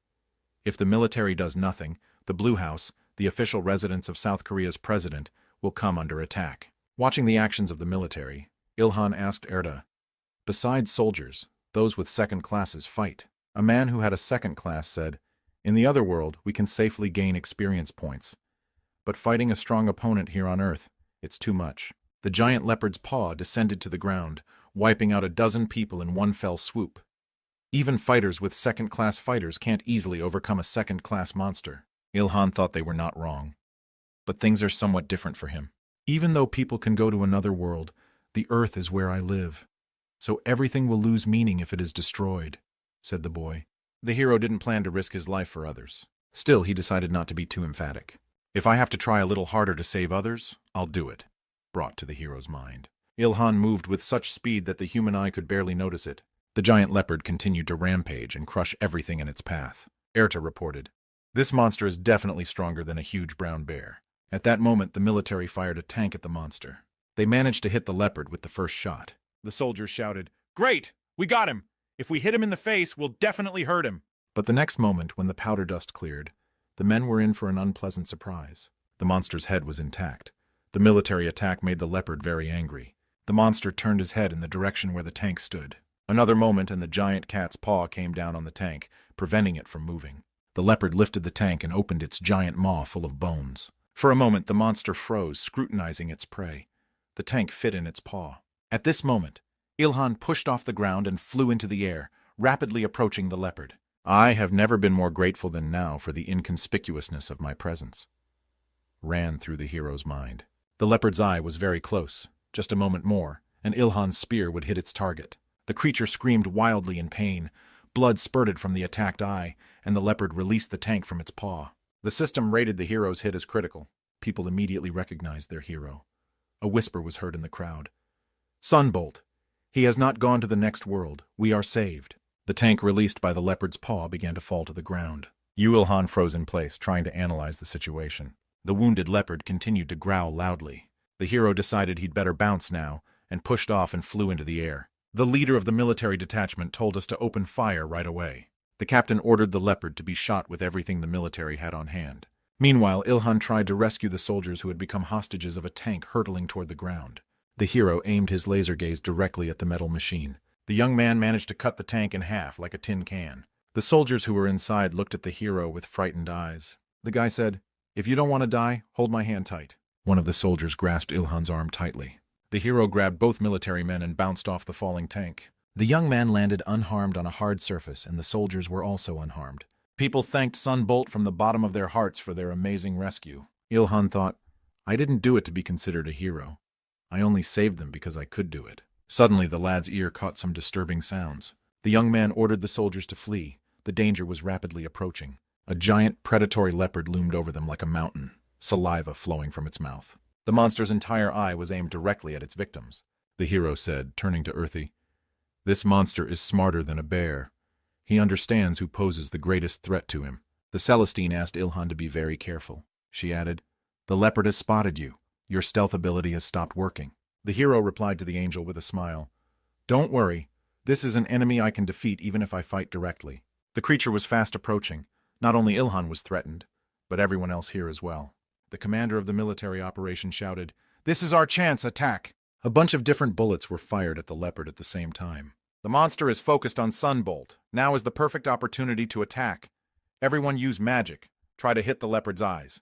If the military does nothing, the Blue House, the official residence of South Korea's president, will come under attack. Watching the actions of the military, Ilhan asked Erta, "Besides soldiers, those with second classes fight." A man who had a second class said, "In the other world, we can safely gain experience points. But fighting a strong opponent here on Earth, it's too much." The giant leopard's paw descended to the ground, wiping out a dozen people in one fell swoop. Even fighters with second-class fighters can't easily overcome a second-class monster. Ilhan thought they were not wrong. But things are somewhat different for him. "Even though people can go to another world, the Earth is where I live. So everything will lose meaning if it is destroyed," said the boy. The hero didn't plan to risk his life for others. Still, he decided not to be too emphatic. "If I have to try a little harder to save others, I'll do it," brought to the hero's mind. Ilhan moved with such speed that the human eye could barely notice it. The giant leopard continued to rampage and crush everything in its path. Erta reported, "This monster is definitely stronger than a huge brown bear." At that moment, the military fired a tank at the monster. They managed to hit the leopard with the first shot. The soldiers shouted, "Great! We got him! If we hit him in the face, we'll definitely hurt him." But the next moment, when the powder dust cleared, the men were in for an unpleasant surprise. The monster's head was intact. The military attack made the leopard very angry. The monster turned his head in the direction where the tank stood. Another moment and the giant cat's paw came down on the tank, preventing it from moving. The leopard lifted the tank and opened its giant maw full of bones. For a moment, the monster froze, scrutinizing its prey. The tank fit in its paw. At this moment, Ilhan pushed off the ground and flew into the air, rapidly approaching the leopard. I have never been more grateful than now for the inconspicuousness of my presence, ran through the hero's mind. The leopard's eye was very close. Just a moment more, and Ilhan's spear would hit its target. The creature screamed wildly in pain. Blood spurted from the attacked eye, and the leopard released the tank from its paw. The system rated the hero's hit as critical. People immediately recognized their hero. A whisper was heard in the crowd. "Sunbolt! He has not gone to the next world. We are saved." The tank released by the leopard's paw began to fall to the ground. Ilhan froze in place, trying to analyze the situation. The wounded leopard continued to growl loudly. The hero decided he'd better bounce now, and pushed off and flew into the air. The leader of the military detachment told us to open fire right away. The captain ordered the leopard to be shot with everything the military had on hand. Meanwhile, Ilhan tried to rescue the soldiers who had become hostages of a tank hurtling toward the ground. The hero aimed his laser gaze directly at the metal machine. The young man managed to cut the tank in half like a tin can. The soldiers who were inside looked at the hero with frightened eyes. The guy said, "If you don't want to die, hold my hand tight." One of the soldiers grasped Ilhan's arm tightly. The hero grabbed both military men and bounced off the falling tank. The young man landed unharmed on a hard surface, and the soldiers were also unharmed. People thanked Sunbolt from the bottom of their hearts for their amazing rescue. Ilhan thought, "I didn't do it to be considered a hero. I only saved them because I could do it." Suddenly, the lad's ear caught some disturbing sounds. The young man ordered the soldiers to flee. The danger was rapidly approaching. A giant, predatory leopard loomed over them like a mountain, saliva flowing from its mouth. The monster's entire eye was aimed directly at its victims. The hero said, turning to Earthy, "This monster is smarter than a bear. He understands who poses the greatest threat to him." The Celestine asked Ilhan to be very careful. She added, "The leopard has spotted you. Your stealth ability has stopped working." The hero replied to the angel with a smile, "Don't worry. This is an enemy I can defeat even if I fight directly." The creature was fast approaching. Not only Ilhan was threatened, but everyone else here as well. The commander of the military operation shouted, "This is our chance, attack!" A bunch of different bullets were fired at the leopard at the same time. "The monster is focused on Sunbolt. Now is the perfect opportunity to attack. Everyone use magic. Try to hit the leopard's eyes,"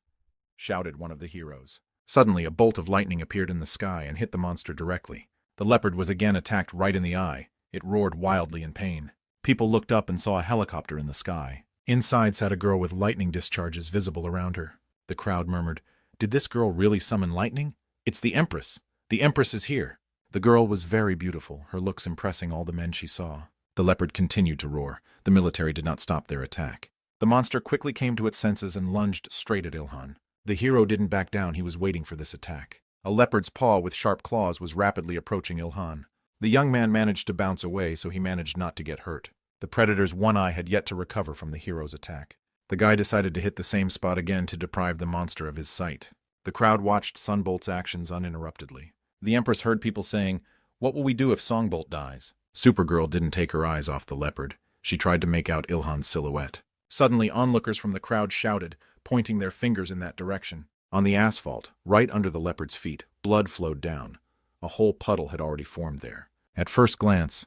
shouted one of the heroes. Suddenly, a bolt of lightning appeared in the sky and hit the monster directly. The leopard was again attacked right in the eye. It roared wildly in pain. People looked up and saw a helicopter in the sky. Inside sat a girl with lightning discharges visible around her. The crowd murmured, "Did this girl really summon lightning? It's the Empress. The Empress is here." The girl was very beautiful, her looks impressing all the men she saw. The leopard continued to roar. The military did not stop their attack. The monster quickly came to its senses and lunged straight at Ilhan. The hero didn't back down. He was waiting for this attack. A leopard's paw with sharp claws was rapidly approaching Ilhan. The young man managed to bounce away, so he managed not to get hurt. The predator's one eye had yet to recover from the hero's attack. The guy decided to hit the same spot again to deprive the monster of his sight. The crowd watched Sunbolt's actions uninterruptedly. The Empress heard people saying, "What will we do if Songbolt dies?" Supergirl didn't take her eyes off the leopard. She tried to make out Ilhan's silhouette. Suddenly, onlookers from the crowd shouted, pointing their fingers in that direction. On the asphalt, right under the leopard's feet, blood flowed down. A whole puddle had already formed there. At first glance,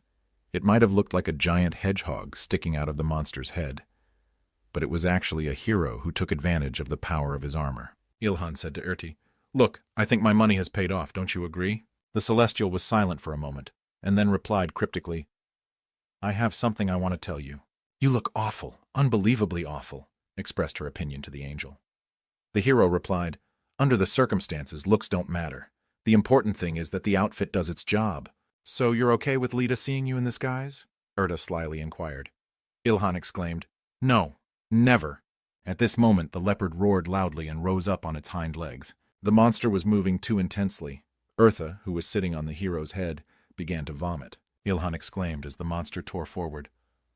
it might have looked like a giant hedgehog sticking out of the monster's head. But it was actually a hero who took advantage of the power of his armor. Ilhan said to Erti, "Look, I think my money has paid off, don't you agree?" The Celestial was silent for a moment, and then replied cryptically, "I have something I want to tell you." "You look awful, unbelievably awful," expressed her opinion to the angel. The hero replied, "Under the circumstances, looks don't matter. The important thing is that the outfit does its job." "So you're okay with Lita seeing you in this guise?" Erta slyly inquired. Ilhan exclaimed, "No, never." At this moment, the leopard roared loudly and rose up on its hind legs. The monster was moving too intensely. Eartha, who was sitting on the hero's head, began to vomit. Ilhan exclaimed as the monster tore forward,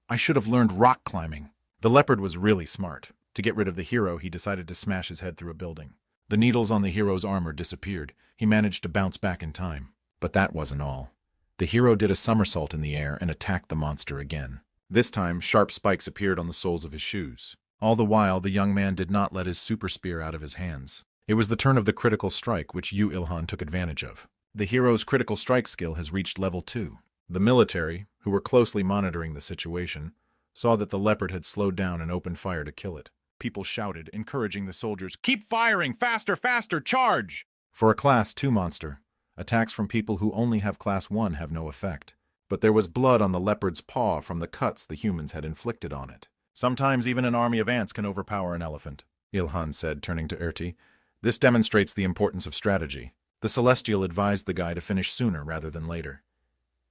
"I should have learned rock climbing." The leopard was really smart. To get rid of the hero, he decided to smash his head through a building. The needles on the hero's armor disappeared. He managed to bounce back in time. But that wasn't all. The hero did a somersault in the air and attacked the monster again. This time, sharp spikes appeared on the soles of his shoes. All the while, the young man did not let his super spear out of his hands. It was the turn of the critical strike, which Ilhan took advantage of. The hero's critical strike skill has reached level 2. The military, who were closely monitoring the situation, saw that the leopard had slowed down and opened fire to kill it. People shouted, encouraging the soldiers, "Keep firing! Faster, faster, charge!" For a Class 2 monster, attacks from people who only have Class 1 have no effect. But there was blood on the leopard's paw from the cuts the humans had inflicted on it. Sometimes even an army of ants can overpower an elephant, Ilhan said, turning to Erti. This demonstrates the importance of strategy. The Celestial advised the guy to finish sooner rather than later.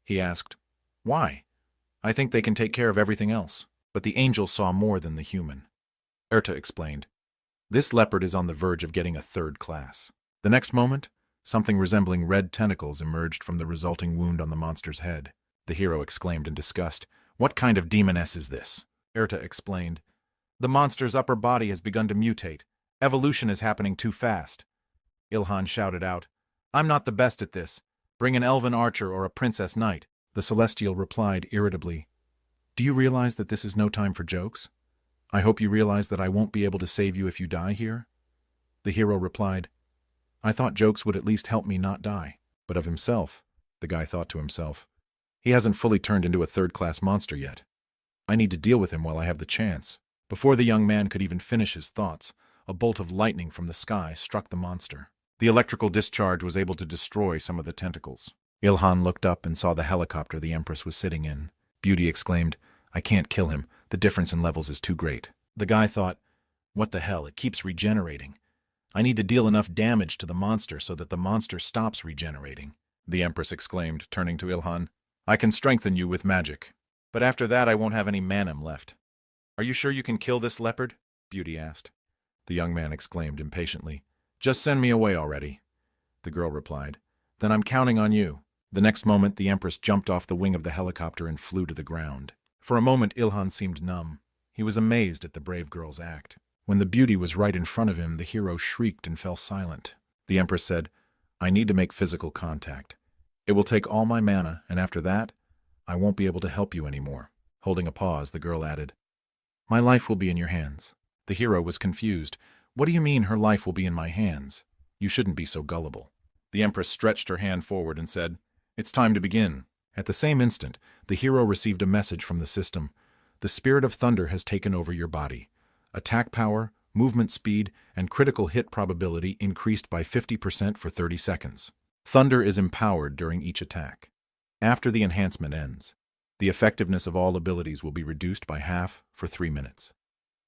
He asked, "Why?" "I think they can take care of everything else." But the angel saw more than the human. Erta explained, "This leopard is on the verge of getting a third class." The next moment, something resembling red tentacles emerged from the resulting wound on the monster's head. The hero exclaimed in disgust, "What kind of demoness is this?" Erta explained, "The monster's upper body has begun to mutate. Evolution is happening too fast." Ilhan shouted out, "I'm not the best at this. Bring an elven archer or a princess knight." The Celestial replied irritably, "Do you realize that this is no time for jokes? I hope you realize that I won't be able to save you if you die here." The hero replied, "I thought jokes would at least help me not die." But of himself, the guy thought to himself, "He hasn't fully turned into a third-class monster yet. I need to deal with him while I have the chance." Before the young man could even finish his thoughts, a bolt of lightning from the sky struck the monster. The electrical discharge was able to destroy some of the tentacles. Ilhan looked up and saw the helicopter the Empress was sitting in. Beauty exclaimed, "I can't kill him. The difference in levels is too great." The guy thought, "What the hell, it keeps regenerating. I need to deal enough damage to the monster so that the monster stops regenerating." The Empress exclaimed, turning to Ilhan, "I can strengthen you with magic. But after that I won't have any manam left." "Are you sure you can kill this leopard?" Beauty asked. The young man exclaimed impatiently, "Just send me away already." The girl replied, "Then I'm counting on you." The next moment the Empress jumped off the wing of the helicopter and flew to the ground. For a moment Ilhan seemed numb. He was amazed at the brave girl's act. When the beauty was right in front of him, the hero shrieked and fell silent. The Empress said, "I need to make physical contact. It will take all my mana, and after that, I won't be able to help you anymore." Holding a pause, the girl added, "My life will be in your hands." The hero was confused. "What do you mean her life will be in my hands? You shouldn't be so gullible." The Empress stretched her hand forward and said, "It's time to begin." At the same instant, the hero received a message from the system. "The spirit of thunder has taken over your body. Attack power, movement speed, and critical hit probability increased by 50% for 30 seconds. Thunder is empowered during each attack. After the enhancement ends, the effectiveness of all abilities will be reduced by half for 3 minutes."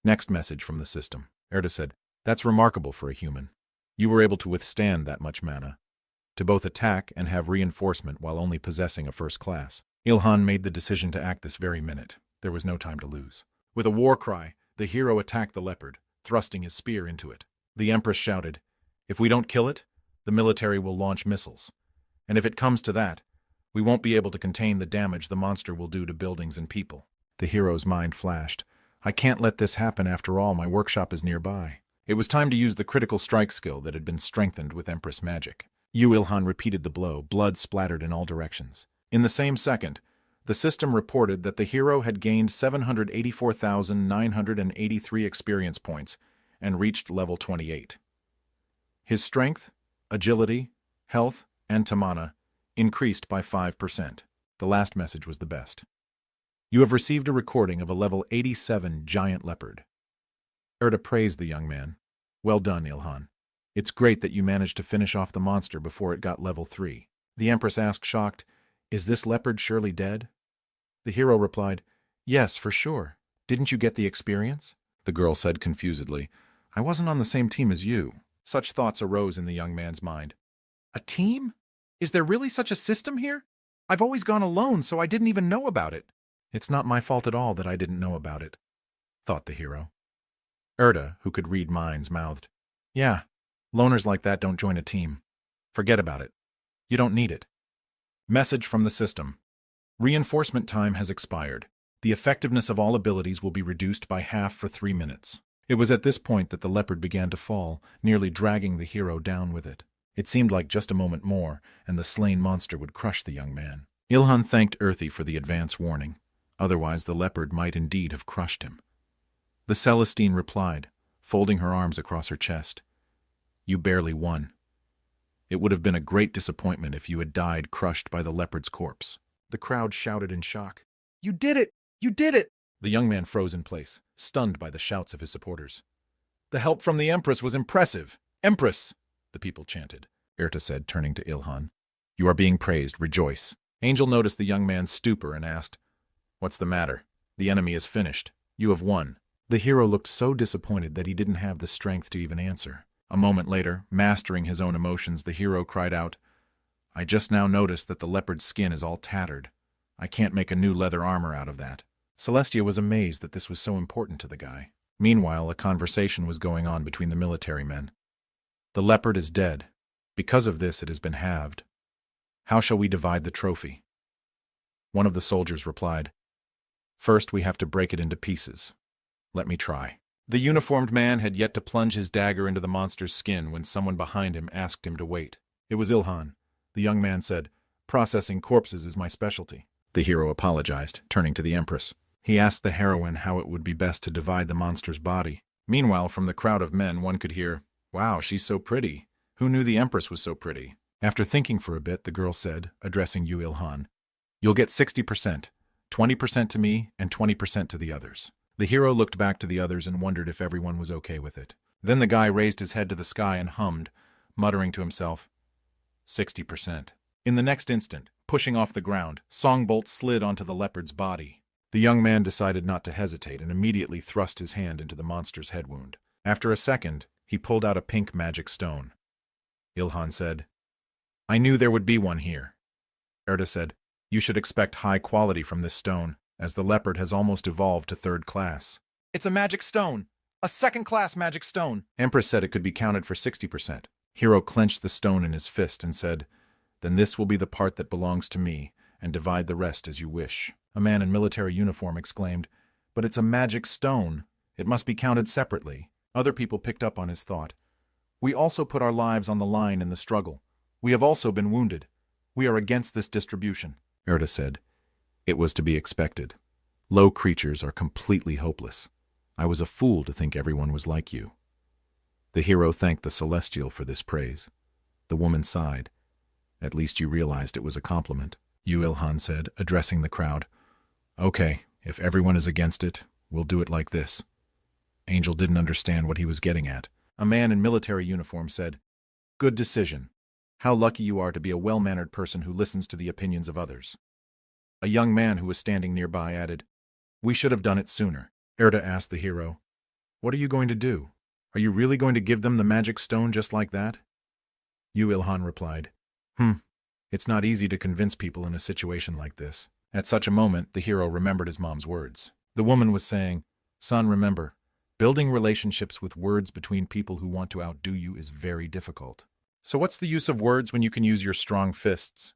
Next message from the system. Erda said, "That's remarkable for a human. You were able to withstand that much mana, to both attack and have reinforcement while only possessing a first class." Ilhan made the decision to act this very minute. There was no time to lose. With a war cry, the hero attacked the leopard, thrusting his spear into it. The Empress shouted, "If we don't kill it, the military will launch missiles. And if it comes to that, we won't be able to contain the damage the monster will do to buildings and people." The hero's mind flashed. "I can't let this happen after all. My workshop is nearby." It was time to use the critical strike skill that had been strengthened with Empress magic. Ilhan repeated the blow, blood splattered in all directions. In the same second, the system reported that the hero had gained 784,983 experience points and reached level 28. His strength, agility, health, and tamana increased by 5%. The last message was the best. "You have received a recording of a level 87 giant leopard." Erda praised the young man. "Well done, Ilhan. It's great that you managed to finish off the monster before it got level 3. The Empress asked, shocked, "Is this leopard surely dead?" The hero replied, "Yes, for sure. Didn't you get the experience?" The girl said confusedly, "I wasn't on the same team as you." Such thoughts arose in the young man's mind. "A team? Is there really such a system here? I've always gone alone, so I didn't even know about it." "It's not my fault at all that I didn't know about it," thought the hero. Erda, who could read minds, mouthed, "Yeah, loners like that don't join a team. Forget about it. You don't need it." Message from the system. Reinforcement time has expired. The effectiveness of all abilities will be reduced by half for 3 minutes. It was at this point that the leopard began to fall, nearly dragging the hero down with it. It seemed like just a moment more, and the slain monster would crush the young man. Ilhan thanked Earthy for the advance warning. Otherwise, the leopard might indeed have crushed him. The Celestine replied, folding her arms across her chest, "You barely won. It would have been a great disappointment if you had died crushed by the leopard's corpse." The crowd shouted in shock, "You did it! You did it!" The young man froze in place, stunned by the shouts of his supporters. "The help from the Empress was impressive! Empress!" the people chanted. Erta said, turning to Ilhan, "You are being praised. Rejoice." Angel noticed the young man's stupor and asked, "What's the matter? The enemy is finished." You have won. The hero looked so disappointed that he didn't have the strength to even answer. A moment later, mastering his own emotions, the hero cried out, I just now noticed that the leopard's skin is all tattered. I can't make a new leather armor out of that. Celestia was amazed that this was so important to the guy. Meanwhile, a conversation was going on between the military men. The leopard is dead. Because of this, it has been halved. How shall we divide the trophy? One of the soldiers replied, First, we have to break it into pieces. Let me try. The uniformed man had yet to plunge his dagger into the monster's skin when someone behind him asked him to wait. It was Ilhan. The young man said, Processing corpses is my specialty. The hero apologized, turning to the Empress. He asked the heroine how it would be best to divide the monster's body. Meanwhile, from the crowd of men, one could hear, Wow, she's so pretty. Who knew the Empress was so pretty? After thinking for a bit, the girl said, addressing Yu Ilhan, You'll get 60%, 20% to me, and 20% to the others. The hero looked back to the others and wondered if everyone was okay with it. Then the guy raised his head to the sky and hummed, muttering to himself, 60%. In the next instant, pushing off the ground, Songbolt slid onto the leopard's body. The young man decided not to hesitate and immediately thrust his hand into the monster's head wound. After a second, he pulled out a pink magic stone. Ilhan said, I knew there would be one here. Erda said, You should expect high quality from this stone, as the leopard has almost evolved to 3rd class. It's a magic stone! A 2nd-class magic stone! Empress said it could be counted for 60%. Hero clenched the stone in his fist and said, Then this will be the part that belongs to me, and divide the rest as you wish. A man in military uniform exclaimed, But it's a magic stone. It must be counted separately. Other people picked up on his thought. We also put our lives on the line in the struggle. We have also been wounded. We are against this distribution. Erda said, It was to be expected. Low creatures are completely hopeless. I was a fool to think everyone was like you. The hero thanked the Celestial for this praise. The woman sighed. At least you realized it was a compliment. Yu Ilhan said, addressing the crowd. Okay, if everyone is against it, we'll do it like this. Angel didn't understand what he was getting at. A man in military uniform said, Good decision. How lucky you are to be a well-mannered person who listens to the opinions of others. A young man who was standing nearby added, We should have done it sooner. Erda asked the hero, What are you going to do? Are you really going to give them the magic stone just like that? Yu Ilhan replied, It's not easy to convince people in a situation like this. At such a moment, the hero remembered his mom's words. The woman was saying, Son, remember, building relationships with words between people who want to outdo you is very difficult. So what's the use of words when you can use your strong fists?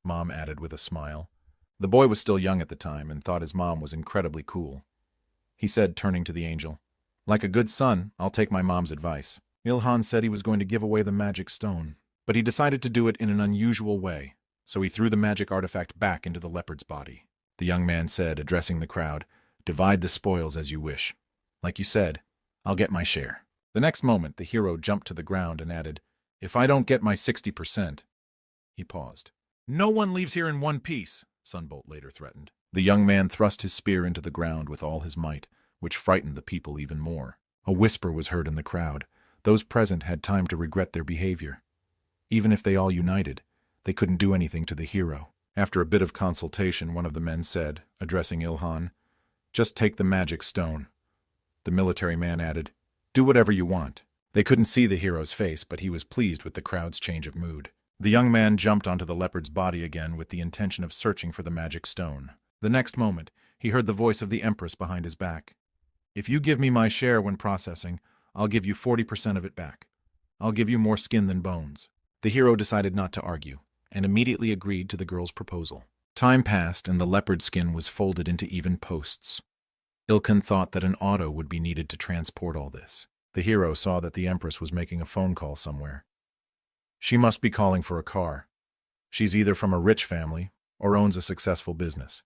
Mom added with a smile. The boy was still young at the time and thought his mom was incredibly cool. He said, turning to the angel, Like a good son, I'll take my mom's advice. Ilhan said he was going to give away the magic stone, but he decided to do it in an unusual way, so he threw the magic artifact back into the leopard's body. The young man said, addressing the crowd, Divide the spoils as you wish. Like you said, I'll get my share. The next moment, the hero jumped to the ground and added, If I don't get my 60%. He paused. No one leaves here in one piece, Sunbolt later threatened. The young man thrust his spear into the ground with all his might, which frightened the people even more. A whisper was heard in the crowd. Those present had time to regret their behavior. Even if they all united, they couldn't do anything to the hero. After a bit of consultation, one of the men said, addressing Ilhan, Just take the magic stone. The military man added, Do whatever you want. They couldn't see the hero's face, but he was pleased with the crowd's change of mood. The young man jumped onto the leopard's body again with the intention of searching for the magic stone. The next moment, he heard the voice of the Empress behind his back. If you give me my share when processing, I'll give you 40% of it back. I'll give you more skin than bones. The hero decided not to argue, and immediately agreed to the girl's proposal. Time passed, and the leopard skin was folded into even posts. Ilkan thought that an auto would be needed to transport all this. The hero saw that the Empress was making a phone call somewhere. She must be calling for a car. She's either from a rich family or owns a successful business.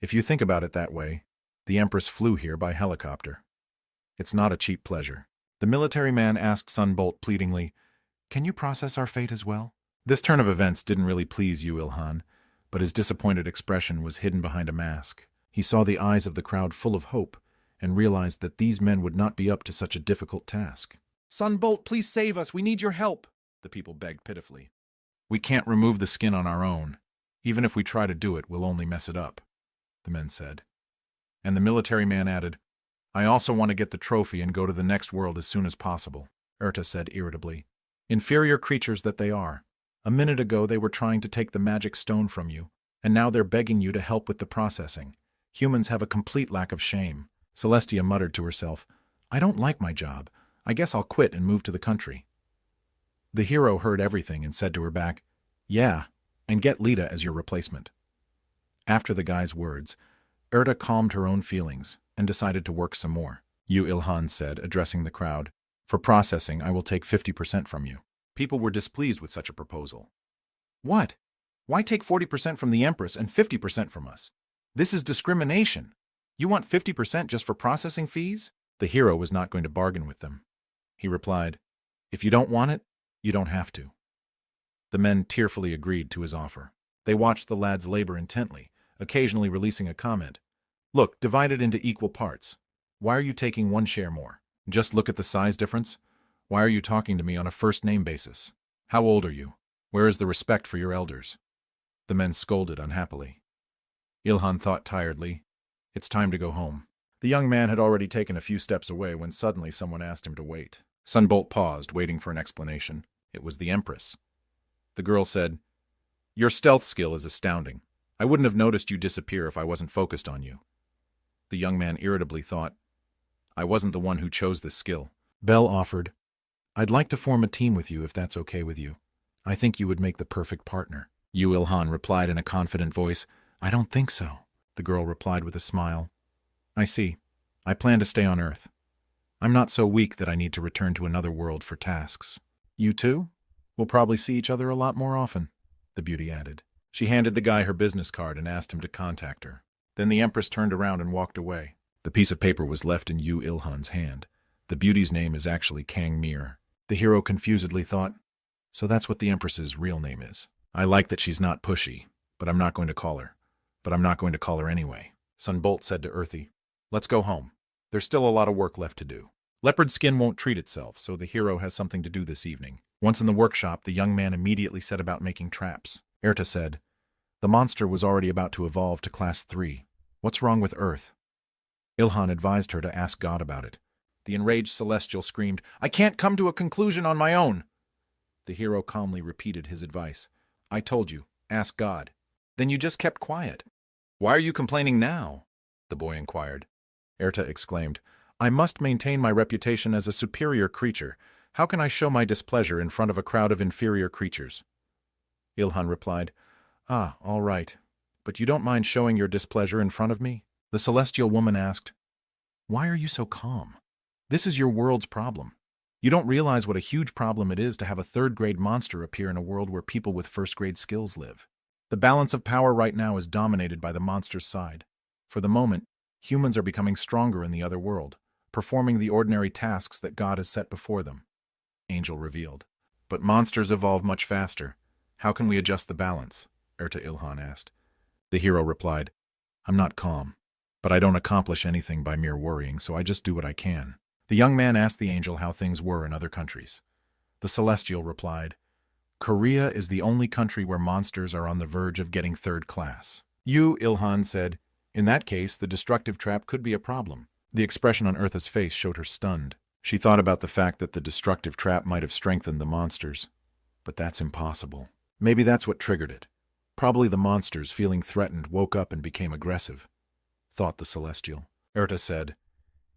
If you think about it that way, the Empress flew here by helicopter. It's not a cheap pleasure. The military man asked Sunbolt pleadingly, Can you process our fate as well? This turn of events didn't really please Yu Ilhan, but his disappointed expression was hidden behind a mask. He saw the eyes of the crowd full of hope and realized that these men would not be up to such a difficult task. Sunbolt, please save us. We need your help, the people begged pitifully. We can't remove the skin on our own. Even if we try to do it, we'll only mess it up, the men said. And the military man added, I also want to get the trophy and go to the next world as soon as possible, Erta said irritably. Inferior creatures that they are. A minute ago they were trying to take the magic stone from you, and now they're begging you to help with the processing. Humans have a complete lack of shame. Celestia muttered to herself, I don't like my job. I guess I'll quit and move to the country. The hero heard everything and said to her back, Yeah, and get Lita as your replacement. After the guy's words, Erta calmed her own feelings and decided to work some more. You, Ilhan said, addressing the crowd. For processing, I will take 50% from you. People were displeased with such a proposal. What? Why take 40% from the Empress and 50% from us? This is discrimination. You want 50% just for processing fees? The hero was not going to bargain with them. He replied, If you don't want it, you don't have to. The men tearfully agreed to his offer. They watched the lad's labor intently, occasionally releasing a comment. Look, divide it into equal parts. Why are you taking one share more? Just look at the size difference. Why are you talking to me on a first-name basis? How old are you? Where is the respect for your elders? The men scolded unhappily. Ilhan thought tiredly, It's time to go home. The young man had already taken a few steps away when suddenly someone asked him to wait. Sunbolt paused, waiting for an explanation. It was the Empress. The girl said, Your stealth skill is astounding. I wouldn't have noticed you disappear if I wasn't focused on you. The young man irritably thought, I wasn't the one who chose this skill. Belle offered, I'd like to form a team with you if that's okay with you. I think you would make the perfect partner. Yu Ilhan replied in a confident voice, I don't think so. The girl replied with a smile. I see. I plan to stay on Earth. I'm not so weak that I need to return to another world for tasks. You too? We'll probably see each other a lot more often, the beauty added. She handed the guy her business card and asked him to contact her. Then the Empress turned around and walked away. The piece of paper was left in Yu Ilhan's hand. The beauty's name is actually Kang Mir. The hero confusedly thought, So that's what the Empress's real name is. I like that she's not pushy, but I'm not going to call her. But I'm not going to call her anyway. Sunbolt said to Earthy, Let's go home. There's still a lot of work left to do. Leopard skin won't treat itself, so the hero has something to do this evening. Once in the workshop, the young man immediately set about making traps. Erta said, The monster was already about to evolve to Class 3. What's wrong with Earth? Ilhan advised her to ask God about it. The enraged Celestial screamed, I can't come to a conclusion on my own. The hero calmly repeated his advice. I told you, ask God. Then you just kept quiet. Why are you complaining now? The boy inquired. Erta exclaimed, I must maintain my reputation as a superior creature. How can I show my displeasure in front of a crowd of inferior creatures? Ilhan replied, all right. But you don't mind showing your displeasure in front of me? The celestial woman asked, Why are you so calm? This is your world's problem. You don't realize what a huge problem it is to have a third-grade monster appear in a world where people with first-grade skills live. The balance of power right now is dominated by the monster's side. For the moment, humans are becoming stronger in the other world, performing the ordinary tasks that God has set before them. Angel revealed. But monsters evolve much faster. How can we adjust the balance? Erta Ilhan asked. The hero replied, I'm not calm, but I don't accomplish anything by mere worrying, so I just do what I can. The young man asked the angel how things were in other countries. The celestial replied, Korea is the only country where monsters are on the verge of getting third class. Yu Ilhan said, In that case, the destructive trap could be a problem. The expression on Eartha's face showed her stunned. She thought about the fact that the destructive trap might have strengthened the monsters. But that's impossible. Maybe that's what triggered it. Probably the monsters, feeling threatened, woke up and became aggressive, thought the celestial. Erta said,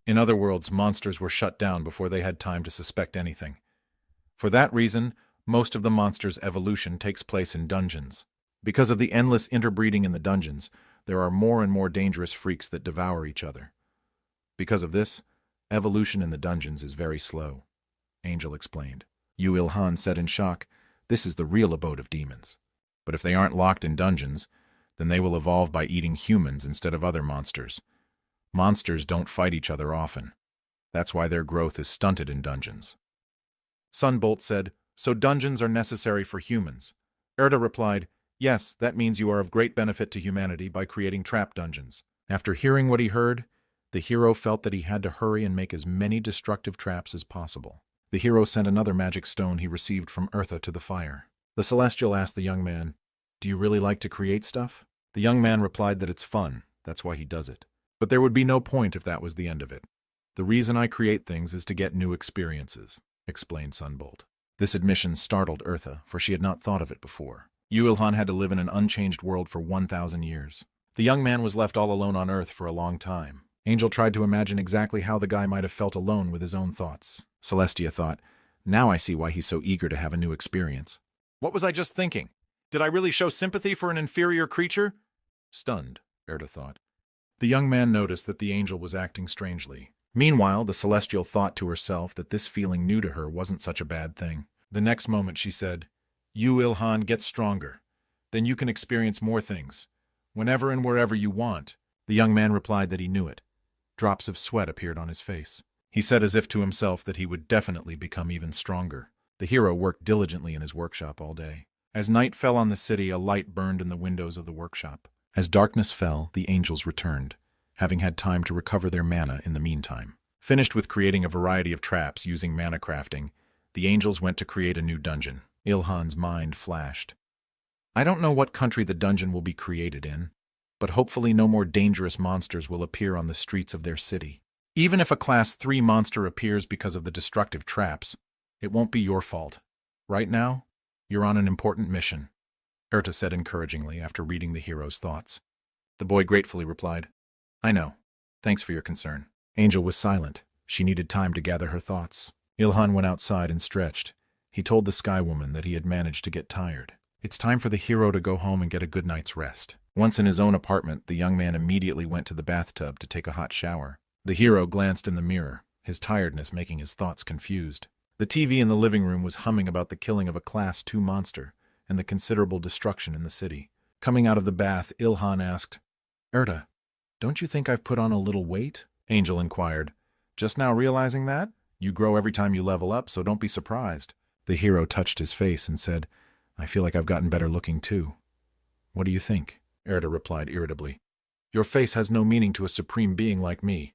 In other worlds, monsters were shut down before they had time to suspect anything. For that reason, most of the monsters' evolution takes place in dungeons. Because of the endless interbreeding in the dungeons, there are more and more dangerous freaks that devour each other. Because of this, evolution in the dungeons is very slow, Angel explained. Yu Ilhan said in shock, This is the real abode of demons. But if they aren't locked in dungeons, then they will evolve by eating humans instead of other monsters. Monsters don't fight each other often. That's why their growth is stunted in dungeons. Sunbolt said, So dungeons are necessary for humans. Erta replied, Yes, that means you are of great benefit to humanity by creating trap dungeons. After hearing what he heard, the hero felt that he had to hurry and make as many destructive traps as possible. The hero sent another magic stone he received from Eartha to the fire. The celestial asked the young man, Do you really like to create stuff? The young man replied that it's fun, that's why he does it. But there would be no point if that was the end of it. The reason I create things is to get new experiences, explained Sunbolt. This admission startled Eartha, for she had not thought of it before. Yuilhan had to live in an unchanged world for 1,000 years. The young man was left all alone on Earth for a long time. Angel tried to imagine exactly how the guy might have felt alone with his own thoughts. Celestia thought, now I see why he's so eager to have a new experience. What was I just thinking? Did I really show sympathy for an inferior creature? Stunned, Eartha thought. The young man noticed that the angel was acting strangely. Meanwhile, the Celestial thought to herself that this feeling new to her wasn't such a bad thing. The next moment she said, Yuilhan, get stronger. Then you can experience more things. Whenever and wherever you want. The young man replied that he knew it. Drops of sweat appeared on his face. He said as if to himself that he would definitely become even stronger. The hero worked diligently in his workshop all day. As night fell on the city, a light burned in the windows of the workshop. As darkness fell, the angels returned, having had time to recover their mana in the meantime. Finished with creating a variety of traps using mana crafting, the angels went to create a new dungeon. Ilhan's mind flashed. I don't know what country the dungeon will be created in, but hopefully no more dangerous monsters will appear on the streets of their city. Even if a Class 3 monster appears because of the destructive traps, it won't be your fault. Right now, you're on an important mission, Eartha said encouragingly after reading the hero's thoughts. The boy gratefully replied, I know. Thanks for your concern. Angel was silent. She needed time to gather her thoughts. Ilhan went outside and stretched. He told the Sky Woman that he had managed to get tired. It's time for the hero to go home and get a good night's rest. Once in his own apartment, the young man immediately went to the bathtub to take a hot shower. The hero glanced in the mirror, his tiredness making his thoughts confused. The TV in the living room was humming about the killing of a Class 2 monster and the considerable destruction in the city. Coming out of the bath, Ilhan asked, Eartha, don't you think I've put on a little weight? Angel inquired. Just now realizing that? You grow every time you level up, so don't be surprised. The hero touched his face and said, I feel like I've gotten better looking too. What do you think? Eartha replied irritably. Your face has no meaning to a supreme being like me,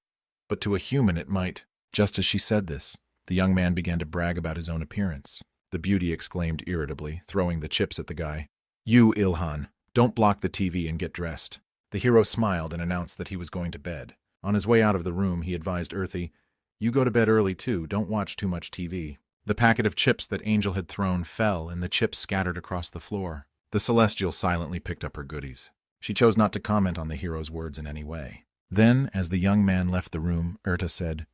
but to a human it might. Just as she said this, the young man began to brag about his own appearance. The beauty exclaimed irritably, throwing the chips at the guy. You, Ilhan, don't block the TV and get dressed. The hero smiled and announced that he was going to bed. On his way out of the room, he advised Earthy, you go to bed early too, don't watch too much TV. The packet of chips that Angel had thrown fell, and the chips scattered across the floor. The Celestial silently picked up her goodies. She chose not to comment on the hero's words in any way. Then, as the young man left the room, Eartha said,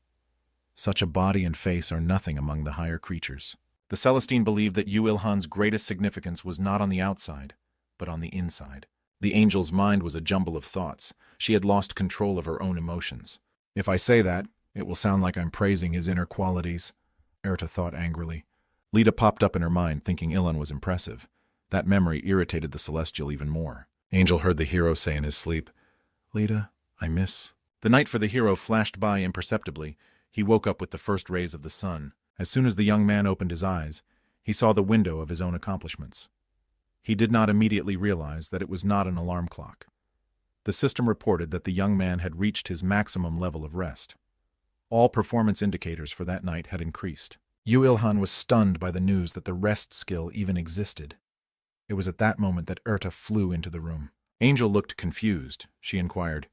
Such a body and face are nothing among the higher creatures. The Celestine believed that Yuilhan's greatest significance was not on the outside, but on the inside. The angel's mind was a jumble of thoughts. She had lost control of her own emotions. If I say that, it will sound like I'm praising his inner qualities, Eartha thought angrily. Lita popped up in her mind, thinking Ilhan was impressive. That memory irritated the Celestial even more. Angel heard the hero say in his sleep, Lita, I miss. The night for the hero flashed by imperceptibly. He woke up with the first rays of the sun. As soon as the young man opened his eyes, he saw the window of his own accomplishments. He did not immediately realize that it was not an alarm clock. The system reported that the young man had reached his maximum level of rest. All performance indicators for that night had increased. Yuilhan was stunned by the news that the rest skill even existed. It was at that moment that Eartha flew into the room. Angel looked confused. She inquired,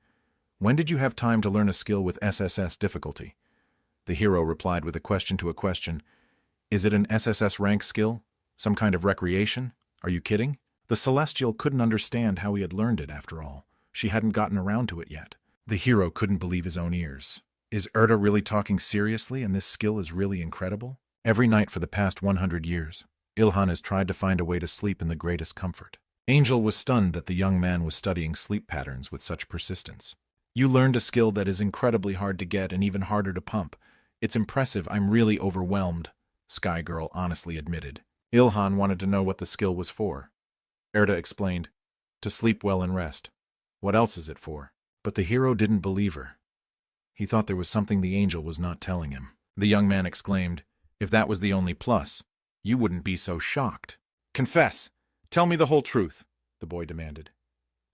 When did you have time to learn a skill with SSS difficulty? The hero replied with a question to a question. Is it an SSS rank skill? Some kind of recreation? Are you kidding? The Celestial couldn't understand how he had learned it, after all. She hadn't gotten around to it yet. The hero couldn't believe his own ears. Is Eartha really talking seriously, and this skill is really incredible? Every night for the past 100 years, Ilhan has tried to find a way to sleep in the greatest comfort. Angel was stunned that the young man was studying sleep patterns with such persistence. You learned a skill that is incredibly hard to get and even harder to pump. It's impressive. I'm really overwhelmed, Sky Girl honestly admitted. Ilhan wanted to know what the skill was for. Eartha explained, to sleep well and rest. What else is it for? But the hero didn't believe her. He thought there was something the angel was not telling him. The young man exclaimed, if that was the only plus, you wouldn't be so shocked. Confess! Tell me the whole truth, the boy demanded.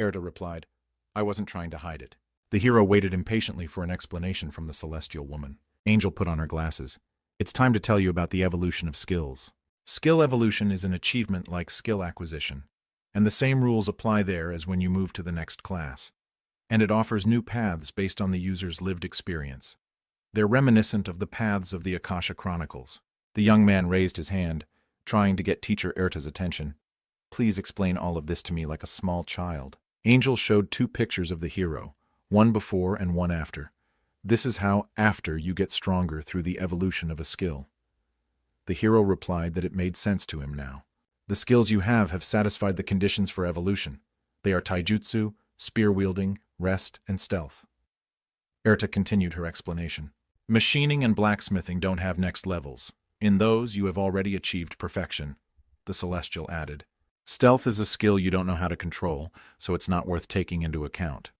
Eartha replied, I wasn't trying to hide it. The hero waited impatiently for an explanation from the Celestial woman. Angel put on her glasses. It's time to tell you about the evolution of skills. Skill evolution is an achievement like skill acquisition, and the same rules apply there as when you move to the next class. and it offers new paths based on the user's lived experience. They're reminiscent of the paths of the Akasha Chronicles. The young man raised his hand, trying to get teacher Erta's attention. Please explain all of this to me like a small child. Angel showed 2 pictures of the hero, one before and one after. This is how after you get stronger through the evolution of a skill. The hero replied that it made sense to him now. The skills you have satisfied the conditions for evolution. They are taijutsu, spear-wielding, rest, and stealth. Erta continued her explanation. Machining and blacksmithing don't have next levels. In those, you have already achieved perfection, the Celestial added. Stealth is a skill you don't know how to control, so it's not worth taking into account,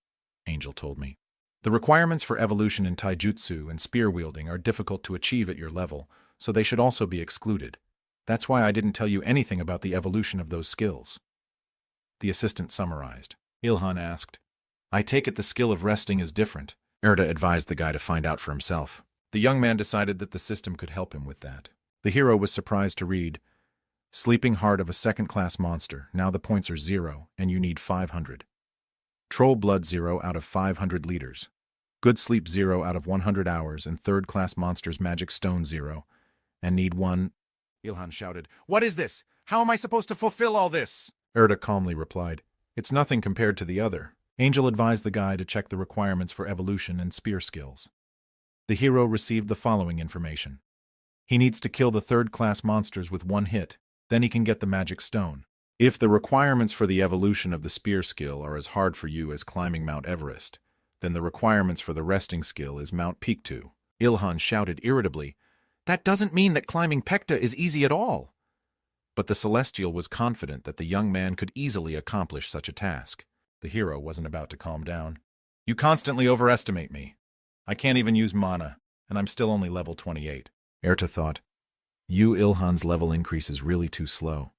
Angel told me. The requirements for evolution in taijutsu and spear-wielding are difficult to achieve at your level, so they should also be excluded. That's why I didn't tell you anything about the evolution of those skills. The assistant summarized. Ilhan asked, I take it the skill of resting is different. Erta advised the guy to find out for himself. The young man decided that the system could help him with that. The hero was surprised to read, Sleeping heart of a second-class monster. Now the points are 0, and you need 500. Troll blood 0 out of 500 liters. Good sleep 0 out of 100 hours, and third-class monster's magic stone 0, and need 1. Ilhan shouted, What is this? How am I supposed to fulfill all this? Erta calmly replied, It's nothing compared to the other. Angel advised the guy to check the requirements for evolution and spear skills. The hero received the following information. He needs to kill the third-class monsters with 1 hit, then he can get the magic stone. If the requirements for the evolution of the spear skill are as hard for you as climbing Mount Everest, then the requirements for the resting skill is Mount Pictou. Ilhan shouted irritably, That doesn't mean that climbing Pekta is easy at all. But the Celestial was confident that the young man could easily accomplish such a task. The hero wasn't about to calm down. You constantly overestimate me. I can't even use mana, and I'm still only level 28. Erta thought, Ilhan's level increase is really too slow.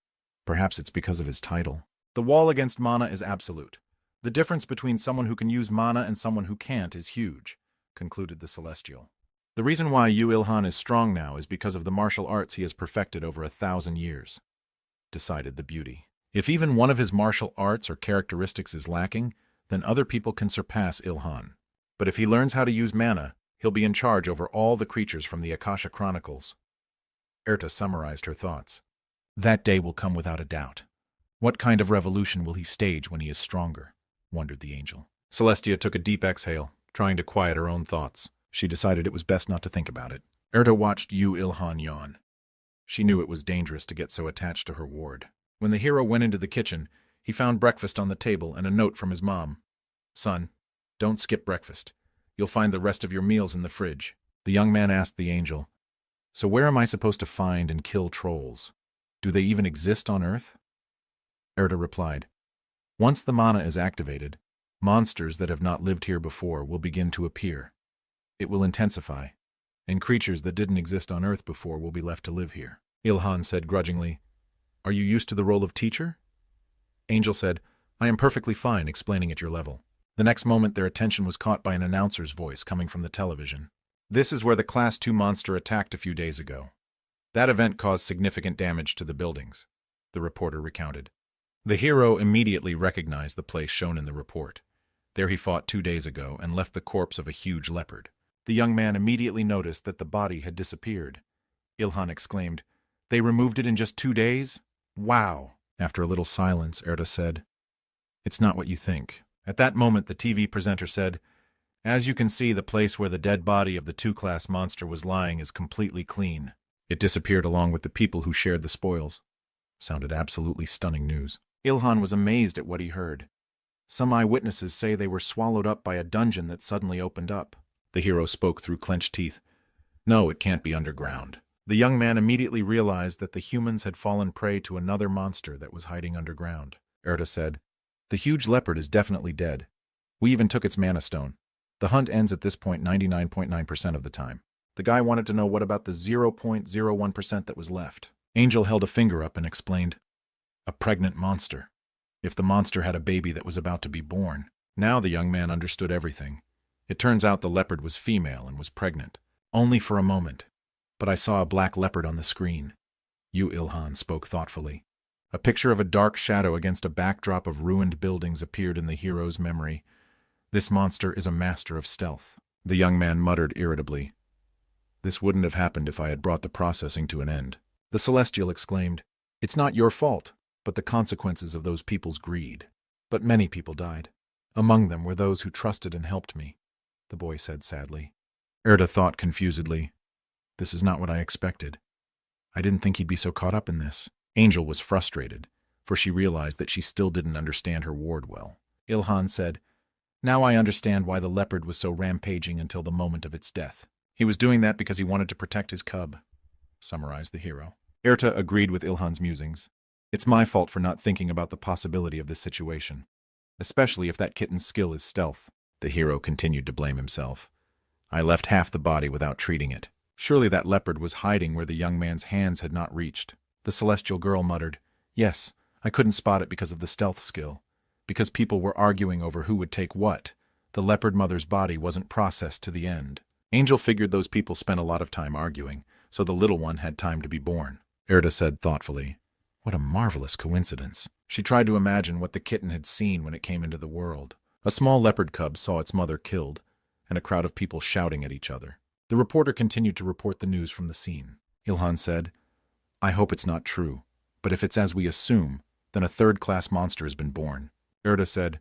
Perhaps it's because of his title. The wall against mana is absolute. The difference between someone who can use mana and someone who can't is huge, concluded the Celestial. The reason why Ilhan is strong now is because of the martial arts he has perfected over 1,000 years, decided the beauty. If even one of his martial arts or characteristics is lacking, then other people can surpass Ilhan. But if he learns how to use mana, he'll be in charge over all the creatures from the Akasha Chronicles. Erta summarized her thoughts. That day will come without a doubt. What kind of revolution will he stage when he is stronger? Wondered the angel. Celestia took a deep exhale, trying to quiet her own thoughts. She decided it was best not to think about it. Erta watched Ilhan yawn. She knew it was dangerous to get so attached to her ward. When the hero went into the kitchen, he found breakfast on the table and a note from his mom. Son, don't skip breakfast. You'll find the rest of your meals in the fridge. The young man asked the angel, So where am I supposed to find and kill trolls? Do they even exist on Earth? Erta replied, Once the mana is activated, monsters that have not lived here before will begin to appear. It will intensify, and creatures that didn't exist on Earth before will be left to live here. Ilhan said grudgingly, Are you used to the role of teacher? Angel said, I am perfectly fine explaining at your level. The next moment their attention was caught by an announcer's voice coming from the television. This is where the Class 2 monster attacked a few days ago. That event caused significant damage to the buildings, the reporter recounted. The hero immediately recognized the place shown in the report. There he fought 2 days ago and left the corpse of a huge leopard. The young man immediately noticed that the body had disappeared. Ilhan exclaimed, They removed it in just 2 days? Wow! After a little silence, Erta said, It's not what you think. At that moment, the TV presenter said, As you can see, the place where the dead body of the 2-class monster was lying is completely clean. It disappeared along with the people who shared the spoils. Sounded absolutely stunning news. Ilhan was amazed at what he heard. Some eyewitnesses say they were swallowed up by a dungeon that suddenly opened up. The hero spoke through clenched teeth. No, it can't be underground. The young man immediately realized that the humans had fallen prey to another monster that was hiding underground. Erta said, The huge leopard is definitely dead. We even took its mana stone. The hunt ends at this point 99.9% of the time. The guy wanted to know what about the 0.01% that was left. Angel held a finger up and explained, A pregnant monster. If the monster had a baby that was about to be born. Now the young man understood everything. It turns out the leopard was female and was pregnant. Only for a moment. But I saw a black leopard on the screen. Ilhan spoke thoughtfully. A picture of a dark shadow against a backdrop of ruined buildings appeared in the hero's memory. This monster is a master of stealth. The young man muttered irritably. This wouldn't have happened if I had brought the processing to an end. The Celestial exclaimed, It's not your fault, but the consequences of those people's greed. But many people died. Among them were those who trusted and helped me, the boy said sadly. Erda thought confusedly, This is not what I expected. I didn't think he'd be so caught up in this. Angel was frustrated, for she realized that she still didn't understand her ward well. Ilhan said, Now I understand why the leopard was so rampaging until the moment of its death. He was doing that because he wanted to protect his cub, summarized the hero. Erta agreed with Ilhan's musings. It's my fault for not thinking about the possibility of this situation, especially if that kitten's skill is stealth. The hero continued to blame himself. I left half the body without treating it. Surely that leopard was hiding where the young man's hands had not reached. The celestial girl muttered, Yes, I couldn't spot it because of the stealth skill. Because people were arguing over who would take what. The leopard mother's body wasn't processed to the end. Angel figured those people spent a lot of time arguing, so the little one had time to be born. Erda said thoughtfully, What a marvelous coincidence. She tried to imagine what the kitten had seen when it came into the world. A small leopard cub saw its mother killed, and a crowd of people shouting at each other. The reporter continued to report the news from the scene. Ilhan said, I hope it's not true, but if it's as we assume, then a third-class monster has been born. Erda said,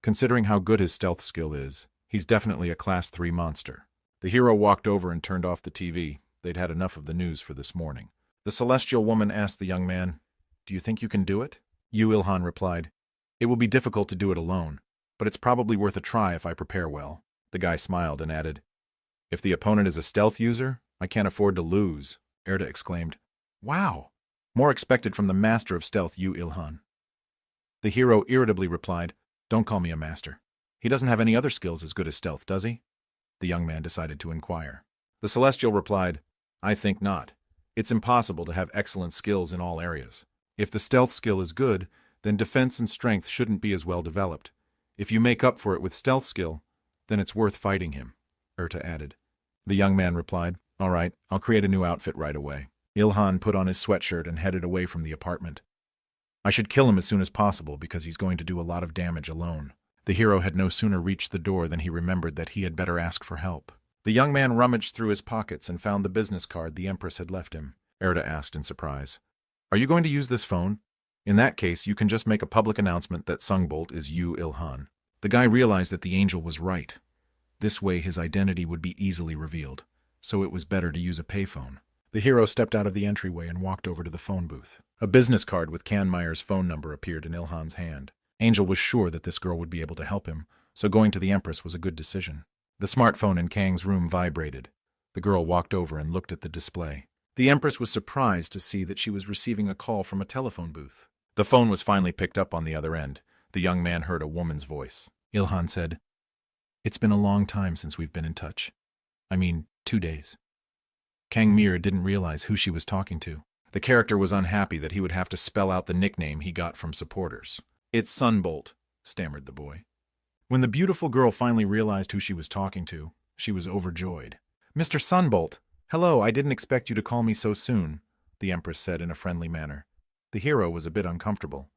Considering how good his stealth skill is, he's definitely a Class 3 monster. The hero walked over and turned off the TV. They'd had enough of the news for this morning. The celestial woman asked the young man, Do you think you can do it? Ilhan replied, It will be difficult to do it alone, but it's probably worth a try if I prepare well. The guy smiled and added, If the opponent is a stealth user, I can't afford to lose. Erda exclaimed, Wow! More expected from the master of stealth, Ilhan. The hero irritably replied, Don't call me a master. He doesn't have any other skills as good as stealth, does he? The young man decided to inquire. The celestial replied, I think not. It's impossible to have excellent skills in all areas. If the stealth skill is good, then defense and strength shouldn't be as well developed. If you make up for it with stealth skill, then it's worth fighting him, Erta added. The young man replied, All right, I'll create a new outfit right away. Ilhan put on his sweatshirt and headed away from the apartment. I should kill him as soon as possible because he's going to do a lot of damage alone. The hero had no sooner reached the door than he remembered that he had better ask for help. The young man rummaged through his pockets and found the business card the Empress had left him. Erda asked in surprise, Are you going to use this phone? In that case, you can just make a public announcement that Sungbolt is Ilhan. The guy realized that the angel was right. This way his identity would be easily revealed, so it was better to use a payphone. The hero stepped out of the entryway and walked over to the phone booth. A business card with Kanmeyer's phone number appeared in Ilhan's hand. Angel was sure that this girl would be able to help him, so going to the Empress was a good decision. The smartphone in Kang's room vibrated. The girl walked over and looked at the display. The Empress was surprised to see that she was receiving a call from a telephone booth. The phone was finally picked up on the other end. The young man heard a woman's voice. Ilhan said, It's been a long time since we've been in touch. 2 days. Kang Mir didn't realize who she was talking to. The character was unhappy that he would have to spell out the nickname he got from supporters. It's Sunbolt, stammered the boy. When the beautiful girl finally realized who she was talking to, she was overjoyed. Mr. Sunbolt, hello, I didn't expect you to call me so soon, the Empress said in a friendly manner. The hero was a bit uncomfortable.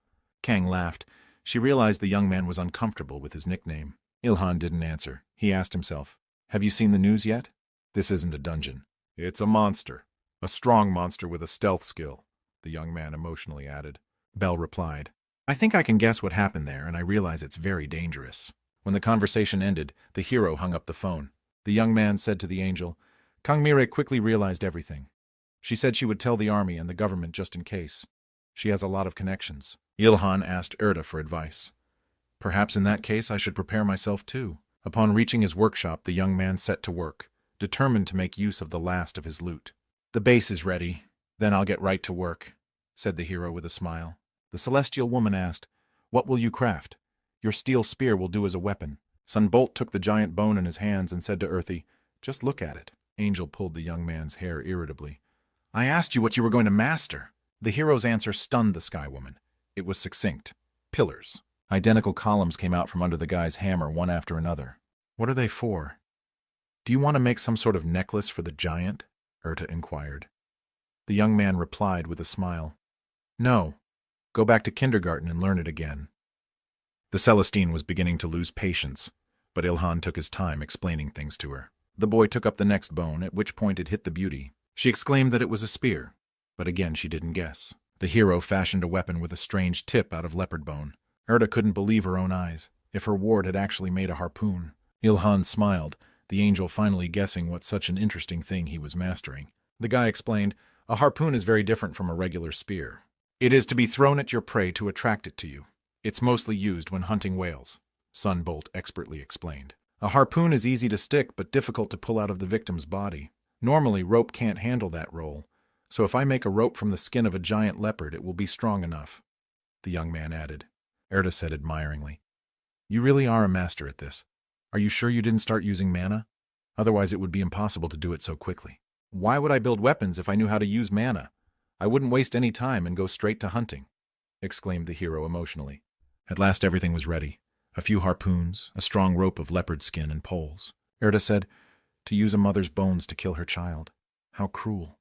Kang laughed. She realized the young man was uncomfortable with his nickname. Ilhan didn't answer. He asked himself, Have you seen the news yet? This isn't a dungeon. It's a monster. A strong monster with a stealth skill, the young man emotionally added. Bell replied, I think I can guess what happened there, and I realize it's very dangerous. When the conversation ended, the hero hung up the phone. The young man said to the angel, Kangmire quickly realized everything. She said she would tell the army and the government just in case. She has a lot of connections. Ilhan asked Erda for advice. Perhaps in that case I should prepare myself too. Upon reaching his workshop, the young man set to work, determined to make use of the last of his loot. The base is ready. Then I'll get right to work, said the hero with a smile. The celestial woman asked, What will you craft? Your steel spear will do as a weapon. Sunbolt took the giant bone in his hands and said to Earthy, Just look at it. Angel pulled the young man's hair irritably. I asked you what you were going to master. The hero's answer stunned the Sky Woman. It was succinct. Pillars. Identical columns came out from under the guy's hammer one after another. What are they for? Do you want to make some sort of necklace for the giant? Erta inquired. The young man replied with a smile. No. Go back to kindergarten and learn it again. The Celestine was beginning to lose patience, But Ilhan took his time explaining things to her. The boy took up the next bone, at which point it hit the beauty. She exclaimed that it was a spear, but again she didn't guess. The hero fashioned a weapon with a strange tip out of leopard bone. Erda couldn't believe her own eyes. If her ward had actually made a harpoon. Ilhan smiled, the angel finally guessing what such an interesting thing he was mastering. The guy explained, "A harpoon is very different from a regular spear. It is to be thrown at your prey to attract it to you. It's mostly used when hunting whales," Sunbolt expertly explained. "A harpoon is easy to stick but difficult to pull out of the victim's body. Normally, rope can't handle that role, so if I make a rope from the skin of a giant leopard, it will be strong enough," the young man added. Erda said admiringly, "You really are a master at this. Are you sure you didn't start using mana? Otherwise it would be impossible to do it so quickly." "Why would I build weapons if I knew how to use mana? I wouldn't waste any time and go straight to hunting," exclaimed the hero emotionally. At last everything was ready. A few harpoons, a strong rope of leopard skin, and poles. Erda said, "To use a mother's bones to kill her child. How cruel."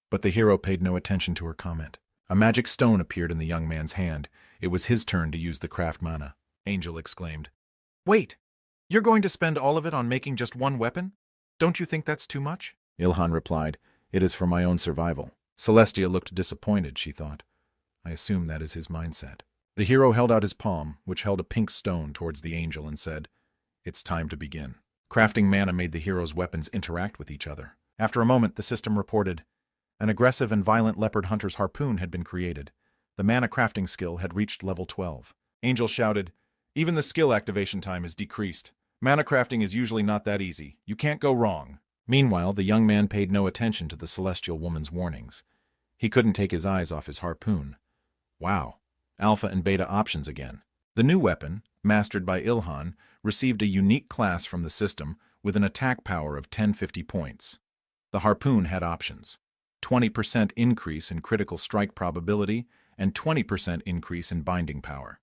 But the hero paid no attention to her comment. A magic stone appeared in the young man's hand. It was his turn to use the craft mana. Angel exclaimed, "Wait! You're going to spend all of it on making just one weapon? Don't you think that's too much?" Ilhan replied, "It is for my own survival." Celestia looked disappointed, she thought. I assume that is his mindset. The hero held out his palm, which held a pink stone, towards the angel and said, "It's time to begin." Crafting mana made the hero's weapons interact with each other. After a moment, the system reported, an aggressive and violent leopard hunter's harpoon had been created. The mana crafting skill had reached level 12. Angel shouted, "Even the skill activation time is decreased. Mana crafting is usually not that easy. You can't go wrong." Meanwhile, the young man paid no attention to the celestial woman's warnings. He couldn't take his eyes off his harpoon. Wow, alpha and beta options again. The new weapon, mastered by Ilhan, received a unique class from the system with an attack power of 1050 points. The harpoon had options: 20% increase in critical strike probability and 20% increase in binding power.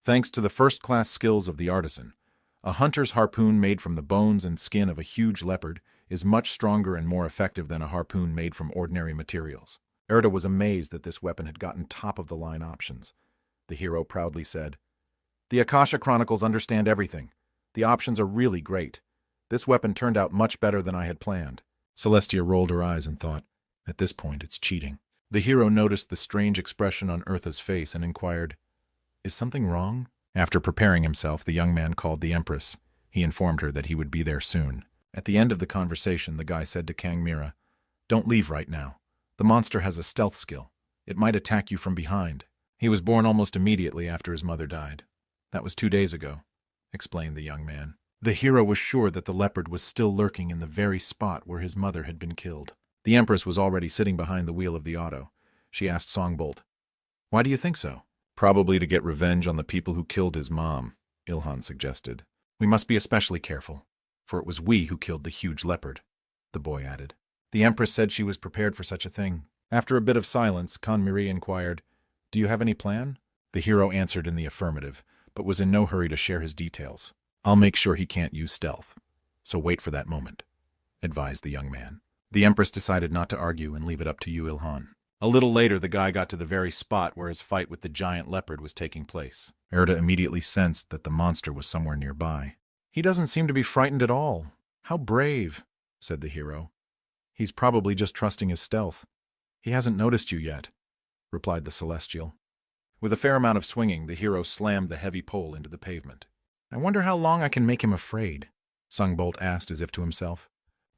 Thanks to the first-class skills of the artisan, a hunter's harpoon made from the bones and skin of a huge leopard is much stronger and more effective than a harpoon made from ordinary materials. Erda was amazed that this weapon had gotten top-of-the-line options. The hero proudly said, "The Akasha Chronicles understand everything. The options are really great. This weapon turned out much better than I had planned." Celestia rolled her eyes and thought, "At this point, it's cheating." The hero noticed the strange expression on Eartha's face and inquired, "Is something wrong?" After preparing himself, the young man called the Empress. He informed her that he would be there soon. At the end of the conversation, the guy said to Kangmira, "Don't leave right now. The monster has a stealth skill. It might attack you from behind. He was born almost immediately after his mother died. That was 2 days ago," explained the young man. The hero was sure that the leopard was still lurking in the very spot where his mother had been killed. The Empress was already sitting behind the wheel of the auto. She asked Songbolt, "Why do you think so?" "Probably to get revenge on the people who killed his mom," Ilhan suggested. "We must be especially careful, for it was we who killed the huge leopard," the boy added. The Empress said she was prepared for such a thing. After a bit of silence, Kanmiri inquired, "Do you have any plan?" The hero answered in the affirmative, but was in no hurry to share his details. "I'll make sure he can't use stealth, so wait for that moment," advised the young man. The Empress decided not to argue and leave it up to you, Ilhan. A little later, the guy got to the very spot where his fight with the giant leopard was taking place. Erda immediately sensed that the monster was somewhere nearby. "He doesn't seem to be frightened at all. How brave," said the hero. "He's probably just trusting his stealth. He hasn't noticed you yet," replied the Celestial. With a fair amount of swinging, the hero slammed the heavy pole into the pavement. "I wonder how long I can make him afraid," Sungbolt asked as if to himself.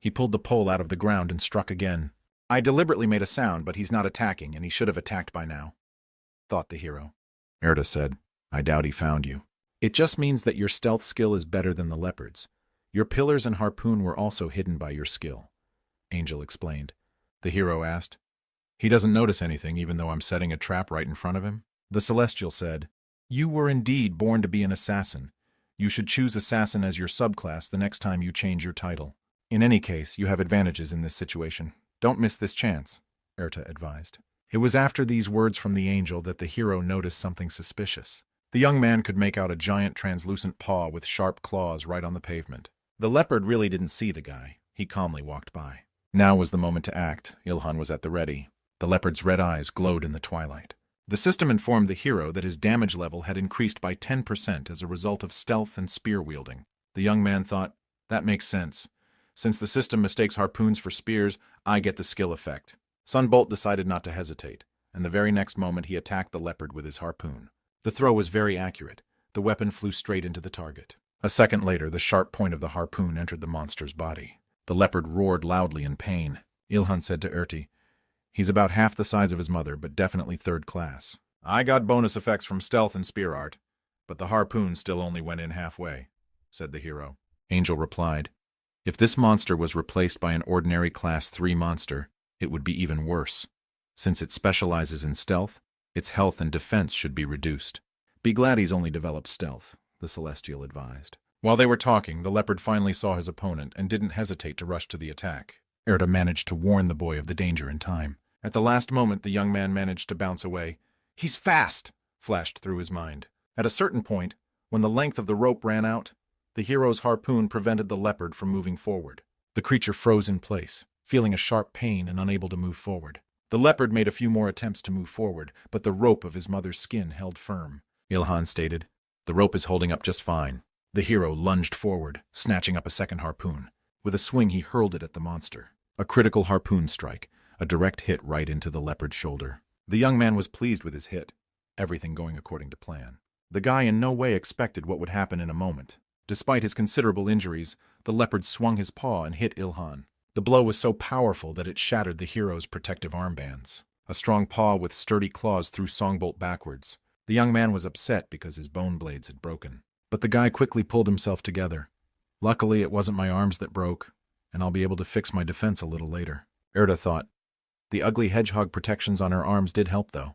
He pulled the pole out of the ground and struck again. "I deliberately made a sound, but he's not attacking, and he should have attacked by now," thought the hero. Erda said, "I doubt he found you. It just means that your stealth skill is better than the leopard's. Your pillars and harpoon were also hidden by your skill," Angel explained. The hero asked, "He doesn't notice anything even though I'm setting a trap right in front of him?" The Celestial said, "You were indeed born to be an assassin. You should choose assassin as your subclass the next time you change your title. In any case, you have advantages in this situation. Don't miss this chance," Erta advised. It was after these words from the angel that the hero noticed something suspicious. The young man could make out a giant translucent paw with sharp claws right on the pavement. The leopard really didn't see the guy. He calmly walked by. Now was the moment to act. Ilhan was at the ready. The leopard's red eyes glowed in the twilight. The system informed the hero that his damage level had increased by 10% as a result of stealth and spear wielding. The young man thought, that makes sense. Since the system mistakes harpoons for spears, I get the skill effect. Sunbolt decided not to hesitate, and the very next moment he attacked the leopard with his harpoon. The throw was very accurate. The weapon flew straight into the target. A second later, the sharp point of the harpoon entered the monster's body. The leopard roared loudly in pain. Ilhan said to Erti, he's about half the size of his mother, but definitely third class. I got bonus effects from stealth and spear art, but the harpoon still only went in halfway, said the hero. Angel replied, if this monster was replaced by an ordinary class 3 monster, it would be even worse. Since it specializes in stealth, its health and defense should be reduced. Be glad he's only developed stealth, the Celestial advised. While they were talking, the leopard finally saw his opponent and didn't hesitate to rush to the attack. Erta managed to warn the boy of the danger in time. At the last moment, the young man managed to bounce away. He's fast, flashed through his mind. At a certain point, when the length of the rope ran out, the hero's harpoon prevented the leopard from moving forward. The creature froze in place, feeling a sharp pain and unable to move forward. The leopard made a few more attempts to move forward, but the rope of his mother's skin held firm. Ilhan stated, the rope is holding up just fine. The hero lunged forward, snatching up a second harpoon. With a swing, he hurled it at the monster. A critical harpoon strike, a direct hit right into the leopard's shoulder. The young man was pleased with his hit, everything going according to plan. The guy in no way expected what would happen in a moment. Despite his considerable injuries, the leopard swung his paw and hit Ilhan. The blow was so powerful that it shattered the hero's protective armbands. A strong paw with sturdy claws threw Songbolt backwards. The young man was upset because his bone blades had broken. But the guy quickly pulled himself together. Luckily, it wasn't my arms that broke, and I'll be able to fix my defense a little later. Erta thought. The ugly hedgehog protections on her arms did help, though.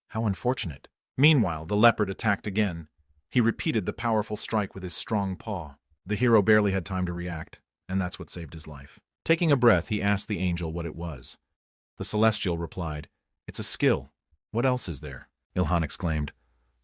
How unfortunate. Meanwhile, the leopard attacked again. He repeated the powerful strike with his strong paw. The hero barely had time to react, and that's what saved his life. Taking a breath, he asked the angel what it was. The Celestial replied, it's a skill. What else is there? Ilhan exclaimed.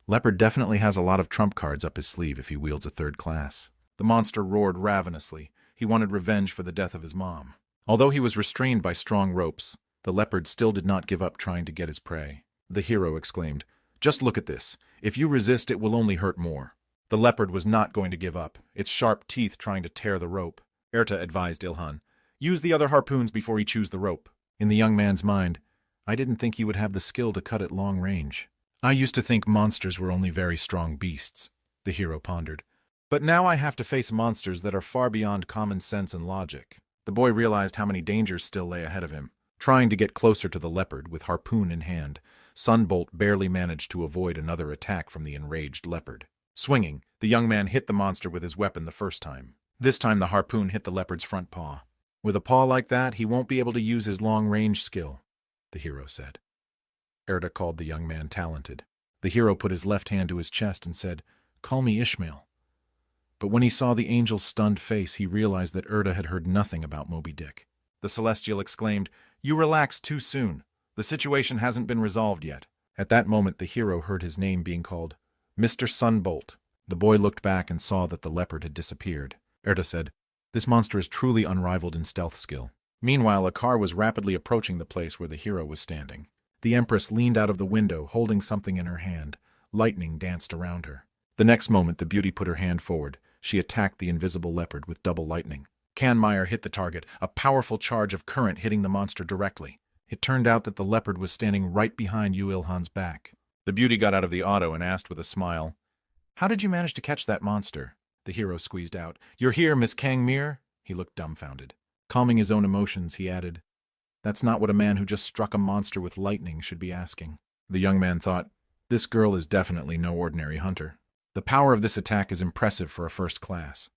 Leopard definitely has a lot of trump cards up his sleeve if he wields a third class. The monster roared ravenously. He wanted revenge for the death of his mom. Although he was restrained by strong ropes, the leopard still did not give up trying to get his prey. The hero exclaimed, just look at this. If you resist, it will only hurt more. The leopard was not going to give up, its sharp teeth trying to tear the rope. Erta advised Ilhan, use the other harpoons before he chews the rope. In the young man's mind, I didn't think he would have the skill to cut at long range. I used to think monsters were only very strong beasts, the hero pondered. But now I have to face monsters that are far beyond common sense and logic. The boy realized how many dangers still lay ahead of him. Trying to get closer to the leopard with harpoon in hand, Sunbolt barely managed to avoid another attack from the enraged leopard. Swinging, the young man hit the monster with his weapon the first time. This time the harpoon hit the leopard's front paw. With a paw like that, he won't be able to use his long-range skill, the hero said. Erta called the young man talented. The hero put his left hand to his chest and said, call me Ishmael. But when he saw the angel's stunned face, he realized that Erta had heard nothing about Moby Dick. The Celestial exclaimed, you relaxed too soon. The situation hasn't been resolved yet. At that moment, the hero heard his name being called, Mr. Sunbolt. The boy looked back and saw that the leopard had disappeared. Erta said, this monster is truly unrivaled in stealth skill. Meanwhile, a car was rapidly approaching the place where the hero was standing. The Empress leaned out of the window, holding something in her hand. Lightning danced around her. The next moment, the beauty put her hand forward. She attacked the invisible leopard with double lightning. Canmeyer hit the target, a powerful charge of current hitting the monster directly. It turned out that the leopard was standing right behind Ilhan's back. The beauty got out of the auto and asked with a smile, how did you manage to catch that monster? The hero squeezed out, you're here, Miss Kangmir? He looked dumbfounded. Calming his own emotions, he added, that's not what a man who just struck a monster with lightning should be asking. The young man thought, this girl is definitely no ordinary hunter. The power of this attack is impressive for a first class.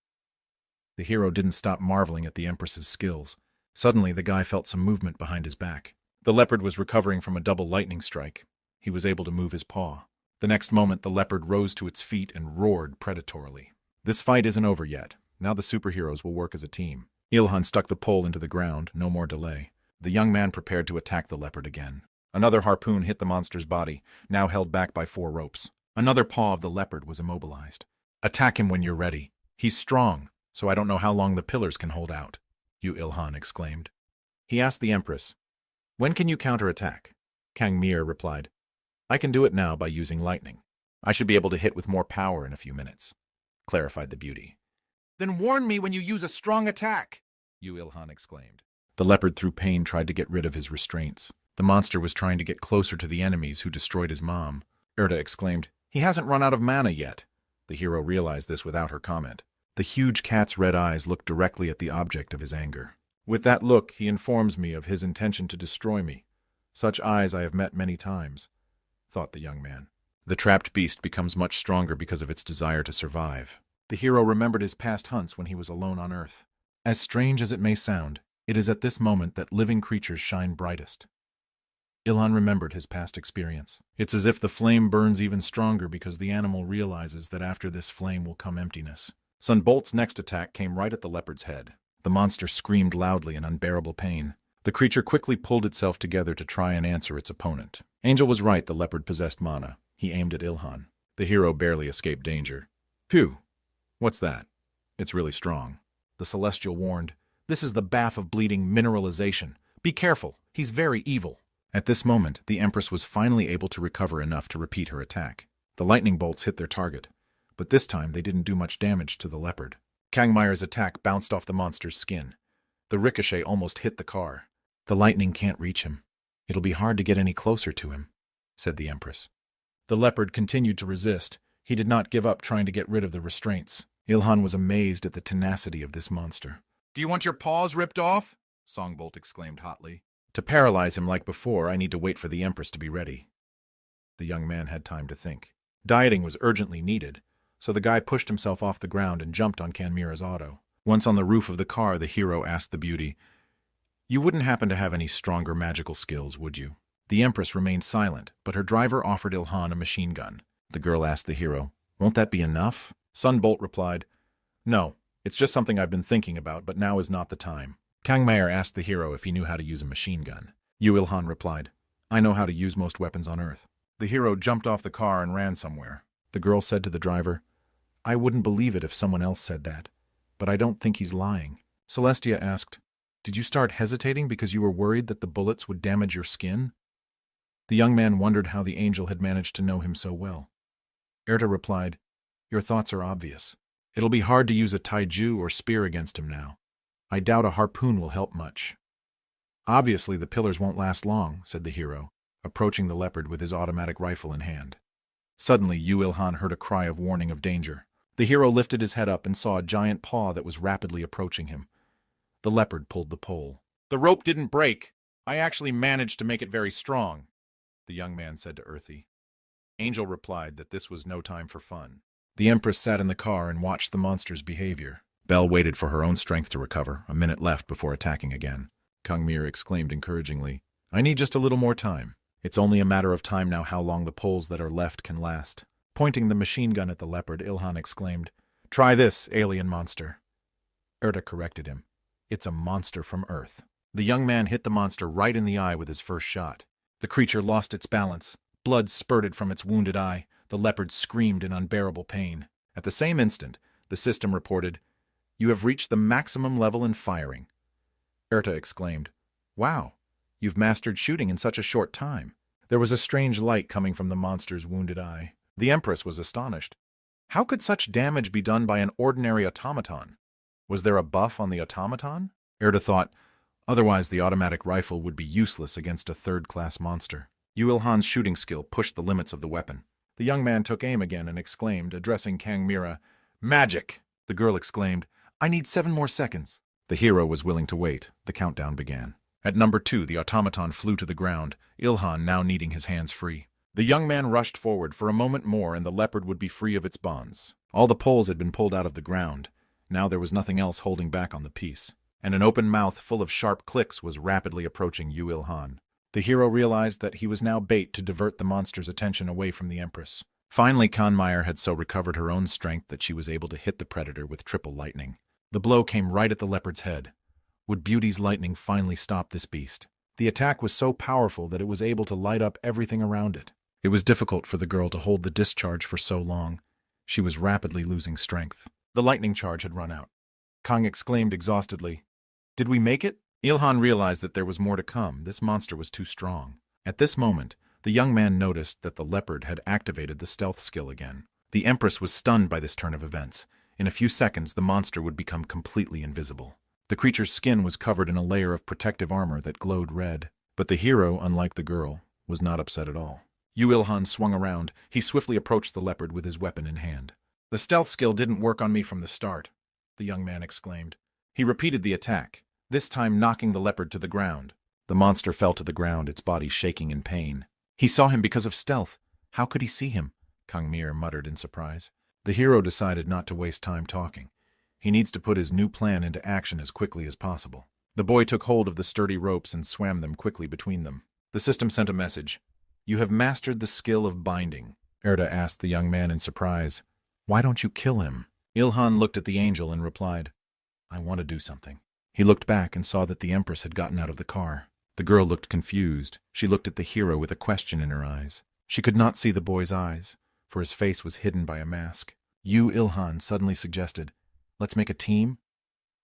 The hero didn't stop marveling at the Empress's skills. Suddenly, the guy felt some movement behind his back. The leopard was recovering from a double lightning strike. He was able to move his paw. The next moment, the leopard rose to its feet and roared predatorily. This fight isn't over yet. Now the superheroes will work as a team. Ilhan stuck the pole into the ground, no more delay. The young man prepared to attack the leopard again. Another harpoon hit the monster's body, now held back by 4 ropes. Another paw of the leopard was immobilized. Attack him when you're ready. He's strong, so I don't know how long the pillars can hold out, Ilhan exclaimed. He asked the Empress, when can you counterattack? Kangmir replied, I can do it now by using lightning. I should be able to hit with more power in a few minutes, clarified the beauty. Then warn me when you use a strong attack, Yu Ilhan exclaimed. The leopard through pain tried to get rid of his restraints. The monster was trying to get closer to the enemies who destroyed his mom. Erta exclaimed, "He hasn't run out of mana yet." The hero realized this without her comment. The huge cat's red eyes looked directly at the object of his anger. "With that look, he informs me of his intention to destroy me. Such eyes I have met many times," thought the young man. The trapped beast becomes much stronger because of its desire to survive. The hero remembered his past hunts when he was alone on Earth. As strange as it may sound, it is at this moment that living creatures shine brightest. Ilhan remembered his past experience. It's as if the flame burns even stronger because the animal realizes that after this flame will come emptiness. Sunbolt's next attack came right at the leopard's head. The monster screamed loudly in unbearable pain. The creature quickly pulled itself together to try and answer its opponent. Angel was right, the leopard possessed mana. He aimed at Ilhan. The hero barely escaped danger. "Phew! What's that? It's really strong." The Celestial warned, "This is the bath of bleeding mineralization. Be careful, he's very evil." At this moment, the Empress was finally able to recover enough to repeat her attack. The lightning bolts hit their target, but this time they didn't do much damage to the leopard. Kangmeyer's attack bounced off the monster's skin. The ricochet almost hit the car. "The lightning can't reach him. It'll be hard to get any closer to him," said the Empress. The leopard continued to resist. He did not give up trying to get rid of the restraints. Ilhan was amazed at the tenacity of this monster. "Do you want your paws ripped off?" Songbolt exclaimed hotly. "To paralyze him like before, I need to wait for the Empress to be ready." The young man had time to think. Dieting was urgently needed, so the guy pushed himself off the ground and jumped on Kanmira's auto. Once on the roof of the car, the hero asked the beauty, "You wouldn't happen to have any stronger magical skills, would you?" The Empress remained silent, but her driver offered Ilhan a machine gun. The girl asked the hero, "Won't that be enough?" Sunbolt replied, "No, it's just something I've been thinking about, but now is not the time." Kangmeyer asked the hero if he knew how to use a machine gun. Yu Ilhan replied, "I know how to use most weapons on Earth." The hero jumped off the car and ran somewhere. The girl said to the driver, "I wouldn't believe it if someone else said that, but I don't think he's lying." Celestia asked, "Did you start hesitating because you were worried that the bullets would damage your skin?" The young man wondered how the angel had managed to know him so well. Erta replied, "Your thoughts are obvious. It'll be hard to use a taiju or spear against him now. I doubt a harpoon will help much." "Obviously the pillars won't last long," said the hero, approaching the leopard with his automatic rifle in hand. Suddenly, Yu Ilhan heard a cry of warning of danger. The hero lifted his head up and saw a giant paw that was rapidly approaching him. The leopard pulled the pole. "The rope didn't break. I actually managed to make it very strong," the young man said to Earthy. Angel replied that this was no time for fun. The Empress sat in the car and watched the monster's behavior. Belle waited for her own strength to recover, a minute left before attacking again. Kangmir exclaimed encouragingly, "I need just a little more time. It's only a matter of time now how long the poles that are left can last." Pointing the machine gun at the leopard, Ilhan exclaimed, "Try this, alien monster." Erta corrected him. "It's a monster from Earth." The young man hit the monster right in the eye with his first shot. The creature lost its balance. Blood spurted from its wounded eye. The leopard screamed in unbearable pain. At the same instant, the system reported, "You have reached the maximum level in firing." Erta exclaimed, "Wow, you've mastered shooting in such a short time." There was a strange light coming from the monster's wounded eye. The Empress was astonished. How could such damage be done by an ordinary automaton? Was there a buff on the automaton? Erta thought, otherwise the automatic rifle would be useless against a third-class monster. Yu Ilhan's shooting skill pushed the limits of the weapon. The young man took aim again and exclaimed, addressing Kangmira, "Magic!" The girl exclaimed, "I need 7 more seconds." The hero was willing to wait. The countdown began. At number 2, the automaton flew to the ground, Ilhan now needing his hands free. The young man rushed forward for a moment more and the leopard would be free of its bonds. All the poles had been pulled out of the ground. Now there was nothing else holding back on the piece. And an open mouth full of sharp clicks was rapidly approaching Yu Ilhan. The hero realized that he was now bait to divert the monster's attention away from the Empress. Finally, Kangmeier had so recovered her own strength that she was able to hit the predator with triple lightning. The blow came right at the leopard's head. Would Beauty's lightning finally stop this beast? The attack was so powerful that it was able to light up everything around it. It was difficult for the girl to hold the discharge for so long. She was rapidly losing strength. The lightning charge had run out. Kang exclaimed exhaustedly, "Did we make it?" Ilhan realized that there was more to come. This monster was too strong. At this moment, the young man noticed that the leopard had activated the stealth skill again. The Empress was stunned by this turn of events. In a few seconds, the monster would become completely invisible. The creature's skin was covered in a layer of protective armor that glowed red. But the hero, unlike the girl, was not upset at all. Ilhan swung around. He swiftly approached the leopard with his weapon in hand. "The stealth skill didn't work on me from the start," the young man exclaimed. He repeated the attack, this time knocking the leopard to the ground. The monster fell to the ground, its body shaking in pain. "He saw him because of stealth. How could he see him?" Kang Mir muttered in surprise. The hero decided not to waste time talking. He needs to put his new plan into action as quickly as possible. The boy took hold of the sturdy ropes and swam them quickly between them. The system sent a message. "You have mastered the skill of binding." Erda asked the young man in surprise, "Why don't you kill him?" Ilhan looked at the angel and replied, "I want to do something." He looked back and saw that the Empress had gotten out of the car. The girl looked confused. She looked at the hero with a question in her eyes. She could not see the boy's eyes, for his face was hidden by a mask. Ilhan suddenly suggested, "Let's make a team?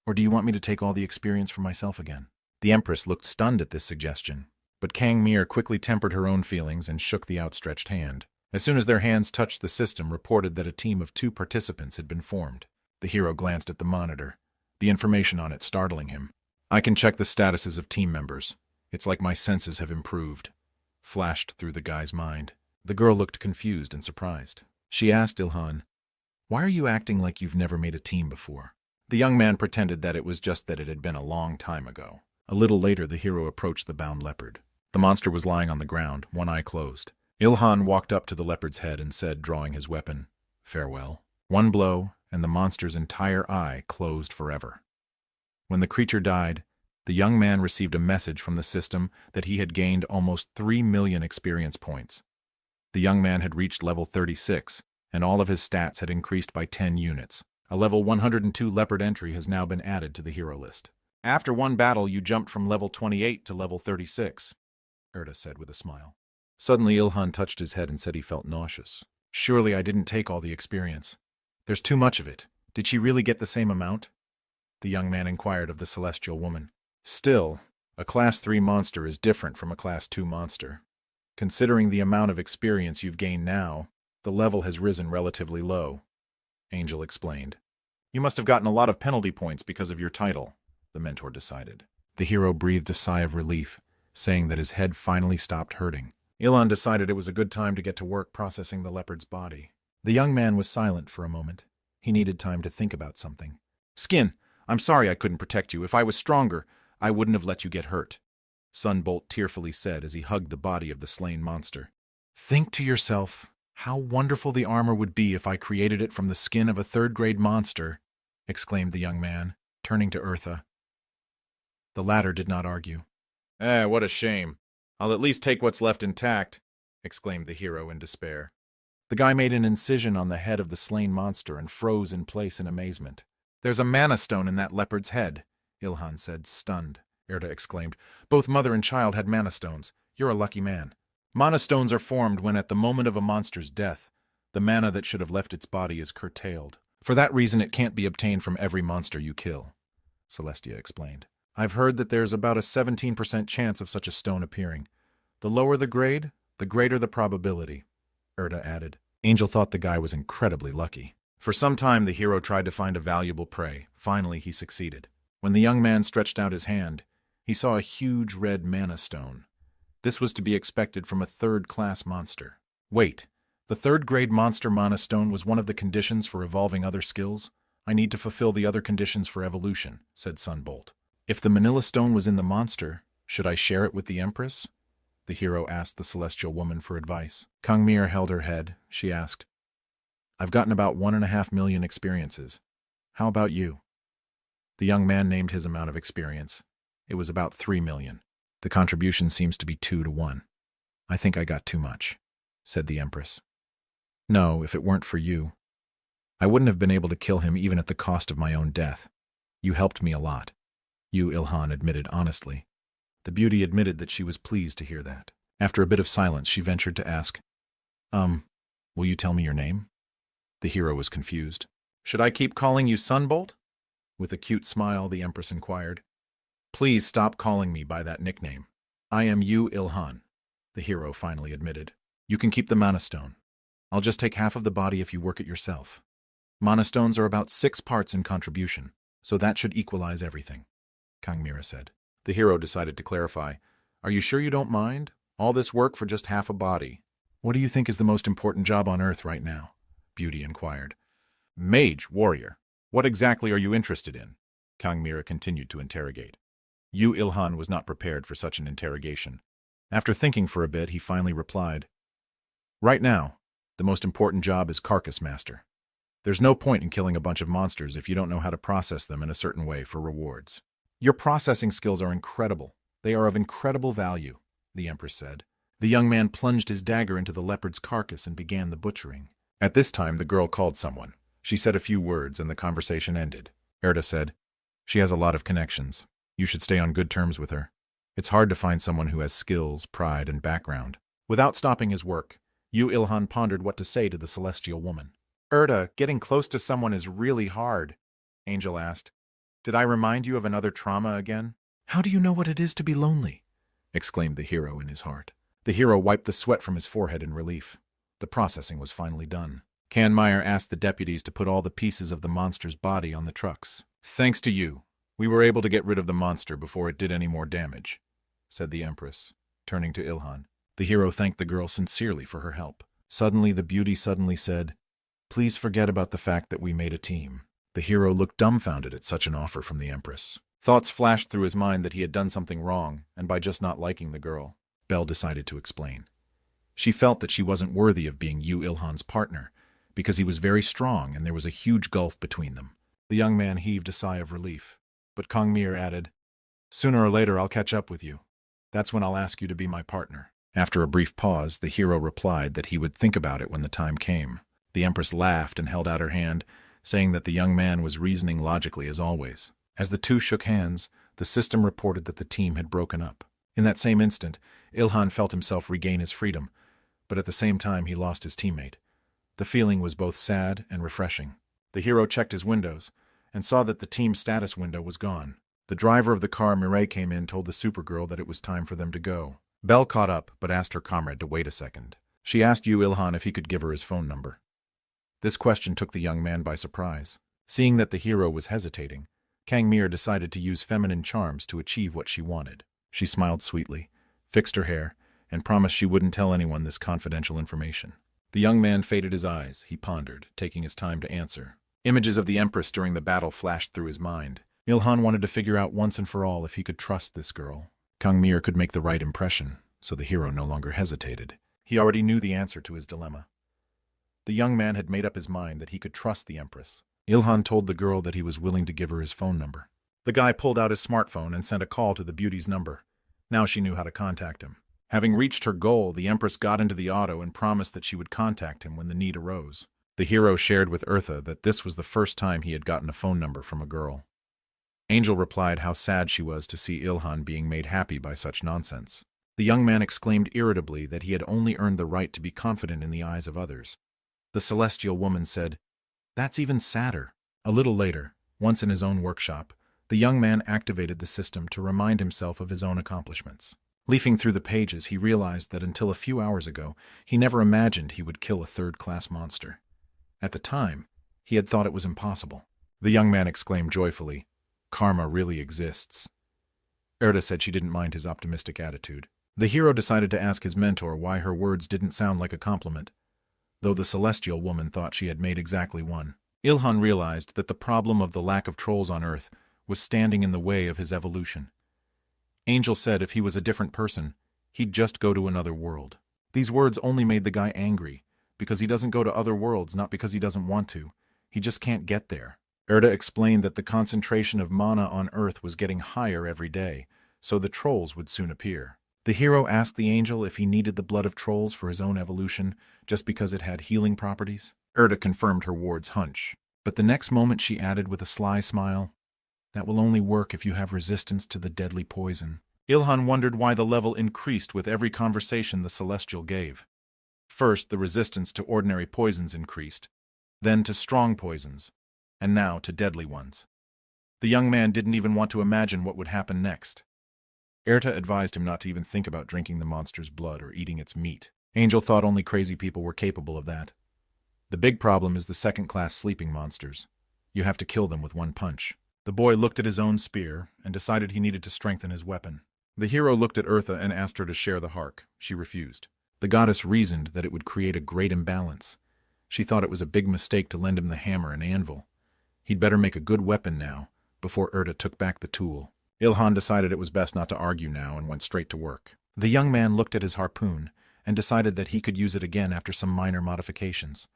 Or do you want me to take all the experience for myself again?" The Empress looked stunned at this suggestion, but Kang Mir quickly tempered her own feelings and shook the outstretched hand. As soon as their hands touched, the system reported that a team of 2 participants had been formed. The hero glanced at the monitor, the information on it startling him. "I can check the statuses of team members. It's like my senses have improved," flashed through the guy's mind. The girl looked confused and surprised. She asked Ilhan, "Why are you acting like you've never made a team before?" The young man pretended that it was just that it had been a long time ago. A little later, the hero approached the bound leopard. The monster was lying on the ground, one eye closed. Ilhan walked up to the leopard's head and said, drawing his weapon, "Farewell." One blow, and the monster's entire eye closed forever. When the creature died, the young man received a message from the system that he had gained almost 3 million experience points. The young man had reached level 36, and all of his stats had increased by 10 units. A level 102 leopard entry has now been added to the hero list. "After one battle, you jumped from level 28 to level 36, Erda said with a smile. Suddenly, Ilhan touched his head and said he felt nauseous. "Surely I didn't take all the experience. There's too much of it. Did she really get the same amount?" The young man inquired of the celestial woman. "Still, a Class 3 monster is different from a Class 2 monster. Considering the amount of experience you've gained now, the level has risen relatively low," Angel explained. "You must have gotten a lot of penalty points because of your title," the mentor decided. The hero breathed a sigh of relief, saying that his head finally stopped hurting. Ilhan decided it was a good time to get to work processing the leopard's body. The young man was silent for a moment. He needed time to think about something. "Skin, I'm sorry I couldn't protect you. If I was stronger, I wouldn't have let you get hurt," Sunbolt tearfully said as he hugged the body of the slain monster. "Think to yourself, how wonderful the armor would be if I created it from the skin of a third-grade monster," exclaimed the young man, turning to Eartha. The latter did not argue. What a shame. I'll at least take what's left intact," exclaimed the hero in despair. The guy made an incision on the head of the slain monster and froze in place in amazement. "There's a mana stone in that leopard's head," Ilhan said, stunned. Erda exclaimed, "Both mother and child had mana stones. You're a lucky man." Mana stones are formed when, at the moment of a monster's death, the mana that should have left its body is curtailed. For that reason, it can't be obtained from every monster you kill, Celestia explained. "I've heard that there's about a 17% chance of such a stone appearing. The lower the grade, the greater the probability," Erda added. Angel thought the guy was incredibly lucky. For some time, the hero tried to find a valuable prey. Finally, he succeeded. When the young man stretched out his hand, he saw a huge red mana stone. This was to be expected from a third-class monster. Wait, the third-grade monster mana stone was one of the conditions for evolving other skills? I need to fulfill the other conditions for evolution, said Sunbolt. If the manila stone was in the monster, should I share it with the Empress? The hero asked the celestial woman for advice. Kang Mir held her head. She asked, "I've gotten about 1.5 million experiences. How about you?" The young man named his amount of experience. It was about 3 million. "The contribution seems to be 2 to 1. I think I got too much," said the Empress. "No, if it weren't for you. I wouldn't have been able to kill him even at the cost of my own death. You helped me a lot," Ilhan admitted honestly. The beauty admitted that she was pleased to hear that. After a bit of silence, she ventured to ask, will you tell me your name?" The hero was confused. "Should I keep calling you Sunbolt?" With a cute smile, the Empress inquired. "Please stop calling me by that nickname. I am Ilhan," the hero finally admitted. "You can keep the mana stone. I'll just take half of the body if you work it yourself." Mana stones are about 6 parts in contribution, so that should equalize everything, Kang Mira said. The hero decided to clarify. Are you sure you don't mind? All this work for just half a body. What do you think is the most important job on Earth right now? Beauty inquired. Mage, warrior. What exactly are you interested in? Kang Mira continued to interrogate. Yu Ilhan was not prepared for such an interrogation. After thinking for a bit, he finally replied, Right now, the most important job is Carcass Master. There's no point in killing a bunch of monsters if you don't know how to process them in a certain way for rewards. Your processing skills are incredible. They are of incredible value, the Empress said. The young man plunged his dagger into the leopard's carcass and began the butchering. At this time, the girl called someone. She said a few words and the conversation ended. Erda said, She has a lot of connections. You should stay on good terms with her. It's hard to find someone who has skills, pride, and background. Without stopping his work, Yu Ilhan pondered what to say to the celestial woman. Erda, getting close to someone is really hard, Angel asked. Did I remind you of another trauma again? How do you know what it is to be lonely? Exclaimed the hero in his heart. The hero wiped the sweat from his forehead in relief. The processing was finally done. Kanmeyer asked the deputies to put all the pieces of the monster's body on the trucks. Thanks to you, we were able to get rid of the monster before it did any more damage, said the Empress, turning to Ilhan. The hero thanked the girl sincerely for her help. Suddenly the beauty said, Please forget about the fact that we made a team. The hero looked dumbfounded at such an offer from the Empress. Thoughts flashed through his mind that he had done something wrong, and by just not liking the girl. Belle decided to explain. She felt that she wasn't worthy of being Yu Ilhan's partner, because he was very strong and there was a huge gulf between them. The young man heaved a sigh of relief, but Kang Mir added, Sooner or later I'll catch up with you. That's when I'll ask you to be my partner. After a brief pause, the hero replied that he would think about it when the time came. The Empress laughed and held out her hand, saying that the young man was reasoning logically as always. As the two shook hands, the system reported that the team had broken up. In that same instant, Ilhan felt himself regain his freedom, but at the same time he lost his teammate. The feeling was both sad and refreshing. The hero checked his windows and saw that the team status window was gone. The driver of the car Mireille came in told the Supergirl that it was time for them to go. Belle caught up but asked her comrade to wait a second. She asked Yu Ilhan if he could give her his phone number. This question took the young man by surprise. Seeing that the hero was hesitating, Kang Mir decided to use feminine charms to achieve what she wanted. She smiled sweetly, fixed her hair, and promised she wouldn't tell anyone this confidential information. The young man faded his eyes. He pondered, taking his time to answer. Images of the Empress during the battle flashed through his mind. Ilhan wanted to figure out once and for all if he could trust this girl. Kang Mir could make the right impression, so the hero no longer hesitated. He already knew the answer to his dilemma. The young man had made up his mind that he could trust the Empress. Ilhan told the girl that he was willing to give her his phone number. The guy pulled out his smartphone and sent a call to the beauty's number. Now she knew how to contact him. Having reached her goal, the Empress got into the auto and promised that she would contact him when the need arose. The hero shared with Eartha that this was the first time he had gotten a phone number from a girl. Angel replied how sad she was to see Ilhan being made happy by such nonsense. The young man exclaimed irritably that he had only earned the right to be confident in the eyes of others. The celestial woman said, That's even sadder. A little later, once in his own workshop, the young man activated the system to remind himself of his own accomplishments. Leafing through the pages, he realized that until a few hours ago, he never imagined he would kill a third-class monster. At the time, he had thought it was impossible. The young man exclaimed joyfully, Karma really exists. Erda said she didn't mind his optimistic attitude. The hero decided to ask his mentor why her words didn't sound like a compliment, though the celestial woman thought she had made exactly one. Ilhan realized that the problem of the lack of trolls on Earth was standing in the way of his evolution. Angel said if he was a different person, he'd just go to another world. These words only made the guy angry, because he doesn't go to other worlds not because he doesn't want to. He just can't get there. Erda explained that the concentration of mana on Earth was getting higher every day, so the trolls would soon appear. The hero asked the angel if he needed the blood of trolls for his own evolution, just because it had healing properties. Erda confirmed her ward's hunch, but the next moment she added with a sly smile, That will only work if you have resistance to the deadly poison. Ilhan wondered why the level increased with every conversation the Celestial gave. First, the resistance to ordinary poisons increased, then to strong poisons, and now to deadly ones. The young man didn't even want to imagine what would happen next. Erta advised him not to even think about drinking the monster's blood or eating its meat. Angel thought only crazy people were capable of that. The big problem is the second-class sleeping monsters. You have to kill them with one punch. The boy looked at his own spear and decided he needed to strengthen his weapon. The hero looked at Eartha and asked her to share the hark. She refused. The goddess reasoned that it would create a great imbalance. She thought it was a big mistake to lend him the hammer and anvil. He'd better make a good weapon now, before Eartha took back the tool. Ilhan decided it was best not to argue now and went straight to work. The young man looked at his harpoon and decided that he could use it again after some minor modifications.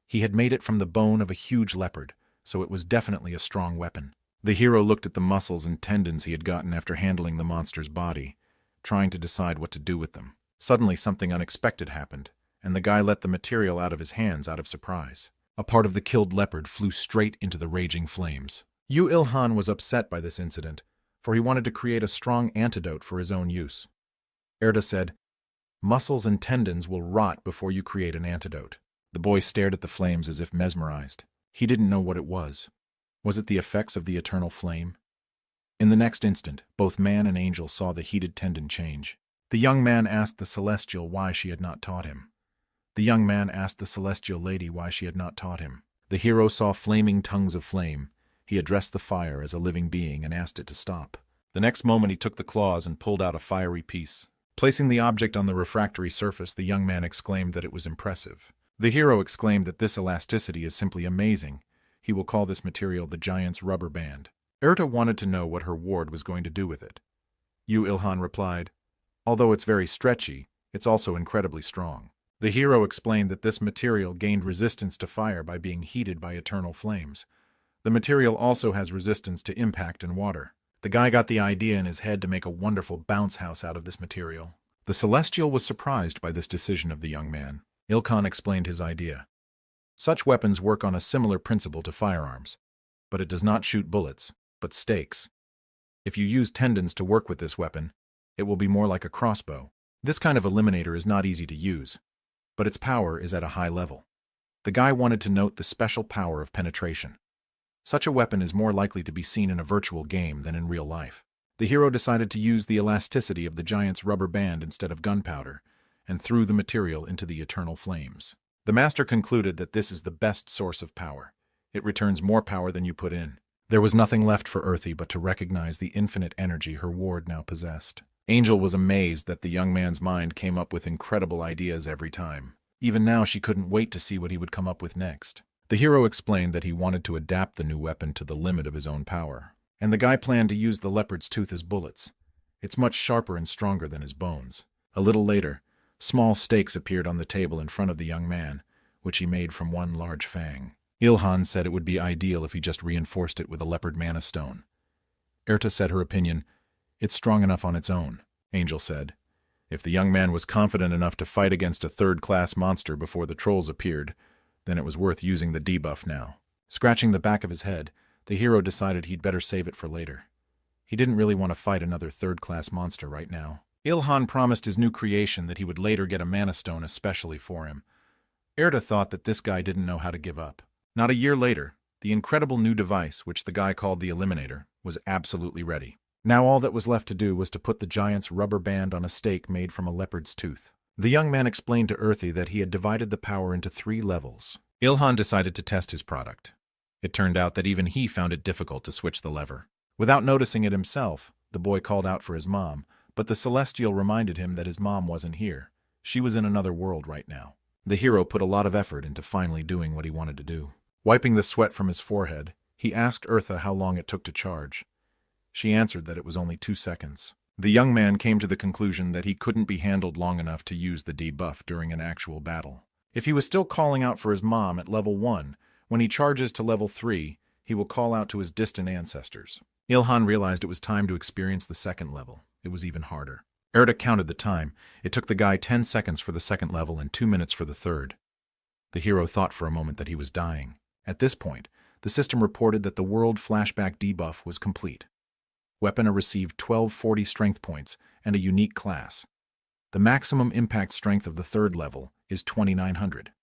He had made it from the bone of a huge leopard, so it was definitely a strong weapon. The hero looked at the muscles and tendons he had gotten after handling the monster's body, trying to decide what to do with them. Suddenly something unexpected happened, and the guy let the material out of his hands out of surprise. A part of the killed leopard flew straight into the raging flames. Ilhan was upset by this incident, for he wanted to create a strong antidote for his own use. Erda said, "Muscles and tendons will rot before you create an antidote." The boy stared at the flames as if mesmerized. He didn't know what it was. Was it the effects of the eternal flame? In the next instant, both man and angel saw the heated tendon change. The young man asked the celestial why she had not taught him. The young man asked the celestial lady why she had not taught him. The hero saw flaming tongues of flame. He addressed the fire as a living being and asked it to stop. The next moment he took the claws and pulled out a fiery piece. Placing the object on the refractory surface, the young man exclaimed that it was impressive. The hero exclaimed that this elasticity is simply amazing. He will call this material the giant's rubber band. Erta wanted to know what her ward was going to do with it. Ilhan replied, "Although it's very stretchy, it's also incredibly strong." The hero explained that this material gained resistance to fire by being heated by eternal flames. The material also has resistance to impact and water. The guy got the idea in his head to make a wonderful bounce house out of this material. The celestial was surprised by this decision of the young man. Ilhan explained his idea. Such weapons work on a similar principle to firearms, but it does not shoot bullets, but stakes. If you use tendons to work with this weapon, it will be more like a crossbow. This kind of eliminator is not easy to use, but its power is at a high level. The guy wanted to note the special power of penetration. Such a weapon is more likely to be seen in a virtual game than in real life. The hero decided to use the elasticity of the giant's rubber band instead of gunpowder, and threw the material into the eternal flames. The master concluded that this is the best source of power. It returns more power than you put in. There was nothing left for Earthy but to recognize the infinite energy her ward now possessed. Angel was amazed that the young man's mind came up with incredible ideas every time. Even now she couldn't wait to see what he would come up with next. The hero explained that he wanted to adapt the new weapon to the limit of his own power. And the guy planned to use the leopard's tooth as bullets. It's much sharper and stronger than his bones. A little later, small stakes appeared on the table in front of the young man, which he made from one large fang. Ilhan said it would be ideal if he just reinforced it with a leopard mana stone. Erta said her opinion, "It's strong enough on its own." Angel said, "If the young man was confident enough to fight against a third-class monster before the trolls appeared, then it was worth using the debuff now." Scratching the back of his head, the hero decided he'd better save it for later. He didn't really want to fight another third-class monster right now. Ilhan promised his new creation that he would later get a mana stone especially for him. Erta thought that this guy didn't know how to give up. Not a year later, the incredible new device, which the guy called the Eliminator, was absolutely ready. Now all that was left to do was to put the giant's rubber band on a stake made from a leopard's tooth. The young man explained to Earthy that he had divided the power into 3 levels. Ilhan decided to test his product. It turned out that even he found it difficult to switch the lever. Without noticing it himself, the boy called out for his mom, but the Celestial reminded him that his mom wasn't here. She was in another world right now. The hero put a lot of effort into finally doing what he wanted to do. Wiping the sweat from his forehead, he asked Eartha how long it took to charge. She answered that it was only 2 seconds. The young man came to the conclusion that he couldn't be handled long enough to use the debuff during an actual battle. If he was still calling out for his mom at level 1, when he charges to level 3, he will call out to his distant ancestors. Ilhan realized it was time to experience the second level. It was even harder. Erta counted the time. It took the guy 10 seconds for the second level and 2 minutes for the third. The hero thought for a moment that he was dying. At this point, the system reported that the world flashback debuff was complete. Weapona received 1240 strength points and a unique class. The maximum impact strength of the third level is 2900.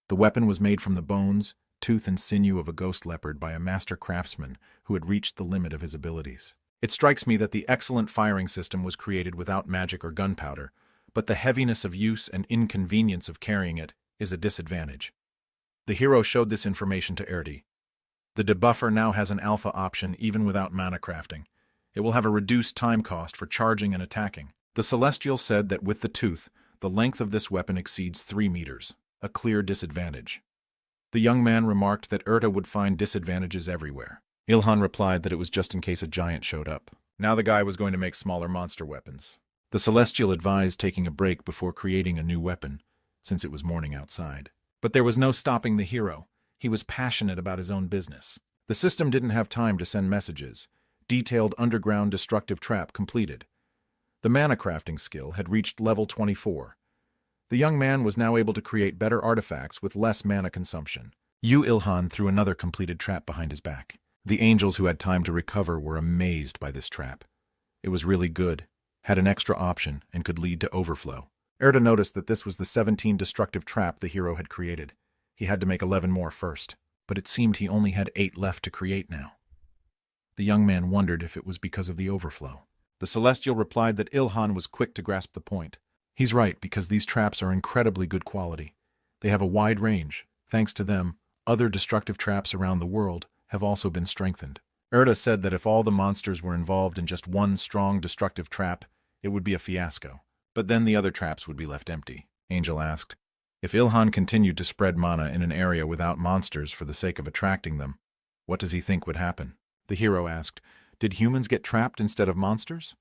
The weapon was made from the bones, tooth and sinew of a ghost leopard by a master craftsman who had reached the limit of his abilities. It strikes me that the excellent firing system was created without magic or gunpowder, but the heaviness of use and inconvenience of carrying it is a disadvantage. The hero showed this information to Erdi. The debuffer now has an alpha option even without mana crafting. It will have a reduced time cost for charging and attacking. The Celestial said that with the tooth, the length of this weapon exceeds 3 meters, a clear disadvantage. The young man remarked that Erta would find disadvantages everywhere. Ilhan replied that it was just in case a giant showed up. Now the guy was going to make smaller monster weapons. The Celestial advised taking a break before creating a new weapon, since it was morning outside. But there was no stopping the hero. He was passionate about his own business. The system didn't have time to send messages. Detailed underground destructive trap completed. The mana crafting skill had reached level 24. The young man was now able to create better artifacts with less mana consumption. Ilhan threw another completed trap behind his back. The angels who had time to recover were amazed by this trap. It was really good, had an extra option, and could lead to overflow. Erda noticed that this was the 17 destructive trap the hero had created. He had to make 11 more first, but it seemed he only had 8 left to create now. The young man wondered if it was because of the overflow. The Celestial replied that Ilhan was quick to grasp the point. He's right, because these traps are incredibly good quality. They have a wide range. Thanks to them, other destructive traps around the world have also been strengthened. Erda said that if all the monsters were involved in just one strong destructive trap, it would be a fiasco. But then the other traps would be left empty. Angel asked, if Ilhan continued to spread mana in an area without monsters for the sake of attracting them, what does he think would happen? The hero asked, did humans get trapped instead of monsters?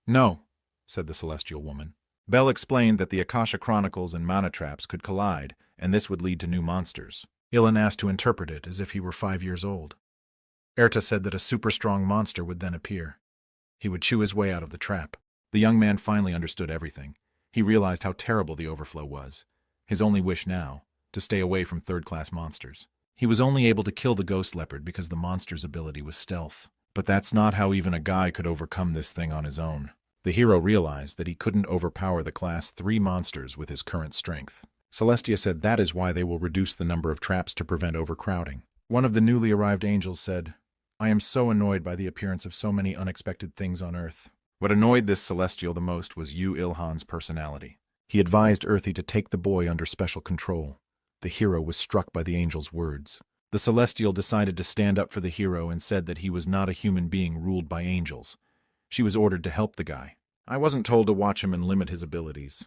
No, said the Celestial woman. Bell explained that the Akasha Chronicles and mana traps could collide, and this would lead to new monsters. Ilan asked to interpret it as if he were 5 years old. Erta said that a super strong monster would then appear. He would chew his way out of the trap. The young man finally understood everything. He realized how terrible the overflow was. His only wish now, to stay away from third-class monsters. He was only able to kill the ghost leopard because the monster's ability was stealth. But that's not how even a guy could overcome this thing on his own. The hero realized that he couldn't overpower the class 3 monsters with his current strength. Celestia said that is why they will reduce the number of traps to prevent overcrowding. One of the newly arrived angels said, I am so annoyed by the appearance of so many unexpected things on Earth. What annoyed this Celestial the most was Ilhan's personality. He advised Earthy to take the boy under special control. The hero was struck by the angel's words. The Celestial decided to stand up for the hero and said that he was not a human being ruled by angels. She was ordered to help the guy. I wasn't told to watch him and limit his abilities,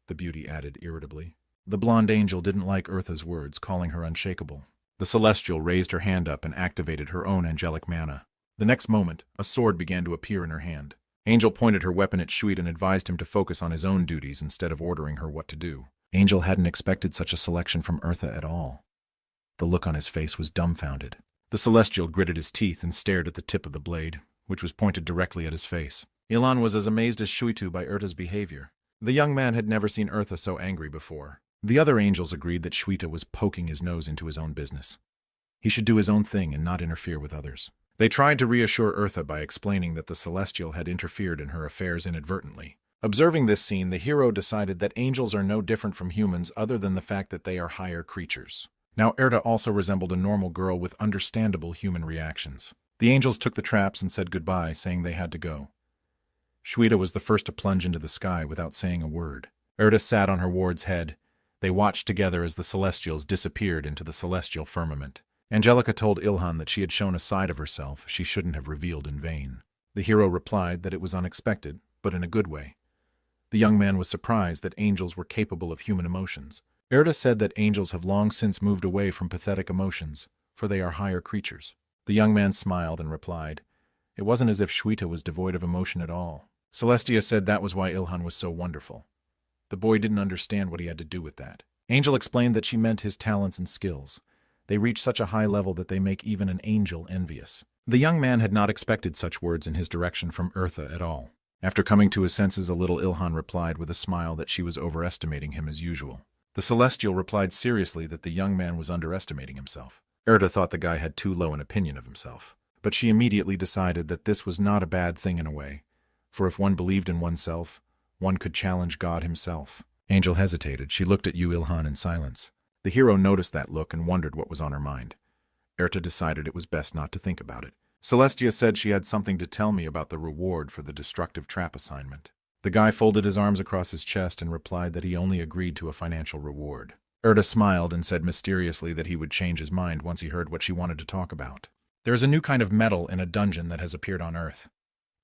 the beauty added irritably. The blonde angel didn't like Eartha's words, calling her unshakable. The Celestial raised her hand up and activated her own angelic mana. The next moment, a sword began to appear in her hand. Angel pointed her weapon at Shuit and advised him to focus on his own duties instead of ordering her what to do. Angel hadn't expected such a selection from Eartha at all. The look on his face was dumbfounded. The Celestial gritted his teeth and stared at the tip of the blade, which was pointed directly at his face. Ilan was as amazed as Shuitu by Erta's behavior. The young man had never seen Eartha so angry before. The other angels agreed that Shuita was poking his nose into his own business. He should do his own thing and not interfere with others. They tried to reassure Eartha by explaining that the Celestial had interfered in her affairs inadvertently. Observing this scene, the hero decided that angels are no different from humans other than the fact that they are higher creatures. Now Erta also resembled a normal girl with understandable human reactions. The angels took the traps and said goodbye, saying they had to go. Shuita was the first to plunge into the sky without saying a word. Erta sat on her ward's head. They watched together as the Celestials disappeared into the celestial firmament. Angelica told Ilhan that she had shown a side of herself she shouldn't have revealed in vain. The hero replied that it was unexpected, but in a good way. The young man was surprised that angels were capable of human emotions. Erta said that angels have long since moved away from pathetic emotions, for they are higher creatures. The young man smiled and replied, it wasn't as if Shuita was devoid of emotion at all. Celestia said that was why Ilhan was so wonderful. The boy didn't understand what he had to do with that. Angel explained that she meant his talents and skills. They reach such a high level that they make even an angel envious. The young man had not expected such words in his direction from Eartha at all. After coming to his senses a little, Ilhan replied with a smile that she was overestimating him as usual. The Celestial replied seriously that the young man was underestimating himself. Erta thought the guy had too low an opinion of himself. But she immediately decided that this was not a bad thing in a way, for if one believed in oneself, one could challenge God himself. Angel hesitated. She looked at Ilhan in silence. The hero noticed that look and wondered what was on her mind. Erta decided it was best not to think about it. Celestia said she had something to tell me about the reward for the destructive trap assignment. The guy folded his arms across his chest and replied that he only agreed to a financial reward. Erda smiled and said mysteriously that he would change his mind once he heard what she wanted to talk about. There is a new kind of metal in a dungeon that has appeared on Earth.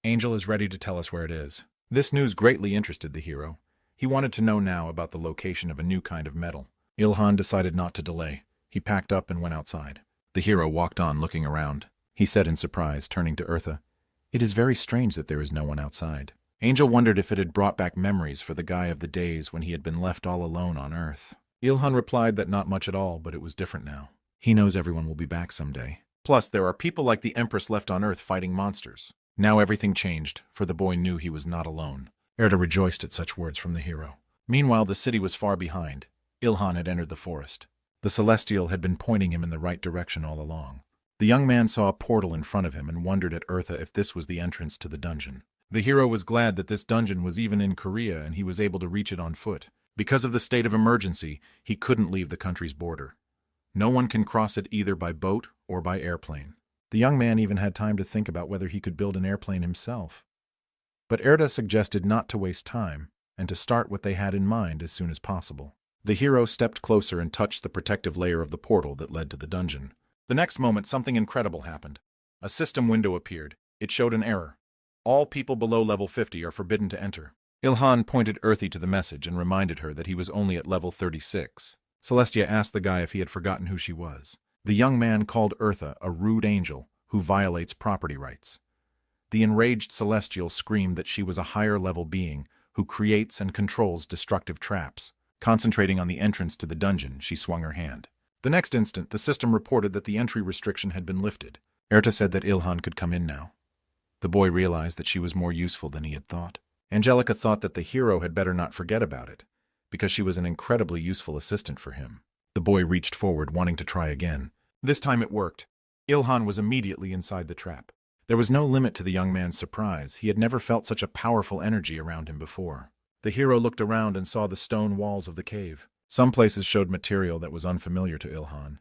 Angel is ready to tell us where it is. This news greatly interested the hero. He wanted to know now about the location of a new kind of metal. Ilhan decided not to delay. He packed up and went outside. The hero walked on, looking around. He said in surprise, turning to Eartha, "It is very strange that there is no one outside." Angel wondered if it had brought back memories for the guy of the days when he had been left all alone on Earth. Ilhan replied that not much at all, but it was different now. He knows everyone will be back someday. Plus, there are people like the Empress left on Earth fighting monsters. Now everything changed, for the boy knew he was not alone. Erda rejoiced at such words from the hero. Meanwhile, the city was far behind. Ilhan had entered the forest. The Celestial had been pointing him in the right direction all along. The young man saw a portal in front of him and wondered at Eartha if this was the entrance to the dungeon. The hero was glad that this dungeon was even in Korea and he was able to reach it on foot. Because of the state of emergency, he couldn't leave the country's border. No one can cross it either by boat or by airplane. The young man even had time to think about whether he could build an airplane himself. But Erda suggested not to waste time and to start what they had in mind as soon as possible. The hero stepped closer and touched the protective layer of the portal that led to the dungeon. The next moment, something incredible happened. A system window appeared. It showed an error. All people below level 50 are forbidden to enter. Ilhan pointed Earthy to the message and reminded her that he was only at level 36. Celestia asked the guy if he had forgotten who she was. The young man called Eartha a rude angel who violates property rights. The enraged Celestial screamed that she was a higher-level being who creates and controls destructive traps. Concentrating on the entrance to the dungeon, she swung her hand. The next instant, the system reported that the entry restriction had been lifted. Erta said that Ilhan could come in now. The boy realized that she was more useful than he had thought. Angelica thought that the hero had better not forget about it, because she was an incredibly useful assistant for him. The boy reached forward, wanting to try again. This time it worked. Ilhan was immediately inside the trap. There was no limit to the young man's surprise. He had never felt such a powerful energy around him before. The hero looked around and saw the stone walls of the cave. Some places showed material that was unfamiliar to Ilhan.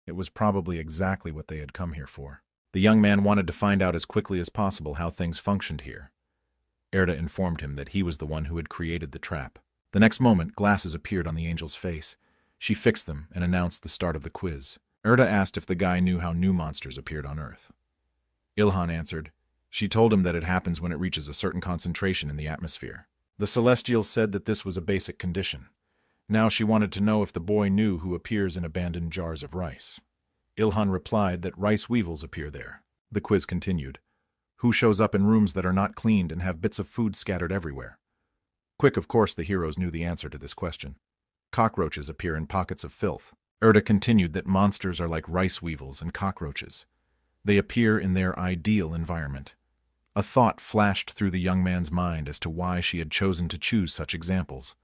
It was probably exactly what they had come here for. The young man wanted to find out as quickly as possible how things functioned here. Erda informed him that he was the one who had created the trap. The next moment, glasses appeared on the angel's face. She fixed them and announced the start of the quiz. Erda asked if the guy knew how new monsters appeared on Earth. Ilhan answered. She told him that it happens when it reaches a certain concentration in the atmosphere. The Celestial said that this was a basic condition. Now she wanted to know if the boy knew who appears in abandoned jars of rice. Ilhan replied that rice weevils appear there. The quiz continued. Who shows up in rooms that are not cleaned and have bits of food scattered everywhere? Quick, of course, the heroes knew the answer to this question. Cockroaches appear in pockets of filth. Erda continued that monsters are like rice weevils and cockroaches. They appear in their ideal environment. A thought flashed through the young man's mind as to why she had chosen to choose such examples,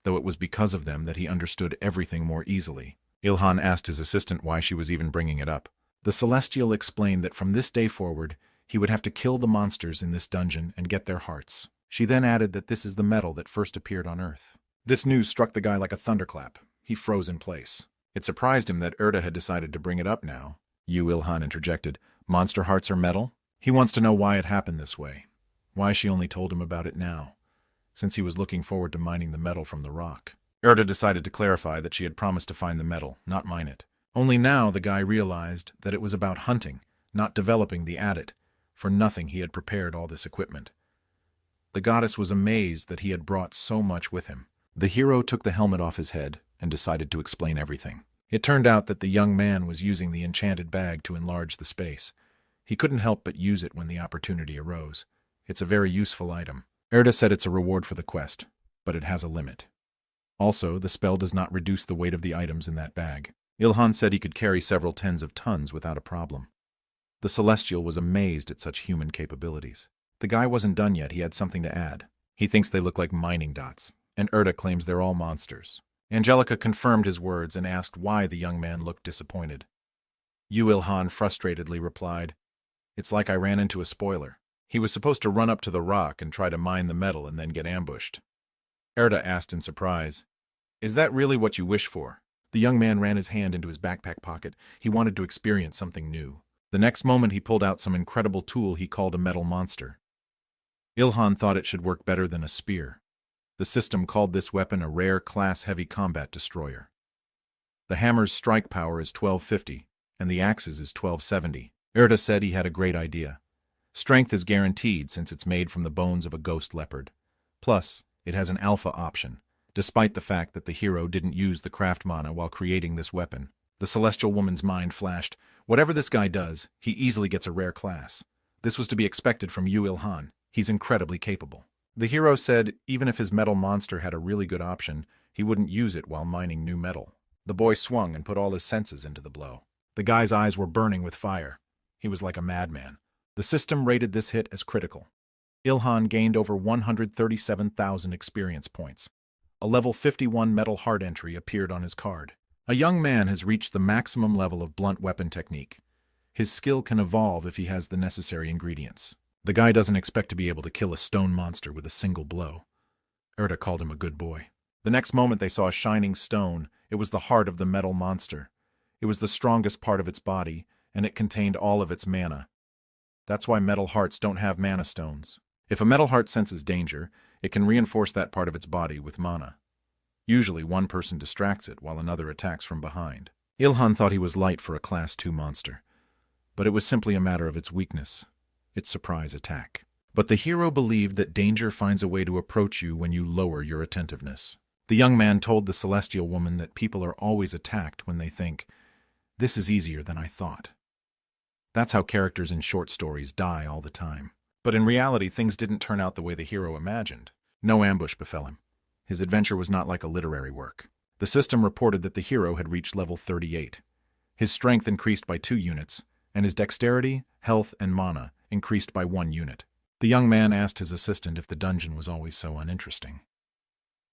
though it was because of them that he understood everything more easily. Ilhan asked his assistant why she was even bringing it up. The Celestial explained that from this day forward, he would have to kill the monsters in this dungeon and get their hearts. She then added that this is the metal that first appeared on Earth. This news struck the guy like a thunderclap. He froze in place. It surprised him that Erda had decided to bring it up now. You, Ilhan interjected. Monster hearts are metal? He wants to know why it happened this way. Why she only told him about it now, since he was looking forward to mining the metal from the rock. Erda decided to clarify that she had promised to find the metal, not mine it. Only now the guy realized that it was about hunting, not developing the adit. For nothing he had prepared all this equipment. The goddess was amazed that he had brought so much with him. The hero took the helmet off his head and decided to explain everything. It turned out that the young man was using the enchanted bag to enlarge the space. He couldn't help but use it when the opportunity arose. It's a very useful item. Erda said it's a reward for the quest, but it has a limit. Also, the spell does not reduce the weight of the items in that bag. Ilhan said he could carry several tens of tons without a problem. The Celestial was amazed at such human capabilities. The guy wasn't done yet. He had something to add. He thinks they look like mining dots, and Erda claims they're all monsters. Angelica confirmed his words and asked why the young man looked disappointed. Ilhan frustratedly replied, It's like I ran into a spoiler. He was supposed to run up to the rock and try to mine the metal and then get ambushed. Erda asked in surprise, Is that really what you wish for? The young man ran his hand into his backpack pocket. He wanted to experience something new. The next moment he pulled out some incredible tool he called a metal monster. Ilhan thought it should work better than a spear. The system called this weapon a rare class heavy combat destroyer. The hammer's strike power is 1250, and the axe's is 1270. Erta said he had a great idea. Strength is guaranteed since it's made from the bones of a ghost leopard. Plus, it has an alpha option, despite the fact that the hero didn't use the craft mana while creating this weapon. The celestial woman's mind flashed. Whatever this guy does, he easily gets a rare class. This was to be expected from Yu Il-han. He's incredibly capable. The hero said even if his metal monster had a really good option, he wouldn't use it while mining new metal. The boy swung and put all his senses into the blow. The guy's eyes were burning with fire. He was like a madman. The system rated this hit as critical. Il-han gained over 137,000 experience points. A level 51 metal heart entry appeared on his card. A young man has reached the maximum level of blunt weapon technique. His skill can evolve if he has the necessary ingredients. The guy doesn't expect to be able to kill a stone monster with a single blow. Erta called him a good boy. The next moment they saw a shining stone. It was the heart of the metal monster. It was the strongest part of its body, and it contained all of its mana. That's why metal hearts don't have mana stones. If a metal heart senses danger, it can reinforce that part of its body with mana. Usually one person distracts it while another attacks from behind. Il-han thought he was light for a Class 2 monster, but it was simply a matter of its weakness, its surprise attack. But the hero believed that danger finds a way to approach you when you lower your attentiveness. The young man told the celestial woman that people are always attacked when they think, "This is easier than I thought." That's how characters in short stories die all the time. But in reality, things didn't turn out the way the hero imagined. No ambush befell him. His adventure was not like a literary work. The system reported that the hero had reached level 38. His strength increased by 2 units, and his dexterity, health, and mana increased by 1 unit. The young man asked his assistant if the dungeon was always so uninteresting.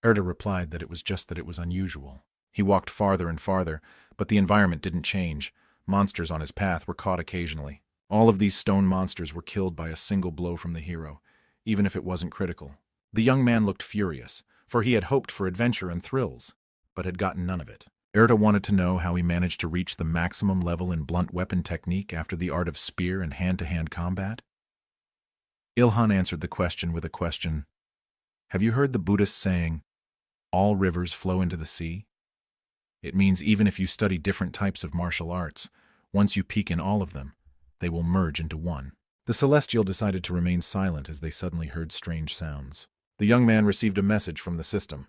Erta replied that it was just that it was unusual. He walked farther and farther, but the environment didn't change. Monsters on his path were caught occasionally. All of these stone monsters were killed by a single blow from the hero, even if it wasn't critical. The young man looked furious, for he had hoped for adventure and thrills, but had gotten none of it. Erta wanted to know how he managed to reach the maximum level in blunt weapon technique after the art of spear and hand-to-hand combat. Il-han answered the question with a question. Have you heard the Buddhist saying, "All rivers flow into the sea"? It means even if you study different types of martial arts, once you peak in all of them, they will merge into one. The Celestial decided to remain silent as they suddenly heard strange sounds. The young man received a message from the system.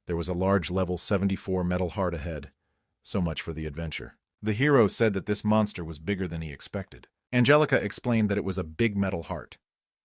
There was a large level 74 metal heart ahead. So much for the adventure. The hero said that this monster was bigger than he expected. Angelica explained that it was a big metal heart.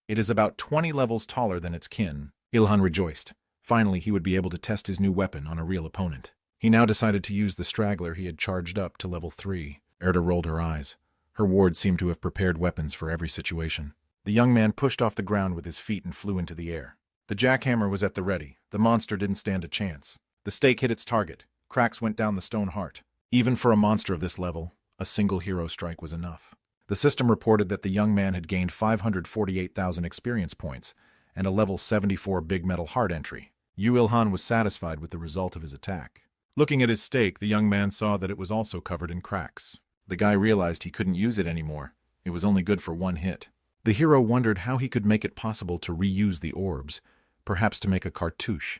It is about 20 levels taller than its kin. Il-han rejoiced. Finally, he would be able to test his new weapon on a real opponent. He now decided to use the straggler he had charged up to level 3. Erta rolled her eyes. Her ward seemed to have prepared weapons for every situation. The young man pushed off the ground with his feet and flew into the air. The jackhammer was at the ready. The monster didn't stand a chance. The stake hit its target. Cracks went down the stone heart. Even for a monster of this level, a single hero strike was enough. The system reported that the young man had gained 548,000 experience points and a level 74 big metal heart entry. Yu Il-han was satisfied with the result of his attack. Looking at his stake, the young man saw that it was also covered in cracks. The guy realized he couldn't use it anymore. It was only good for 1 hit. The hero wondered how he could make it possible to reuse the orbs, perhaps to make a cartouche.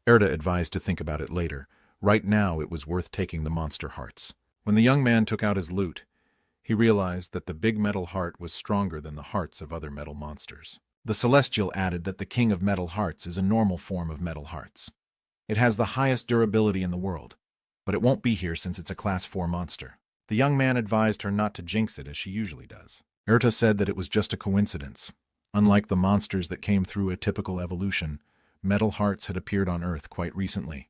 Erta advised to think about it later. Right now it was worth taking the monster hearts. When the young man took out his loot, he realized that the big metal heart was stronger than the hearts of other metal monsters. The Celestial added that the King of Metal Hearts is a normal form of metal hearts. It has the highest durability in the world, but it won't be here since it's a Class 4 monster. The young man advised her not to jinx it as she usually does. Erta said that it was just a coincidence. Unlike the monsters that came through a typical evolution, metal hearts had appeared on Earth quite recently.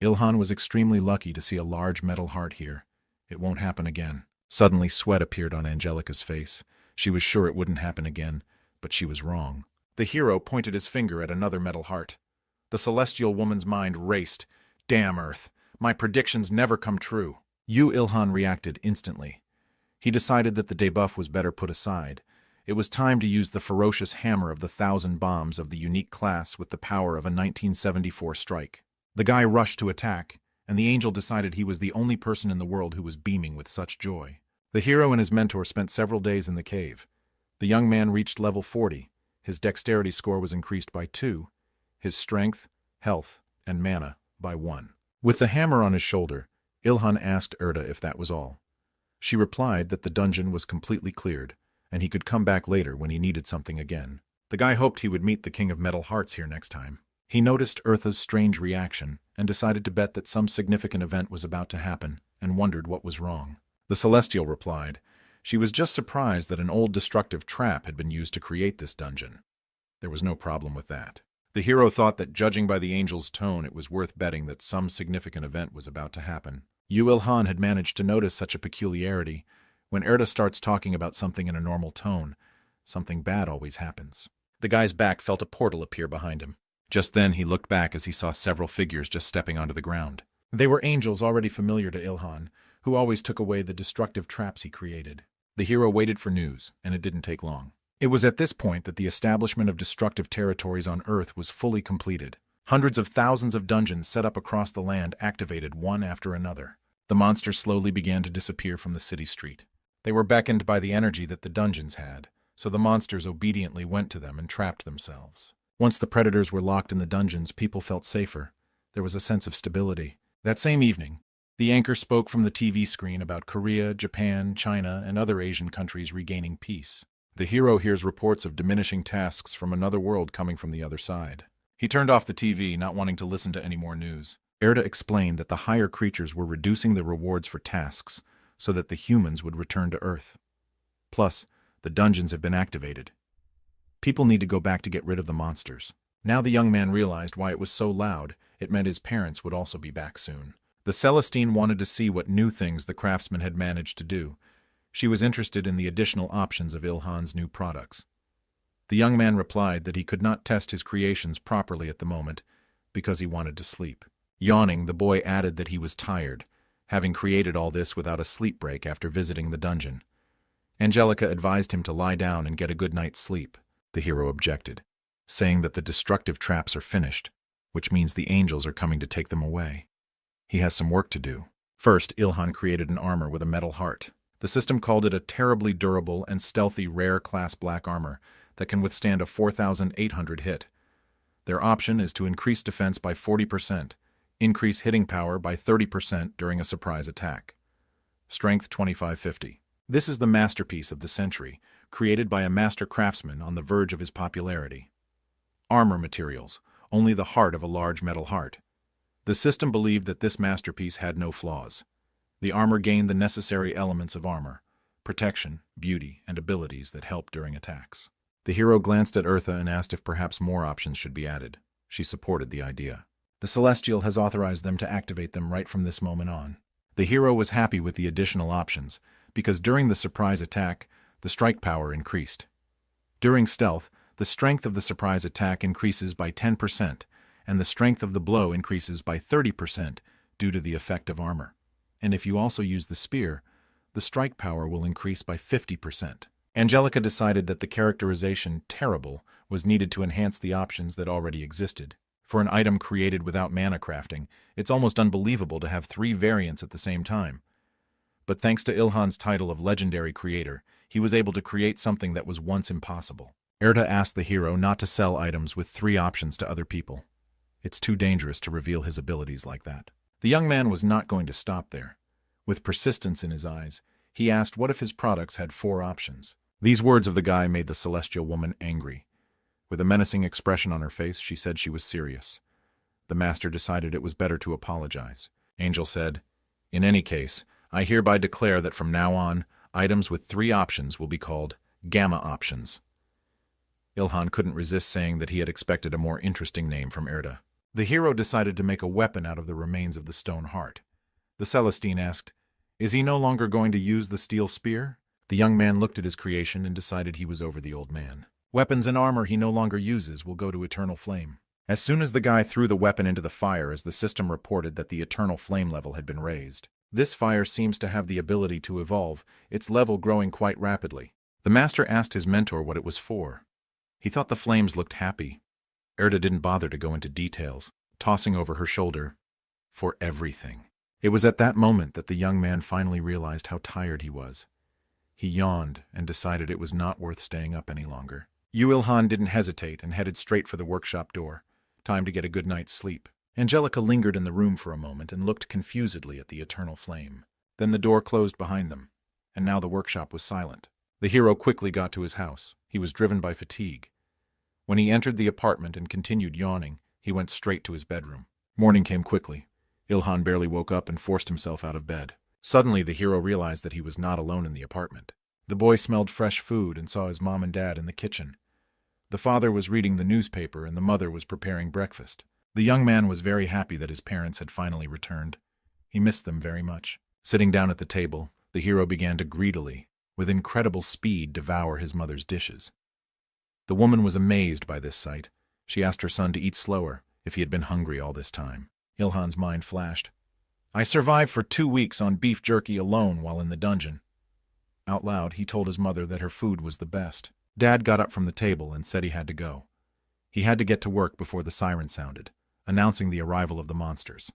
Il-han was extremely lucky to see a large metal heart here. It won't happen again. Suddenly, sweat appeared on Angelica's face. She was sure it wouldn't happen again, but she was wrong. The hero pointed his finger at another metal heart. The celestial woman's mind raced. Damn Earth, my predictions never come true. Yu Il-han reacted instantly. He decided that the debuff was better put aside. It was time to use the ferocious hammer of the 1,000 bombs of the unique class with the power of a 1974 strike. The guy rushed to attack, and the angel decided he was the only person in the world who was beaming with such joy. The hero and his mentor spent several days in the cave. The young man reached level 40. His dexterity score was increased by 2, his strength, health, and mana by 1. With the hammer on his shoulder, Ilhan asked Erda if that was all. She replied that the dungeon was completely cleared, and he could come back later when he needed something again. The guy hoped he would meet the King of Metal Hearts here next time. He noticed Eartha's strange reaction and decided to bet that some significant event was about to happen and wondered what was wrong. The Celestial replied, she was just surprised that an old destructive trap had been used to create this dungeon. There was no problem with that. The hero thought that judging by the angel's tone, it was worth betting that some significant event was about to happen. Ilhan had managed to notice such a peculiarity. When Erda starts talking about something in a normal tone, something bad always happens. The guy's back felt a portal appear behind him. Just then he looked back as he saw several figures just stepping onto the ground. They were angels already familiar to Ilhan, who always took away the destructive traps he created. The hero waited for news, and it didn't take long. It was at this point that the establishment of destructive territories on Earth was fully completed. Hundreds of thousands of dungeons set up across the land activated one after another. The monsters slowly began to disappear from the city street. They were beckoned by the energy that the dungeons had, so the monsters obediently went to them and trapped themselves. Once the predators were locked in the dungeons, people felt safer. There was a sense of stability. That same evening, the anchor spoke from the TV screen about Korea, Japan, China, and other Asian countries regaining peace. The hero hears reports of diminishing tasks from another world coming from the other side. He turned off the TV, not wanting to listen to any more news. Erda explained that the higher creatures were reducing the rewards for tasks so that the humans would return to Earth. Plus, the dungeons have been activated. People need to go back to get rid of the monsters. Now the young man realized why it was so loud. It meant his parents would also be back soon. The Celestine wanted to see what new things the craftsman had managed to do. She was interested in the additional options of Ilhan's new products. The young man replied that he could not test his creations properly at the moment because he wanted to sleep. Yawning, the boy added that he was tired, having created all this without a sleep break after visiting the dungeon. Angelica advised him to lie down and get a good night's sleep. The hero objected, saying that the destructive traps are finished, which means the angels are coming to take them away. He has some work to do. First, Ilhan created an armor with a metal heart. The system called it a terribly durable and stealthy rare class black armor that can withstand a 4,800 hit. Their option is to increase defense by 40%, increase hitting power by 30% during a surprise attack. Strength 2550. This is the masterpiece of the century, created by a master craftsman on the verge of his popularity. Armor materials, only the heart of a large metal heart. The system believed that this masterpiece had no flaws. The armor gained the necessary elements of armor, protection, beauty, and abilities that help during attacks. The hero glanced at Eartha and asked if perhaps more options should be added. She supported the idea. The Celestial has authorized them to activate them right from this moment on. The hero was happy with the additional options, because during the surprise attack, the strike power increased. During stealth, the strength of the surprise attack increases by 10%, and the strength of the blow increases by 30% due to the effect of armor. And if you also use the spear, the strike power will increase by 50%. Angelica decided that the characterization terrible was needed to enhance the options that already existed. For an item created without mana crafting, it's almost unbelievable to have 3 variants at the same time. But thanks to Ilhan's title of legendary creator, he was able to create something that was once impossible. Erda asked the hero not to sell items with 3 options to other people. It's too dangerous to reveal his abilities like that. The young man was not going to stop there. With persistence in his eyes, he asked what if his products had 4 options. These words of the guy made the celestial woman angry. With a menacing expression on her face, she said she was serious. The master decided it was better to apologize. Angel said, "In any case, I hereby declare that from now on, items with 3 options will be called Gamma options." Ilhan couldn't resist saying that he had expected a more interesting name from Erda. The hero decided to make a weapon out of the remains of the stone heart. The Celestine asked, "Is he no longer going to use the steel spear?" The young man looked at his creation and decided he was over the old man. Weapons and armor he no longer uses will go to eternal flame. As soon as the guy threw the weapon into the fire, as the system reported that the eternal flame level had been raised. This fire seems to have the ability to evolve, its level growing quite rapidly. The master asked his mentor what it was for. He thought the flames looked happy. Erda didn't bother to go into details, tossing over her shoulder, "For everything." It was at that moment that the young man finally realized how tired he was. He yawned and decided it was not worth staying up any longer. Ilhan didn't hesitate and headed straight for the workshop door. Time to get a good night's sleep. Angelica lingered in the room for a moment and looked confusedly at the eternal flame. Then the door closed behind them, and now the workshop was silent. The hero quickly got to his house. He was driven by fatigue. When he entered the apartment and continued yawning, he went straight to his bedroom. Morning came quickly. Ilhan barely woke up and forced himself out of bed. Suddenly, the hero realized that he was not alone in the apartment. The boy smelled fresh food and saw his mom and dad in the kitchen. The father was reading the newspaper and the mother was preparing breakfast. The young man was very happy that his parents had finally returned. He missed them very much. Sitting down at the table, the hero began to greedily, with incredible speed, devour his mother's dishes. The woman was amazed by this sight. She asked her son to eat slower, if he had been hungry all this time. Ilhan's mind flashed. "I survived for 2 weeks on beef jerky alone while in the dungeon." Out loud, he told his mother that her food was the best. Dad got up from the table and said he had to go. He had to get to work before the siren sounded, announcing the arrival of the monsters.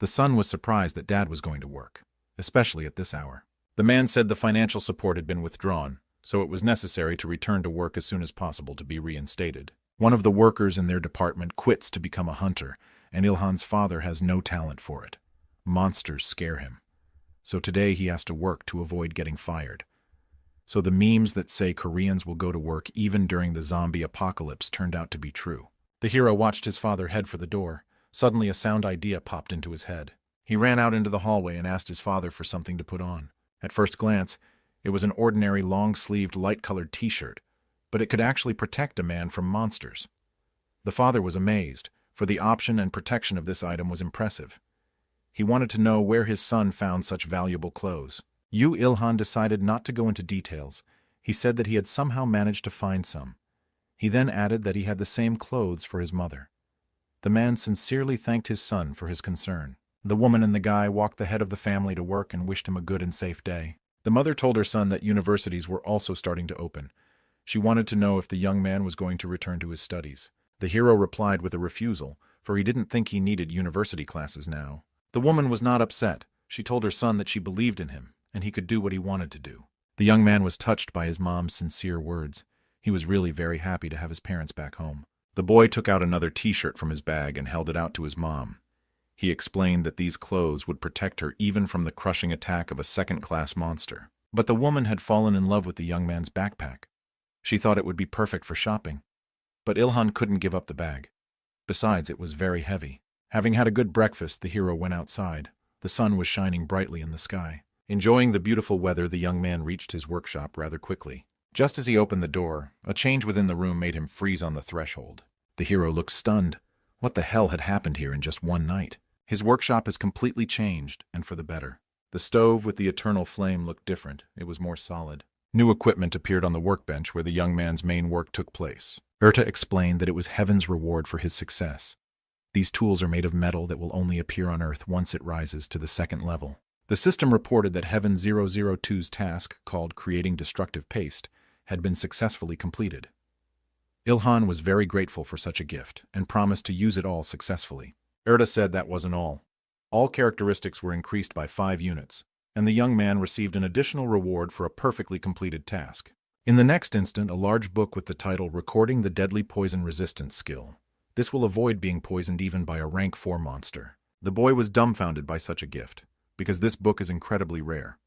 The son was surprised that Dad was going to work, especially at this hour. The man said the financial support had been withdrawn, so it was necessary to return to work as soon as possible to be reinstated. One of the workers in their department quits to become a hunter, and Ilhan's father has no talent for it. Monsters scare him. So today he has to work to avoid getting fired. So the memes that say Koreans will go to work even during the zombie apocalypse turned out to be true. The hero watched his father head for the door. Suddenly a sound idea popped into his head. He ran out into the hallway and asked his father for something to put on. At first glance, it was an ordinary long-sleeved light-colored t-shirt, but it could actually protect a man from monsters. The father was amazed, for the option and protection of this item was impressive. He wanted to know where his son found such valuable clothes. Ilhan decided not to go into details. He said that he had somehow managed to find some. He then added that he had the same clothes for his mother. The man sincerely thanked his son for his concern. The woman and the guy walked the head of the family to work and wished him a good and safe day. The mother told her son that universities were also starting to open. She wanted to know if the young man was going to return to his studies. The hero replied with a refusal, for he didn't think he needed university classes now. The woman was not upset. She told her son that she believed in him, and he could do what he wanted to do. The young man was touched by his mom's sincere words. He was really very happy to have his parents back home. The boy took out another t-shirt from his bag and held it out to his mom. He explained that these clothes would protect her even from the crushing attack of a second-class monster. But the woman had fallen in love with the young man's backpack. She thought it would be perfect for shopping. But Ilhan couldn't give up the bag. Besides, it was very heavy. Having had a good breakfast, the hero went outside. The sun was shining brightly in the sky. Enjoying the beautiful weather, the young man reached his workshop rather quickly. Just as he opened the door, a change within the room made him freeze on the threshold. The hero looked stunned. What the hell had happened here in just one night? His workshop has completely changed, and for the better. The stove with the eternal flame looked different. It was more solid. New equipment appeared on the workbench where the young man's main work took place. Erta explained that it was heaven's reward for his success. These tools are made of metal that will only appear on Earth once it rises to the second level. The system reported that Heaven 002's task, called Creating Destructive Paste, had been successfully completed. Ilhan was very grateful for such a gift and promised to use it all successfully. Erta said that wasn't all. All characteristics were increased by 5 units, and the young man received an additional reward for a perfectly completed task. In the next instant, a large book with the title Recording the Deadly Poison Resistance Skill. This will avoid being poisoned even by a rank 4 monster. The boy was dumbfounded by such a gift, because this book is incredibly rare.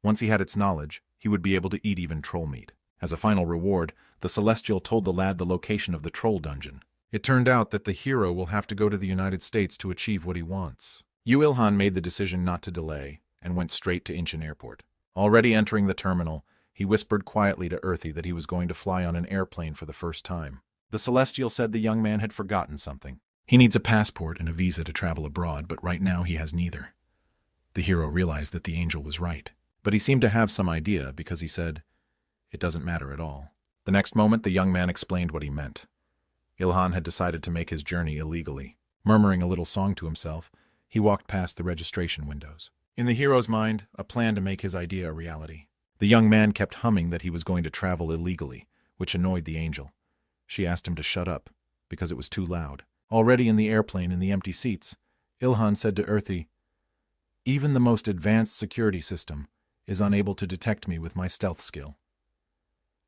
Once he had its knowledge, he would be able to eat even troll meat. As a final reward, the Celestial told the lad the location of the troll dungeon. It turned out that the hero will have to go to the United States to achieve what he wants. Ilhan made the decision not to delay, and went straight to Incheon Airport. Already entering the terminal, he whispered quietly to Earthy that he was going to fly on an airplane for the first time. The Celestial said the young man had forgotten something. He needs a passport and a visa to travel abroad, but right now he has neither. The hero realized that the angel was right, but he seemed to have some idea because he said, "It doesn't matter at all." The next moment, the young man explained what he meant. Ilhan had decided to make his journey illegally. Murmuring a little song to himself, he walked past the registration windows. In the hero's mind, a plan to make his idea a reality. The young man kept humming that he was going to travel illegally, which annoyed the angel. She asked him to shut up, because it was too loud. Already in the airplane in the empty seats, Ilhan said to Earthy, "Even the most advanced security system is unable to detect me with my stealth skill."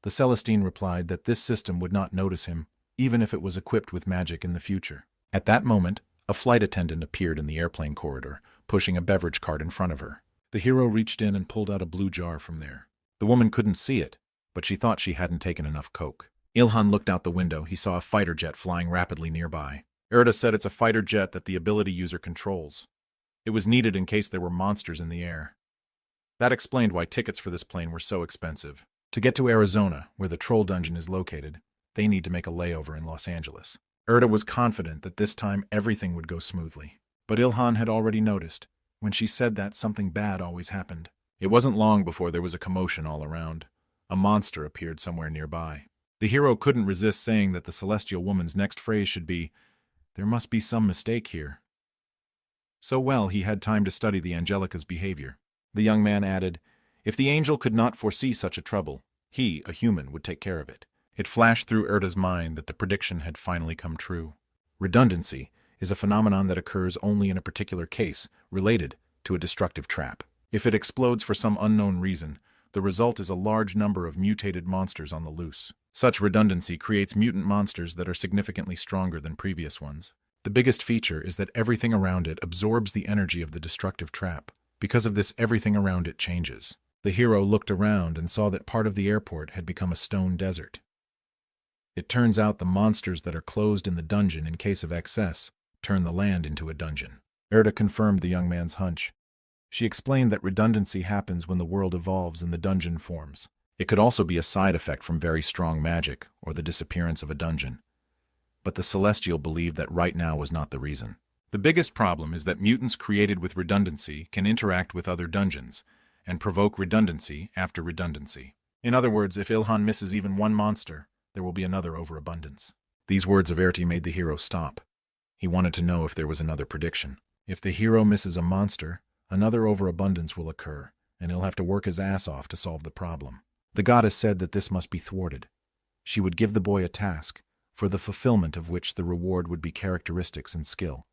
The Celestine replied that this system would not notice him, even if it was equipped with magic in the future. At that moment, A flight attendant appeared in the airplane corridor, pushing a beverage cart in front of her. The hero reached in and pulled out a blue jar from there. The woman couldn't see it, but she thought she hadn't taken enough coke. Ilhan looked out the window. He saw a fighter jet flying rapidly nearby. Erda said it's a fighter jet that the ability user controls. It was needed in case there were monsters in the air. That explained why tickets for this plane were so expensive. To get to Arizona, where the troll dungeon is located, they need to make a layover in Los Angeles. Erda was confident that this time everything would go smoothly. But Ilhan had already noticed. When she said that, something bad always happened. It wasn't long before there was a commotion all around. A monster appeared somewhere nearby. The hero couldn't resist saying that the celestial woman's next phrase should be, "There must be some mistake here." So well, he had time to study the Angelica's behavior. The young man added, "If the angel could not foresee such a trouble, he, a human, would take care of it." It flashed through Erda's mind that the prediction had finally come true. Redundancy is a phenomenon that occurs only in a particular case, related to a destructive trap. If it explodes for some unknown reason, the result is a large number of mutated monsters on the loose. Such redundancy creates mutant monsters that are significantly stronger than previous ones. The biggest feature is that everything around it absorbs the energy of the destructive trap. Because of this, everything around it changes. The hero looked around and saw that part of the airport had become a stone desert. It turns out the monsters that are closed in the dungeon in case of excess turn the land into a dungeon. Erda confirmed the young man's hunch. She explained that redundancy happens when the world evolves and the dungeon forms. It could also be a side effect from very strong magic or the disappearance of a dungeon. But the Celestial believed that right now was not the reason. The biggest problem is that mutants created with redundancy can interact with other dungeons and provoke redundancy after redundancy. In other words, if Ilhan misses even one monster, there will be another overabundance. These words of Erti made the hero stop. He wanted to know if there was another prediction. If the hero misses a monster, another overabundance will occur, and he'll have to work his ass off to solve the problem. The goddess said that this must be thwarted. She would give the boy a task, for the fulfillment of which the reward would be characteristics and skill.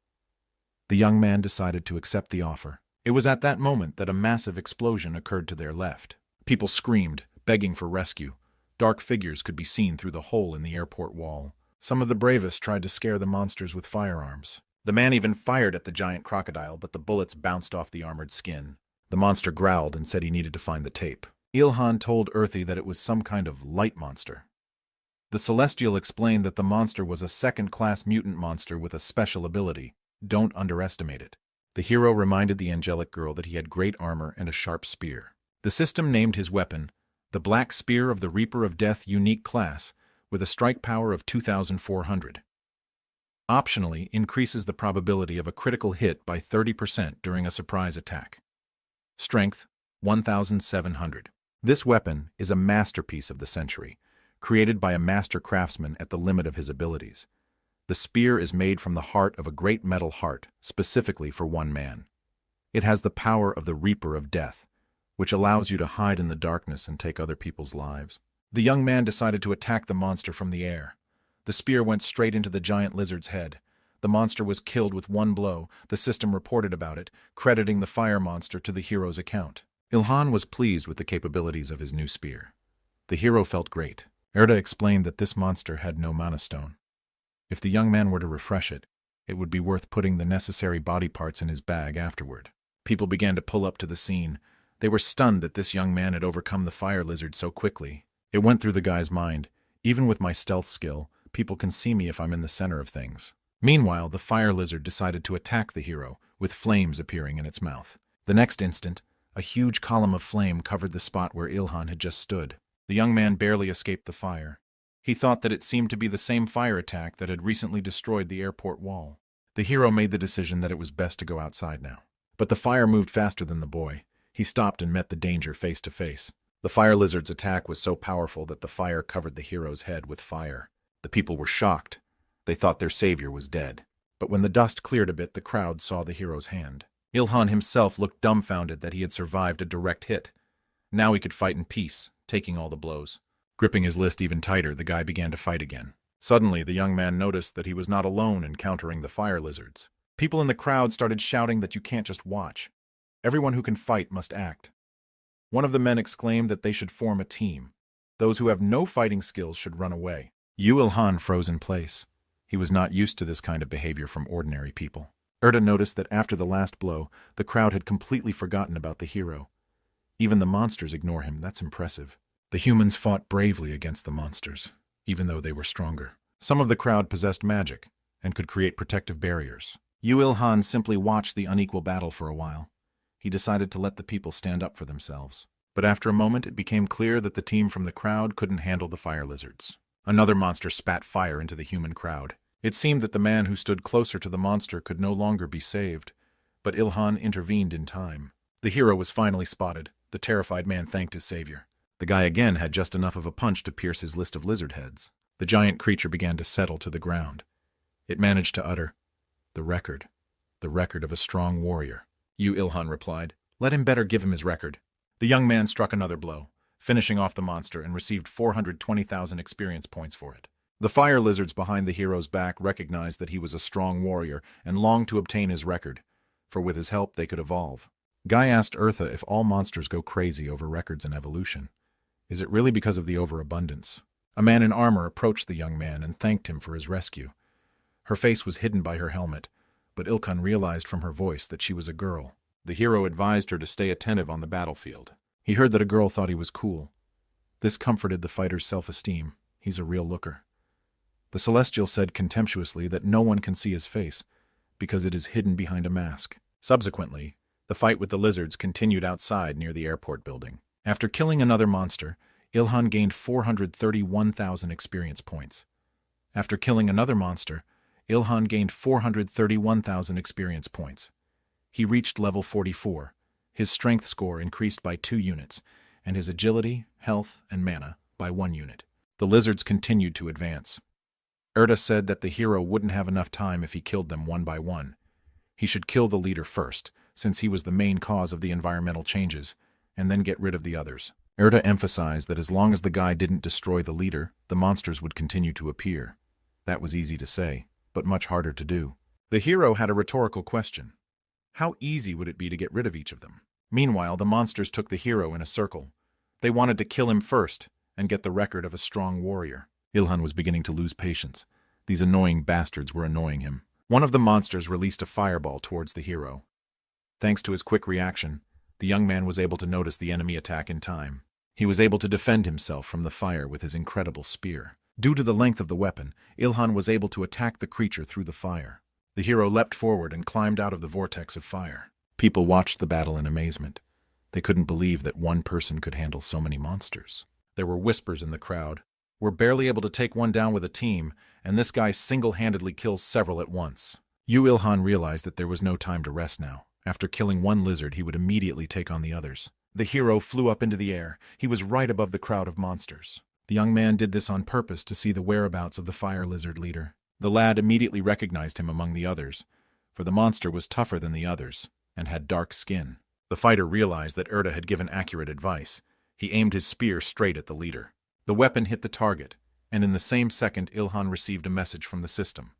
The young man decided to accept the offer. It was at that moment that a massive explosion occurred to their left. People screamed, begging for rescue. Dark figures could be seen through the hole in the airport wall. Some of the bravest tried to scare the monsters with firearms. The man even fired at the giant crocodile, but the bullets bounced off the armored skin. The monster growled and said he needed to find the tape. Ilhan told Earthy that it was some kind of light monster. The Celestial explained that the monster was a second-class mutant monster with a special ability. Don't underestimate it. The hero reminded the angelic girl that he had great armor and a sharp spear. The system named his weapon the Black Spear of the Reaper of Death Unique Class, with a strike power of 2,400. Optionally, increases the probability of a critical hit by 30% during a surprise attack. Strength, 1,700. This weapon is a masterpiece of the century, created by a master craftsman at the limit of his abilities. The spear is made from the heart of a great metal heart, specifically for one man. It has the power of the Reaper of Death, which allows you to hide in the darkness and take other people's lives. The young man decided to attack the monster from the air. The spear went straight into the giant lizard's head. The monster was killed with one blow. The system reported about it, crediting the fire monster to the hero's account. Ilhan was pleased with the capabilities of his new spear. The hero felt great. Erda explained that this monster had no mana stone. If the young man were to refresh it, it would be worth putting the necessary body parts in his bag afterward. People began to pull up to the scene. They were stunned that this young man had overcome the fire lizard so quickly. It went through the guy's mind, even with my stealth skill, people can see me if I'm in the center of things. Meanwhile, the fire lizard decided to attack the hero, with flames appearing in its mouth. The next instant, a huge column of flame covered the spot where Ilhan had just stood. The young man barely escaped the fire. He thought that it seemed to be the same fire attack that had recently destroyed the airport wall. The hero made the decision that it was best to go outside now. But the fire moved faster than the boy. He stopped and met the danger face to face. The fire lizard's attack was so powerful that the fire covered the hero's head with fire. The people were shocked. They thought their savior was dead. But when the dust cleared a bit, the crowd saw the hero's hand. Ilhan himself looked dumbfounded that he had survived a direct hit. Now he could fight in peace, taking all the blows. Gripping his list even tighter, the guy began to fight again. Suddenly, the young man noticed that he was not alone in countering the fire lizards. People in the crowd started shouting that you can't just watch. Everyone who can fight must act. One of the men exclaimed that they should form a team. Those who have no fighting skills should run away. Ilhan froze in place. He was not used to this kind of behavior from ordinary people. Erda noticed that after the last blow, the crowd had completely forgotten about the hero. Even the monsters ignore him. That's impressive. The humans fought bravely against the monsters, even though they were stronger. Some of the crowd possessed magic and could create protective barriers. Yu Il-han simply watched the unequal battle for a while. He decided to let the people stand up for themselves. But after a moment, it became clear that the team from the crowd couldn't handle the fire lizards. Another monster spat fire into the human crowd. It seemed that the man who stood closer to the monster could no longer be saved, but Il-han intervened in time. The hero was finally spotted. The terrified man thanked his savior. The guy again had just enough of a punch to pierce his list of lizard heads. The giant creature began to settle to the ground. It managed to utter, the record of a strong warrior. Yu Il-han replied, "Let him better give him his record." The young man struck another blow, finishing off the monster, and received 420,000 experience points for it. The fire lizards behind the hero's back recognized that he was a strong warrior and longed to obtain his record, for with his help they could evolve. Guy asked Eartha if all monsters go crazy over records in evolution. Is it really because of the overabundance? A man in armor approached the young man and thanked him for his rescue. Her face was hidden by her helmet, but Il-han realized from her voice that she was a girl. The hero advised her to stay attentive on the battlefield. He heard that a girl thought he was cool. This comforted the fighter's self-esteem. He's a real looker. The Celestial said contemptuously that no one can see his face, because it is hidden behind a mask. Subsequently, the fight with the lizards continued outside near the airport building. After killing another monster, Il-han gained 431,000 experience points. After killing another monster, Il-han gained 431,000 experience points. He reached level 44. His strength score increased by 2 units, and his agility, health, and mana by 1 unit. The lizards continued to advance. Erda said that the hero wouldn't have enough time if he killed them one by one. He should kill the leader first, since he was the main cause of the environmental changes, and then get rid of the others. Erda emphasized that as long as the guy didn't destroy the leader, the monsters would continue to appear. That was easy to say, but much harder to do. The hero had a rhetorical question. How easy would it be to get rid of each of them? Meanwhile, the monsters took the hero in a circle. They wanted to kill him first and get the record of a strong warrior. Il-han was beginning to lose patience. These annoying bastards were annoying him. One of the monsters released a fireball towards the hero. Thanks to his quick reaction, the young man was able to notice the enemy attack in time. He was able to defend himself from the fire with his incredible spear. Due to the length of the weapon, Il-han was able to attack the creature through the fire. The hero leapt forward and climbed out of the vortex of fire. People watched the battle in amazement. They couldn't believe that one person could handle so many monsters. There were whispers in the crowd. We're barely able to take one down with a team, and this guy single-handedly kills several at once. Yu Il-han realized that there was no time to rest now. After killing one lizard, he would immediately take on the others. The hero flew up into the air. He was right above the crowd of monsters. The young man did this on purpose to see the whereabouts of the fire lizard leader. The lad immediately recognized him among the others, for the monster was tougher than the others and had dark skin. The fighter realized that Erda had given accurate advice. He aimed his spear straight at the leader. The weapon hit the target, and in the same second Il-han received a message from the system.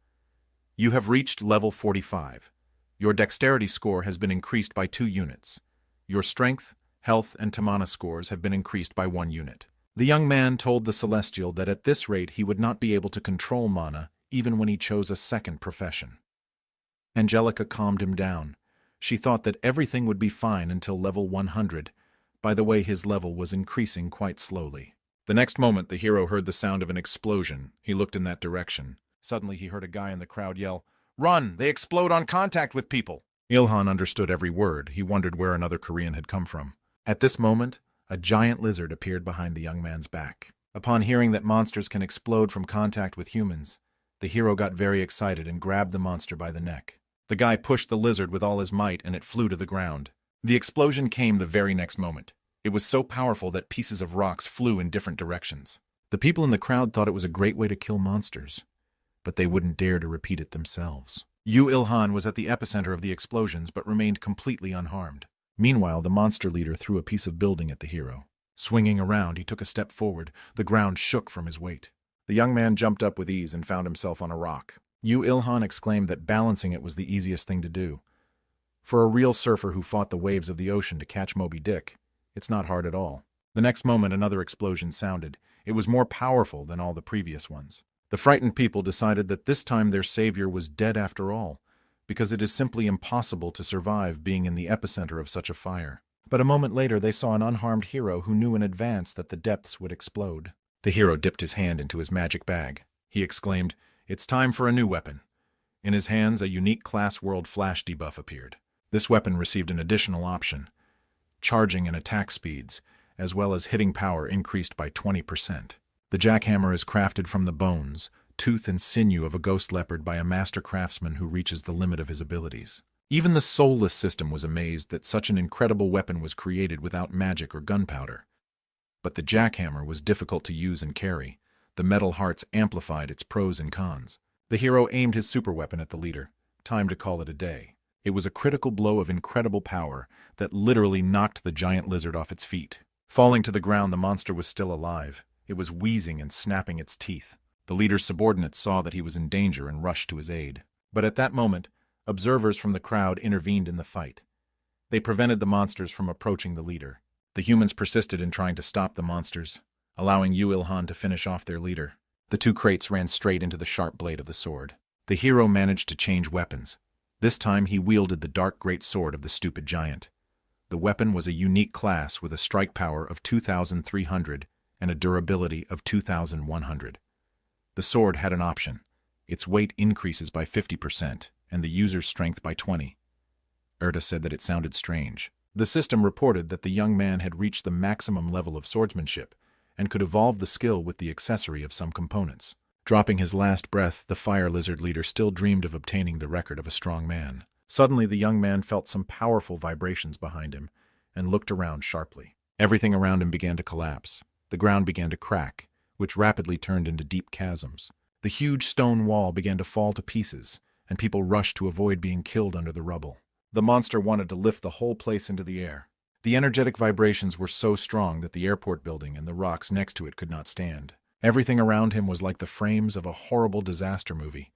You have reached level 45. Your dexterity score has been increased by 2 units. Your strength, health, and tamana scores have been increased by 1 unit. The young man told the Celestial that at this rate he would not be able to control mana even when he chose a second profession. Angelica calmed him down. She thought that everything would be fine until level 100. By the way, his level was increasing quite slowly. The next moment, the hero heard the sound of an explosion. He looked in that direction. Suddenly, he heard a guy in the crowd yell, "Run! They explode on contact with people!" Il-han understood every word. He wondered where another Korean had come from. At this moment, a giant lizard appeared behind the young man's back. Upon hearing that monsters can explode from contact with humans, the hero got very excited and grabbed the monster by the neck. The guy pushed the lizard with all his might, and it flew to the ground. The explosion came the very next moment. It was so powerful that pieces of rocks flew in different directions. The people in the crowd thought it was a great way to kill monsters, but they wouldn't dare to repeat it themselves. Yu Il-han was at the epicenter of the explosions but remained completely unharmed. Meanwhile, the monster leader threw a piece of building at the hero. Swinging around, he took a step forward. The ground shook from his weight. The young man jumped up with ease and found himself on a rock. Yu Il-han exclaimed that balancing it was the easiest thing to do. For a real surfer who fought the waves of the ocean to catch Moby Dick, it's not hard at all. The next moment, another explosion sounded. It was more powerful than all the previous ones. The frightened people decided that this time their savior was dead after all, because it is simply impossible to survive being in the epicenter of such a fire. But a moment later they saw an unharmed hero who knew in advance that the depths would explode. The hero dipped his hand into his magic bag. He exclaimed, "It's time for a new weapon." In his hands, a unique Class World Flash debuff appeared. This weapon received an additional option: charging and attack speeds, as well as hitting power increased by 20%. The jackhammer is crafted from the bones, tooth and sinew of a ghost leopard by a master craftsman who reaches the limit of his abilities. Even the soulless system was amazed that such an incredible weapon was created without magic or gunpowder. But the jackhammer was difficult to use and carry. The metal hearts amplified its pros and cons. The hero aimed his superweapon at the leader. Time to call it a day. It was a critical blow of incredible power that literally knocked the giant lizard off its feet. Falling to the ground, the monster was still alive. It was wheezing and snapping its teeth. The leader's subordinates saw that he was in danger and rushed to his aid. But at that moment, observers from the crowd intervened in the fight. They prevented the monsters from approaching the leader. The humans persisted in trying to stop the monsters, allowing Yu-Il-Han to finish off their leader. The two crates ran straight into the sharp blade of the sword. The hero managed to change weapons. This time he wielded the dark great sword of the stupid giant. The weapon was a unique class with a strike power of 2,300 and a durability of 2,100. The sword had an option. Its weight increases by 50% and the user's strength by 20. Erda said that it sounded strange. The system reported that the young man had reached the maximum level of swordsmanship and could evolve the skill with the accessory of some components. Dropping his last breath, the fire lizard leader still dreamed of obtaining the record of a strong man. Suddenly, the young man felt some powerful vibrations behind him and looked around sharply. Everything around him began to collapse. The ground began to crack, which rapidly turned into deep chasms. The huge stone wall began to fall to pieces, and people rushed to avoid being killed under the rubble. The monster wanted to lift the whole place into the air. The energetic vibrations were so strong that the airport building and the rocks next to it could not stand. Everything around him was like the frames of a horrible disaster movie.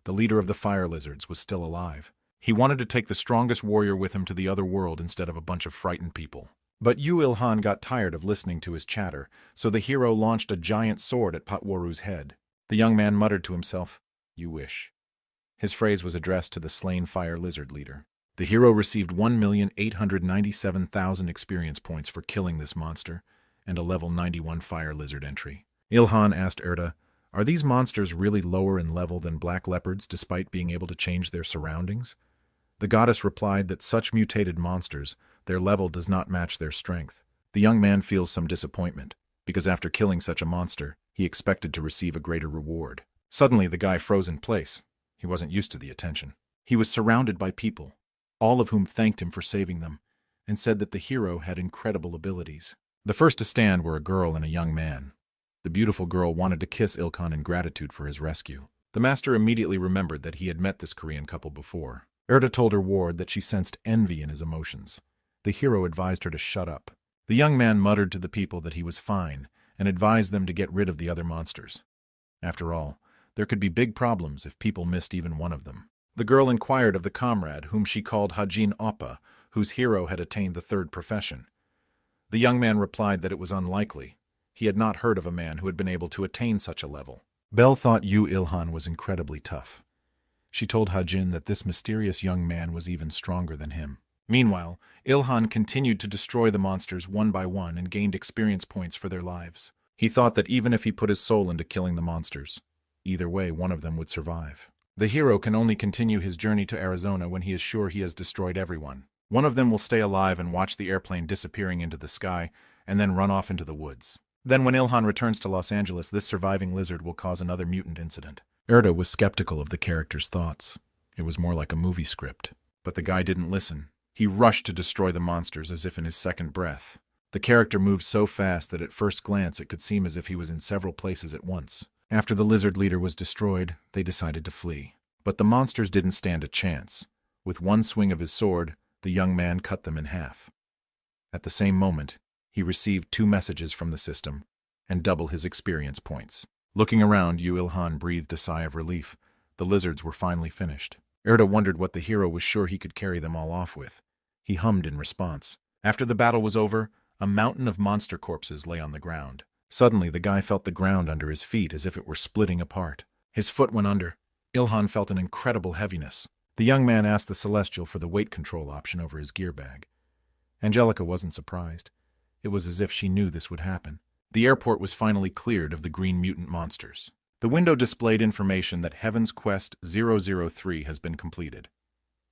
The leader of the fire lizards was still alive. He wanted to take the strongest warrior with him to the other world instead of a bunch of frightened people. But Yu-Il-Han got tired of listening to his chatter, so the hero launched a giant sword at Patwaru's head. The young man muttered to himself, "You wish." His phrase was addressed to the slain fire lizard leader. The hero received 1,897,000 experience points for killing this monster, and a level 91 fire lizard entry. Ilhan asked Erda, "Are these monsters really lower in level than black leopards despite being able to change their surroundings?" The goddess replied that such mutated monsters, their level does not match their strength. The young man feels some disappointment, because after killing such a monster, he expected to receive a greater reward. Suddenly, the guy froze in place. He wasn't used to the attention. He was surrounded by people, all of whom thanked him for saving them, and said that the hero had incredible abilities. The first to stand were a girl and a young man. The beautiful girl wanted to kiss Ilkan in gratitude for his rescue. The master immediately remembered that he had met this Korean couple before. Erda told her ward that she sensed envy in his emotions. The hero advised her to shut up. The young man muttered to the people that he was fine and advised them to get rid of the other monsters. After all, there could be big problems if people missed even one of them. The girl inquired of the comrade, whom she called Hajin Oppa, whose hero had attained the third profession. The young man replied that it was unlikely. He had not heard of a man who had been able to attain such a level. Belle thought Yu-Il-Han was incredibly tough. She told Hajin that this mysterious young man was even stronger than him. Meanwhile, Ilhan continued to destroy the monsters one by one and gained experience points for their lives. He thought that even if he put his soul into killing the monsters, either way one of them would survive. The hero can only continue his journey to Arizona when he is sure he has destroyed everyone. One of them will stay alive and watch the airplane disappearing into the sky, and then run off into the woods. Then when Ilhan returns to Los Angeles, this surviving lizard will cause another mutant incident. Erda was skeptical of the character's thoughts. It was more like a movie script. But the guy didn't listen. He rushed to destroy the monsters as if in his second breath. The character moved so fast that at first glance it could seem as if he was in several places at once. After the lizard leader was destroyed, they decided to flee. But the monsters didn't stand a chance. With one swing of his sword, the young man cut them in half. At the same moment, he received 2 messages from the system and double his experience points. Looking around, Yu-Il-Han breathed a sigh of relief. The lizards were finally finished. Erda wondered what the hero was sure he could carry them all off with. He hummed in response. After the battle was over, a mountain of monster corpses lay on the ground. Suddenly, the guy felt the ground under his feet as if it were splitting apart. His foot went under. Ilhan felt an incredible heaviness. The young man asked the Celestial for the weight control option over his gear bag. Angelica wasn't surprised. It was as if she knew this would happen. The airport was finally cleared of the green mutant monsters. The window displayed information that Heaven's Quest 003 has been completed.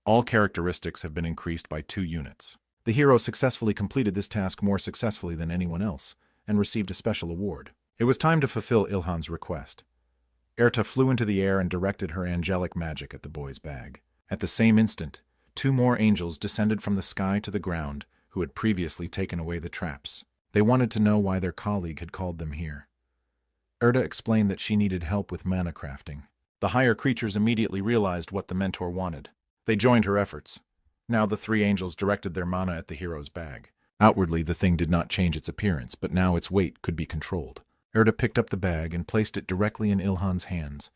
All characteristics have been increased by 2 units. The hero successfully completed this task more successfully than anyone else, and received a special award. It was time to fulfill Ilhan's request. Erta flew into the air and directed her angelic magic at the boy's bag. At the same instant, 2 more angels descended from the sky to the ground who had previously taken away the traps. They wanted to know why their colleague had called them here. Erta explained that she needed help with mana crafting. The higher creatures immediately realized what the mentor wanted. They joined her efforts. Now the 3 angels directed their mana at the hero's bag. Outwardly, the thing did not change its appearance, but now its weight could be controlled. Erta picked up the bag and placed it directly in Ilhan's hands,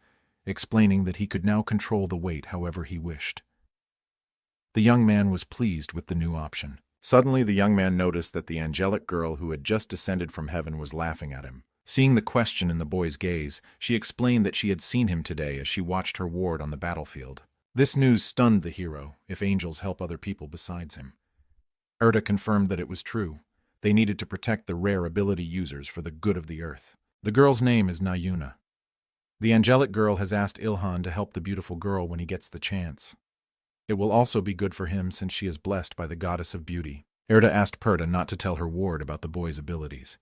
explaining that he could now control the weight however he wished. The young man was pleased with the new option. Suddenly, the young man noticed that the angelic girl who had just descended from heaven was laughing at him. Seeing the question in the boy's gaze, she explained that she had seen him today as she watched her ward on the battlefield. This news stunned the hero, if angels help other people besides him. Erta confirmed that it was true. They needed to protect the rare ability users for the good of the earth. The girl's name is Nayuna. The angelic girl has asked Ilhan to help the beautiful girl when he gets the chance. It will also be good for him since she is blessed by the goddess of beauty. Erta asked Perta not to tell her ward about the boy's abilities.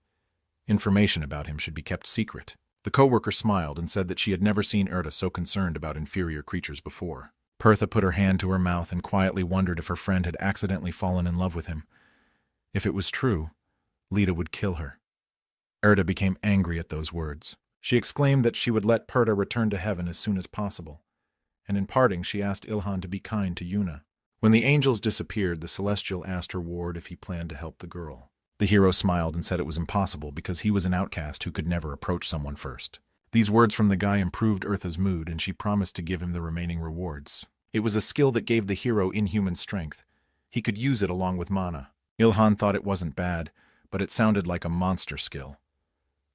Information about him should be kept secret. The co-worker smiled and said that she had never seen Erta so concerned about inferior creatures before. Pertha put her hand to her mouth and quietly wondered if her friend had accidentally fallen in love with him. If it was true, Lita would kill her. Erta became angry at those words. She exclaimed that she would let Perta return to heaven as soon as possible, and in parting she asked Ilhan to be kind to Yuna. When the angels disappeared, the Celestial asked her ward if he planned to help the girl. The hero smiled and said it was impossible because he was an outcast who could never approach someone first. These words from the guy improved Eartha's mood, and she promised to give him the remaining rewards. It was a skill that gave the hero inhuman strength. He could use it along with mana. Ilhan thought it wasn't bad, but it sounded like a monster skill.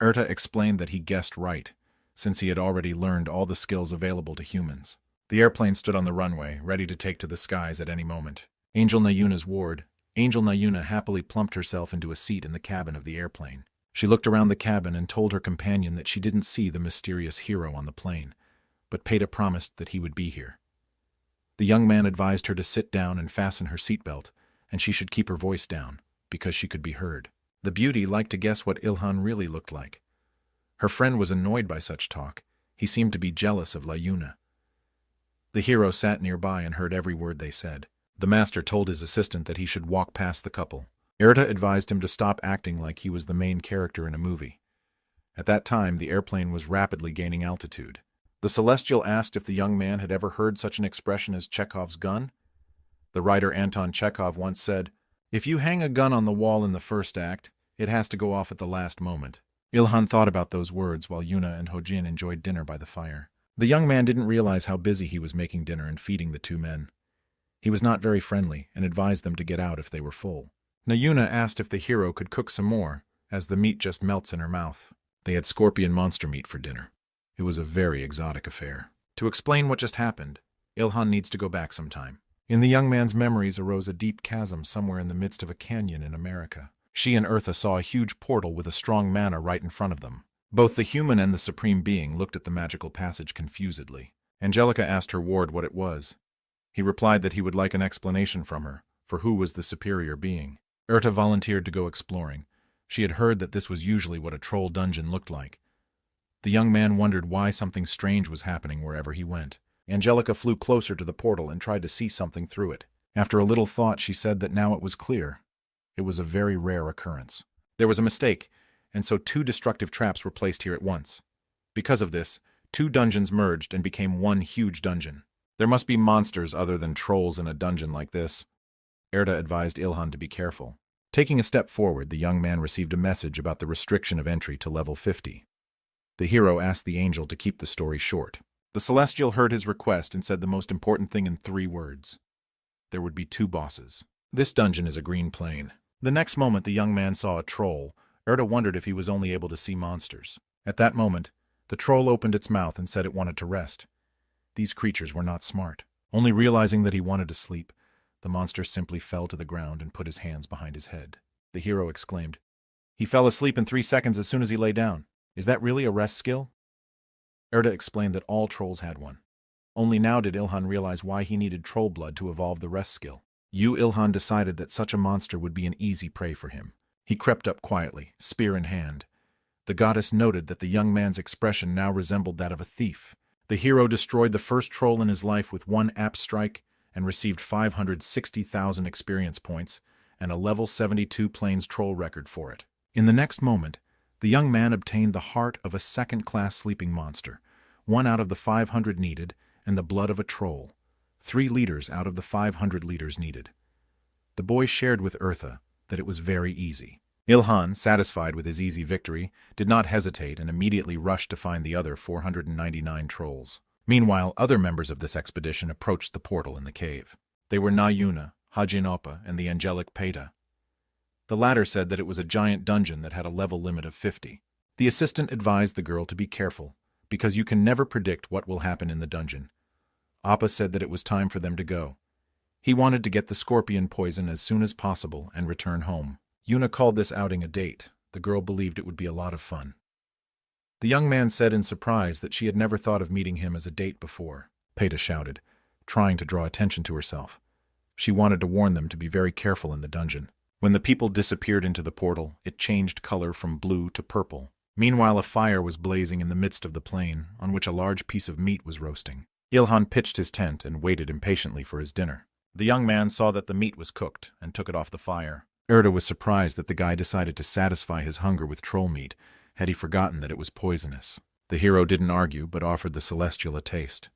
Erta explained that he guessed right, since he had already learned all the skills available to humans. The airplane stood on the runway, ready to take to the skies at any moment. Angel Nayuna's ward, Angel Nayuna happily plumped herself into a seat in the cabin of the airplane. She looked around the cabin and told her companion that she didn't see the mysterious hero on the plane, but Peta promised that he would be here. The young man advised her to sit down and fasten her seatbelt, and she should keep her voice down, because she could be heard. The beauty liked to guess what Ilhan really looked like. Her friend was annoyed by such talk. He seemed to be jealous of Layuna. The hero sat nearby and heard every word they said. The master told his assistant that he should walk past the couple. Erta advised him to stop acting like he was the main character in a movie. At that time, the airplane was rapidly gaining altitude. The Celestial asked if the young man had ever heard such an expression as Chekhov's gun. The writer Anton Chekhov once said, "If you hang a gun on the wall in the first act, it has to go off at the last moment." Ilhan thought about those words while Yuna and Hojin enjoyed dinner by the fire. The young man didn't realize how busy he was making dinner and feeding the 2 men. He was not very friendly and advised them to get out if they were full. Nayuna asked if the hero could cook some more, as the meat just melts in her mouth. They had scorpion monster meat for dinner. It was a very exotic affair. To explain what just happened, Ilhan needs to go back sometime. In the young man's memories arose a deep chasm somewhere in the midst of a canyon in America. She and Eartha saw a huge portal with a strong mana right in front of them. Both the human and the supreme being looked at the magical passage confusedly. Angelica asked her ward what it was. He replied that he would like an explanation from her, for who was the superior being. Erta volunteered to go exploring. She had heard that this was usually what a troll dungeon looked like. The young man wondered why something strange was happening wherever he went. Angelica flew closer to the portal and tried to see something through it. After a little thought, she said that now it was clear. It was a very rare occurrence. There was a mistake, and so 2 destructive traps were placed here at once. Because of this, 2 dungeons merged and became one huge dungeon. There must be monsters other than trolls in a dungeon like this. Erta advised Ilhan to be careful. Taking a step forward, the young man received a message about the restriction of entry to level 50. The hero asked the angel to keep the story short. The Celestial heard his request and said the most important thing in 3 words. There would be 2 bosses. This dungeon is a green plain. The next moment the young man saw a troll, Erda wondered if he was only able to see monsters. At that moment, the troll opened its mouth and said it wanted to rest. These creatures were not smart. Only realizing that he wanted to sleep, the monster simply fell to the ground and put his hands behind his head. The hero exclaimed, "He fell asleep in 3 seconds as soon as he lay down. Is that really a rest skill?" Erda explained that all trolls had one. Only now did Ilhan realize why he needed troll blood to evolve the rest skill. Ilhan decided that such a monster would be an easy prey for him. He crept up quietly, spear in hand. The goddess noted that the young man's expression now resembled that of a thief. The hero destroyed the first troll in his life with 1 app strike and received 560,000 experience points and a level 72 plains troll record for it. In the next moment, the young man obtained the heart of a second-class sleeping monster, 1 out of the 500 needed, and the blood of a troll, 3 liters out of the 500 liters needed. The boy shared with Eartha that it was very easy. Ilhan, satisfied with his easy victory, did not hesitate and immediately rushed to find the other 499 trolls. Meanwhile, other members of this expedition approached the portal in the cave. They were Nayuna, Hajinopa, and the angelic Peta. The latter said that it was a giant dungeon that had a level limit of 50. The assistant advised the girl to be careful, because you can never predict what will happen in the dungeon. Appa said that it was time for them to go. He wanted to get the scorpion poison as soon as possible and return home. Yuna called this outing a date. The girl believed it would be a lot of fun. The young man said in surprise that she had never thought of meeting him as a date before. Peta shouted, trying to draw attention to herself. She wanted to warn them to be very careful in the dungeon. When the people disappeared into the portal, it changed color from blue to purple. Meanwhile, a fire was blazing in the midst of the plain, on which a large piece of meat was roasting. Ilhan pitched his tent and waited impatiently for his dinner. The young man saw that the meat was cooked and took it off the fire. Erda was surprised that the guy decided to satisfy his hunger with troll meat. Had he forgotten that it was poisonous? The hero didn't argue, but offered the Celestial a taste.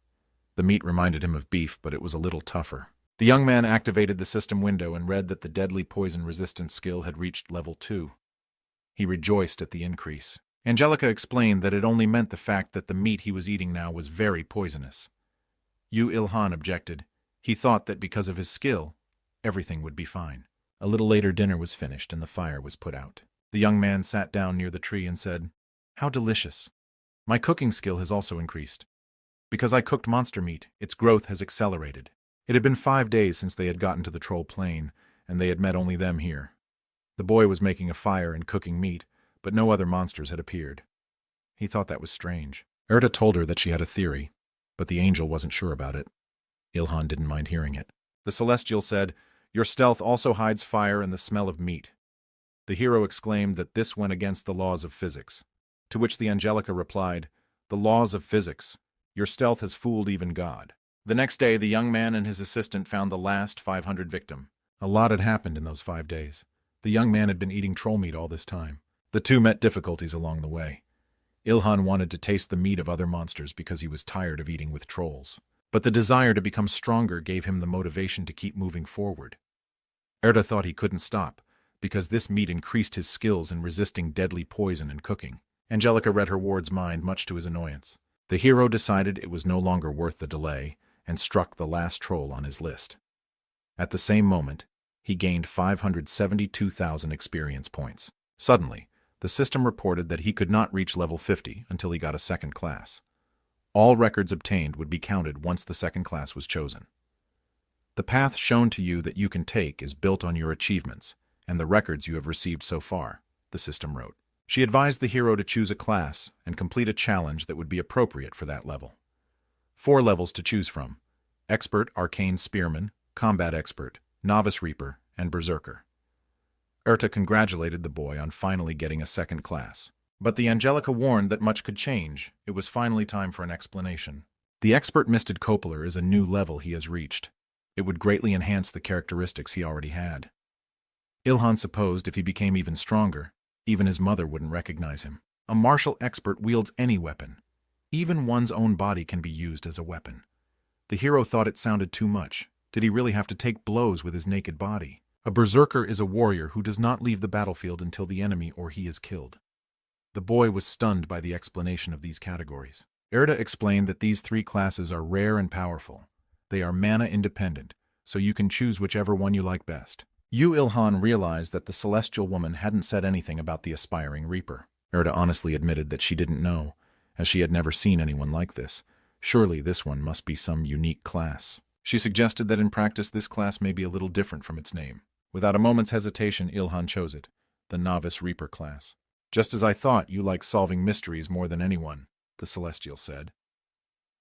The meat reminded him of beef, but it was a little tougher. The young man activated the system window and read that the deadly poison resistance skill had reached level 2. He rejoiced at the increase. Angelica explained that it only meant the fact that the meat he was eating now was very poisonous. Ilhan objected. He thought that because of his skill, everything would be fine. A little later, dinner was finished and the fire was put out. The young man sat down near the tree and said, "How delicious. My cooking skill has also increased. Because I cooked monster meat, its growth has accelerated." It had been 5 days since they had gotten to the troll plain, and they had met only them here. The boy was making a fire and cooking meat, but no other monsters had appeared. He thought that was strange. Erda told her that she had a theory, but the angel wasn't sure about it. Ilhan didn't mind hearing it. The Celestial said, "Your stealth also hides fire and the smell of meat." The hero exclaimed that this went against the laws of physics, to which the Angelica replied, "The laws of physics. Your stealth has fooled even God." The next day, the young man and his assistant found the last 500 victim. A lot had happened in those 5 days. The young man had been eating troll meat all this time. The two met difficulties along the way. Ilhan wanted to taste the meat of other monsters because he was tired of eating with trolls. But the desire to become stronger gave him the motivation to keep moving forward. Erda thought he couldn't stop, because this meat increased his skills in resisting deadly poison and cooking. Angelica read her ward's mind, much to his annoyance. The hero decided it was no longer worth the delay, and struck the last troll on his list. At the same moment, he gained 572,000 experience points. Suddenly, the system reported that he could not reach level 50 until he got a second class. All records obtained would be counted once the second class was chosen. The path shown to you that you can take is built on your achievements and the records you have received so far, the system wrote. She advised the hero to choose a class and complete a challenge that would be appropriate for that level. 4 levels to choose from: Expert, Arcane Spearman, Combat Expert, Novice Reaper, and Berserker. Erta congratulated the boy on finally getting a second class. But the Angelica warned that much could change. It was finally time for an explanation. The Expert Misted Copeler is a new level he has reached. It would greatly enhance the characteristics he already had. Ilhan supposed if he became even stronger, even his mother wouldn't recognize him. A martial expert wields any weapon. Even one's own body can be used as a weapon. The hero thought it sounded too much. Did he really have to take blows with his naked body? A berserker is a warrior who does not leave the battlefield until the enemy or he is killed. The boy was stunned by the explanation of these categories. Erda explained that these 3 classes are rare and powerful. They are mana independent, so you can choose whichever one you like best. Yu Ilhan realized that the celestial woman hadn't said anything about the aspiring reaper. Erda honestly admitted that she didn't know, as she had never seen anyone like this. Surely this one must be some unique class. She suggested that in practice this class may be a little different from its name. Without a moment's hesitation, Ilhan chose it, the Novice Reaper class. "Just as I thought, you like solving mysteries more than anyone," the Celestial said.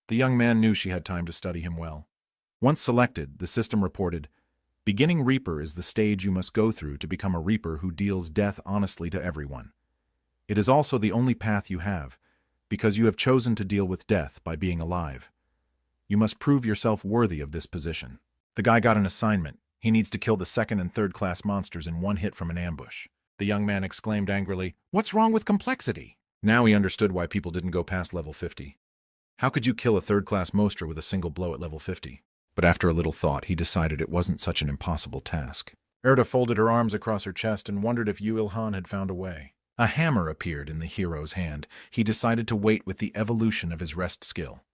The young man knew she had time to study him well. Once selected, the system reported, "Beginning Reaper is the stage you must go through to become a Reaper who deals death honestly to everyone. It is also the only path you have, because you have chosen to deal with death by being alive. You must prove yourself worthy of this position." The guy got an assignment. He needs to kill the second and third class monsters in one hit from an ambush. The young man exclaimed angrily, "What's wrong with complexity?" Now he understood why people didn't go past level 50. How could you kill a third-class monster with a single blow at level 50? But after a little thought, he decided it wasn't such an impossible task. Erda folded her arms across her chest and wondered if Yu Ilhan had found a way. A hammer appeared in the hero's hand. He decided to wait with the evolution of his rest skill.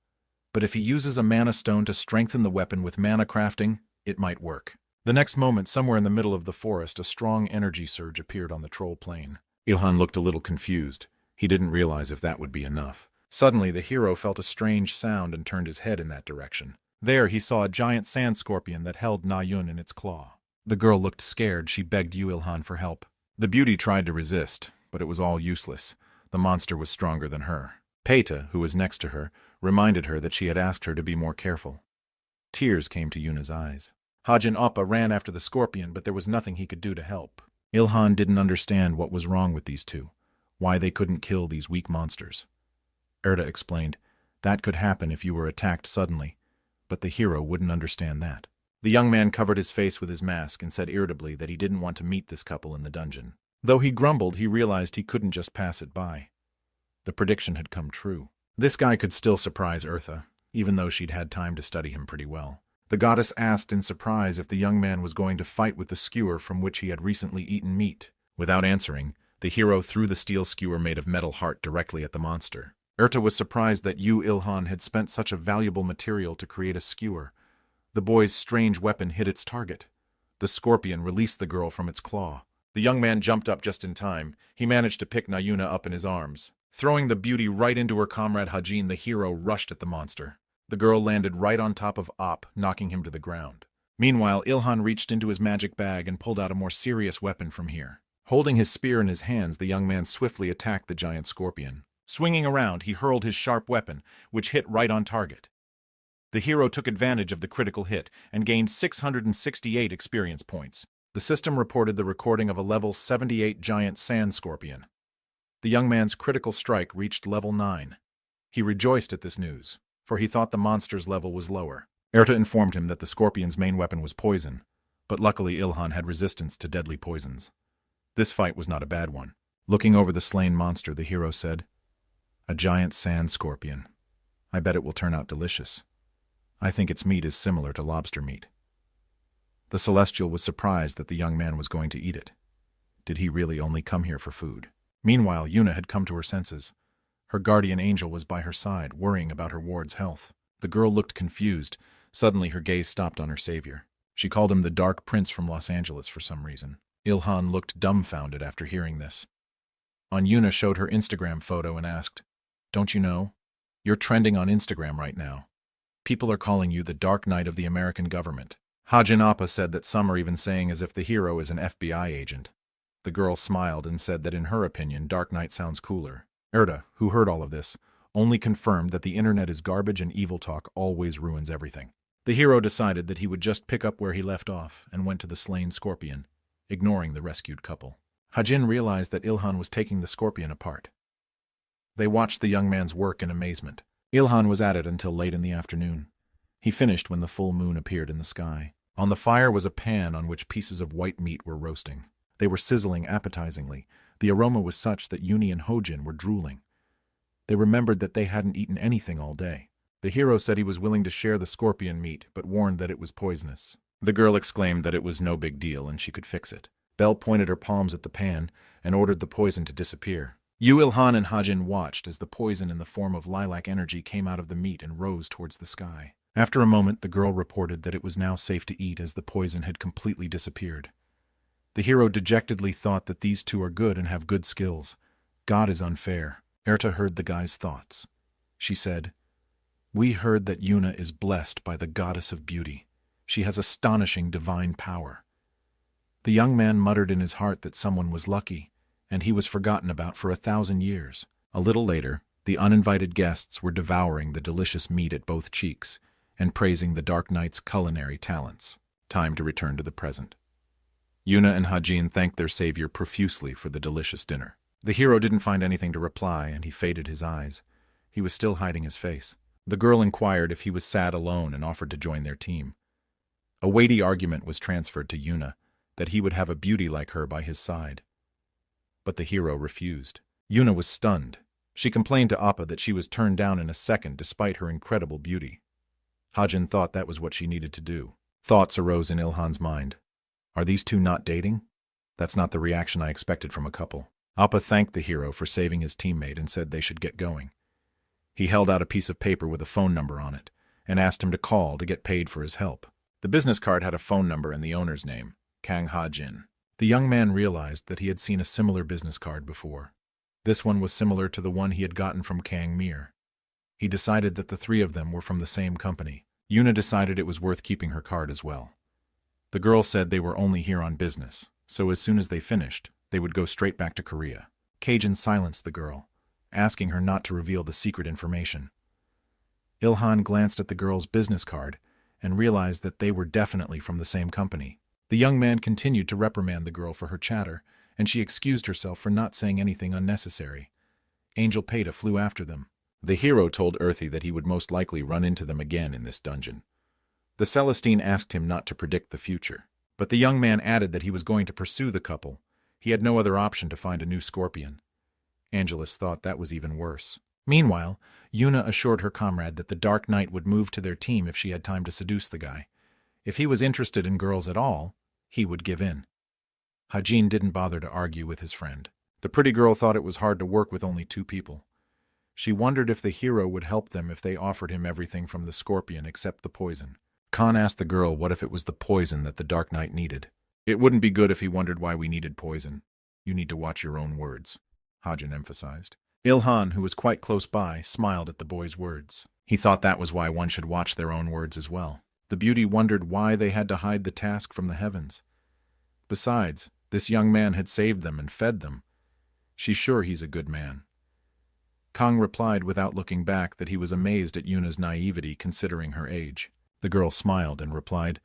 But if he uses a mana stone to strengthen the weapon with mana crafting, it might work. The next moment, somewhere in the middle of the forest, a strong energy surge appeared on the troll plain. Ilhan looked a little confused. He didn't realize if that would be enough. Suddenly, the hero felt a strange sound and turned his head in that direction. There, he saw a giant sand scorpion that held Na Yun in its claw. The girl looked scared. She begged Yu Ilhan for help. The beauty tried to resist, but it was all useless. The monster was stronger than her. Peita, who was next to her, reminded her that she had asked her to be more careful. Tears came to Yuna's eyes. Hajin Appa ran after the scorpion, but there was nothing he could do to help. Ilhan didn't understand what was wrong with these two, why they couldn't kill these weak monsters. Erda explained, that could happen if you were attacked suddenly, but the hero wouldn't understand that. The young man covered his face with his mask and said irritably that he didn't want to meet this couple in the dungeon. Though he grumbled, he realized he couldn't just pass it by. The prediction had come true. This guy could still surprise Eartha, even though she'd had time to study him pretty well. The goddess asked in surprise if the young man was going to fight with the skewer from which he had recently eaten meat. Without answering, the hero threw the steel skewer made of metal heart directly at the monster. Eartha was surprised that Yu Ilhan had spent such a valuable material to create a skewer. The boy's strange weapon hit its target. The scorpion released the girl from its claw. The young man jumped up just in time. He managed to pick Nayuna up in his arms. Throwing the beauty right into her comrade Hajin, the hero rushed at the monster. The girl landed right on top of Op, knocking him to the ground. Meanwhile, Ilhan reached into his magic bag and pulled out a more serious weapon from here. Holding his spear in his hands, the young man swiftly attacked the giant scorpion. Swinging around, he hurled his sharp weapon, which hit right on target. The hero took advantage of the critical hit and gained 668 experience points. The system reported the recording of a level 78 giant sand scorpion. The young man's critical strike reached level 9. He rejoiced at this news, for he thought the monster's level was lower. Erta informed him that the scorpion's main weapon was poison, but luckily Ilhan had resistance to deadly poisons. This fight was not a bad one. Looking over the slain monster, the hero said, "A giant sand scorpion. I bet it will turn out delicious. I think its meat is similar to lobster meat." The Celestial was surprised that the young man was going to eat it. Did he really only come here for food? Meanwhile, Yuna had come to her senses. Her guardian angel was by her side, worrying about her ward's health. The girl looked confused. Suddenly her gaze stopped on her savior. She called him the Dark Prince from Los Angeles for some reason. Ilhan looked dumbfounded after hearing this. Yuna showed her Instagram photo and asked, "Don't you know? You're trending on Instagram right now. People are calling you the Dark Knight of the American government." Hajin Appa said that some are even saying as if the hero is an FBI agent. The girl smiled and said that in her opinion, Dark Knight sounds cooler. Erda, who heard all of this, only confirmed that the internet is garbage and evil talk always ruins everything. The hero decided that he would just pick up where he left off and went to the slain scorpion, ignoring the rescued couple. Hajin realized that Ilhan was taking the scorpion apart. They watched the young man's work in amazement. Ilhan was at it until late in the afternoon. He finished when the full moon appeared in the sky. On the fire was a pan on which pieces of white meat were roasting. They were sizzling appetizingly. The aroma was such that Yuni and Hojin were drooling. They remembered that they hadn't eaten anything all day. The hero said he was willing to share the scorpion meat, but warned that it was poisonous. The girl exclaimed that it was no big deal and she could fix it. Belle pointed her palms at the pan and ordered the poison to disappear. Yu Ilhan and Hajin watched as the poison in the form of lilac energy came out of the meat and rose towards the sky. After a moment, the girl reported that it was now safe to eat as the poison had completely disappeared. The hero dejectedly thought that these two are good and have good skills. God is unfair. Erta heard the guy's thoughts. She said, "We heard that Yuna is blessed by the goddess of beauty. She has astonishing divine power." The young man muttered in his heart that someone was lucky, and he was forgotten about for 1,000 years. A little later, the uninvited guests were devouring the delicious meat at both cheeks and praising the Dark Knight's culinary talents. Time to return to the present. Yuna and Hajin thanked their savior profusely for the delicious dinner. The hero didn't find anything to reply, and he faded his eyes. He was still hiding his face. The girl inquired if he was sad alone and offered to join their team. A weighty argument was transferred to Yuna, that he would have a beauty like her by his side. But the hero refused. Yuna was stunned. She complained to Appa that she was turned down in a second despite her incredible beauty. Hajin thought that was what she needed to do. Thoughts arose in Ilhan's mind. Are these two not dating? That's not the reaction I expected from a couple. Appa thanked the hero for saving his teammate and said they should get going. He held out a piece of paper with a phone number on it and asked him to call to get paid for his help. The business card had a phone number and the owner's name, Kang Ha-jin. The young man realized that he had seen a similar business card before. This one was similar to the one he had gotten from Kang Mir. He decided that the three of them were from the same company. Yuna decided it was worth keeping her card as well. The girl said they were only here on business, so as soon as they finished, they would go straight back to Korea. Kajin silenced the girl, asking her not to reveal the secret information. Ilhan glanced at the girl's business card and realized that they were definitely from the same company. The young man continued to reprimand the girl for her chatter, and she excused herself for not saying anything unnecessary. Angel Peta flew after them. The hero told Earthy that he would most likely run into them again in this dungeon. The Celestine asked him not to predict the future, but the young man added that he was going to pursue the couple. He had no other option to find a new scorpion. Angelus thought that was even worse. Meanwhile, Yuna assured her comrade that the Dark Knight would move to their team if she had time to seduce the guy. If he was interested in girls at all, he would give in. Hajin didn't bother to argue with his friend. The pretty girl thought it was hard to work with only two people. She wondered if the hero would help them if they offered him everything from the scorpion except the poison. Khan asked the girl what if it was the poison that the Dark Knight needed. It wouldn't be good if he wondered why we needed poison. You need to watch your own words, Hajin emphasized. Ilhan, who was quite close by, smiled at the boy's words. He thought that was why one should watch their own words as well. The beauty wondered why they had to hide the task from the heavens. Besides, this young man had saved them and fed them. She's sure he's a good man. Kang replied without looking back that he was amazed at Yuna's naivety considering her age. The girl smiled and replied,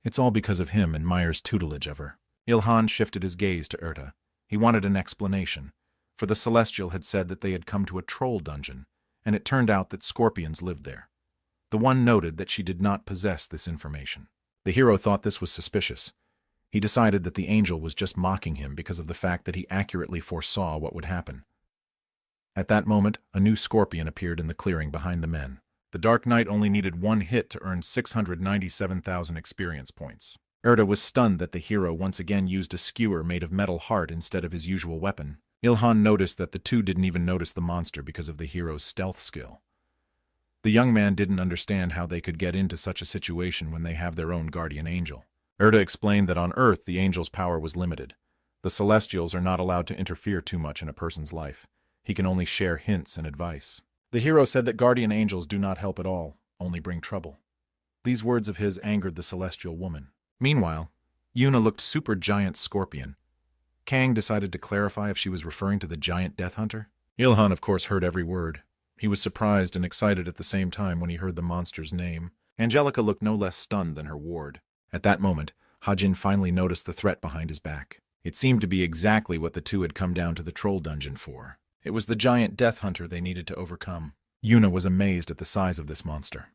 "It's all because of him and Meyer's tutelage of her." Ilhan shifted his gaze to Erta. He wanted an explanation, for the Celestial had said that they had come to a troll dungeon, and it turned out that scorpions lived there. The one noted that she did not possess this information. The hero thought this was suspicious. He decided that the angel was just mocking him because of the fact that he accurately foresaw what would happen. At that moment, a new scorpion appeared in the clearing behind the men. The Dark Knight only needed one hit to earn 697,000 experience points. Erta was stunned that the hero once again used a skewer made of metal heart instead of his usual weapon. Ilhan noticed that the two didn't even notice the monster because of the hero's stealth skill. The young man didn't understand how they could get into such a situation when they have their own guardian angel. Erta explained that on Earth the angel's power was limited. The Celestials are not allowed to interfere too much in a person's life. He can only share hints and advice. The hero said that guardian angels do not help at all, only bring trouble. These words of his angered the celestial woman. Meanwhile, Yuna looked super giant scorpion. Kang decided to clarify if she was referring to the giant death hunter. Ilhan, of course, heard every word. He was surprised and excited at the same time when he heard the monster's name. Angelica looked no less stunned than her ward. At that moment, Hajin finally noticed the threat behind his back. It seemed to be exactly what the two had come down to the troll dungeon for. It was the giant death hunter they needed to overcome. Yuna was amazed at the size of this monster.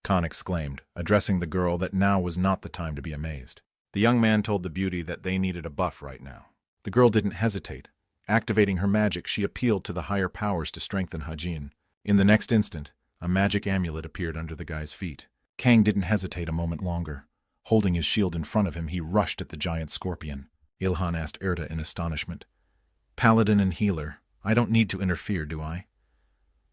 Khan exclaimed, addressing the girl that now was not the time to be amazed. The young man told the beauty that they needed a buff right now. The girl didn't hesitate. Activating her magic, she appealed to the higher powers to strengthen Hajin. In the next instant, a magic amulet appeared under the guy's feet. Kang didn't hesitate a moment longer. Holding his shield in front of him, he rushed at the giant scorpion. Ilhan asked Erta in astonishment. "Paladin and healer, I don't need to interfere, do I?"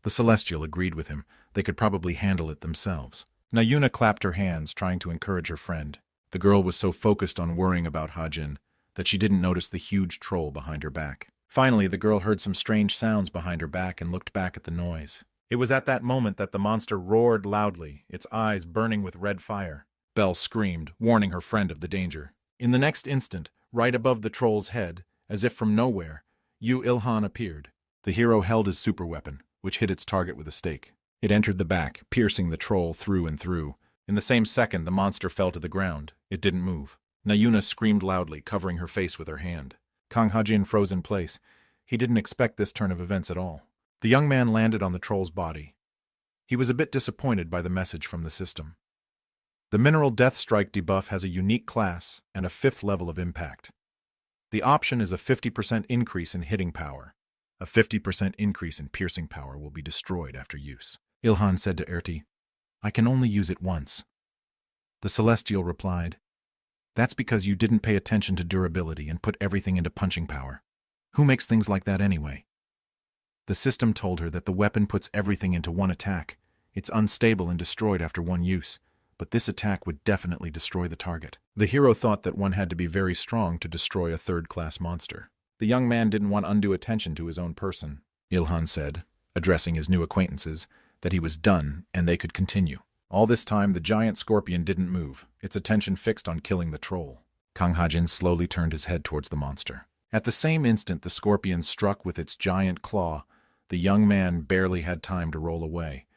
The Celestial agreed with him. They could probably handle it themselves. Nayuna clapped her hands, trying to encourage her friend. The girl was so focused on worrying about Hajin that she didn't notice the huge troll behind her back. Finally, the girl heard some strange sounds behind her back and looked back at the noise. It was at that moment that the monster roared loudly, its eyes burning with red fire. Belle screamed, warning her friend of the danger. In the next instant, right above the troll's head, as if from nowhere, Ilhan appeared. The hero held his superweapon, which hit its target with a stake. It entered the back, piercing the troll through and through. In the same second, the monster fell to the ground. It didn't move. Nayuna screamed loudly, covering her face with her hand. Kang Hajin froze in place. He didn't expect this turn of events at all. The young man landed on the troll's body. He was a bit disappointed by the message from the system. The Mineral Death Strike debuff has a unique class and a 5th level of impact. The option is a 50% increase in hitting power. A 50% increase in piercing power will be destroyed after use. Ilhan said to Erti, "I can only use it once." The Celestial replied, "That's because you didn't pay attention to durability and put everything into punching power. Who makes things like that anyway?" The system told her that the weapon puts everything into one attack. It's unstable and destroyed after one use, but this attack would definitely destroy the target. The hero thought that one had to be very strong to destroy a third-class monster. The young man didn't want undue attention to his own person. Ilhan said, addressing his new acquaintances, that he was done and they could continue. All this time, the giant scorpion didn't move, its attention fixed on killing the troll. Kang Hajin slowly turned his head towards the monster. At the same instant the scorpion struck with its giant claw. The young man barely had time to roll away.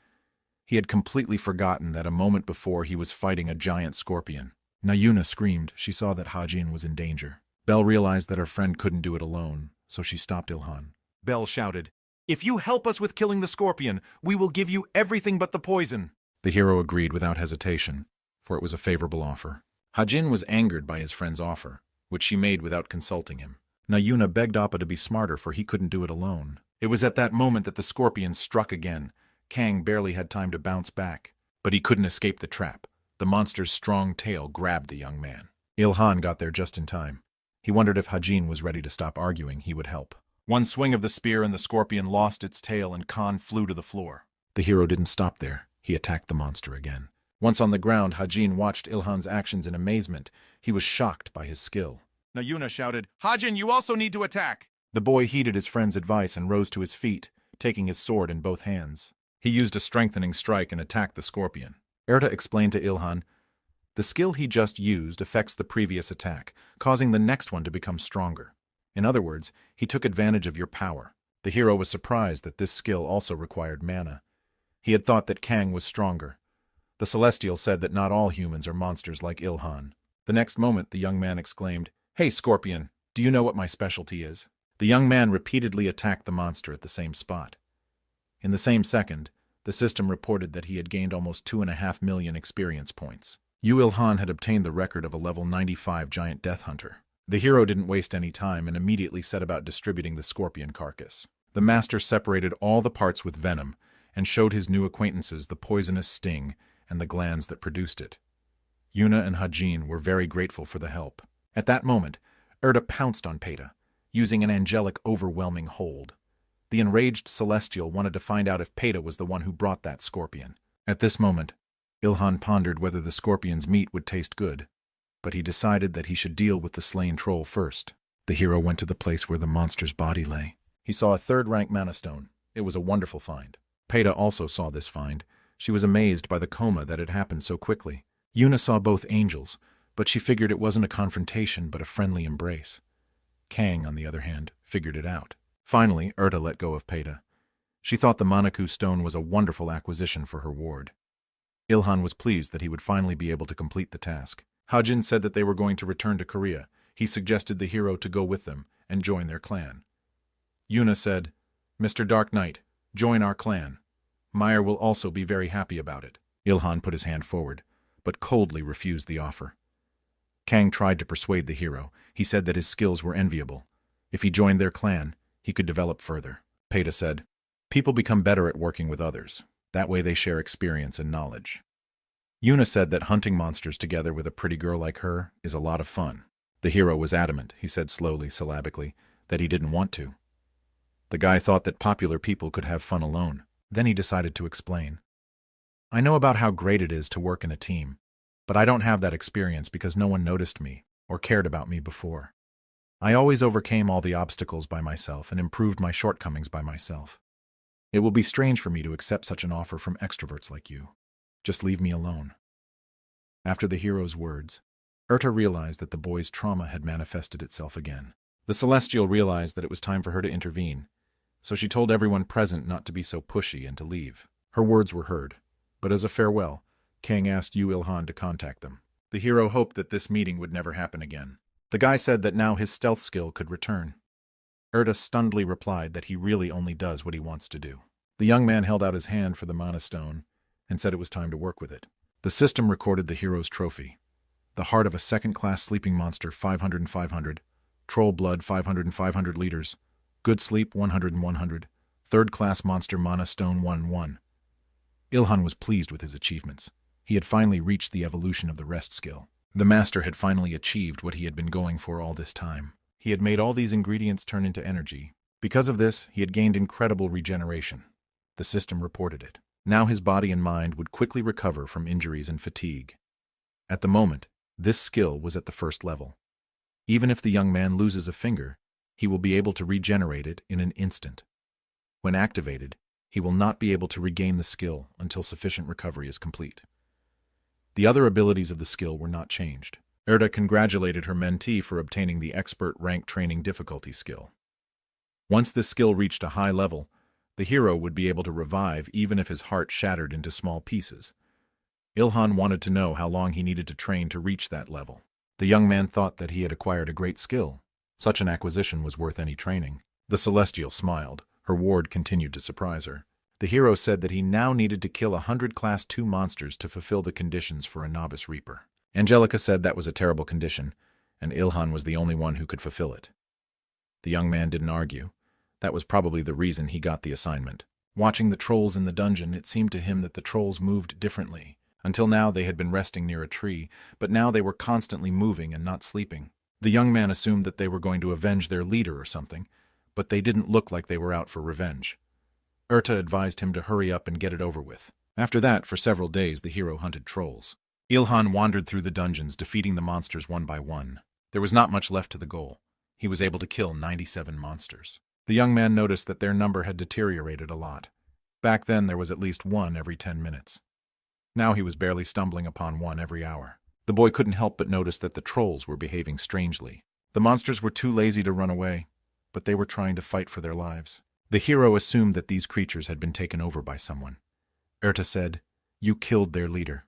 He had completely forgotten that a moment before he was fighting a giant scorpion. Nayuna screamed. She saw that Hajin was in danger. Belle realized that her friend couldn't do it alone, so she stopped Ilhan. Belle shouted, "If you help us with killing the scorpion, we will give you everything but the poison." The hero agreed without hesitation, for it was a favorable offer. Hajin was angered by his friend's offer, which she made without consulting him. Nayuna begged Appa to be smarter, for he couldn't do it alone. It was at that moment that the scorpion struck again. Kang barely had time to bounce back, but he couldn't escape the trap. The monster's strong tail grabbed the young man. Ilhan got there just in time. He wondered if Hajin was ready to stop arguing, he would help. One swing of the spear and the scorpion lost its tail and Khan flew to the floor. The hero didn't stop there. He attacked the monster again. Once on the ground, Hajin watched Ilhan's actions in amazement. He was shocked by his skill. Nayuna shouted, "Hajin, you also need to attack!" The boy heeded his friend's advice and rose to his feet, taking his sword in both hands. He used a strengthening strike and attacked the scorpion. Erta explained to Ilhan, "The skill he just used affects the previous attack, causing the next one to become stronger. In other words, he took advantage of your power." The hero was surprised that this skill also required mana. He had thought that Kang was stronger. The Celestial said that not all humans are monsters like Ilhan. The next moment, the young man exclaimed, "Hey, Scorpion, do you know what my specialty is?" The young man repeatedly attacked the monster at the same spot. In the same second, the system reported that he had gained almost 2.5 million experience points. Ilhan had obtained the record of a level 95 giant death hunter. The hero didn't waste any time and immediately set about distributing the scorpion carcass. The master separated all the parts with venom and showed his new acquaintances the poisonous sting and the glands that produced it. Yuna and Hajin were very grateful for the help. At that moment, Erta pounced on Peta, using an angelic, overwhelming hold. The enraged Celestial wanted to find out if Peta was the one who brought that scorpion. At this moment, Ilhan pondered whether the scorpion's meat would taste good, but he decided that he should deal with the slain troll first. The hero went to the place where the monster's body lay. He saw a third-rank mana stone. It was a wonderful find. Peta also saw this find. She was amazed by the coma that had happened so quickly. Yuna saw both angels, but she figured it wasn't a confrontation but a friendly embrace. Kang, on the other hand, figured it out. Finally, Erta let go of Peta. She thought the Manaku stone was a wonderful acquisition for her ward. Ilhan was pleased that he would finally be able to complete the task. Hajin said that they were going to return to Korea. He suggested the hero to go with them and join their clan. Yuna said, "Mr. Dark Knight, join our clan. Meyer will also be very happy about it." Ilhan put his hand forward, but coldly refused the offer. Kang tried to persuade the hero. He said that his skills were enviable. If he joined their clan, he could develop further. Peta said, "People become better at working with others. That way they share experience and knowledge." Yuna said that hunting monsters together with a pretty girl like her is a lot of fun. The hero was adamant, he said slowly, syllabically, that he didn't want to. The guy thought that popular people could have fun alone. Then he decided to explain. "I know about how great it is to work in a team, but I don't have that experience because no one noticed me or cared about me before. I always overcame all the obstacles by myself and improved my shortcomings by myself. It will be strange for me to accept such an offer from extroverts like you. Just leave me alone." After the hero's words, Urta realized that the boy's trauma had manifested itself again. The Celestial realized that it was time for her to intervene, so she told everyone present not to be so pushy and to leave. Her words were heard, but as a farewell, Kang asked Yu Ilhan to contact them. The hero hoped that this meeting would never happen again. The guy said that now his stealth skill could return. Urta stunnedly replied that he really only does what he wants to do. The young man held out his hand for the mana stone and said it was time to work with it. The system recorded the hero's trophy: the heart of a second-class sleeping monster 500 and 500, troll blood 500 and 500 liters, good sleep 100 and 100, third-class monster mana stone 1 and 1. Ilhan was pleased with his achievements. He had finally reached the evolution of the rest skill. The master had finally achieved what he had been going for all this time. He had made all these ingredients turn into energy. Because of this, he had gained incredible regeneration. The system reported it. Now his body and mind would quickly recover from injuries and fatigue. At the moment, this skill was at the first level. Even if the young man loses a finger, he will be able to regenerate it in an instant. When activated, he will not be able to regain the skill until sufficient recovery is complete. The other abilities of the skill were not changed. Urta congratulated her mentee for obtaining the expert rank training difficulty skill. Once this skill reached a high level, the hero would be able to revive even if his heart shattered into small pieces. Ilhan wanted to know how long he needed to train to reach that level. The young man thought that he had acquired a great skill. Such an acquisition was worth any training. The Celestial smiled. Her ward continued to surprise her. The hero said that he now needed to kill 100 Class 2 monsters to fulfill the conditions for a novice reaper. Angelica said that was a terrible condition, and Ilhan was the only one who could fulfill it. The young man didn't argue. That was probably the reason he got the assignment. Watching the trolls in the dungeon, it seemed to him that the trolls moved differently. Until now they had been resting near a tree, but now they were constantly moving and not sleeping. The young man assumed that they were going to avenge their leader or something, but they didn't look like they were out for revenge. Urta advised him to hurry up and get it over with. After that, for several days, the hero hunted trolls. Ilhan wandered through the dungeons, defeating the monsters one by one. There was not much left to the goal. He was able to kill 97 monsters. The young man noticed that their number had deteriorated a lot. Back then, there was at least one every 10 minutes. Now he was barely stumbling upon one every hour. The boy couldn't help but notice that the trolls were behaving strangely. The monsters were too lazy to run away, but they were trying to fight for their lives. The hero assumed that these creatures had been taken over by someone. Urta said, "You killed their leader."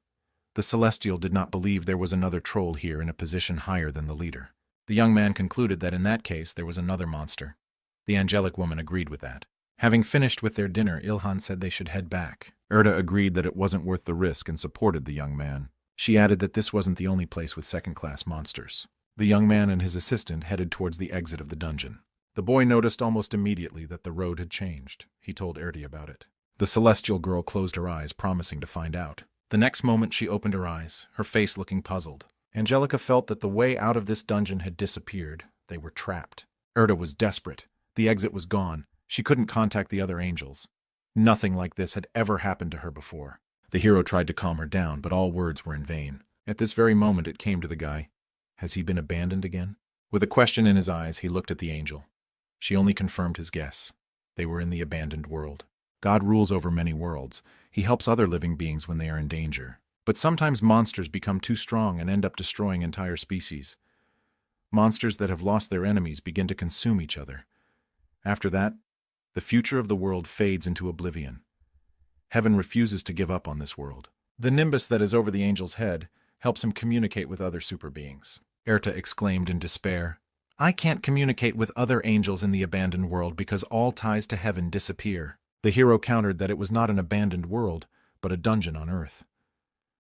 The Celestial did not believe there was another troll here in a position higher than the leader. The young man concluded that in that case there was another monster. The angelic woman agreed with that. Having finished with their dinner, Ilhan said they should head back. Urta agreed that it wasn't worth the risk and supported the young man. She added that this wasn't the only place with second-class monsters. The young man and his assistant headed towards the exit of the dungeon. The boy noticed almost immediately that the road had changed. He told Urta about it. The Celestial girl closed her eyes, promising to find out. The next moment she opened her eyes, her face looking puzzled. Angelica felt that the way out of this dungeon had disappeared. They were trapped. Urta was desperate. The exit was gone. She couldn't contact the other angels. Nothing like this had ever happened to her before. The hero tried to calm her down, but all words were in vain. At this very moment it came to the guy. Has he been abandoned again? With a question in his eyes, he looked at the angel. She only confirmed his guess. They were in the abandoned world. God rules over many worlds. He helps other living beings when they are in danger. But sometimes monsters become too strong and end up destroying entire species. Monsters that have lost their enemies begin to consume each other. After that, the future of the world fades into oblivion. Heaven refuses to give up on this world. The nimbus that is over the angel's head helps him communicate with other super beings. Urta exclaimed in despair, "I can't communicate with other angels in the abandoned world because all ties to heaven disappear." The hero countered that it was not an abandoned world, but a dungeon on earth.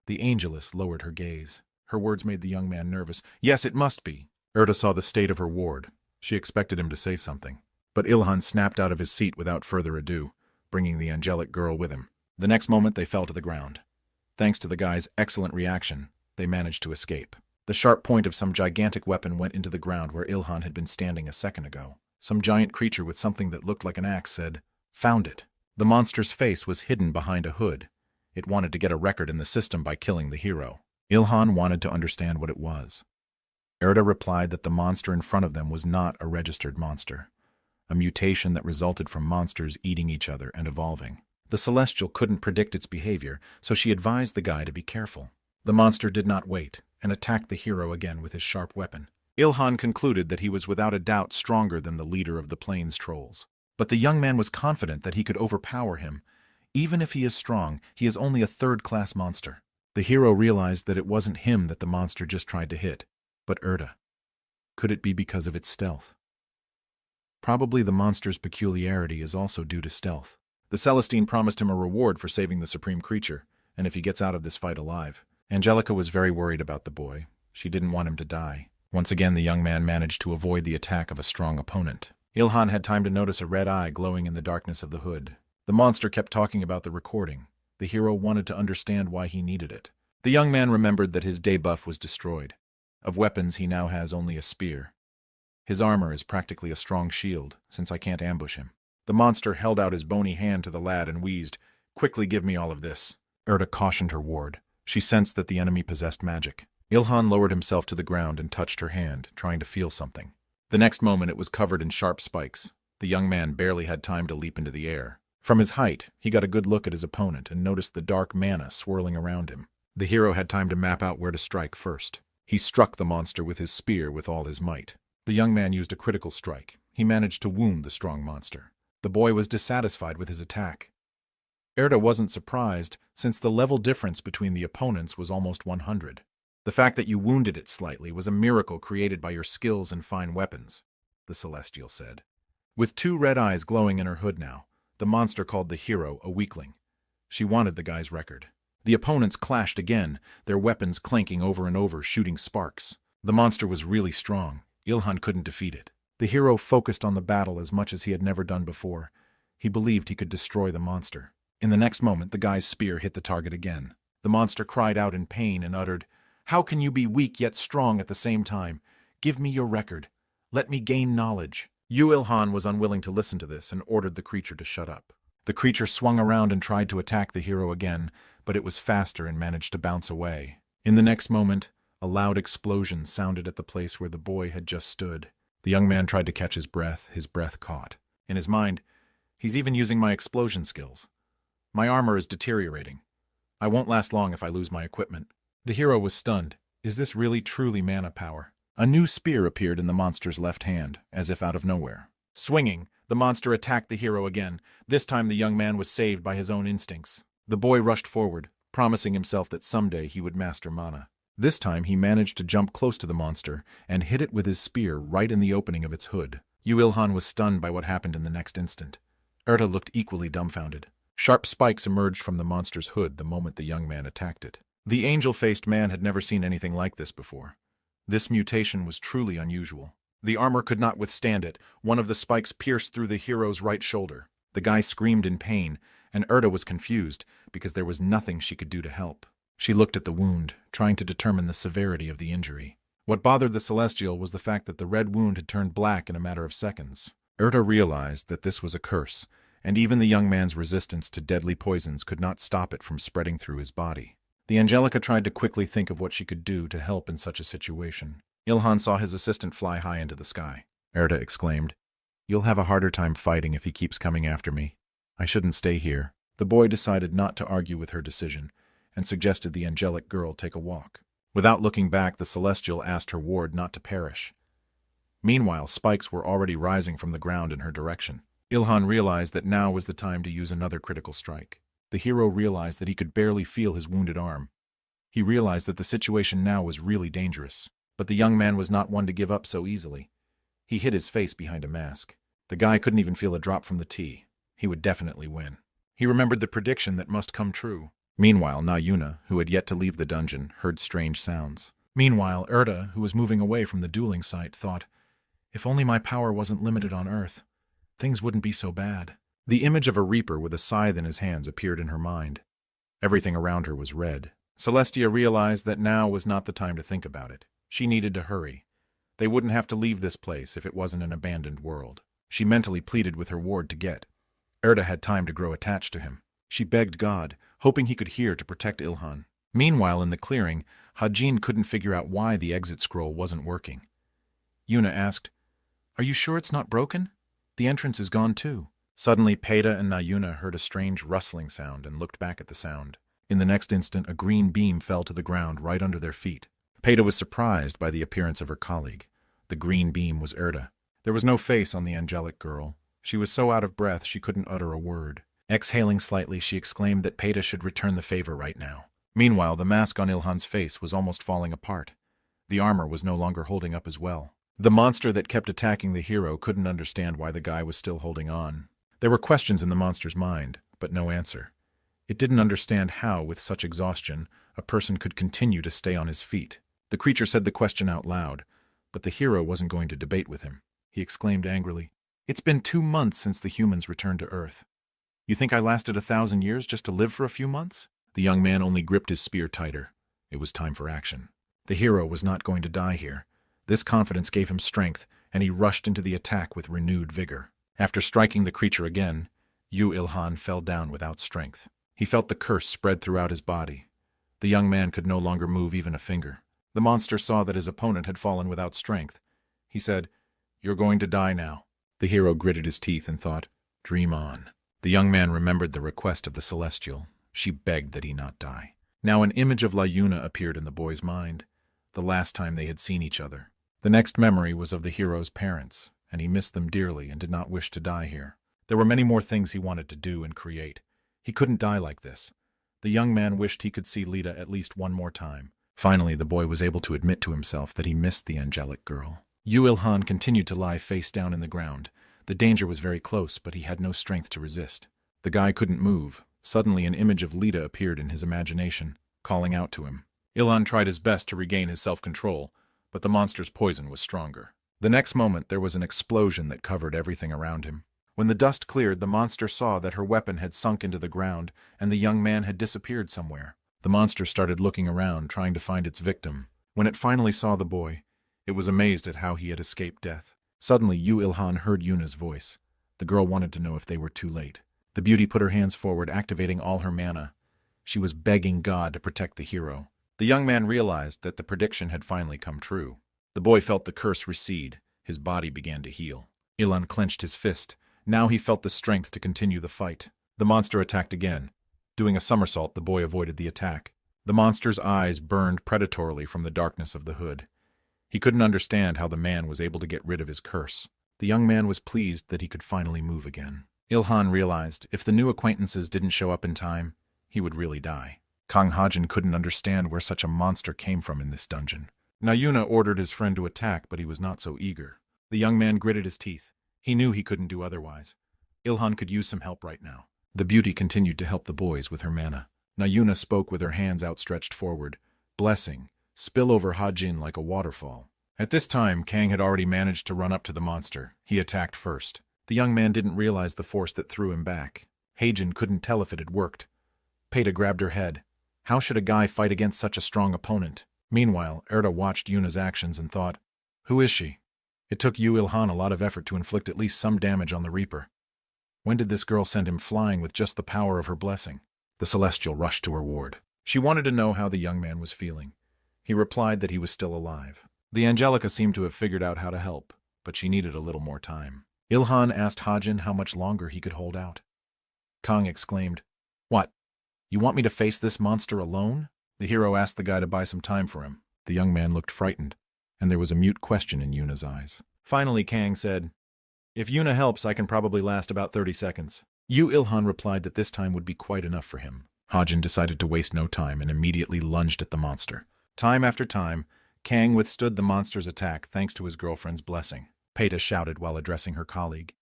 The angeless lowered her gaze. Her words made the young man nervous. Yes, it must be. Urta saw the state of her ward. She expected him to say something. But Ilhan snapped out of his seat without further ado, bringing the angelic girl with him. The next moment they fell to the ground. Thanks to the guy's excellent reaction, they managed to escape. The sharp point of some gigantic weapon went into the ground where Ilhan had been standing a second ago. Some giant creature with something that looked like an axe said, "Found it." The monster's face was hidden behind a hood. It wanted to get a record in the system by killing the hero. Ilhan wanted to understand what it was. Erda replied that the monster in front of them was not a registered monster, a mutation that resulted from monsters eating each other and evolving. The Celestial couldn't predict its behavior, so she advised the guy to be careful. The monster did not wait, and attacked the hero again with his sharp weapon. Ilhan concluded that he was without a doubt stronger than the leader of the plains trolls. But the young man was confident that he could overpower him. Even if he is strong, he is only a third-class monster. The hero realized that it wasn't him that the monster just tried to hit, but Erda. Could it be because of its stealth? Probably the monster's peculiarity is also due to stealth. The Celestine promised him a reward for saving the supreme creature, and if he gets out of this fight alive. Angelica was very worried about the boy. She didn't want him to die. Once again, the young man managed to avoid the attack of a strong opponent. Ilhan had time to notice a red eye glowing in the darkness of the hood. The monster kept talking about the recording. The hero wanted to understand why he needed it. The young man remembered that his debuff was destroyed. Of weapons, he now has only a spear. His armor is practically a strong shield, since I can't ambush him. The monster held out his bony hand to the lad and wheezed, "Quickly give me all of this." Erda cautioned her ward. She sensed that the enemy possessed magic. Ilhan lowered himself to the ground and touched her hand, trying to feel something. The next moment it was covered in sharp spikes. The young man barely had time to leap into the air. From his height, he got a good look at his opponent and noticed the dark mana swirling around him. The hero had time to map out where to strike first. He struck the monster with his spear with all his might. The young man used a critical strike. He managed to wound the strong monster. The boy was dissatisfied with his attack. Erda wasn't surprised, since the level difference between the opponents was almost 100. The fact that you wounded it slightly was a miracle created by your skills and fine weapons, the Celestial said. With two red eyes glowing in her hood now, the monster called the hero a weakling. She wanted the guy's record. The opponents clashed again, their weapons clanking over and over, shooting sparks. The monster was really strong. Ilhan couldn't defeat it. The hero focused on the battle as much as he had never done before. He believed he could destroy the monster. In the next moment, the guy's spear hit the target again. The monster cried out in pain and uttered, "How can you be weak yet strong at the same time? Give me your record. Let me gain knowledge." Ilhan was unwilling to listen to this and ordered the creature to shut up. The creature swung around and tried to attack the hero again, but it was faster and managed to bounce away. In the next moment, a loud explosion sounded at the place where the boy had just stood. The young man tried to catch his breath caught. In his mind, "He's even using my explosion skills. My armor is deteriorating. I won't last long if I lose my equipment." The hero was stunned. Is this really truly mana power? A new spear appeared in the monster's left hand, as if out of nowhere. Swinging, the monster attacked the hero again. This time the young man was saved by his own instincts. The boy rushed forward, promising himself that someday he would master mana. This time he managed to jump close to the monster and hit it with his spear right in the opening of its hood. Ilhan was stunned by what happened in the next instant. Erda looked equally dumbfounded. Sharp spikes emerged from the monster's hood the moment the young man attacked it. The angel-faced man had never seen anything like this before. This mutation was truly unusual. The armor could not withstand it. One of the spikes pierced through the hero's right shoulder. The guy screamed in pain, and Erda was confused because there was nothing she could do to help. She looked at the wound, trying to determine the severity of the injury. What bothered the Celestial was the fact that the red wound had turned black in a matter of seconds. Erda realized that this was a curse, and even the young man's resistance to deadly poisons could not stop it from spreading through his body. The Angelica tried to quickly think of what she could do to help in such a situation. Ilhan saw his assistant fly high into the sky. Erda exclaimed, "You'll have a harder time fighting if he keeps coming after me. I shouldn't stay here." The boy decided not to argue with her decision, and suggested the angelic girl take a walk. Without looking back, the Celestial asked her ward not to perish. Meanwhile, spikes were already rising from the ground in her direction. Ilhan realized that now was the time to use another critical strike. The hero realized that he could barely feel his wounded arm. He realized that the situation now was really dangerous. But the young man was not one to give up so easily. He hid his face behind a mask. The guy couldn't even feel a drop from the tea. He would definitely win. He remembered the prediction that must come true. Meanwhile, Nayuna, who had yet to leave the dungeon, heard strange sounds. Meanwhile, Erda, who was moving away from the dueling site, thought, "If only my power wasn't limited on Earth, things wouldn't be so bad." The image of a reaper with a scythe in his hands appeared in her mind. Everything around her was red. Celestia realized that now was not the time to think about it. She needed to hurry. They wouldn't have to leave this place if it wasn't an abandoned world. She mentally pleaded with her ward to get. Erda had time to grow attached to him. She begged God, hoping he could hear to protect Ilhan. Meanwhile, in the clearing, Hajin couldn't figure out why the exit scroll wasn't working. Yuna asked, "Are you sure it's not broken? The entrance is gone too." Suddenly, Peita and Nayuna heard a strange rustling sound and looked back at the sound. In the next instant, a green beam fell to the ground right under their feet. Peita was surprised by the appearance of her colleague. The green beam was Erda. There was no face on the angelic girl. She was so out of breath she couldn't utter a word. Exhaling slightly, she exclaimed that Peita should return the favor right now. Meanwhile, the mask on Ilhan's face was almost falling apart. The armor was no longer holding up as well. The monster that kept attacking the hero couldn't understand why the guy was still holding on. There were questions in the monster's mind, but no answer. It didn't understand how, with such exhaustion, a person could continue to stay on his feet. The creature said the question out loud, but the hero wasn't going to debate with him. He exclaimed angrily, "It's been 2 months since the humans returned to Earth. You think I lasted 1,000 years just to live for a few months?" The young man only gripped his spear tighter. It was time for action. The hero was not going to die here. This confidence gave him strength, and he rushed into the attack with renewed vigor. After striking the creature again, Yu Ilhan fell down without strength. He felt the curse spread throughout his body. The young man could no longer move even a finger. The monster saw that his opponent had fallen without strength. He said, "You're going to die now." The hero gritted his teeth and thought, "Dream on." The young man remembered the request of the Celestial. She begged that he not die. Now an image of Layuna appeared in the boy's mind, the last time they had seen each other. The next memory was of the hero's parents, and he missed them dearly and did not wish to die here. There were many more things he wanted to do and create. He couldn't die like this. The young man wished he could see Lita at least one more time. Finally, the boy was able to admit to himself that he missed the angelic girl. Yu Ilhan continued to lie face down in the ground. The danger was very close, but he had no strength to resist. The guy couldn't move. Suddenly, an image of Lita appeared in his imagination, calling out to him. Ilhan tried his best to regain his self-control, but the monster's poison was stronger. The next moment, there was an explosion that covered everything around him. When the dust cleared, the monster saw that her weapon had sunk into the ground, and the young man had disappeared somewhere. The monster started looking around, trying to find its victim. When it finally saw the boy, it was amazed at how he had escaped death. Suddenly, Yu Ilhan heard Yuna's voice. The girl wanted to know if they were too late. The beauty put her hands forward, activating all her mana. She was begging God to protect the hero. The young man realized that the prediction had finally come true. The boy felt the curse recede. His body began to heal. Ilhan clenched his fist. Now he felt the strength to continue the fight. The monster attacked again. Doing a somersault, the boy avoided the attack. The monster's eyes burned predatorily from the darkness of the hood. He couldn't understand how the man was able to get rid of his curse. The young man was pleased that he could finally move again. Ilhan realized if the new acquaintances didn't show up in time, he would really die. Kang Hajin couldn't understand where such a monster came from in this dungeon. Nayuna ordered his friend to attack, but he was not so eager. The young man gritted his teeth. He knew he couldn't do otherwise. Ilhan could use some help right now. The beauty continued to help the boys with her mana. Nayuna spoke with her hands outstretched forward. Blessing, spill over Hajin like a waterfall. At this time, Kang had already managed to run up to the monster. He attacked first. The young man didn't realize the force that threw him back. Hajin couldn't tell if it had worked. Peita grabbed her head. How should a guy fight against such a strong opponent? Meanwhile, Erda watched Yuna's actions and thought, who is she? It took Yu Ilhan a lot of effort to inflict at least some damage on the Reaper. When did this girl send him flying with just the power of her blessing? The Celestial rushed to her ward. She wanted to know how the young man was feeling. He replied that he was still alive. The Angelica seemed to have figured out how to help, but she needed a little more time. Ilhan asked Hajin how much longer he could hold out. Kang exclaimed, "What? You want me to face this monster alone?" The hero asked the guy to buy some time for him. The young man looked frightened, and there was a mute question in Yuna's eyes. Finally, Kang said, "If Yuna helps, I can probably last about 30 seconds. Yu Ilhan replied that this time would be quite enough for him. Hajin decided to waste no time and immediately lunged at the monster. Time after time, Kang withstood the monster's attack thanks to his girlfriend's blessing. Peita shouted while addressing her colleague.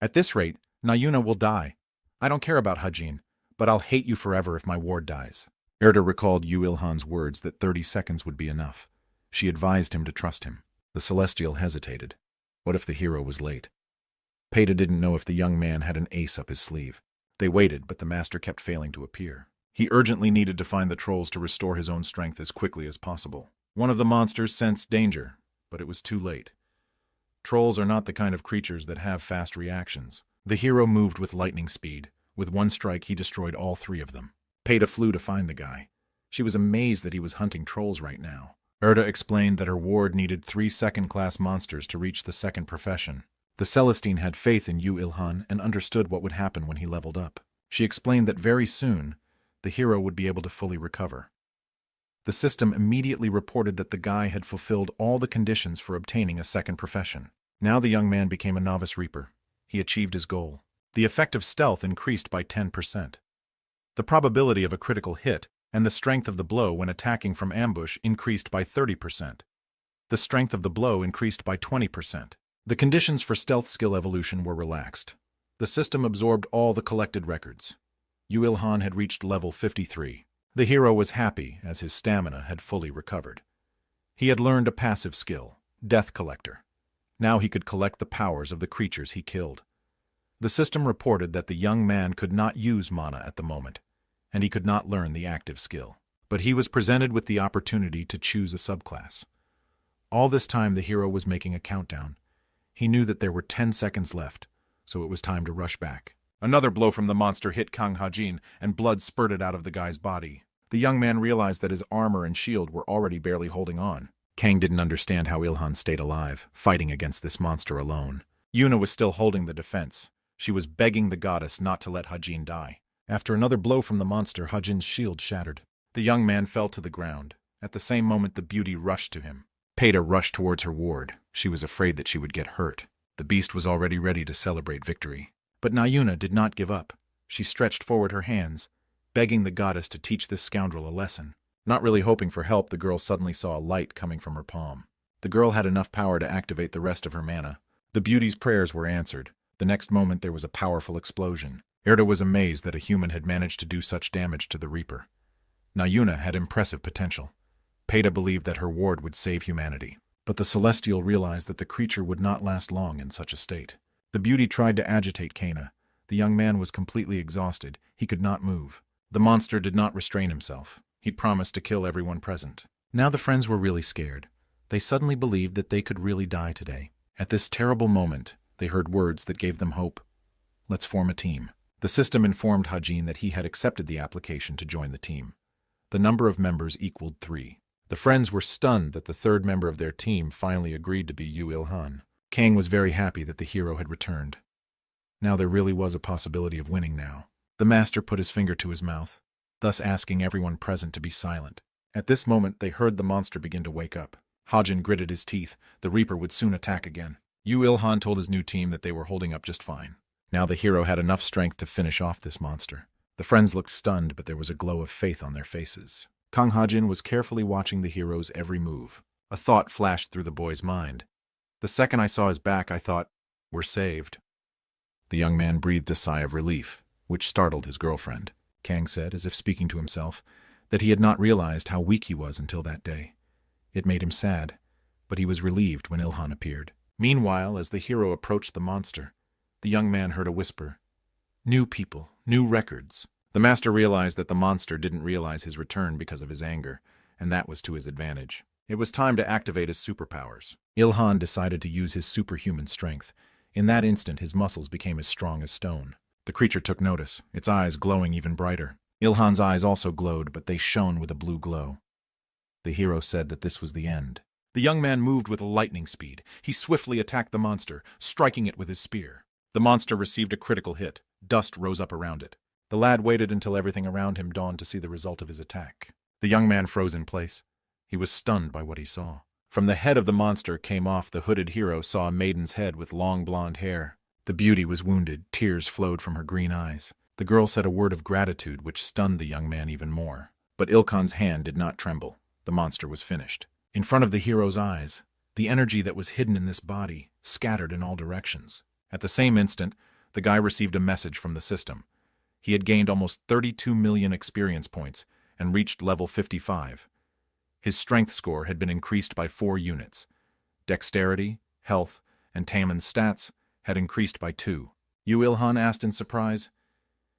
"At this rate, Nayuna will die. I don't care about Hajin, but I'll hate you forever if my ward dies." Erda recalled Yu Ilhan's words that 30 seconds would be enough. She advised him to trust him. The Celestial hesitated. What if the hero was late? Peita didn't know if the young man had an ace up his sleeve. They waited, but the master kept failing to appear. He urgently needed to find the trolls to restore his own strength as quickly as possible. One of the monsters sensed danger, but it was too late. Trolls are not the kind of creatures that have fast reactions. The hero moved with lightning speed. With one strike, he destroyed all 3 of them. Peita flew to find the guy. She was amazed that he was hunting trolls right now. Erda explained that her ward needed 3 second-class monsters to reach the second profession. The Celestine had faith in Yu Ilhan and understood what would happen when he leveled up. She explained that very soon, the hero would be able to fully recover. The system immediately reported that the guy had fulfilled all the conditions for obtaining a second profession. Now the young man became a novice reaper. He achieved his goal. The effect of stealth increased by 10%. The probability of a critical hit and the strength of the blow when attacking from ambush increased by 30%. The strength of the blow increased by 20%. The conditions for stealth skill evolution were relaxed. The system absorbed all the collected records. Yu Ilhan had reached level 53. The hero was happy as his stamina had fully recovered. He had learned a passive skill, Death Collector. Now he could collect the powers of the creatures he killed. The system reported that the young man could not use mana at the moment, and he could not learn the active skill. But he was presented with the opportunity to choose a subclass. All this time the hero was making a countdown. He knew that there were 10 seconds left, so it was time to rush back. Another blow from the monster hit Kang Hajin, and blood spurted out of the guy's body. The young man realized that his armor and shield were already barely holding on. Kang didn't understand how Ilhan stayed alive, fighting against this monster alone. Yuna was still holding the defense. She was begging the goddess not to let Hajin die. After another blow from the monster, Hajin's shield shattered. The young man fell to the ground. At the same moment, the beauty rushed to him. Peita rushed towards her ward. She was afraid that she would get hurt. The beast was already ready to celebrate victory. But Nayuna did not give up. She stretched forward her hands, begging the goddess to teach this scoundrel a lesson. Not really hoping for help, the girl suddenly saw a light coming from her palm. The girl had enough power to activate the rest of her mana. The beauty's prayers were answered. The next moment there was a powerful explosion. Erda was amazed that a human had managed to do such damage to the Reaper. Nayuna had impressive potential. Peita believed that her ward would save humanity. But the Celestial realized that the creature would not last long in such a state. The beauty tried to agitate Kana. The young man was completely exhausted. He could not move. The monster did not restrain himself. He promised to kill everyone present. Now the friends were really scared. They suddenly believed that they could really die today. At this terrible moment, they heard words that gave them hope. Let's form a team. The system informed Hajin that he had accepted the application to join the team. The number of members equaled 3. The friends were stunned that the third member of their team finally agreed to be Yu Ilhan. Kang was very happy that the hero had returned. Now there really was a possibility of winning now. The master put his finger to his mouth, thus asking everyone present to be silent. At this moment they heard the monster begin to wake up. Hajin gritted his teeth. The Reaper would soon attack again. Yu Ilhan told his new team that they were holding up just fine. Now the hero had enough strength to finish off this monster. The friends looked stunned, but there was a glow of faith on their faces. Kang Hajin was carefully watching the hero's every move. A thought flashed through the boy's mind. The second I saw his back, I thought, we're saved. The young man breathed a sigh of relief, which startled his girlfriend. Kang said, as if speaking to himself, that he had not realized how weak he was until that day. It made him sad, but he was relieved when Ilhan appeared. Meanwhile, as the hero approached the monster, the young man heard a whisper. New people, new records. The master realized that the monster didn't realize his return because of his anger, and that was to his advantage. It was time to activate his superpowers. Ilhan decided to use his superhuman strength. In that instant, his muscles became as strong as stone. The creature took notice, its eyes glowing even brighter. Ilhan's eyes also glowed, but they shone with a blue glow. The hero said that this was the end. The young man moved with lightning speed. He swiftly attacked the monster, striking it with his spear. The monster received a critical hit. Dust rose up around it. The lad waited until everything around him dawned to see the result of his attack. The young man froze in place. He was stunned by what he saw. From the head of the monster came off the hooded hero saw a maiden's head with long blonde hair. The beauty was wounded. Tears flowed from her green eyes. The girl said a word of gratitude which stunned the young man even more. But Ilkan's hand did not tremble. The monster was finished. In front of the hero's eyes, the energy that was hidden in this body scattered in all directions. At the same instant, the guy received a message from the system. He had gained almost 32 million experience points and reached level 55. His strength score had been increased by 4 units. Dexterity, health, and Taman's stats had increased by 2. Yu Ilhan asked in surprise,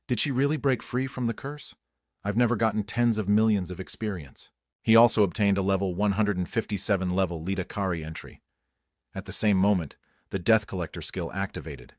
"Did she really break free from the curse? I've never gotten tens of millions of experience." He also obtained a level 157 level Lidakari entry. At the same moment, the Death Collector skill activated.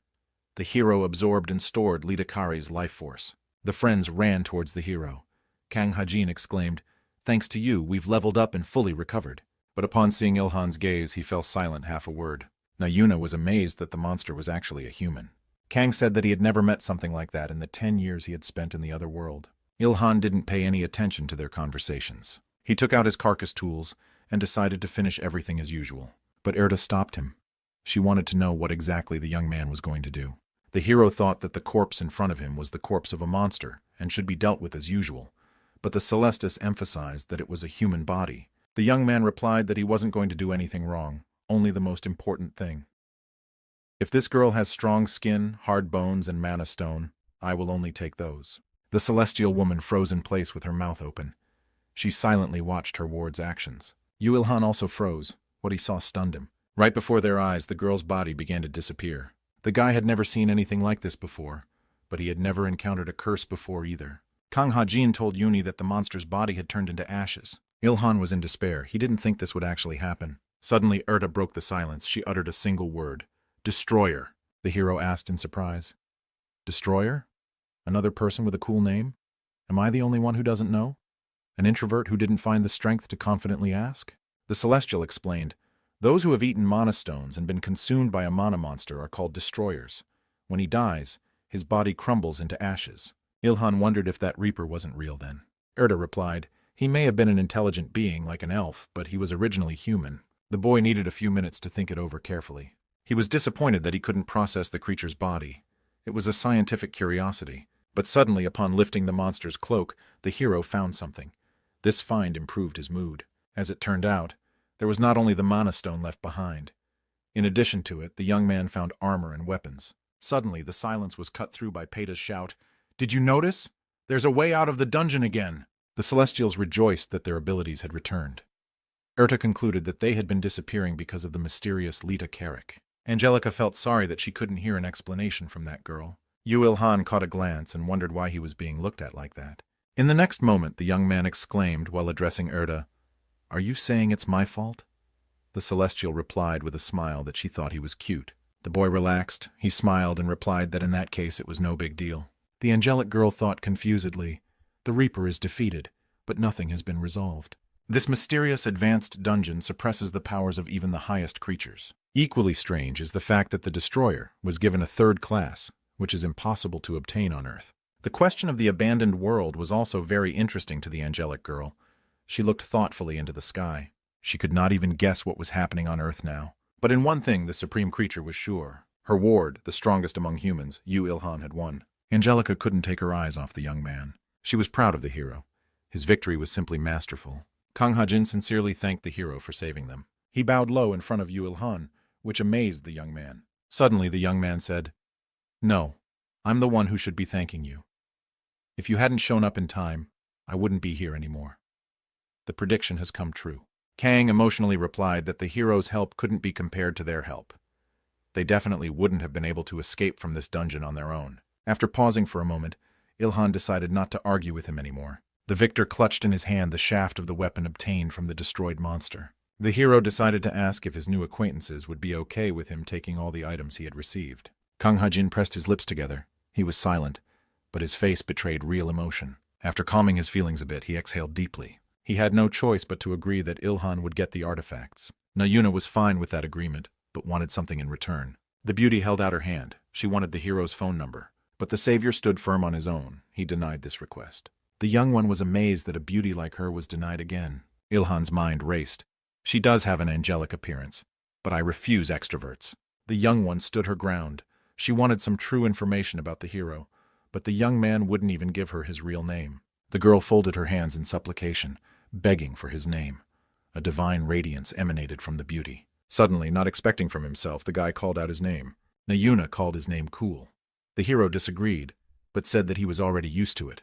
The hero absorbed and stored Lidakari's life force. The friends ran towards the hero. Kang Hajin exclaimed, Thanks to you, we've leveled up and fully recovered. But upon seeing Ilhan's gaze, he fell silent half a word. Nayuna was amazed that the monster was actually a human. Kang said that he had never met something like that in the 10 years he had spent in the other world. Ilhan didn't pay any attention to their conversations. He took out his carcass tools and decided to finish everything as usual. But Erda stopped him. She wanted to know what exactly the young man was going to do. The hero thought that the corpse in front of him was the corpse of a monster and should be dealt with as usual, but the Celestus emphasized that it was a human body. The young man replied that he wasn't going to do anything wrong, only the most important thing. If this girl has strong skin, hard bones, and mana stone, I will only take those. The celestial woman froze in place with her mouth open. She silently watched her ward's actions. Ilhan also froze. What he saw stunned him. Right before their eyes, the girl's body began to disappear. The guy had never seen anything like this before, but he had never encountered a curse before either. Kang Ha-jin told Yuni that the monster's body had turned into ashes. Ilhan was in despair. He didn't think this would actually happen. Suddenly, Erda broke the silence. She uttered a single word. Destroyer. The hero asked in surprise. Destroyer? Another person with a cool name? Am I the only one who doesn't know? An introvert who didn't find the strength to confidently ask? The Celestial explained. Those who have eaten mana stones and been consumed by a mana monster are called destroyers. When he dies, his body crumbles into ashes. Ilhan wondered if that Reaper wasn't real then. Erda replied, he may have been an intelligent being like an elf, but he was originally human. The boy needed a few minutes to think it over carefully. He was disappointed that he couldn't process the creature's body. It was a scientific curiosity. But suddenly, upon lifting the monster's cloak, the hero found something. This find improved his mood. As it turned out, there was not only the mana stone left behind. In addition to it, the young man found armor and weapons. Suddenly, the silence was cut through by Peeta's shout, "Did you notice? There's a way out of the dungeon again!" The Celestials rejoiced that their abilities had returned. Erta concluded that they had been disappearing because of the mysterious Lita Carrick. Angelica felt sorry that she couldn't hear an explanation from that girl. Ilhan caught a glance and wondered why he was being looked at like that. In the next moment, the young man exclaimed while addressing Erta, "Are you saying it's my fault?" The Celestial replied with a smile that she thought he was cute. The boy relaxed. He smiled and replied that in that case it was no big deal. The angelic girl thought confusedly, the Reaper is defeated, but nothing has been resolved. This mysterious advanced dungeon suppresses the powers of even the highest creatures. Equally strange is the fact that the Destroyer was given a third class, which is impossible to obtain on Earth. The question of the abandoned world was also very interesting to the angelic girl. She looked thoughtfully into the sky. She could not even guess what was happening on Earth now. But in one thing the supreme creature was sure. Her ward, the strongest among humans, Ilhan had won. Angelica couldn't take her eyes off the young man. She was proud of the hero. His victory was simply masterful. Kang Ha-jin sincerely thanked the hero for saving them. He bowed low in front of Ilhan, which amazed the young man. Suddenly the young man said, "No, I'm the one who should be thanking you. If you hadn't shown up in time, I wouldn't be here anymore. The prediction has come true." Kang emotionally replied that the hero's help couldn't be compared to their help. They definitely wouldn't have been able to escape from this dungeon on their own. After pausing for a moment, Ilhan decided not to argue with him anymore. The victor clutched in his hand the shaft of the weapon obtained from the destroyed monster. The hero decided to ask if his new acquaintances would be okay with him taking all the items he had received. Kang Ha-jin pressed his lips together. He was silent, but his face betrayed real emotion. After calming his feelings a bit, he exhaled deeply. He had no choice but to agree that Ilhan would get the artifacts. Nayuna was fine with that agreement, but wanted something in return. The beauty held out her hand. She wanted the hero's phone number. But the savior stood firm on his own. He denied this request. The young one was amazed that a beauty like her was denied again. Ilhan's mind raced. She does have an angelic appearance, but I refuse extroverts. The young one stood her ground. She wanted some true information about the hero, but the young man wouldn't even give her his real name. The girl folded her hands in supplication, begging for his name. A divine radiance emanated from the beauty. Suddenly, not expecting from himself, the guy called out his name. Nayuna called his name cool. The hero disagreed, but said that he was already used to it.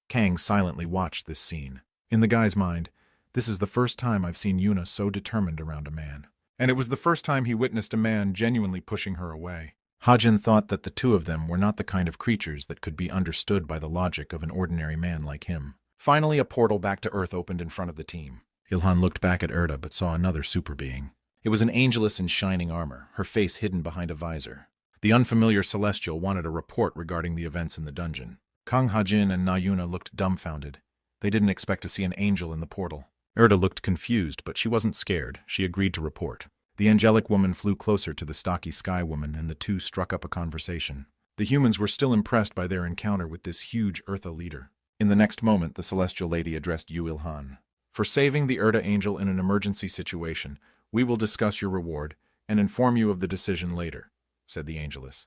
Kang silently watched this scene. In the guy's mind, this is the first time I've seen Yuna so determined around a man. And it was the first time he witnessed a man genuinely pushing her away. Ha-jin thought that the two of them were not the kind of creatures that could be understood by the logic of an ordinary man like him. Finally, a portal back to Earth opened in front of the team. Ilhan looked back at Erta but saw another super being. It was an angeless in shining armor, her face hidden behind a visor. The unfamiliar Celestial wanted a report regarding the events in the dungeon. Kang Ha-jin and Nayuna looked dumbfounded. They didn't expect to see an angel in the portal. Erda looked confused, but she wasn't scared. She agreed to report. The angelic woman flew closer to the stocky sky woman, and the two struck up a conversation. The humans were still impressed by their encounter with this huge Eartha leader. In the next moment, the celestial lady addressed Yu Ilhan. For saving the Erda angel in an emergency situation, we will discuss your reward and inform you of the decision later, said the angeless.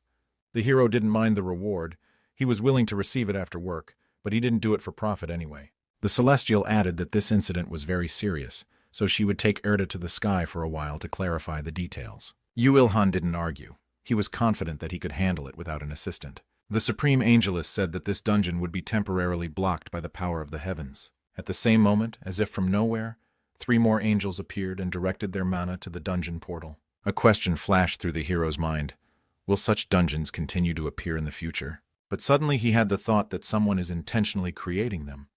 The hero didn't mind the reward. He was willing to receive it after work, but he didn't do it for profit anyway. The celestial added that this incident was very serious, so she would take Erda to the sky for a while to clarify the details. Yu Ilhan didn't argue. He was confident that he could handle it without an assistant. The Supreme Angeless said that this dungeon would be temporarily blocked by the power of the heavens. At the same moment, as if from nowhere, 3 more angels appeared and directed their mana to the dungeon portal. A question flashed through the hero's mind. Will such dungeons continue to appear in the future? But suddenly he had the thought that someone is intentionally creating them.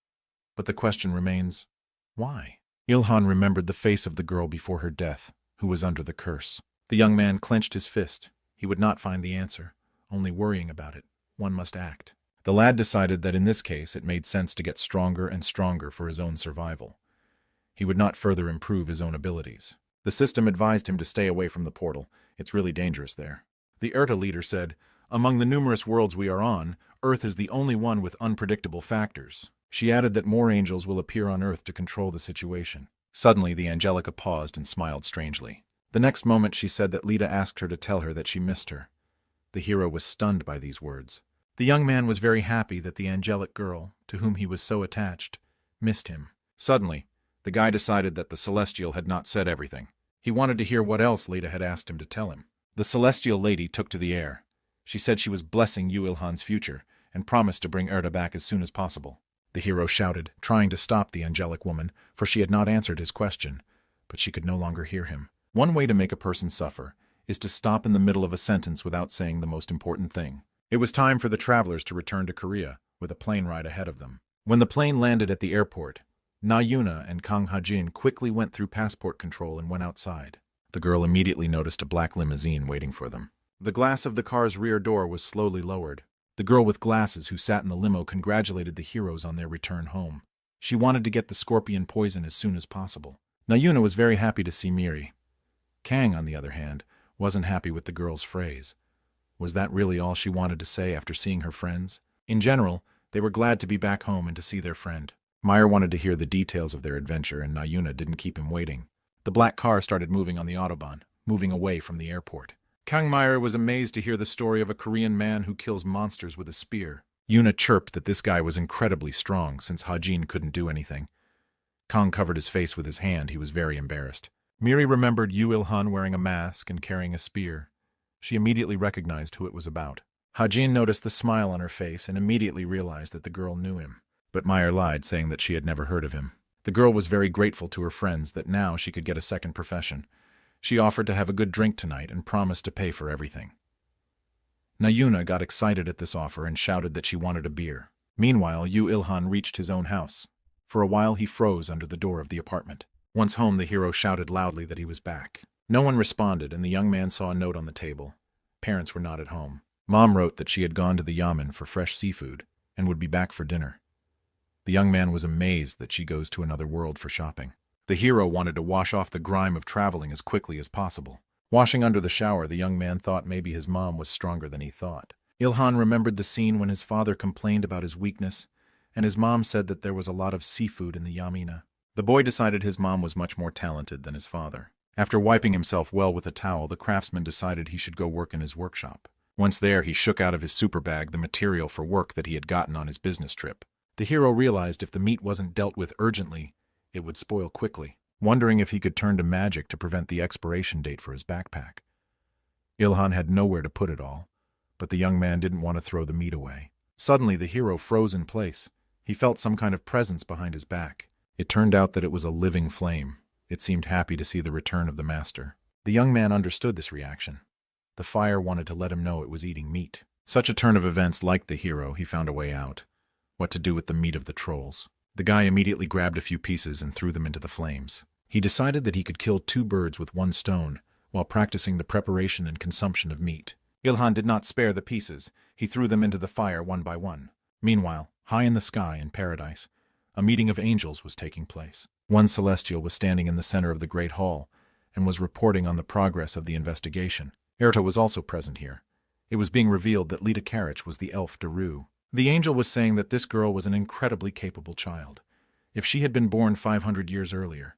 But the question remains, why? Ilhan remembered the face of the girl before her death, who was under the curse. The young man clenched his fist. He would not find the answer, only worrying about it. One must act. The lad decided that in this case it made sense to get stronger and stronger for his own survival. He would not further improve his own abilities. The system advised him to stay away from the portal. It's really dangerous there. The Erta leader said, among the numerous worlds we are on, Earth is the only one with unpredictable factors. She added that more angels will appear on Earth to control the situation. Suddenly, the Angelica paused and smiled strangely. The next moment, she said that Lita asked her to tell her that she missed her. The hero was stunned by these words. The young man was very happy that the angelic girl, to whom he was so attached, missed him. Suddenly, the guy decided that the Celestial had not said everything. He wanted to hear what else Lita had asked him to tell him. The Celestial lady took to the air. She said she was blessing Yu Ilhan's future and promised to bring Erda back as soon as possible. The hero shouted, trying to stop the angelic woman, for she had not answered his question, but she could no longer hear him. One way to make a person suffer is to stop in the middle of a sentence without saying the most important thing. It was time for the travelers to return to Korea, with a plane ride ahead of them. When the plane landed at the airport, Na Yuna and Kang Ha-jin quickly went through passport control and went outside. The girl immediately noticed a black limousine waiting for them. The glass of the car's rear door was slowly lowered. The girl with glasses who sat in the limo congratulated the heroes on their return home. She wanted to get the scorpion poison as soon as possible. Na Yuna was very happy to see Miri. Kang, on the other hand, wasn't happy with the girl's phrase. Was that really all she wanted to say after seeing her friends? In general, they were glad to be back home and to see their friend. Meyer wanted to hear the details of their adventure, and Na Yuna didn't keep him waiting. The black car started moving on the Autobahn, moving away from the airport. Kang Meyer was amazed to hear the story of a Korean man who kills monsters with a spear. Yuna chirped that this guy was incredibly strong, since Ha-jin couldn't do anything. Kang covered his face with his hand. He was very embarrassed. Miri remembered Yu Ilhan wearing a mask and carrying a spear. She immediately recognized who it was about. Ha-jin noticed the smile on her face and immediately realized that the girl knew him. But Meyer lied, saying that she had never heard of him. The girl was very grateful to her friends that now she could get a second profession. She offered to have a good drink tonight and promised to pay for everything. Na Yuna got excited at this offer and shouted that she wanted a beer. Meanwhile, Yu Ilhan reached his own house. For a while he froze under the door of the apartment. Once home, the hero shouted loudly that he was back. No one responded, and the young man saw a note on the table. Parents were not at home. Mom wrote that she had gone to the yamen for fresh seafood and would be back for dinner. The young man was amazed that she goes to another world for shopping. The hero wanted to wash off the grime of traveling as quickly as possible. Washing under the shower, the young man thought maybe his mom was stronger than he thought. Ilhan remembered the scene when his father complained about his weakness, and his mom said that there was a lot of seafood in the yamina. The boy decided his mom was much more talented than his father. After wiping himself well with a towel, the craftsman decided he should go work in his workshop. Once there, he shook out of his super bag the material for work that he had gotten on his business trip. The hero realized if the meat wasn't dealt with urgently, it would spoil quickly, wondering if he could turn to magic to prevent the expiration date for his backpack. Ilhan had nowhere to put it all, but the young man didn't want to throw the meat away. Suddenly, the hero froze in place. He felt some kind of presence behind his back. It turned out that it was a living flame. It seemed happy to see the return of the master. The young man understood this reaction. The fire wanted to let him know it was eating meat. Such a turn of events liked the hero. He found a way out. What to do with the meat of the trolls. The guy immediately grabbed a few pieces and threw them into the flames. He decided that he could kill 2 birds with 1 stone while practicing the preparation and consumption of meat. Ilhan did not spare the pieces. He threw them into the fire one by one. Meanwhile, high in the sky in paradise, A meeting of angels was taking place. One celestial was standing in the center of the great hall and was reporting on the progress of the investigation. Erta was also present here. It was being revealed that Lita Karich was the elf Daru. The angel was saying that this girl was an incredibly capable child. If she had been born 500 years earlier,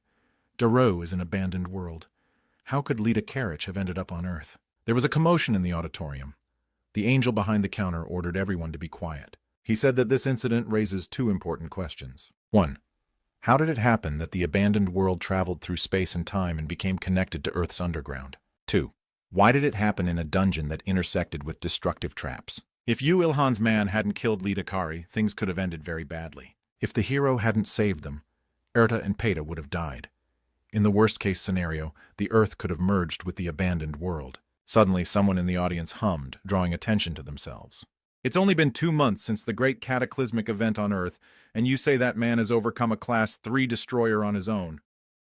Daru is an abandoned world. How could Lita Karich have ended up on Earth? There was a commotion in the auditorium. The angel behind the counter ordered everyone to be quiet. He said that this incident raises two important questions. 1. How did it happen that the abandoned world traveled through space and time and became connected to Earth's underground? 2. Why did it happen in a dungeon that intersected with destructive traps? If Yu Ilhan's man hadn't killed Lita Kari, things could have ended very badly. If the hero hadn't saved them, Erta and Peta would have died. In the worst-case scenario, the Earth could have merged with the abandoned world. Suddenly, someone in the audience hummed, drawing attention to themselves. It's only been 2 months since the great cataclysmic event on Earth, and you say that man has overcome a Class 3 destroyer on his own?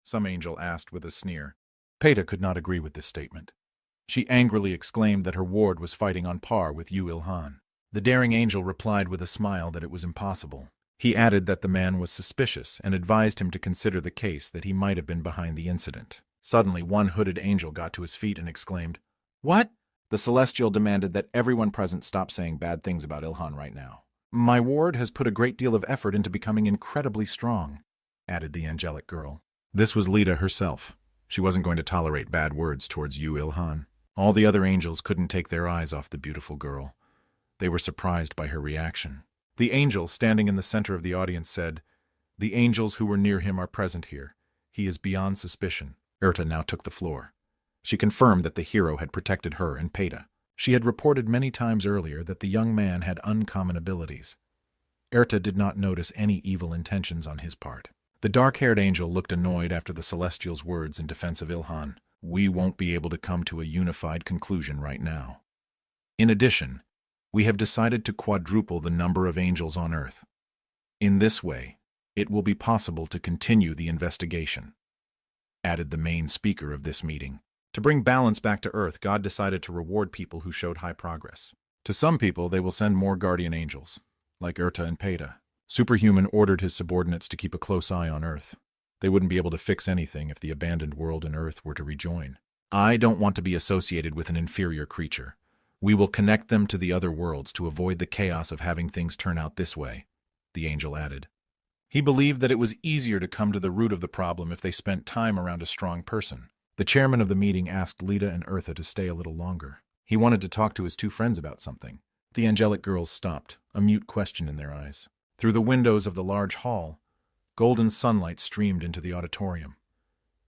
Some angel asked with a sneer. Peta could not agree with this statement. She angrily exclaimed that her ward was fighting on par with Yu Ilhan. The daring angel replied with a smile that it was impossible. He added that the man was suspicious and advised him to consider the case that he might have been behind the incident. Suddenly, one hooded angel got to his feet and exclaimed, "What?" The celestial demanded that everyone present stop saying bad things about Ilhan right now. "My ward has put a great deal of effort into becoming incredibly strong," added the angelic girl. This was Lita herself. She wasn't going to tolerate bad words towards Yu Ilhan. All the other angels couldn't take their eyes off the beautiful girl. They were surprised by her reaction. The angel, standing in the center of the audience, said, "The angels who were near him are present here. He is beyond suspicion." Erta now took the floor. She confirmed that the hero had protected her and Peta. She had reported many times earlier that the young man had uncommon abilities. Erta did not notice any evil intentions on his part. The dark-haired angel looked annoyed after the celestial's words in defense of Ilhan. "We won't be able to come to a unified conclusion right now. In addition, we have decided to quadruple the number of angels on Earth. In this way, it will be possible to continue the investigation," added the main speaker of this meeting. To bring balance back to Earth, God decided to reward people who showed high progress. To some people, they will send more guardian angels, like Erta and Peta. Superhuman ordered his subordinates to keep a close eye on Earth. They wouldn't be able to fix anything if the abandoned world and Earth were to rejoin. "I don't want to be associated with an inferior creature. We will connect them to the other worlds to avoid the chaos of having things turn out this way," the angel added. He believed that it was easier to come to the root of the problem if they spent time around a strong person. The chairman of the meeting asked Lita and Erta to stay a little longer. He wanted to talk to his two friends about something. The angelic girls stopped, a mute question in their eyes. Through the windows of the large hall, golden sunlight streamed into the auditorium.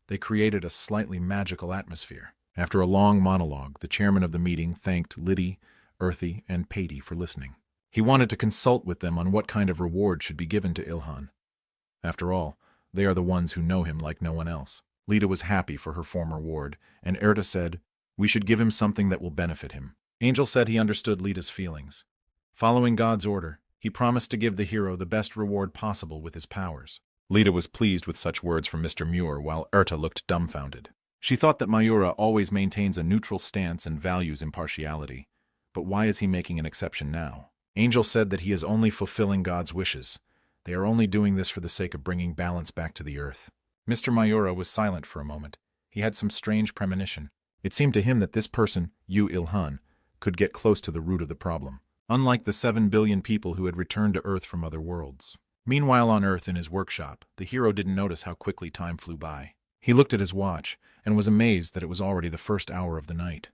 They created a slightly magical atmosphere. After a long monologue, the chairman of the meeting thanked Liddy, Earthy, and Patey for listening. He wanted to consult with them on what kind of reward should be given to Ilhan. After all, they are the ones who know him like no one else. Lita was happy for her former ward, and Erta said, "We should give him something that will benefit him." Angel said he understood Lita's feelings. Following God's order, he promised to give the hero the best reward possible with his powers. Lita was pleased with such words from Mr. Muir, while Erta looked dumbfounded. She thought that Mayura always maintains a neutral stance and values impartiality. But why is he making an exception now? Angel said that he is only fulfilling God's wishes. They are only doing this for the sake of bringing balance back to the Earth. Mr. Mayura was silent for a moment. He had some strange premonition. It seemed to him that this person, Yu Ilhan, could get close to the root of the problem, unlike the 7 billion people who had returned to Earth from other worlds. Meanwhile on Earth in his workshop, the hero didn't notice how quickly time flew by. He looked at his watch and was amazed that it was already the first hour of the night.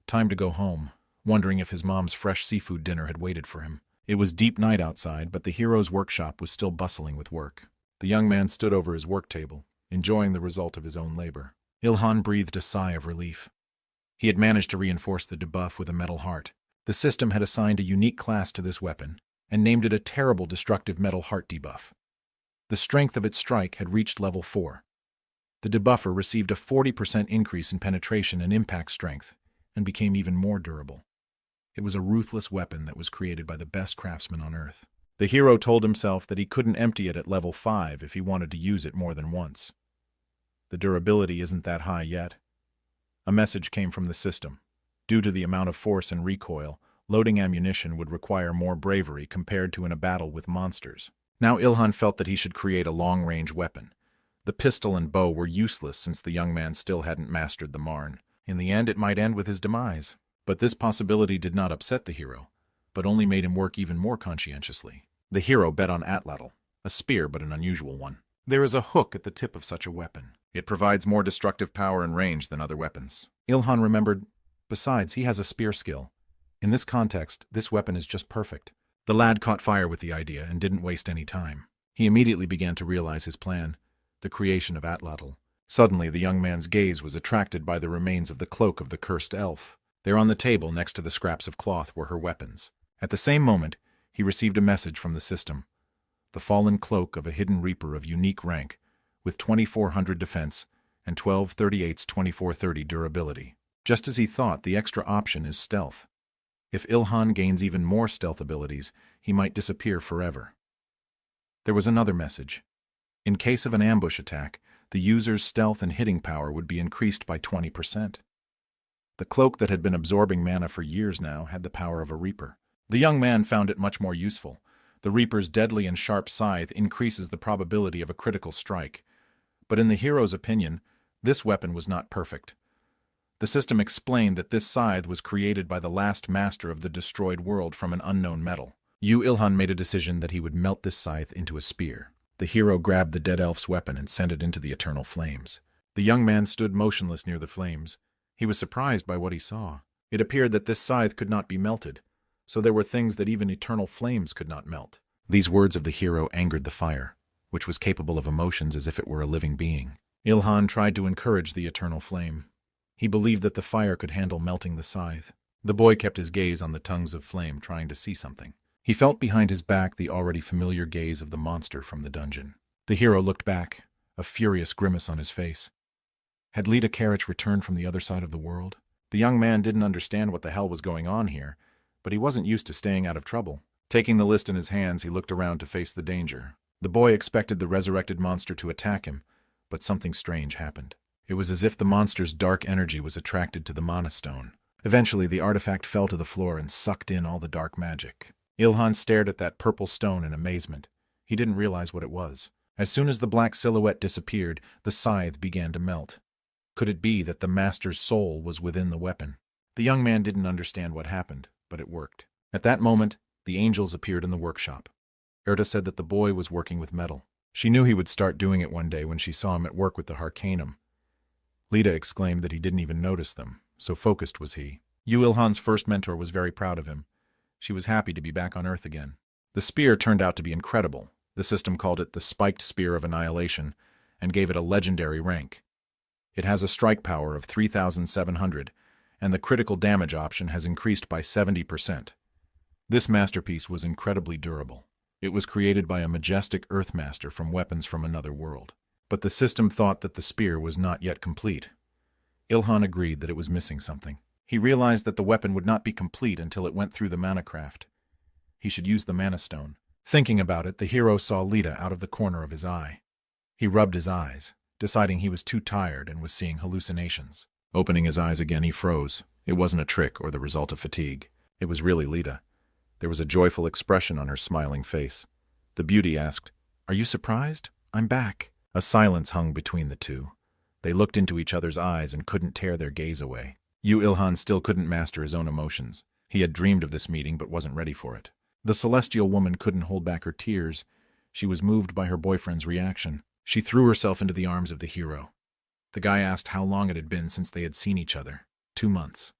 Time to go home, wondering if his mom's fresh seafood dinner had waited for him. It was deep night outside, but the hero's workshop was still bustling with work. The young man stood over his work table, enjoying the result of his own labor. Ilhan breathed a sigh of relief. He had managed to reinforce the debuff with a metal heart. The system had assigned a unique class to this weapon and named it a terrible destructive metal heart debuff. The strength of its strike had reached level 4. The debuffer received a 40% increase in penetration and impact strength and became even more durable. It was a ruthless weapon that was created by the best craftsmen on Earth. The hero told himself that he couldn't empty it at level 5 if he wanted to use it more than once. The durability isn't that high yet. A message came from the system. Due to the amount of force and recoil, loading ammunition would require more bravery compared to in a battle with monsters. Now Ilhan felt that he should create a long-range weapon. The pistol and bow were useless since the young man still hadn't mastered the Marn. In the end, it might end with his demise. But this possibility did not upset the hero, but only made him work even more conscientiously. The hero bet on Atlatl, a spear but an unusual one. There is a hook at the tip of such a weapon. It provides more destructive power and range than other weapons. Ilhan remembered, besides, he has a spear skill. In this context, this weapon is just perfect. The lad caught fire with the idea and didn't waste any time. He immediately began to realize his plan, the creation of Atlatl. Suddenly, the young man's gaze was attracted by the remains of the cloak of the cursed elf. There on the table next to the scraps of cloth were her weapons. At the same moment, he received a message from the system. The fallen cloak of a hidden reaper of unique rank, with 2400 defense and 1238's 2430 durability. Just as he thought, the extra option is stealth. If Ilhan gains even more stealth abilities, he might disappear forever. There was another message. In case of an ambush attack, the user's stealth and hitting power would be increased by 20%. The cloak that had been absorbing mana for years now had the power of a reaper. The young man found it much more useful. The reaper's deadly and sharp scythe increases the probability of a critical strike. But in the hero's opinion, this weapon was not perfect. The system explained that this scythe was created by the last master of the destroyed world from an unknown metal. Ilhan made a decision that he would melt this scythe into a spear. The hero grabbed the dead elf's weapon and sent it into the eternal flames. The young man stood motionless near the flames. He was surprised by what he saw. It appeared that this scythe could not be melted, so there were things that even eternal flames could not melt. These words of the hero angered the fire, which was capable of emotions as if it were a living being. Ilhan tried to encourage the eternal flame. He believed that the fire could handle melting the scythe. The boy kept his gaze on the tongues of flame, trying to see something. He felt behind his back the already familiar gaze of the monster from the dungeon. The hero looked back, a furious grimace on his face. Had Lita Karich returned from the other side of the world? The young man didn't understand what the hell was going on here, but he wasn't used to staying out of trouble. Taking the list in his hands, he looked around to face the danger. The boy expected the resurrected monster to attack him, but something strange happened. It was as if the monster's dark energy was attracted to the mana stone. Eventually, the artifact fell to the floor and sucked in all the dark magic. Ilhan stared at that purple stone in amazement. He didn't realize what it was. As soon as the black silhouette disappeared, the scythe began to melt. Could it be that the master's soul was within the weapon? The young man didn't understand what happened, but it worked. At that moment, the angels appeared in the workshop. Erta said that the boy was working with metal. She knew he would start doing it one day when she saw him at work with the Harcanum. Lita exclaimed that he didn't even notice them, so focused was he. Ilhan's first mentor was very proud of him. She was happy to be back on Earth again. The spear turned out to be incredible. The system called it the Spiked Spear of Annihilation and gave it a legendary rank. It has a strike power of 3,700, and the critical damage option has increased by 70%. This masterpiece was incredibly durable. It was created by a majestic Earthmaster from weapons from another world. But the system thought that the spear was not yet complete. Ilhan agreed that it was missing something. He realized that the weapon would not be complete until it went through the mana craft. He should use the mana stone. Thinking about it, the hero saw Lita out of the corner of his eye. He rubbed his eyes, deciding he was too tired and was seeing hallucinations. Opening his eyes again, he froze. It wasn't a trick or the result of fatigue. It was really Lita. There was a joyful expression on her smiling face. The beauty asked, "Are you surprised? I'm back." A silence hung between the two. They looked into each other's eyes and couldn't tear their gaze away. Ilhan still couldn't master his own emotions. He had dreamed of this meeting but wasn't ready for it. The celestial woman couldn't hold back her tears. She was moved by her boyfriend's reaction. She threw herself into the arms of the hero. The guy asked how long it had been since they had seen each other. 2 months.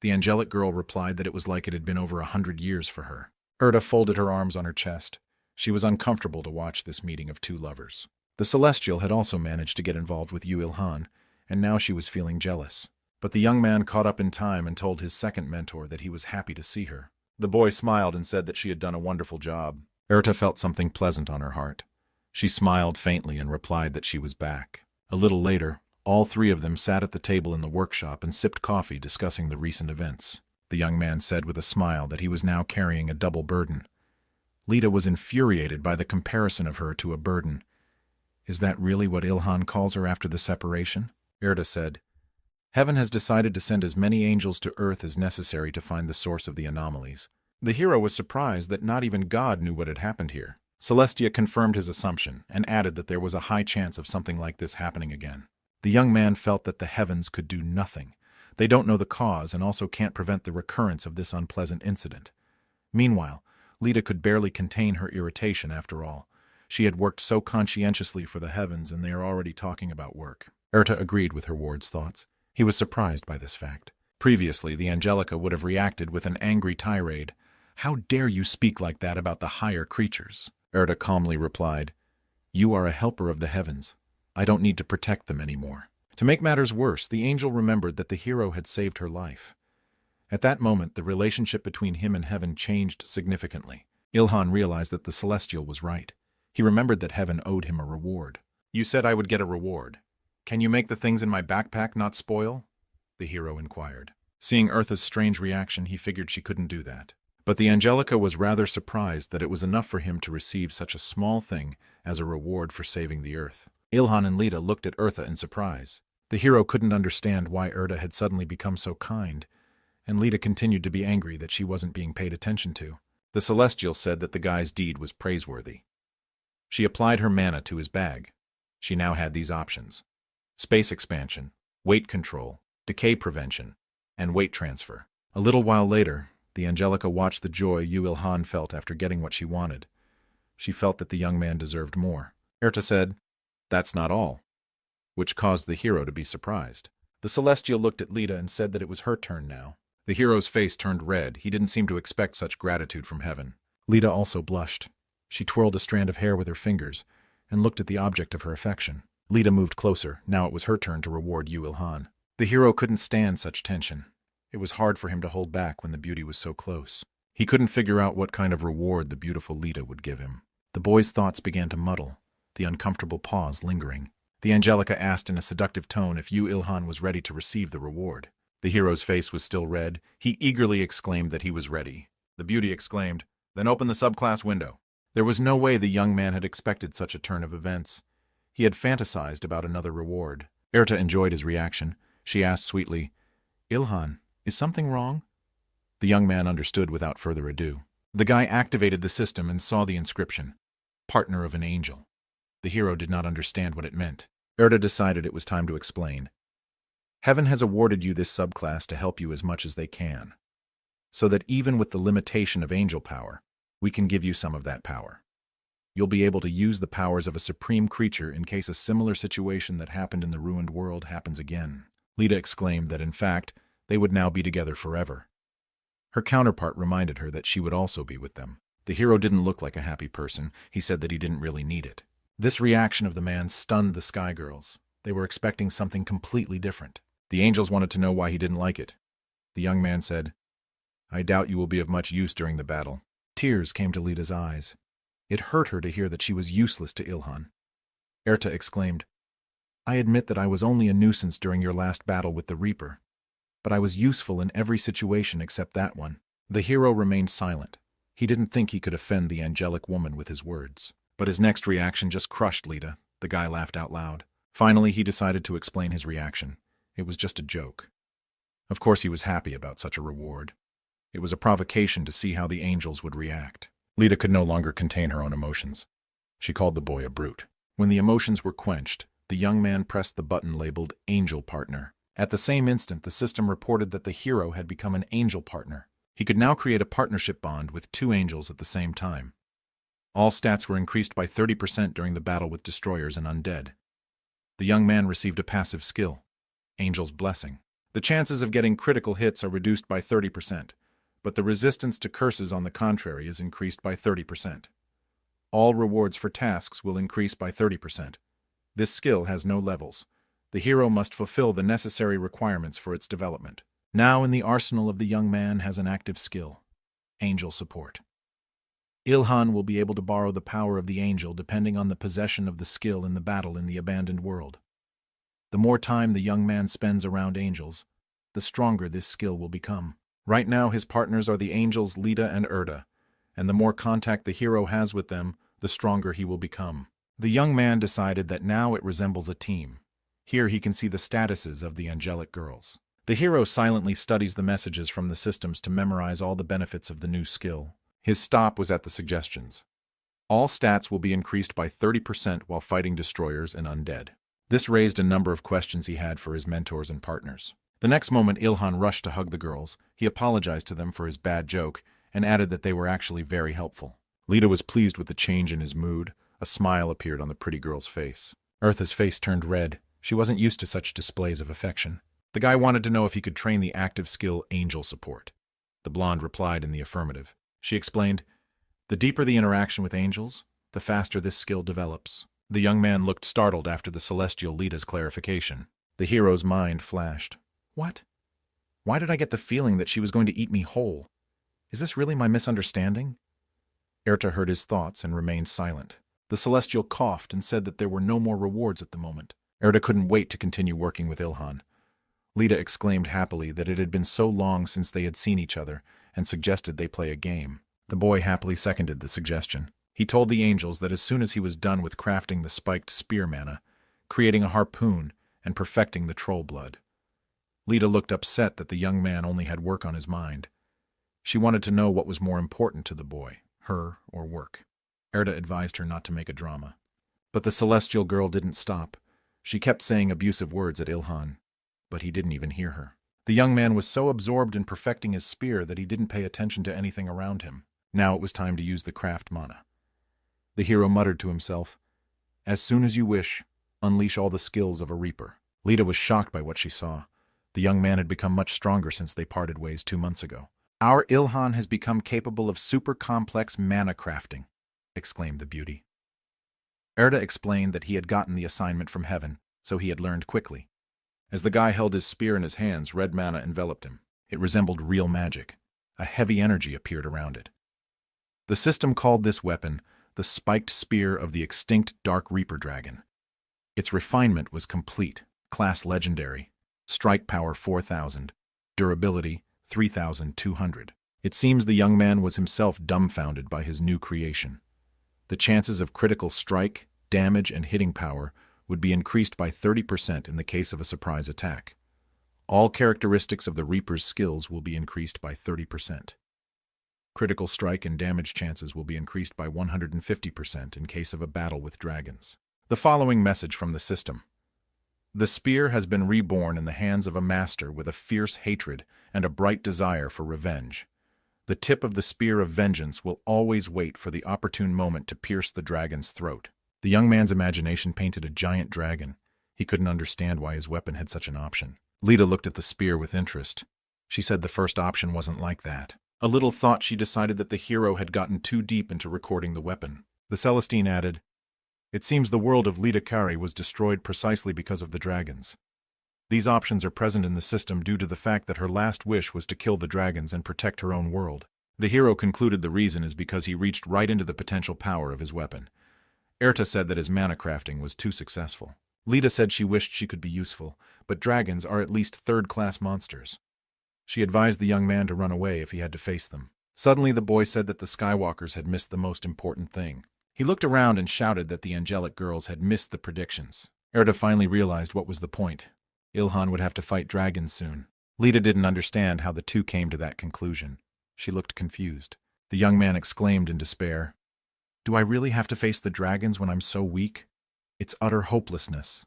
The angelic girl replied that it was like it had been over 100 years for her. Erta folded her arms on her chest. She was uncomfortable to watch this meeting of two lovers. The Celestial had also managed to get involved with Ilhan, and now she was feeling jealous. But the young man caught up in time and told his second mentor that he was happy to see her. The boy smiled and said that she had done a wonderful job. Erta felt something pleasant on her heart. She smiled faintly and replied that she was back. A little later, all three of them sat at the table in the workshop and sipped coffee discussing the recent events. The young man said with a smile that he was now carrying a double burden. Lita was infuriated by the comparison of her to a burden. Is that really what Ilhan calls her after the separation? Erta said, Heaven has decided to send as many angels to Earth as necessary to find the source of the anomalies. The hero was surprised that not even God knew what had happened here. Celestia confirmed his assumption and added that there was a high chance of something like this happening again. The young man felt that the heavens could do nothing. They don't know the cause and also can't prevent the recurrence of this unpleasant incident. Meanwhile, Lita could barely contain her irritation after all. She had worked so conscientiously for the heavens, and they are already talking about work. Erta agreed with her ward's thoughts. He was surprised by this fact. Previously, the Angelica would have reacted with an angry tirade. "How dare you speak like that about the higher creatures?" Erta calmly replied, "You are a helper of the heavens. I don't need to protect them anymore." To make matters worse, the angel remembered that the hero had saved her life. At that moment, the relationship between him and heaven changed significantly. Ilhan realized that the celestial was right. He remembered that heaven owed him a reward. "You said I would get a reward. Can you make the things in my backpack not spoil?" the hero inquired. Seeing Eartha's strange reaction, he figured she couldn't do that. But the Angelica was rather surprised that it was enough for him to receive such a small thing as a reward for saving the Earth. Ilhan and Lita looked at Eartha in surprise. The hero couldn't understand why Erta had suddenly become so kind, and Lita continued to be angry that she wasn't being paid attention to. The Celestial said that the guy's deed was praiseworthy. She applied her mana to his bag. She now had these options: space expansion, weight control, decay prevention, and weight transfer. A little while later, the Angelica watched the joy Ilhan felt after getting what she wanted. She felt that the young man deserved more. Erta said, "That's not all," which caused the hero to be surprised. The Celestial looked at Lita and said that it was her turn now. The hero's face turned red. He didn't seem to expect such gratitude from heaven. Lita also blushed. She twirled a strand of hair with her fingers and looked at the object of her affection. Lita moved closer. Now it was her turn to reward Ilhan. The hero couldn't stand such tension. It was hard for him to hold back when the beauty was so close. He couldn't figure out what kind of reward the beautiful Lita would give him. The boy's thoughts began to muddle, the uncomfortable pause lingering. The Angelica asked in a seductive tone if Ilhan was ready to receive the reward. The hero's face was still red. He eagerly exclaimed that he was ready. The beauty exclaimed, "Then open the subclass window." There was no way the young man had expected such a turn of events. He had fantasized about another reward. Erta enjoyed his reaction. She asked sweetly, "Ilhan, is something wrong?" The young man understood without further ado. The guy activated the system and saw the inscription, "Partner of an Angel." The hero did not understand what it meant. Erta decided it was time to explain. "Heaven has awarded you this subclass to help you as much as they can, so that even with the limitation of angel power, we can give you some of that power. You'll be able to use the powers of a supreme creature in case a similar situation that happened in the ruined world happens again." Lita exclaimed that, in fact, they would now be together forever. Her counterpart reminded her that she would also be with them. The hero didn't look like a happy person. He said that he didn't really need it. This reaction of the man stunned the Sky Girls. They were expecting something completely different. The angels wanted to know why he didn't like it. The young man said, "I doubt you will be of much use during the battle." Tears came to Lita's eyes. It hurt her to hear that she was useless to Ilhan. Erta exclaimed, "I admit that I was only a nuisance during your last battle with the Reaper, but I was useful in every situation except that one." The hero remained silent. He didn't think he could offend the angelic woman with his words. But his next reaction just crushed Lita. The guy laughed out loud. Finally, he decided to explain his reaction. It was just a joke. Of course he was happy about such a reward. It was a provocation to see how the angels would react. Lita could no longer contain her own emotions. She called the boy a brute. When the emotions were quenched, the young man pressed the button labeled Angel Partner. At the same instant, the system reported that the hero had become an angel partner. He could now create a partnership bond with two angels at the same time. All stats were increased by 30% during the battle with destroyers and undead. The young man received a passive skill, Angel's Blessing. The chances of getting critical hits are reduced by 30%, but the resistance to curses on the contrary is increased by 30%. All rewards for tasks will increase by 30%. This skill has no levels. The hero must fulfill the necessary requirements for its development. Now in the arsenal of the young man has an active skill, Angel Support. Ilhan will be able to borrow the power of the angel depending on the possession of the skill in the battle in the abandoned world. The more time the young man spends around angels, the stronger this skill will become. Right now his partners are the angels Lita and Erta, and the more contact the hero has with them, the stronger he will become. The young man decided that now it resembles a team. Here he can see the statuses of the angelic girls. The hero silently studies the messages from the systems to memorize all the benefits of the new skill. His stop was at the suggestions. All stats will be increased by 30% while fighting destroyers and undead. This raised a number of questions he had for his mentors and partners. The next moment, Ilhan rushed to hug the girls. He apologized to them for his bad joke and added that they were actually very helpful. Lita was pleased with the change in his mood. A smile appeared on the pretty girl's face. Eartha's face turned red. She wasn't used to such displays of affection. The guy wanted to know if he could train the active skill Angel Support. The blonde replied in the affirmative. She explained, "The deeper the interaction with angels, the faster this skill develops." The young man looked startled after the celestial Lita's clarification. The hero's mind flashed. What? Why did I get the feeling that she was going to eat me whole? Is this really my misunderstanding? Erta heard his thoughts and remained silent. The celestial coughed and said that there were no more rewards at the moment. Erta couldn't wait to continue working with Ilhan. Lita exclaimed happily that it had been so long since they had seen each other and suggested they play a game. The boy happily seconded the suggestion. He told the angels that as soon as he was done with crafting the spiked spear mana, creating a harpoon, and perfecting the troll blood. Lita looked upset that the young man only had work on his mind. She wanted to know what was more important to the boy, her or work. Erta advised her not to make a drama. But the celestial girl didn't stop. She kept saying abusive words at Ilhan, but he didn't even hear her. The young man was so absorbed in perfecting his spear that he didn't pay attention to anything around him. Now it was time to use the craft mana. The hero muttered to himself, "As soon as you wish, unleash all the skills of a reaper." Lita was shocked by what she saw. The young man had become much stronger since they parted ways 2 months ago. "Our Ilhan has become capable of super complex mana crafting," exclaimed the beauty. Erta explained that he had gotten the assignment from heaven, so he had learned quickly. As the guy held his spear in his hands, red mana enveloped him. It resembled real magic. A heavy energy appeared around it. The system called this weapon the spiked spear of the extinct Dark Reaper dragon. Its refinement was complete. Class legendary. Strike power 4,000. Durability 3,200. It seems the young man was himself dumbfounded by his new creation. The chances of critical strike, damage, and hitting power would be increased by 30% in the case of a surprise attack. All characteristics of the Reaper's skills will be increased by 30%. Critical strike and damage chances will be increased by 150% in case of a battle with dragons. The following message from the system. The spear has been reborn in the hands of a master with a fierce hatred and a bright desire for revenge. The tip of the spear of vengeance will always wait for the opportune moment to pierce the dragon's throat. The young man's imagination painted a giant dragon. He couldn't understand why his weapon had such an option. Lita looked at the spear with interest. She said the first option wasn't like that. A little thought, she decided that the hero had gotten too deep into recording the weapon. The Celestine added, "It seems the world of Lita Kari was destroyed precisely because of the dragons. These options are present in the system due to the fact that her last wish was to kill the dragons and protect her own world." The hero concluded the reason is because he reached right into the potential power of his weapon. Erta said that his mana crafting was too successful. Lita said she wished she could be useful, but dragons are at least third-class monsters. She advised the young man to run away if he had to face them. Suddenly the boy said that the Skywalkers had missed the most important thing. He looked around and shouted that the angelic girls had missed the predictions. Erta finally realized what was the point. Ilhan would have to fight dragons soon. Lita didn't understand how the two came to that conclusion. She looked confused. The young man exclaimed in despair, "Do I really have to face the dragons when I'm so weak? It's utter hopelessness."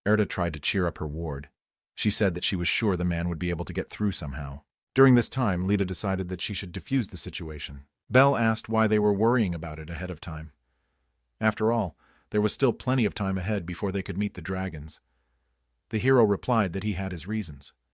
Erta tried to cheer up her ward. She said that she was sure the man would be able to get through somehow. During this time, Lita decided that she should defuse the situation. Belle asked why they were worrying about it ahead of time. After all, there was still plenty of time ahead before they could meet the dragons. The hero replied that he had his reasons.